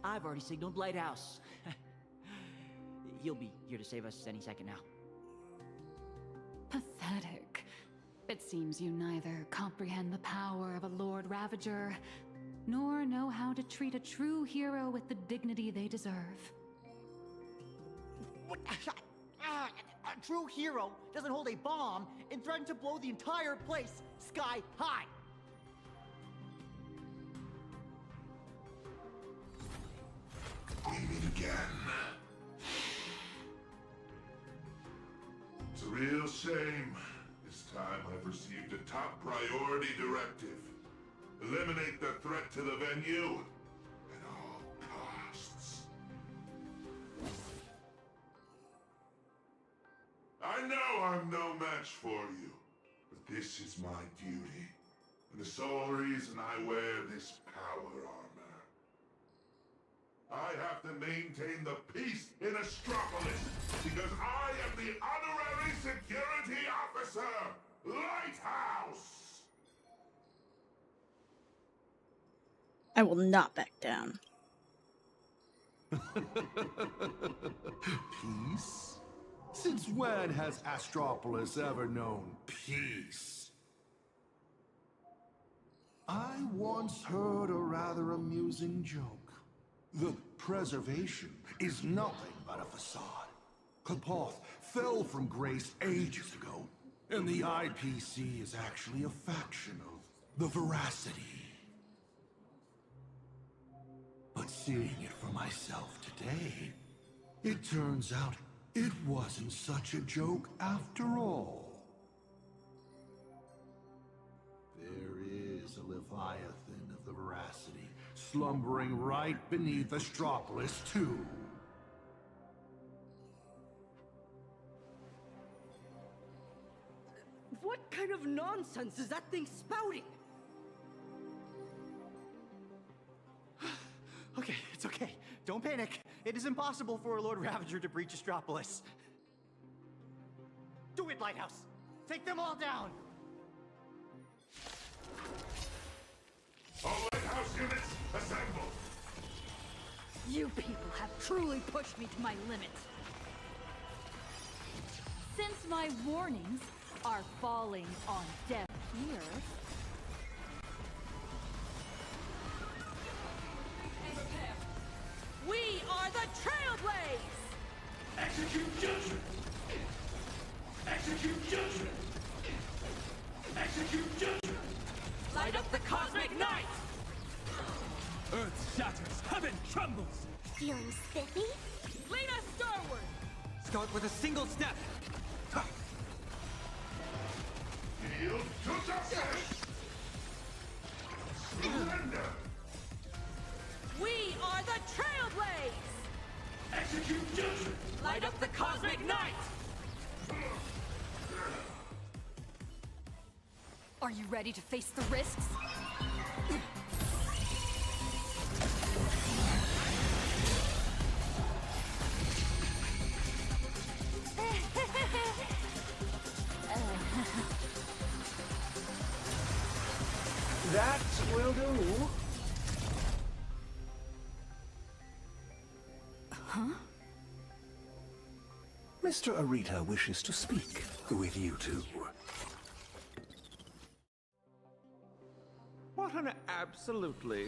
[SPEAKER 20] I've already signaled Lighthouse. He'll be here to save us any second now.
[SPEAKER 21] Pathetic. It seems you neither comprehend the power of a Lord Ravager, nor know how to treat a true hero with the dignity they deserve.
[SPEAKER 20] A true hero doesn't hold a bomb and threaten to blow the entire place sky high.
[SPEAKER 6] We meet again. It's a real shame. This time I've received a top priority directive. Eliminate the threat to the venue at all costs. I know I'm no match for you, but this is my duty, and the sole reason I wear this power armor. I have to maintain the peace in Astropolis, because I am the honorary security officer, Lighthouse!
[SPEAKER 1] I will not back down.
[SPEAKER 6] Peace? Since when has Astropolis ever known peace? I once heard a rather amusing joke. The preservation is nothing but a facade. Kapoth fell from grace ages ago, and the IPC is actually a faction of the Veracity. But seeing it for myself today, it turns out it wasn't such a joke after all. There is a Leviathan of the Veracity slumbering right beneath Astropolis, too.
[SPEAKER 9] What kind of
[SPEAKER 4] nonsense is that thing spouting?
[SPEAKER 20] Okay, it's okay. Don't panic. It is impossible for a Lord Ravager to breach Astropolis. Do it, Lighthouse! Take them all down!
[SPEAKER 13] All Lighthouse units, assemble!
[SPEAKER 21] You people have truly pushed me to my limits. Since my warnings are falling on deaf ears,
[SPEAKER 4] We are the Trailblaze!
[SPEAKER 12] Execute judgment! Execute judgment! Execute judgment!
[SPEAKER 4] Light up the cosmic night!
[SPEAKER 12] Earth shatters, heaven trembles!
[SPEAKER 3] Feeling spiffy?
[SPEAKER 4] Lead us starward!
[SPEAKER 9] Start with a single step.
[SPEAKER 13] Yield to justice! Surrender!
[SPEAKER 4] We are the Trailblaze!
[SPEAKER 12] Execute judgment!
[SPEAKER 4] Light up the cosmic night!
[SPEAKER 21] are you ready to face the risks?
[SPEAKER 6] That will do.
[SPEAKER 21] Huh?
[SPEAKER 6] Mr. Arita wishes to speak with you two.
[SPEAKER 10] What an absolutely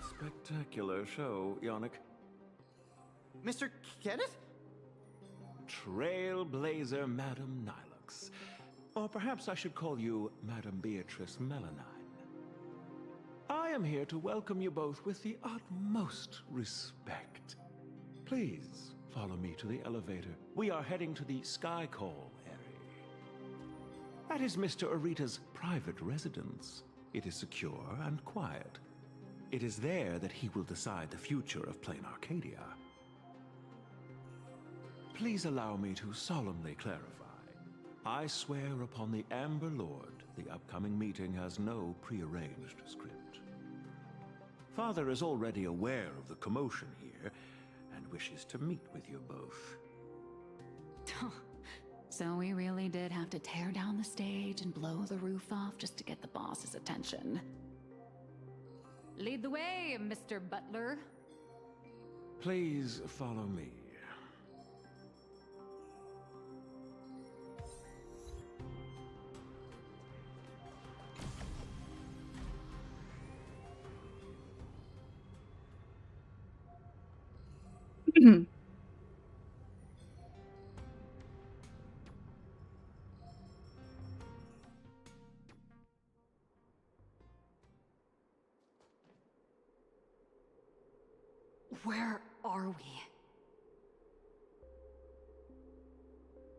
[SPEAKER 10] spectacular show, Yannick.
[SPEAKER 20] Mr. Kenneth?
[SPEAKER 10] Trailblazer Madam Nilux. Or perhaps I should call you Madam Beatrice Melanine. I am here to welcome you both with the utmost respect. Please follow me to the elevator. We are heading to the Sky Call area. That is Mr. Arita's private residence. It is secure and quiet. It is there that he will decide the future of Plain Arcadia. Please allow me to solemnly clarify. I swear upon the Amber Lord, the upcoming meeting has no prearranged script. Father is already aware of the commotion here and wishes to meet with you both.
[SPEAKER 15] So we really did have to tear down the stage and blow the roof off just to get the boss's attention.
[SPEAKER 21] Lead the way, Mr. Butler.
[SPEAKER 10] Please follow me.
[SPEAKER 21] Where are we?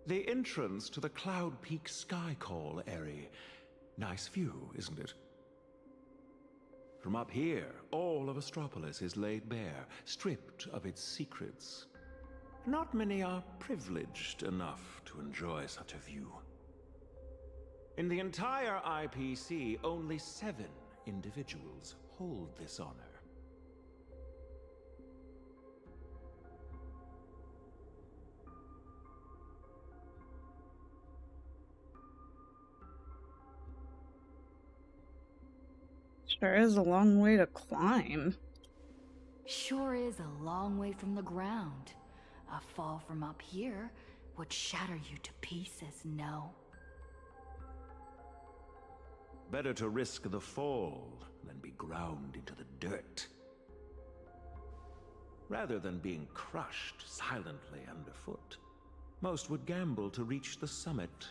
[SPEAKER 10] The entrance to the Cloud Peak Sky Call area. Nice view, isn't it? From up here, all of Astropolis is laid bare, stripped of its secrets. Not many are privileged enough to enjoy such a view. In the entire IPC, only 7 individuals hold this honor.
[SPEAKER 1] Sure is a long way to climb.
[SPEAKER 21] Sure is a long way from the ground. A fall from up here would shatter you to pieces, no?
[SPEAKER 10] Better to risk the fall than be ground into the dirt. Rather than being crushed silently underfoot. Most would gamble to reach the summit.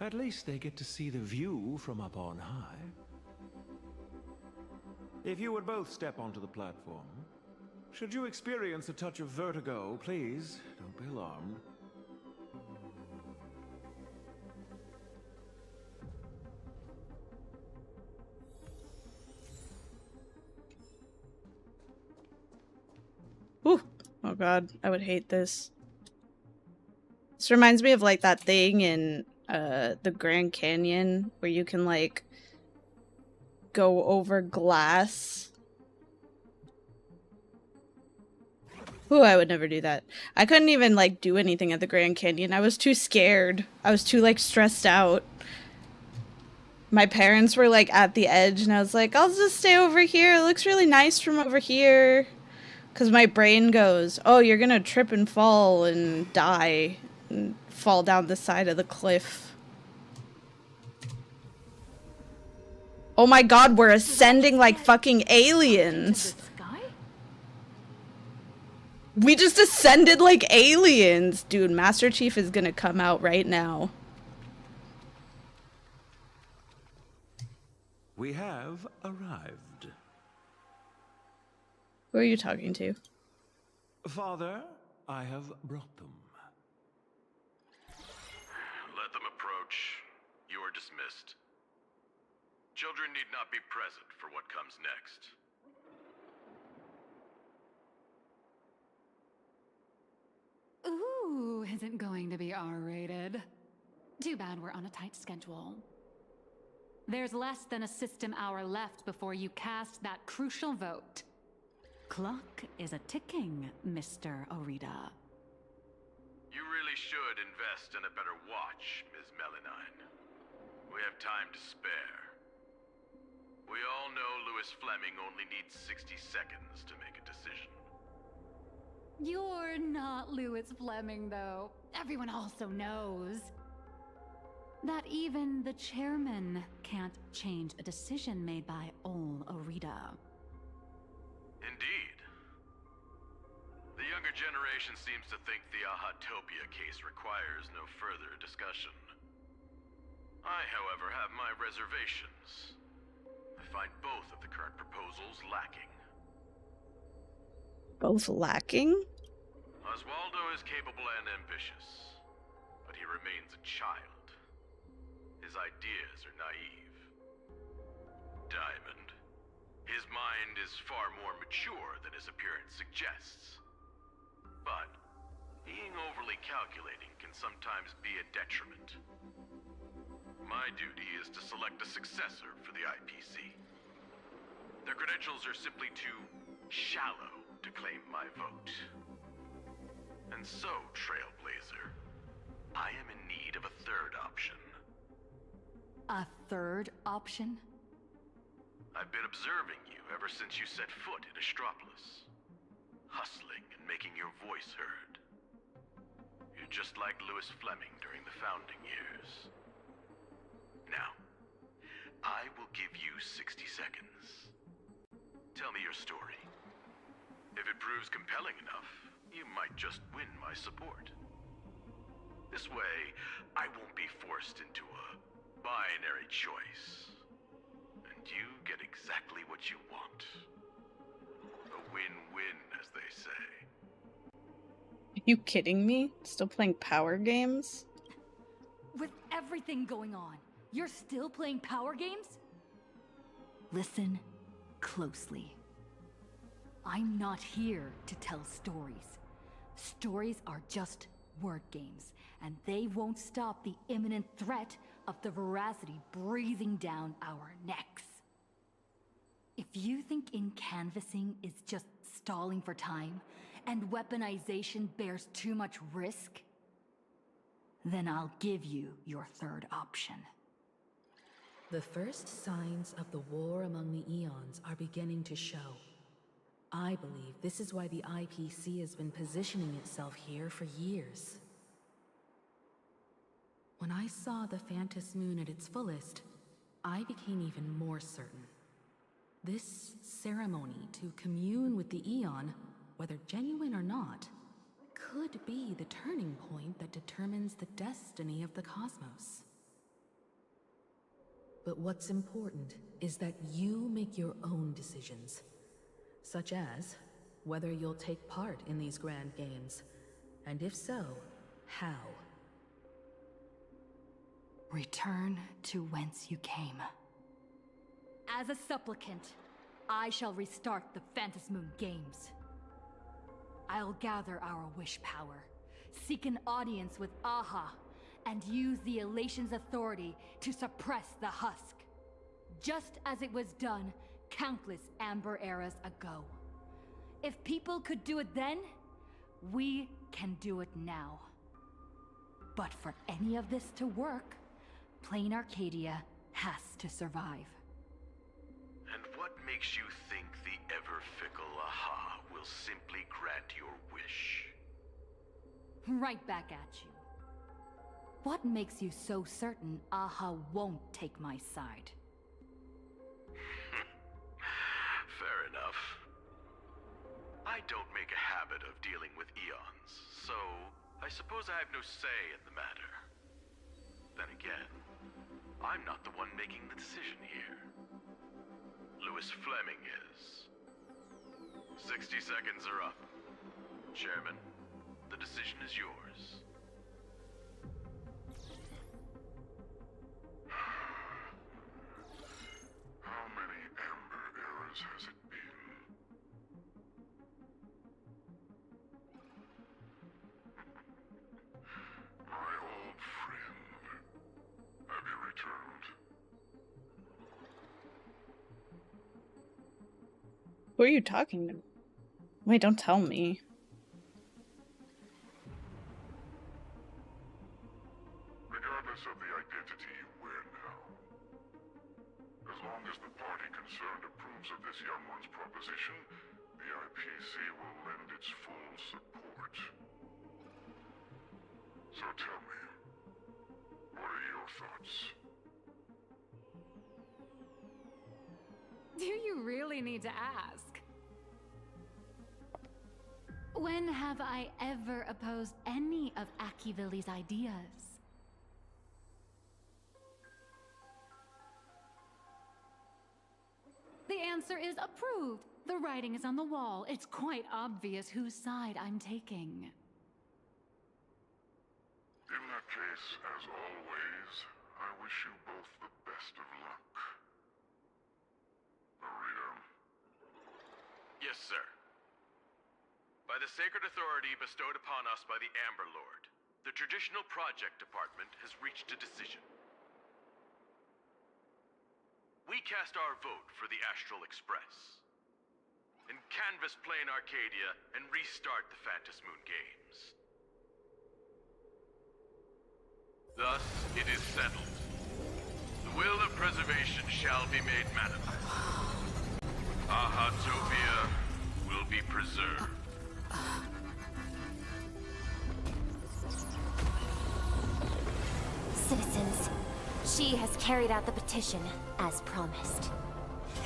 [SPEAKER 10] At least they get to see the view from up on high. If you would both step onto the platform. Should you experience a touch of vertigo, please don't be alarmed.
[SPEAKER 1] Ooh. Oh god, I would hate this. This reminds me of like that thing in the Grand Canyon where you can like go over glass. Ooh, I would never do that. I couldn't even like do anything at the Grand Canyon. I was too scared. I was too like stressed out. My parents were like at the edge and I was like, I'll just stay over here. It looks really nice from over here. Because my brain goes, oh, you're gonna trip and fall and die and fall down the side of the cliff. Oh my god, we're ascending like fucking aliens. We just ascended like aliens. Dude, Master Chief is gonna come out right now.
[SPEAKER 12] We have arrived.
[SPEAKER 1] Who are you talking to?
[SPEAKER 12] Father, I have brought them.
[SPEAKER 13] Let them approach. You are dismissed. Children need not be present for what comes next.
[SPEAKER 15] Ooh, isn't going to be R-rated. Too bad we're on a tight schedule. There's less than a system hour left before you cast that crucial vote. Clock is a ticking, Mr. Orita.
[SPEAKER 13] You really should invest in a better watch, Ms. Melanine. We have time to spare. We all know Louis Fleming only needs 60 seconds to make a decision.
[SPEAKER 15] You're not Louis Fleming, though. Everyone also knows that even the chairman can't change a decision made by Ol Orita.
[SPEAKER 13] Indeed. The younger generation seems to think the Ahatopia case requires no further discussion. I, however, have my reservations. I find both of the current proposals lacking.
[SPEAKER 1] Both lacking?
[SPEAKER 13] Oswaldo is capable and ambitious, but he remains a child. His ideas are naive. Diamond. His mind is far more mature than his appearance suggests. But being overly calculating can sometimes be a detriment. My duty is to select a successor for the IPC. Their credentials are simply too shallow to claim my vote. And so, Trailblazer, I am in need of a third option.
[SPEAKER 15] A third option?
[SPEAKER 13] I've been observing you ever since you set foot in Astropolis. Hustling and making your voice heard. You're just like Louis Fleming during the founding years. Now, I will give you 60 seconds. Tell me your story. If it proves compelling enough, you might just win my support. This way, I won't be forced into a binary choice. And you get exactly what you want. A win-win, as they say.
[SPEAKER 1] Are you kidding me? Still playing power games?
[SPEAKER 15] With everything going on, you're still playing power games? Listen closely. I'm not here to tell stories. Stories are just word games, and they won't stop the imminent threat of the veracity breathing down our necks. If you think in-canvassing is just stalling for time, and weaponization bears too much risk, then I'll give you your third option.
[SPEAKER 7] The first signs of the war among the Eons are beginning to show. I believe this is why the IPC has been positioning itself here for years. When I saw the Phantos Moon at its fullest, I became even more certain. This ceremony to commune with the Eon, whether genuine or not, could be the turning point that determines the destiny of the cosmos. But what's important is that you make your own decisions, such as whether you'll take part in these grand games, and if so, how.
[SPEAKER 15] Return to whence you came. As a supplicant, I shall restart the Phantos Moon Games. I'll gather our wish power, seek an audience with Aha,
[SPEAKER 2] and use the Elation's authority to suppress the Husk. Just as it was done countless Amber eras ago. If people could do it then, we can do it now. But for any of this to work, Plain Arcadia has to survive.
[SPEAKER 13] And what makes you think the ever-fickle Aha will simply grant your wish?
[SPEAKER 2] Right back at you. What makes you so certain Aha won't take my side?
[SPEAKER 13] Fair enough. I don't make a habit of dealing with eons, so I suppose I have no say in the matter. Then again, I'm not the one making the decision here. Louis Fleming is. 60 seconds are up. Chairman, the decision is yours.
[SPEAKER 5] How many Amber eras has it been? My old friend, have you returned?
[SPEAKER 1] Who are you talking to? Wait, don't tell me.
[SPEAKER 5] Regardless of the identity you wear now, as long as the party concerned approves of this young one's proposition, the IPC will lend its full support. So tell me, what are your thoughts?
[SPEAKER 2] Do you really need to ask? When have I ever opposed any of Akivilli's ideas? The answer is approved. The writing is on the wall. It's quite obvious whose side I'm taking.
[SPEAKER 5] In that case, as always, I wish you both the best of luck. Arita.
[SPEAKER 13] Yes, sir. By the sacred authority bestowed upon us by the Amber Lord, the Traditional Project Department has reached a decision. We cast our vote for the Astral Express, and canvas Plain Arcadia and restart the Phantom Moon games. Thus, it is settled. The will of preservation shall be made manifest. Ahatopia will be preserved.
[SPEAKER 3] Citizens, she has carried out the petition, as promised.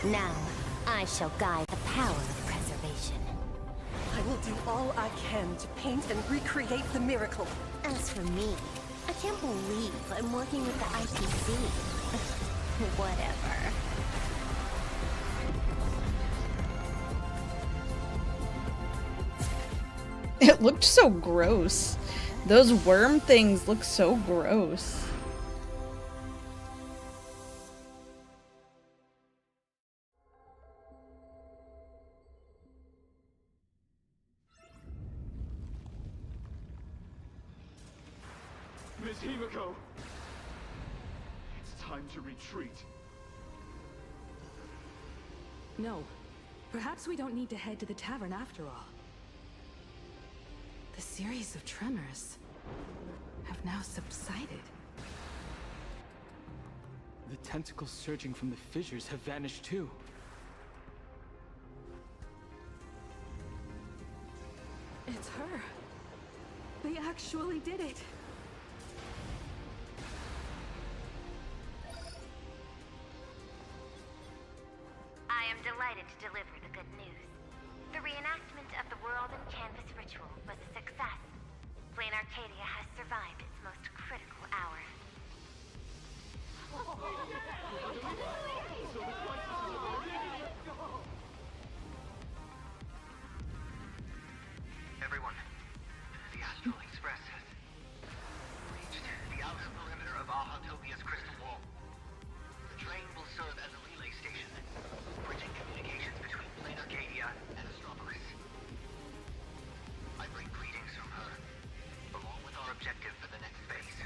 [SPEAKER 3] Now, I shall guide the power of preservation.
[SPEAKER 22] I will do all I can to paint and recreate the miracle.
[SPEAKER 3] As for me, I can't believe I'm working with the IPC. Whatever.
[SPEAKER 1] It looked so gross. Those worm things look so gross.
[SPEAKER 19] Miss Himiko! It's time to retreat.
[SPEAKER 7] No. Perhaps we don't need to head to the tavern after all. The series of tremors have now subsided.
[SPEAKER 19] The tentacles surging from the fissures have vanished too.
[SPEAKER 7] It's her. They actually did it.
[SPEAKER 3] I am delighted to deliver the good news. The reenactment of the World and Canvas ritual was a success. Plain Arcadia has survived its most critical hour.
[SPEAKER 23] Everyone, the Astral Express has reached the outer perimeter of Ahatopia's crystal wall. The train will serve as a relay station, bridging communications between Plain Arcadia and Astropolis. I bring greetings from her, along with our objective for the next phase.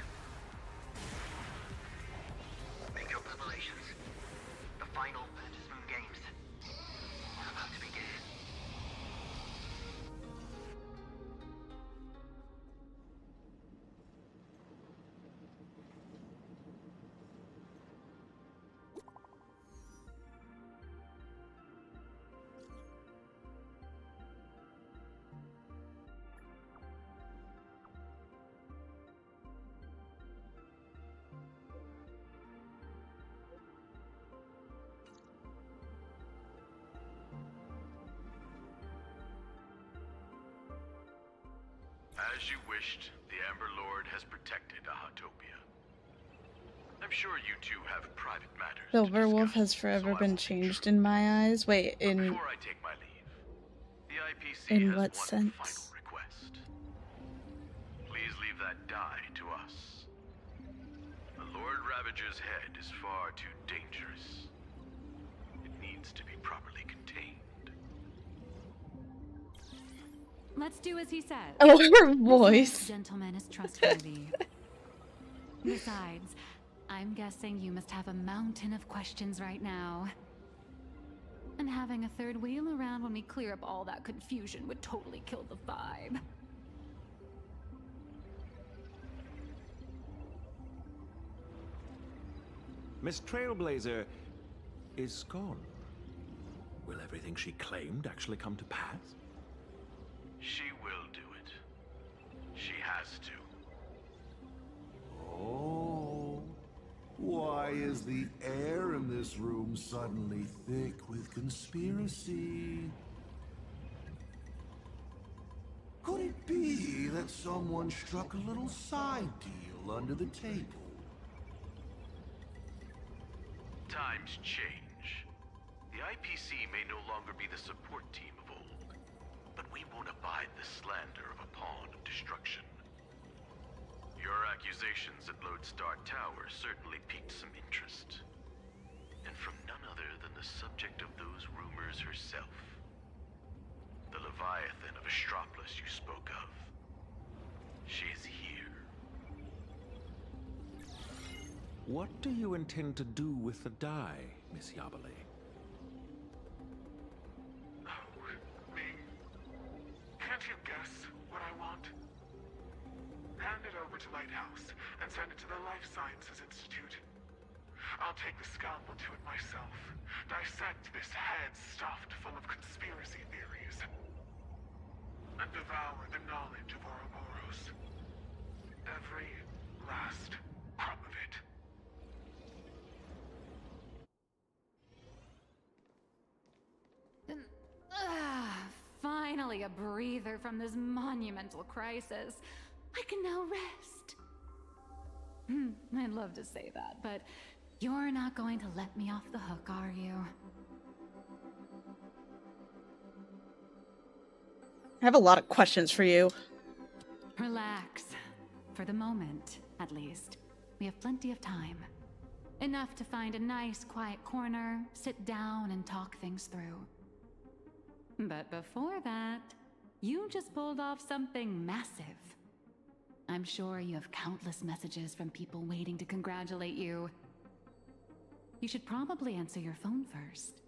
[SPEAKER 13] As you wished, the Amber Lord has protected Ahatopia. I'm sure you two have private matters.
[SPEAKER 1] Silver Wolf has forever been changed in my eyes. Wait, in
[SPEAKER 13] Before I take my leave, the IPC
[SPEAKER 1] in
[SPEAKER 13] has
[SPEAKER 1] what
[SPEAKER 13] one
[SPEAKER 1] sense?
[SPEAKER 13] final request. Please leave that die to us. The Lord Ravager's head is far too dangerous. It needs to be properly contained.
[SPEAKER 15] Let's do as he says.
[SPEAKER 1] Oh, her
[SPEAKER 15] This
[SPEAKER 1] voice.
[SPEAKER 15] gentleman is trustworthy. Besides, I'm guessing you must have a mountain of questions right now. And having a third wheel around when we clear up all that confusion would totally kill the vibe.
[SPEAKER 16] Miss Trailblazer is gone. Will everything she claimed actually come to pass?
[SPEAKER 13] She will do it. She has to.
[SPEAKER 6] Oh, why is the air in this room suddenly thick with conspiracy? Could it be that someone struck a little side deal under the table?
[SPEAKER 13] Times change. The IPC may no longer be the support team of old, but we won't abide the slander of a pawn of destruction. Your accusations at Lodestar Tower certainly piqued some interest. And from none other than the subject of those rumors herself. The Leviathan of Astropolis you spoke of. She is here.
[SPEAKER 16] What do you intend to do with the die, Miss Yabale?
[SPEAKER 17] Can't you guess what I want? Hand it over to Lighthouse and send it to the Life Sciences Institute. I'll take the scalpel to it myself. Dissect this head stuffed full of conspiracy theories. And devour the knowledge of Ouroboros. Every last crumb of it.
[SPEAKER 15] Finally a breather from this monumental crisis. I can now rest. I'd love to say that, but you're not going to let me off the hook, are you?
[SPEAKER 1] I have a lot of questions for you.
[SPEAKER 15] Relax. For the moment, at least. We have plenty of time. Enough to find a nice, quiet corner, sit down, and talk things through. But before that, you just pulled off something massive. I'm sure you have countless messages from people waiting to congratulate you. You should probably answer your phone first.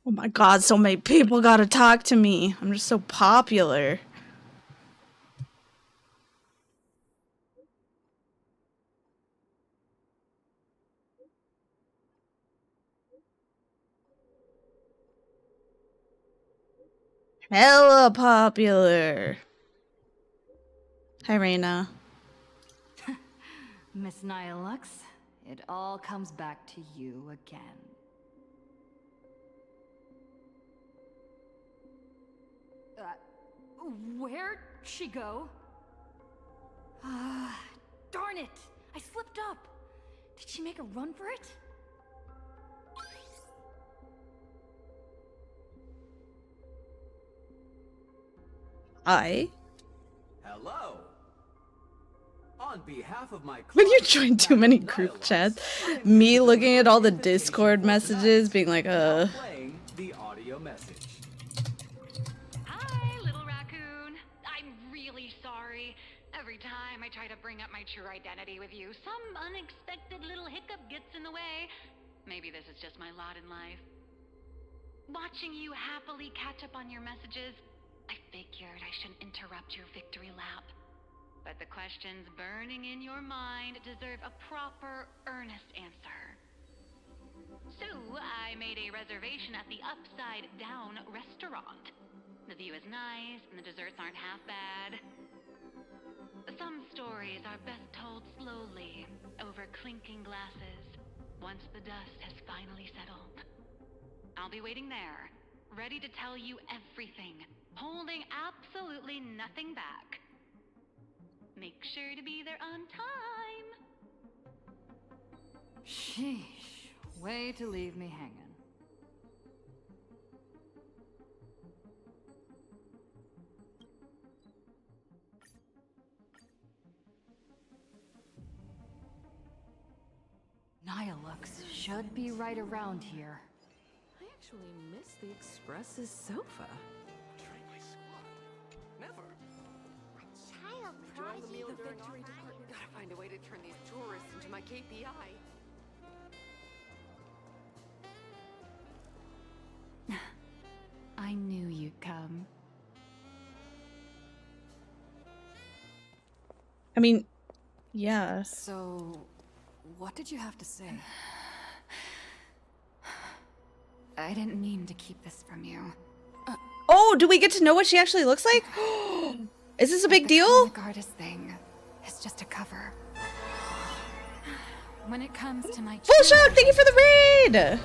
[SPEAKER 1] Oh my god, so many people gotta talk to me. I'm just so popular. Hella popular. Hi, Reina.
[SPEAKER 21] Miss Nihilux, it all comes back to you again.
[SPEAKER 2] Where'd she go? Darn it! I slipped up! Did she make a run for it?
[SPEAKER 1] Hi.
[SPEAKER 18] Hello.
[SPEAKER 11] On behalf of my
[SPEAKER 1] When you join too many group chats, me looking at all the Discord messages, being like,
[SPEAKER 11] playing the audio message.
[SPEAKER 2] Hi, little raccoon. I'm really sorry. Every time I try to bring up my true identity with you, some unexpected little hiccup gets in the way. Maybe this is just my lot in life. Watching you happily catch up on your messages, I figured I shouldn't interrupt your victory lap. But the questions burning in your mind deserve a proper, earnest answer. So, I made a reservation at the Upside Down restaurant. The view is nice, and the desserts aren't half bad. Some stories are best told slowly, over clinking glasses, once the dust has finally settled. I'll be waiting there, ready to tell you everything, holding absolutely nothing back. Make sure to be there on time.
[SPEAKER 15] Sheesh. Way to leave me hanging. Nihilux should be right around here.
[SPEAKER 7] I actually miss the Express's sofa.
[SPEAKER 14] Never.
[SPEAKER 3] Child
[SPEAKER 14] Enjoying the meal
[SPEAKER 22] The
[SPEAKER 14] during
[SPEAKER 22] victory department gotta find a way to turn these tourists into my KPI.
[SPEAKER 15] I knew you'd come.
[SPEAKER 1] I mean, yeah.
[SPEAKER 15] So, what did you have to say? I didn't mean to keep this from you.
[SPEAKER 1] Oh, do we get to know what she actually looks like? Is this a big deal?
[SPEAKER 15] The artist thing is just a cover. When it comes to my
[SPEAKER 1] Full shot! Thank you for the raid!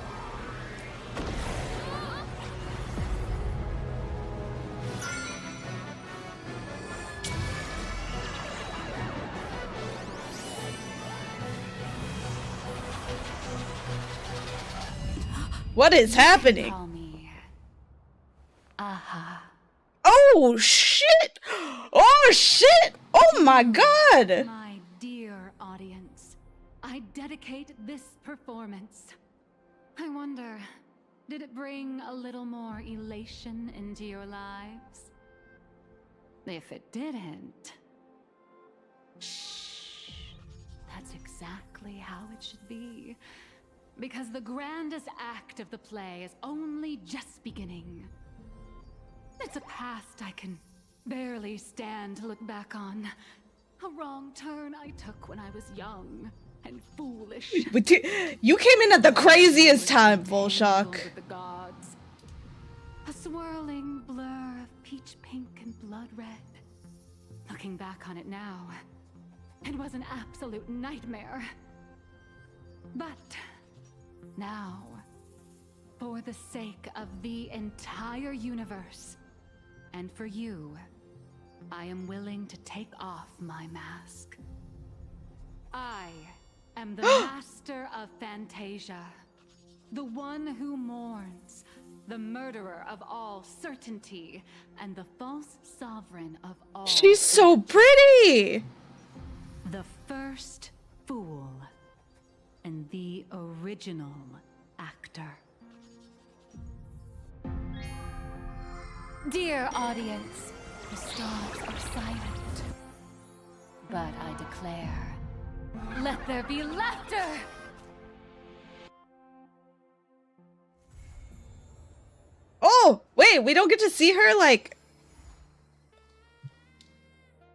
[SPEAKER 1] What is happening?
[SPEAKER 15] Call me Aha.
[SPEAKER 1] Oh shit! Oh shit! Oh my god!
[SPEAKER 15] My dear audience, I dedicate this performance. I wonder, did it bring a little more elation into your lives? If it didn't, shh. That's exactly how it should be. Because the grandest act of the play is only just beginning. It's a past I can barely stand to look back on. A wrong turn I took when I was young and foolish.
[SPEAKER 1] You came in at the craziest time, Volshock.
[SPEAKER 15] With the gods. A swirling blur of peach pink and blood red. Looking back on it now, it was an absolute nightmare. But now, for the sake of the entire universe, and for you, I am willing to take off my mask. I am the master of Fantasia, the one who mourns, the murderer of all certainty, and the false sovereign of all.
[SPEAKER 1] She's so pretty!
[SPEAKER 15] The first fool, and the original actor. Dear audience, the stars are silent. But I declare, let there be laughter!
[SPEAKER 1] Oh, wait, we don't get to see her, like...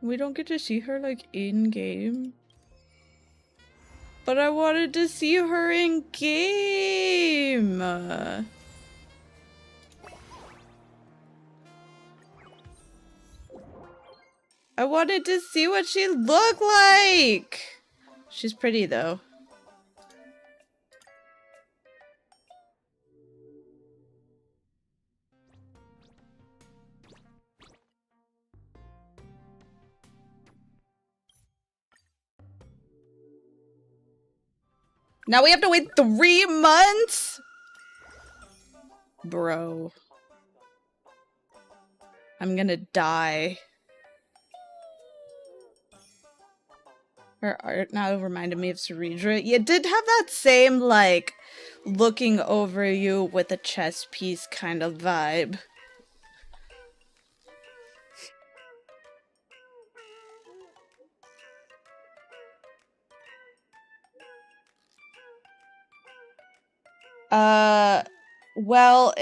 [SPEAKER 1] We don't get to see her, like, in-game. But I wanted to see her in-game. I wanted to see what she looked like. She's pretty, though. Now we have to wait 3 months? Bro. I'm gonna die. Her art now reminded me of Ceredra. You did have that same, like, looking over you with a chess piece kind of vibe. Well,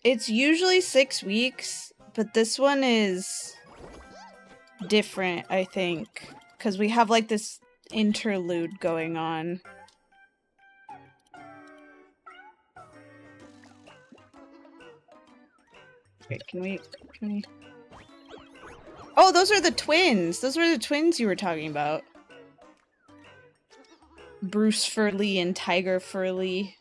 [SPEAKER 1] it's usually 6 weeks, but this one is different, I think, because we have like this interlude going on. Wait, can we... Oh, those are the twins! Those were the twins you were talking about. Bruce Furley and Tiger Furley.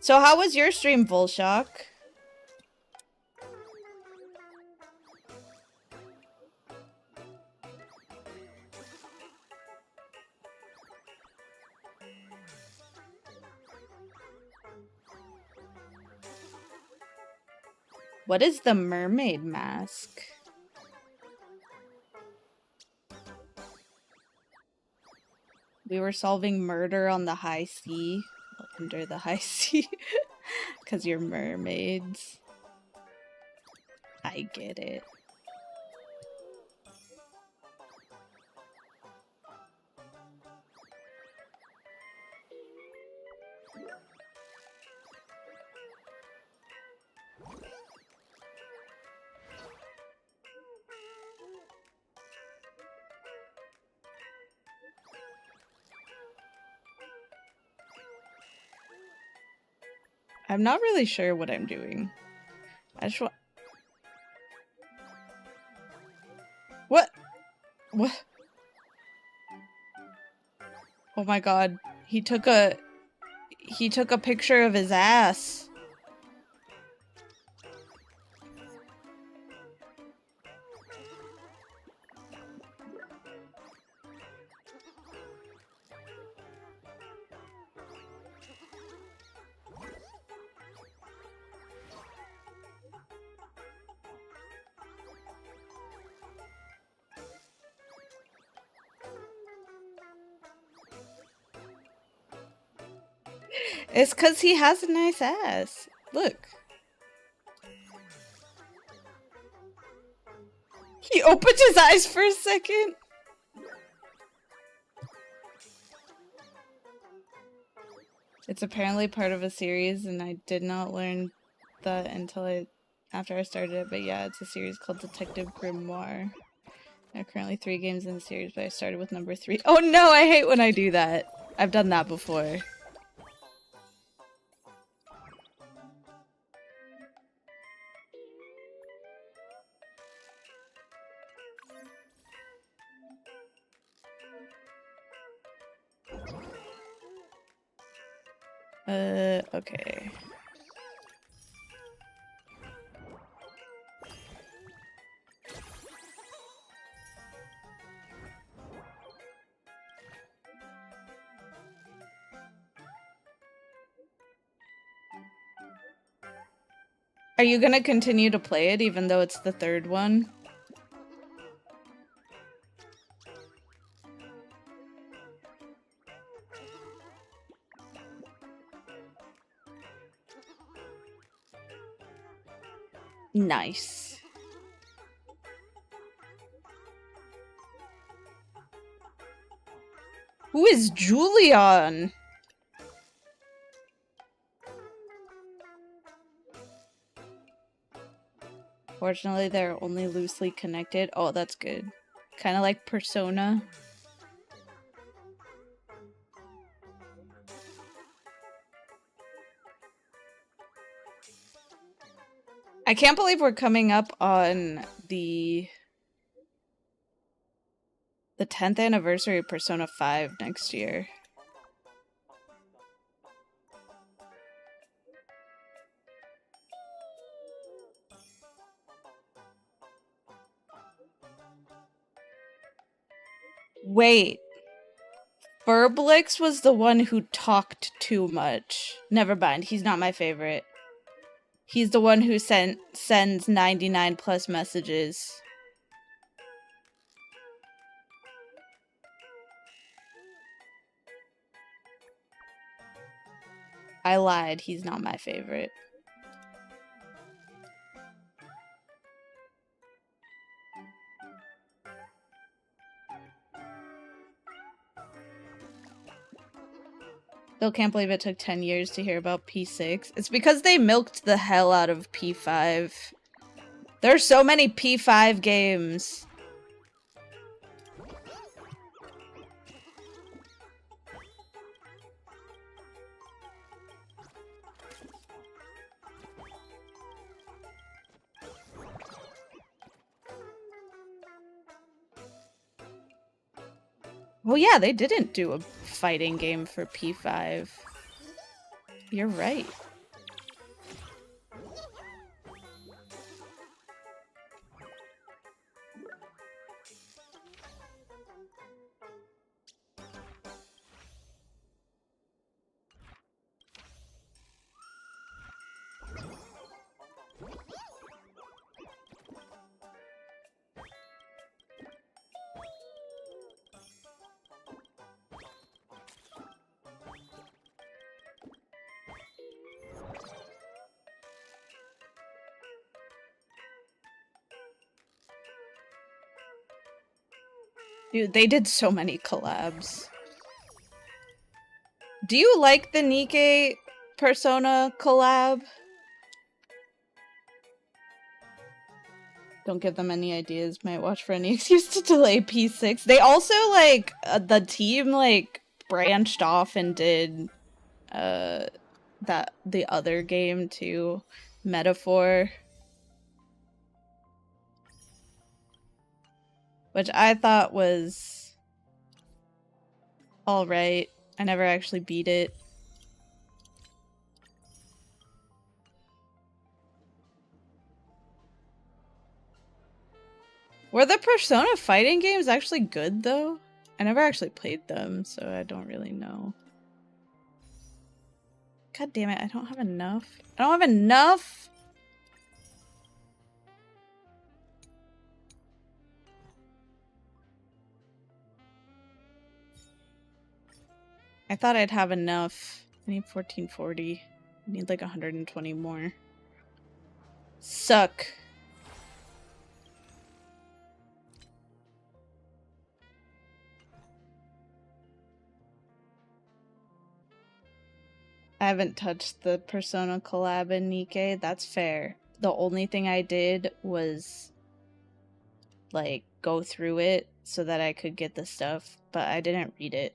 [SPEAKER 1] So how was your stream, Volshock? What is the mermaid mask? We were solving murder on the high sea. Under the high sea. Because you're mermaids. I get it. I'm not really sure what I'm doing. I just want... What? What? Oh my god. He took a picture of his ass. It's because he has a nice ass. Look. He opened his eyes for a second. It's apparently part of a series, and I did not learn that until after I started it. But yeah, it's a series called Detective Grimoire. There are currently 3 games in the series, but I started with number 3. Oh no, I hate when I do that. I've done that before. Okay. Are you gonna continue to play it even though it's the 3rd one? Nice. Who is Julian? Fortunately, they're only loosely connected. Oh, that's good. Kind of like Persona. I can't believe we're coming up on the 10th anniversary of Persona 5 next year. Wait. Burblix was the one who talked too much. Never mind, he's not my favorite. He's the one who sends 99 plus messages. I lied. He's not my favorite. Still can't believe it took 10 years to hear about P6. It's because they milked the hell out of P5. There's so many P5 games. Oh yeah, they didn't do a fighting game for P5. You're right. Dude, they did so many collabs. Do you like the Nikke Persona collab? Don't give them any ideas. Might watch for any excuse to delay P6. They also, like, the team, like, branched off and did, the other game, too. Metaphor. Which I thought was alright. I never actually beat it. Were the Persona fighting games actually good, though? I never actually played them, so I don't really know. God damn it, I don't have enough. I don't have enough! I thought I'd have enough. I need 1440. I need like 120 more. Suck. I haven't touched the Persona collab in Nikke. That's fair. The only thing I did was like go through it so that I could get the stuff, but I didn't read it.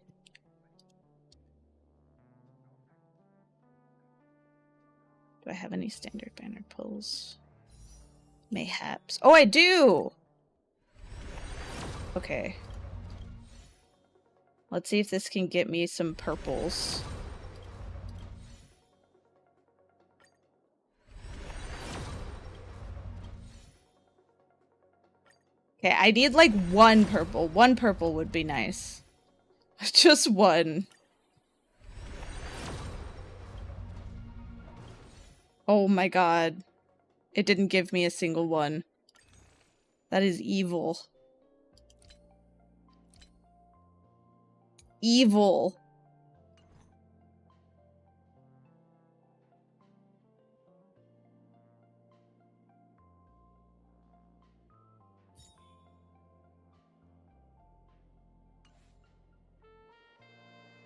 [SPEAKER 1] Do I have any standard banner pulls? Mayhaps. Oh, I do! Okay. Let's see if this can get me some purples. Okay, I need like one purple. One purple would be nice. Just one. Oh my god. It didn't give me a single one. That is evil. Evil.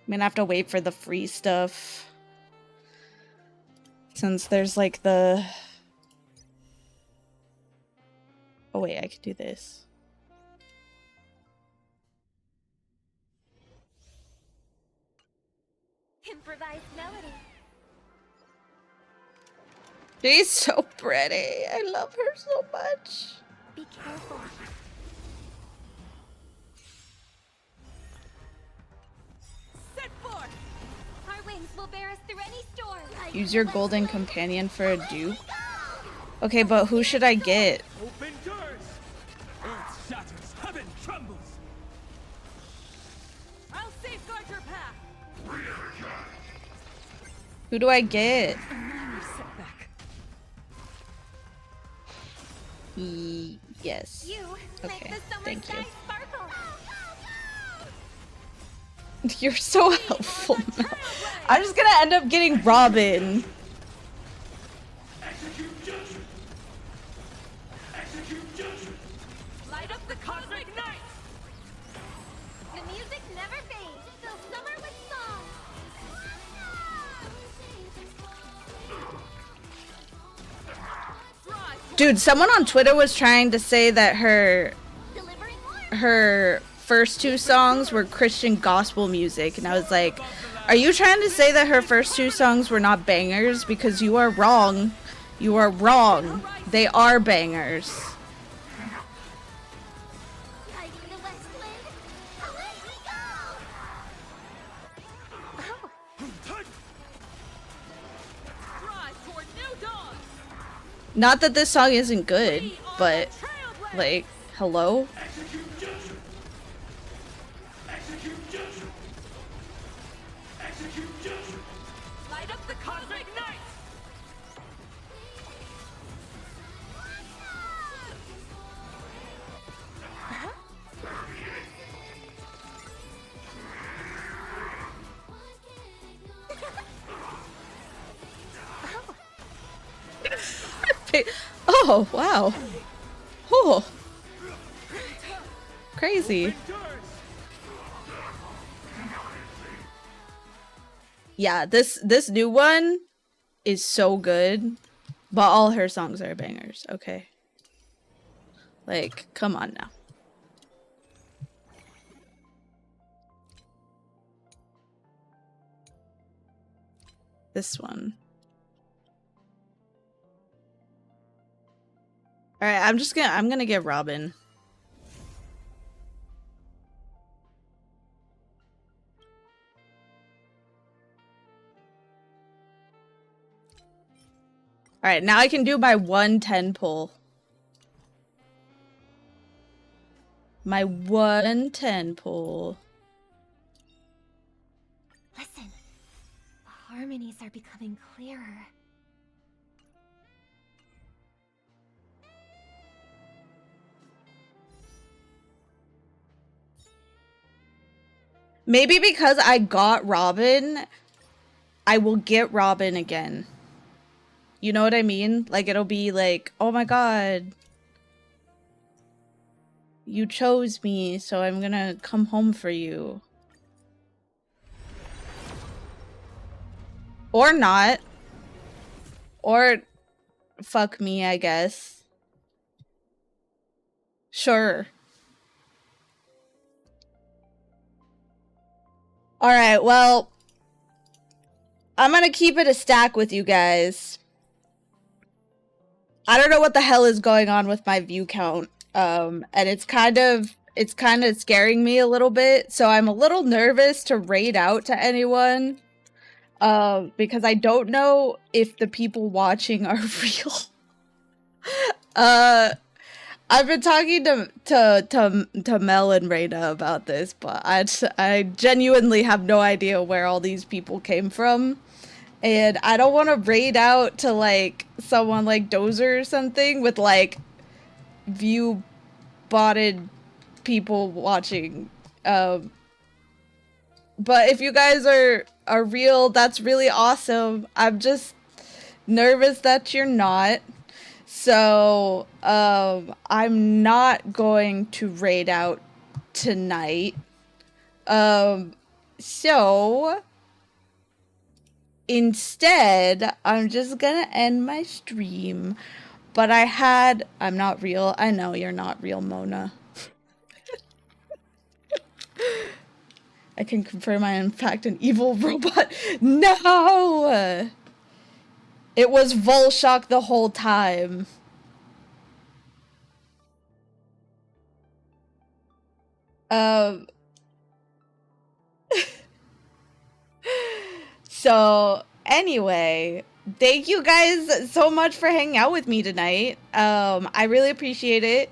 [SPEAKER 1] I'm gonna have to wait for the free stuff. Since there's like the... Oh wait, I could do this.
[SPEAKER 3] Improvised melody.
[SPEAKER 1] She's so pretty. I love her so much.
[SPEAKER 3] Be careful.
[SPEAKER 4] Set forth.
[SPEAKER 3] Our wings will bear us through any storm.
[SPEAKER 1] Use your golden companion for a dupe. Okay, but who should I get?
[SPEAKER 12] Open doors. Earth shatters, heaven trembles.
[SPEAKER 4] I'll safeguard your path.
[SPEAKER 1] Who do I get?
[SPEAKER 4] A minor setback.
[SPEAKER 1] Yes.
[SPEAKER 3] You
[SPEAKER 1] Okay,
[SPEAKER 3] make the summer
[SPEAKER 1] thank you.
[SPEAKER 3] sky sparkle.
[SPEAKER 1] You're so helpful, Mel. I'm just gonna end up getting Robin.
[SPEAKER 4] Light up the cosmic night!
[SPEAKER 3] The music never fades. Fill summer with song.
[SPEAKER 1] Dude, someone on Twitter was trying to say that her first two songs were Christian gospel music, and I was like, are you trying to say that her first two songs were not bangers? Because you are wrong. You are wrong. They are bangers. Not that this song isn't good, but like, hello?
[SPEAKER 4] Light up the cosmic night!
[SPEAKER 1] Oh, wow. Oh. Crazy. Yeah, this new one is so good, but all her songs are bangers, okay? Like, come on now. This one. Alright, I'm gonna get Robin. Alright, now I can do my 110 pull. My 110 pull.
[SPEAKER 3] Listen, the harmonies are becoming clearer.
[SPEAKER 1] Maybe because I got Robin, I will get Robin again. You know what I mean? Like, it'll be like, oh my god. You chose me, so I'm gonna come home for you. Or not. Or fuck me, I guess. Sure. Alright, well, I'm gonna keep it a stack with you guys. I don't know what the hell is going on with my view count. And it's kind of scaring me a little bit, so I'm a little nervous to raid out to anyone. Because I don't know if the people watching are real. I've been talking to Mel and Reyna about this, but I genuinely have no idea where all these people came from. And I don't want to raid out to, like, someone like Dozer or something with, like, view-botted people watching. But if you guys are real, that's really awesome. I'm just nervous that you're not. So, I'm not going to raid out tonight. So instead, I'm just gonna end my stream. But I'm not real. I know you're not real, Mona. I can confirm I am in fact an evil robot. No! It was Volshock the whole time. So, anyway, thank you guys so much for hanging out with me tonight. I really appreciate it.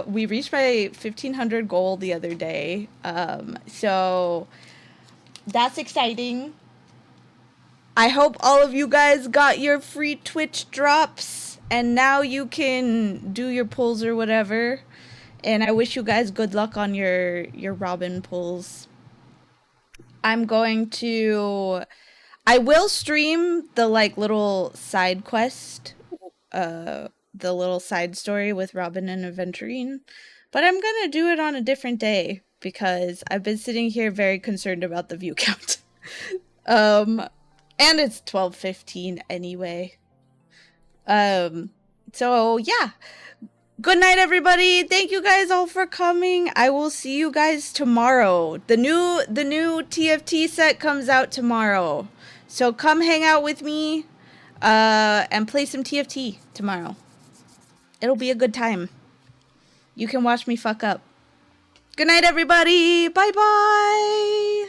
[SPEAKER 1] We reached my 1500 goal the other day. So that's exciting. I hope all of you guys got your free Twitch drops. and now you can do your pulls or whatever. And I wish you guys good luck on your Robin pulls. I will stream the like little side quest, the little side story with Robin and Aventurine, but I'm gonna do it on a different day because I've been sitting here very concerned about the view count. And it's 12:15 anyway. So yeah. Good night, everybody. Thank you guys all for coming. I will see you guys tomorrow. The new TFT set comes out tomorrow. So come hang out with me and play some TFT tomorrow. It'll be a good time. You can watch me fuck up. Good night, everybody. Bye-bye.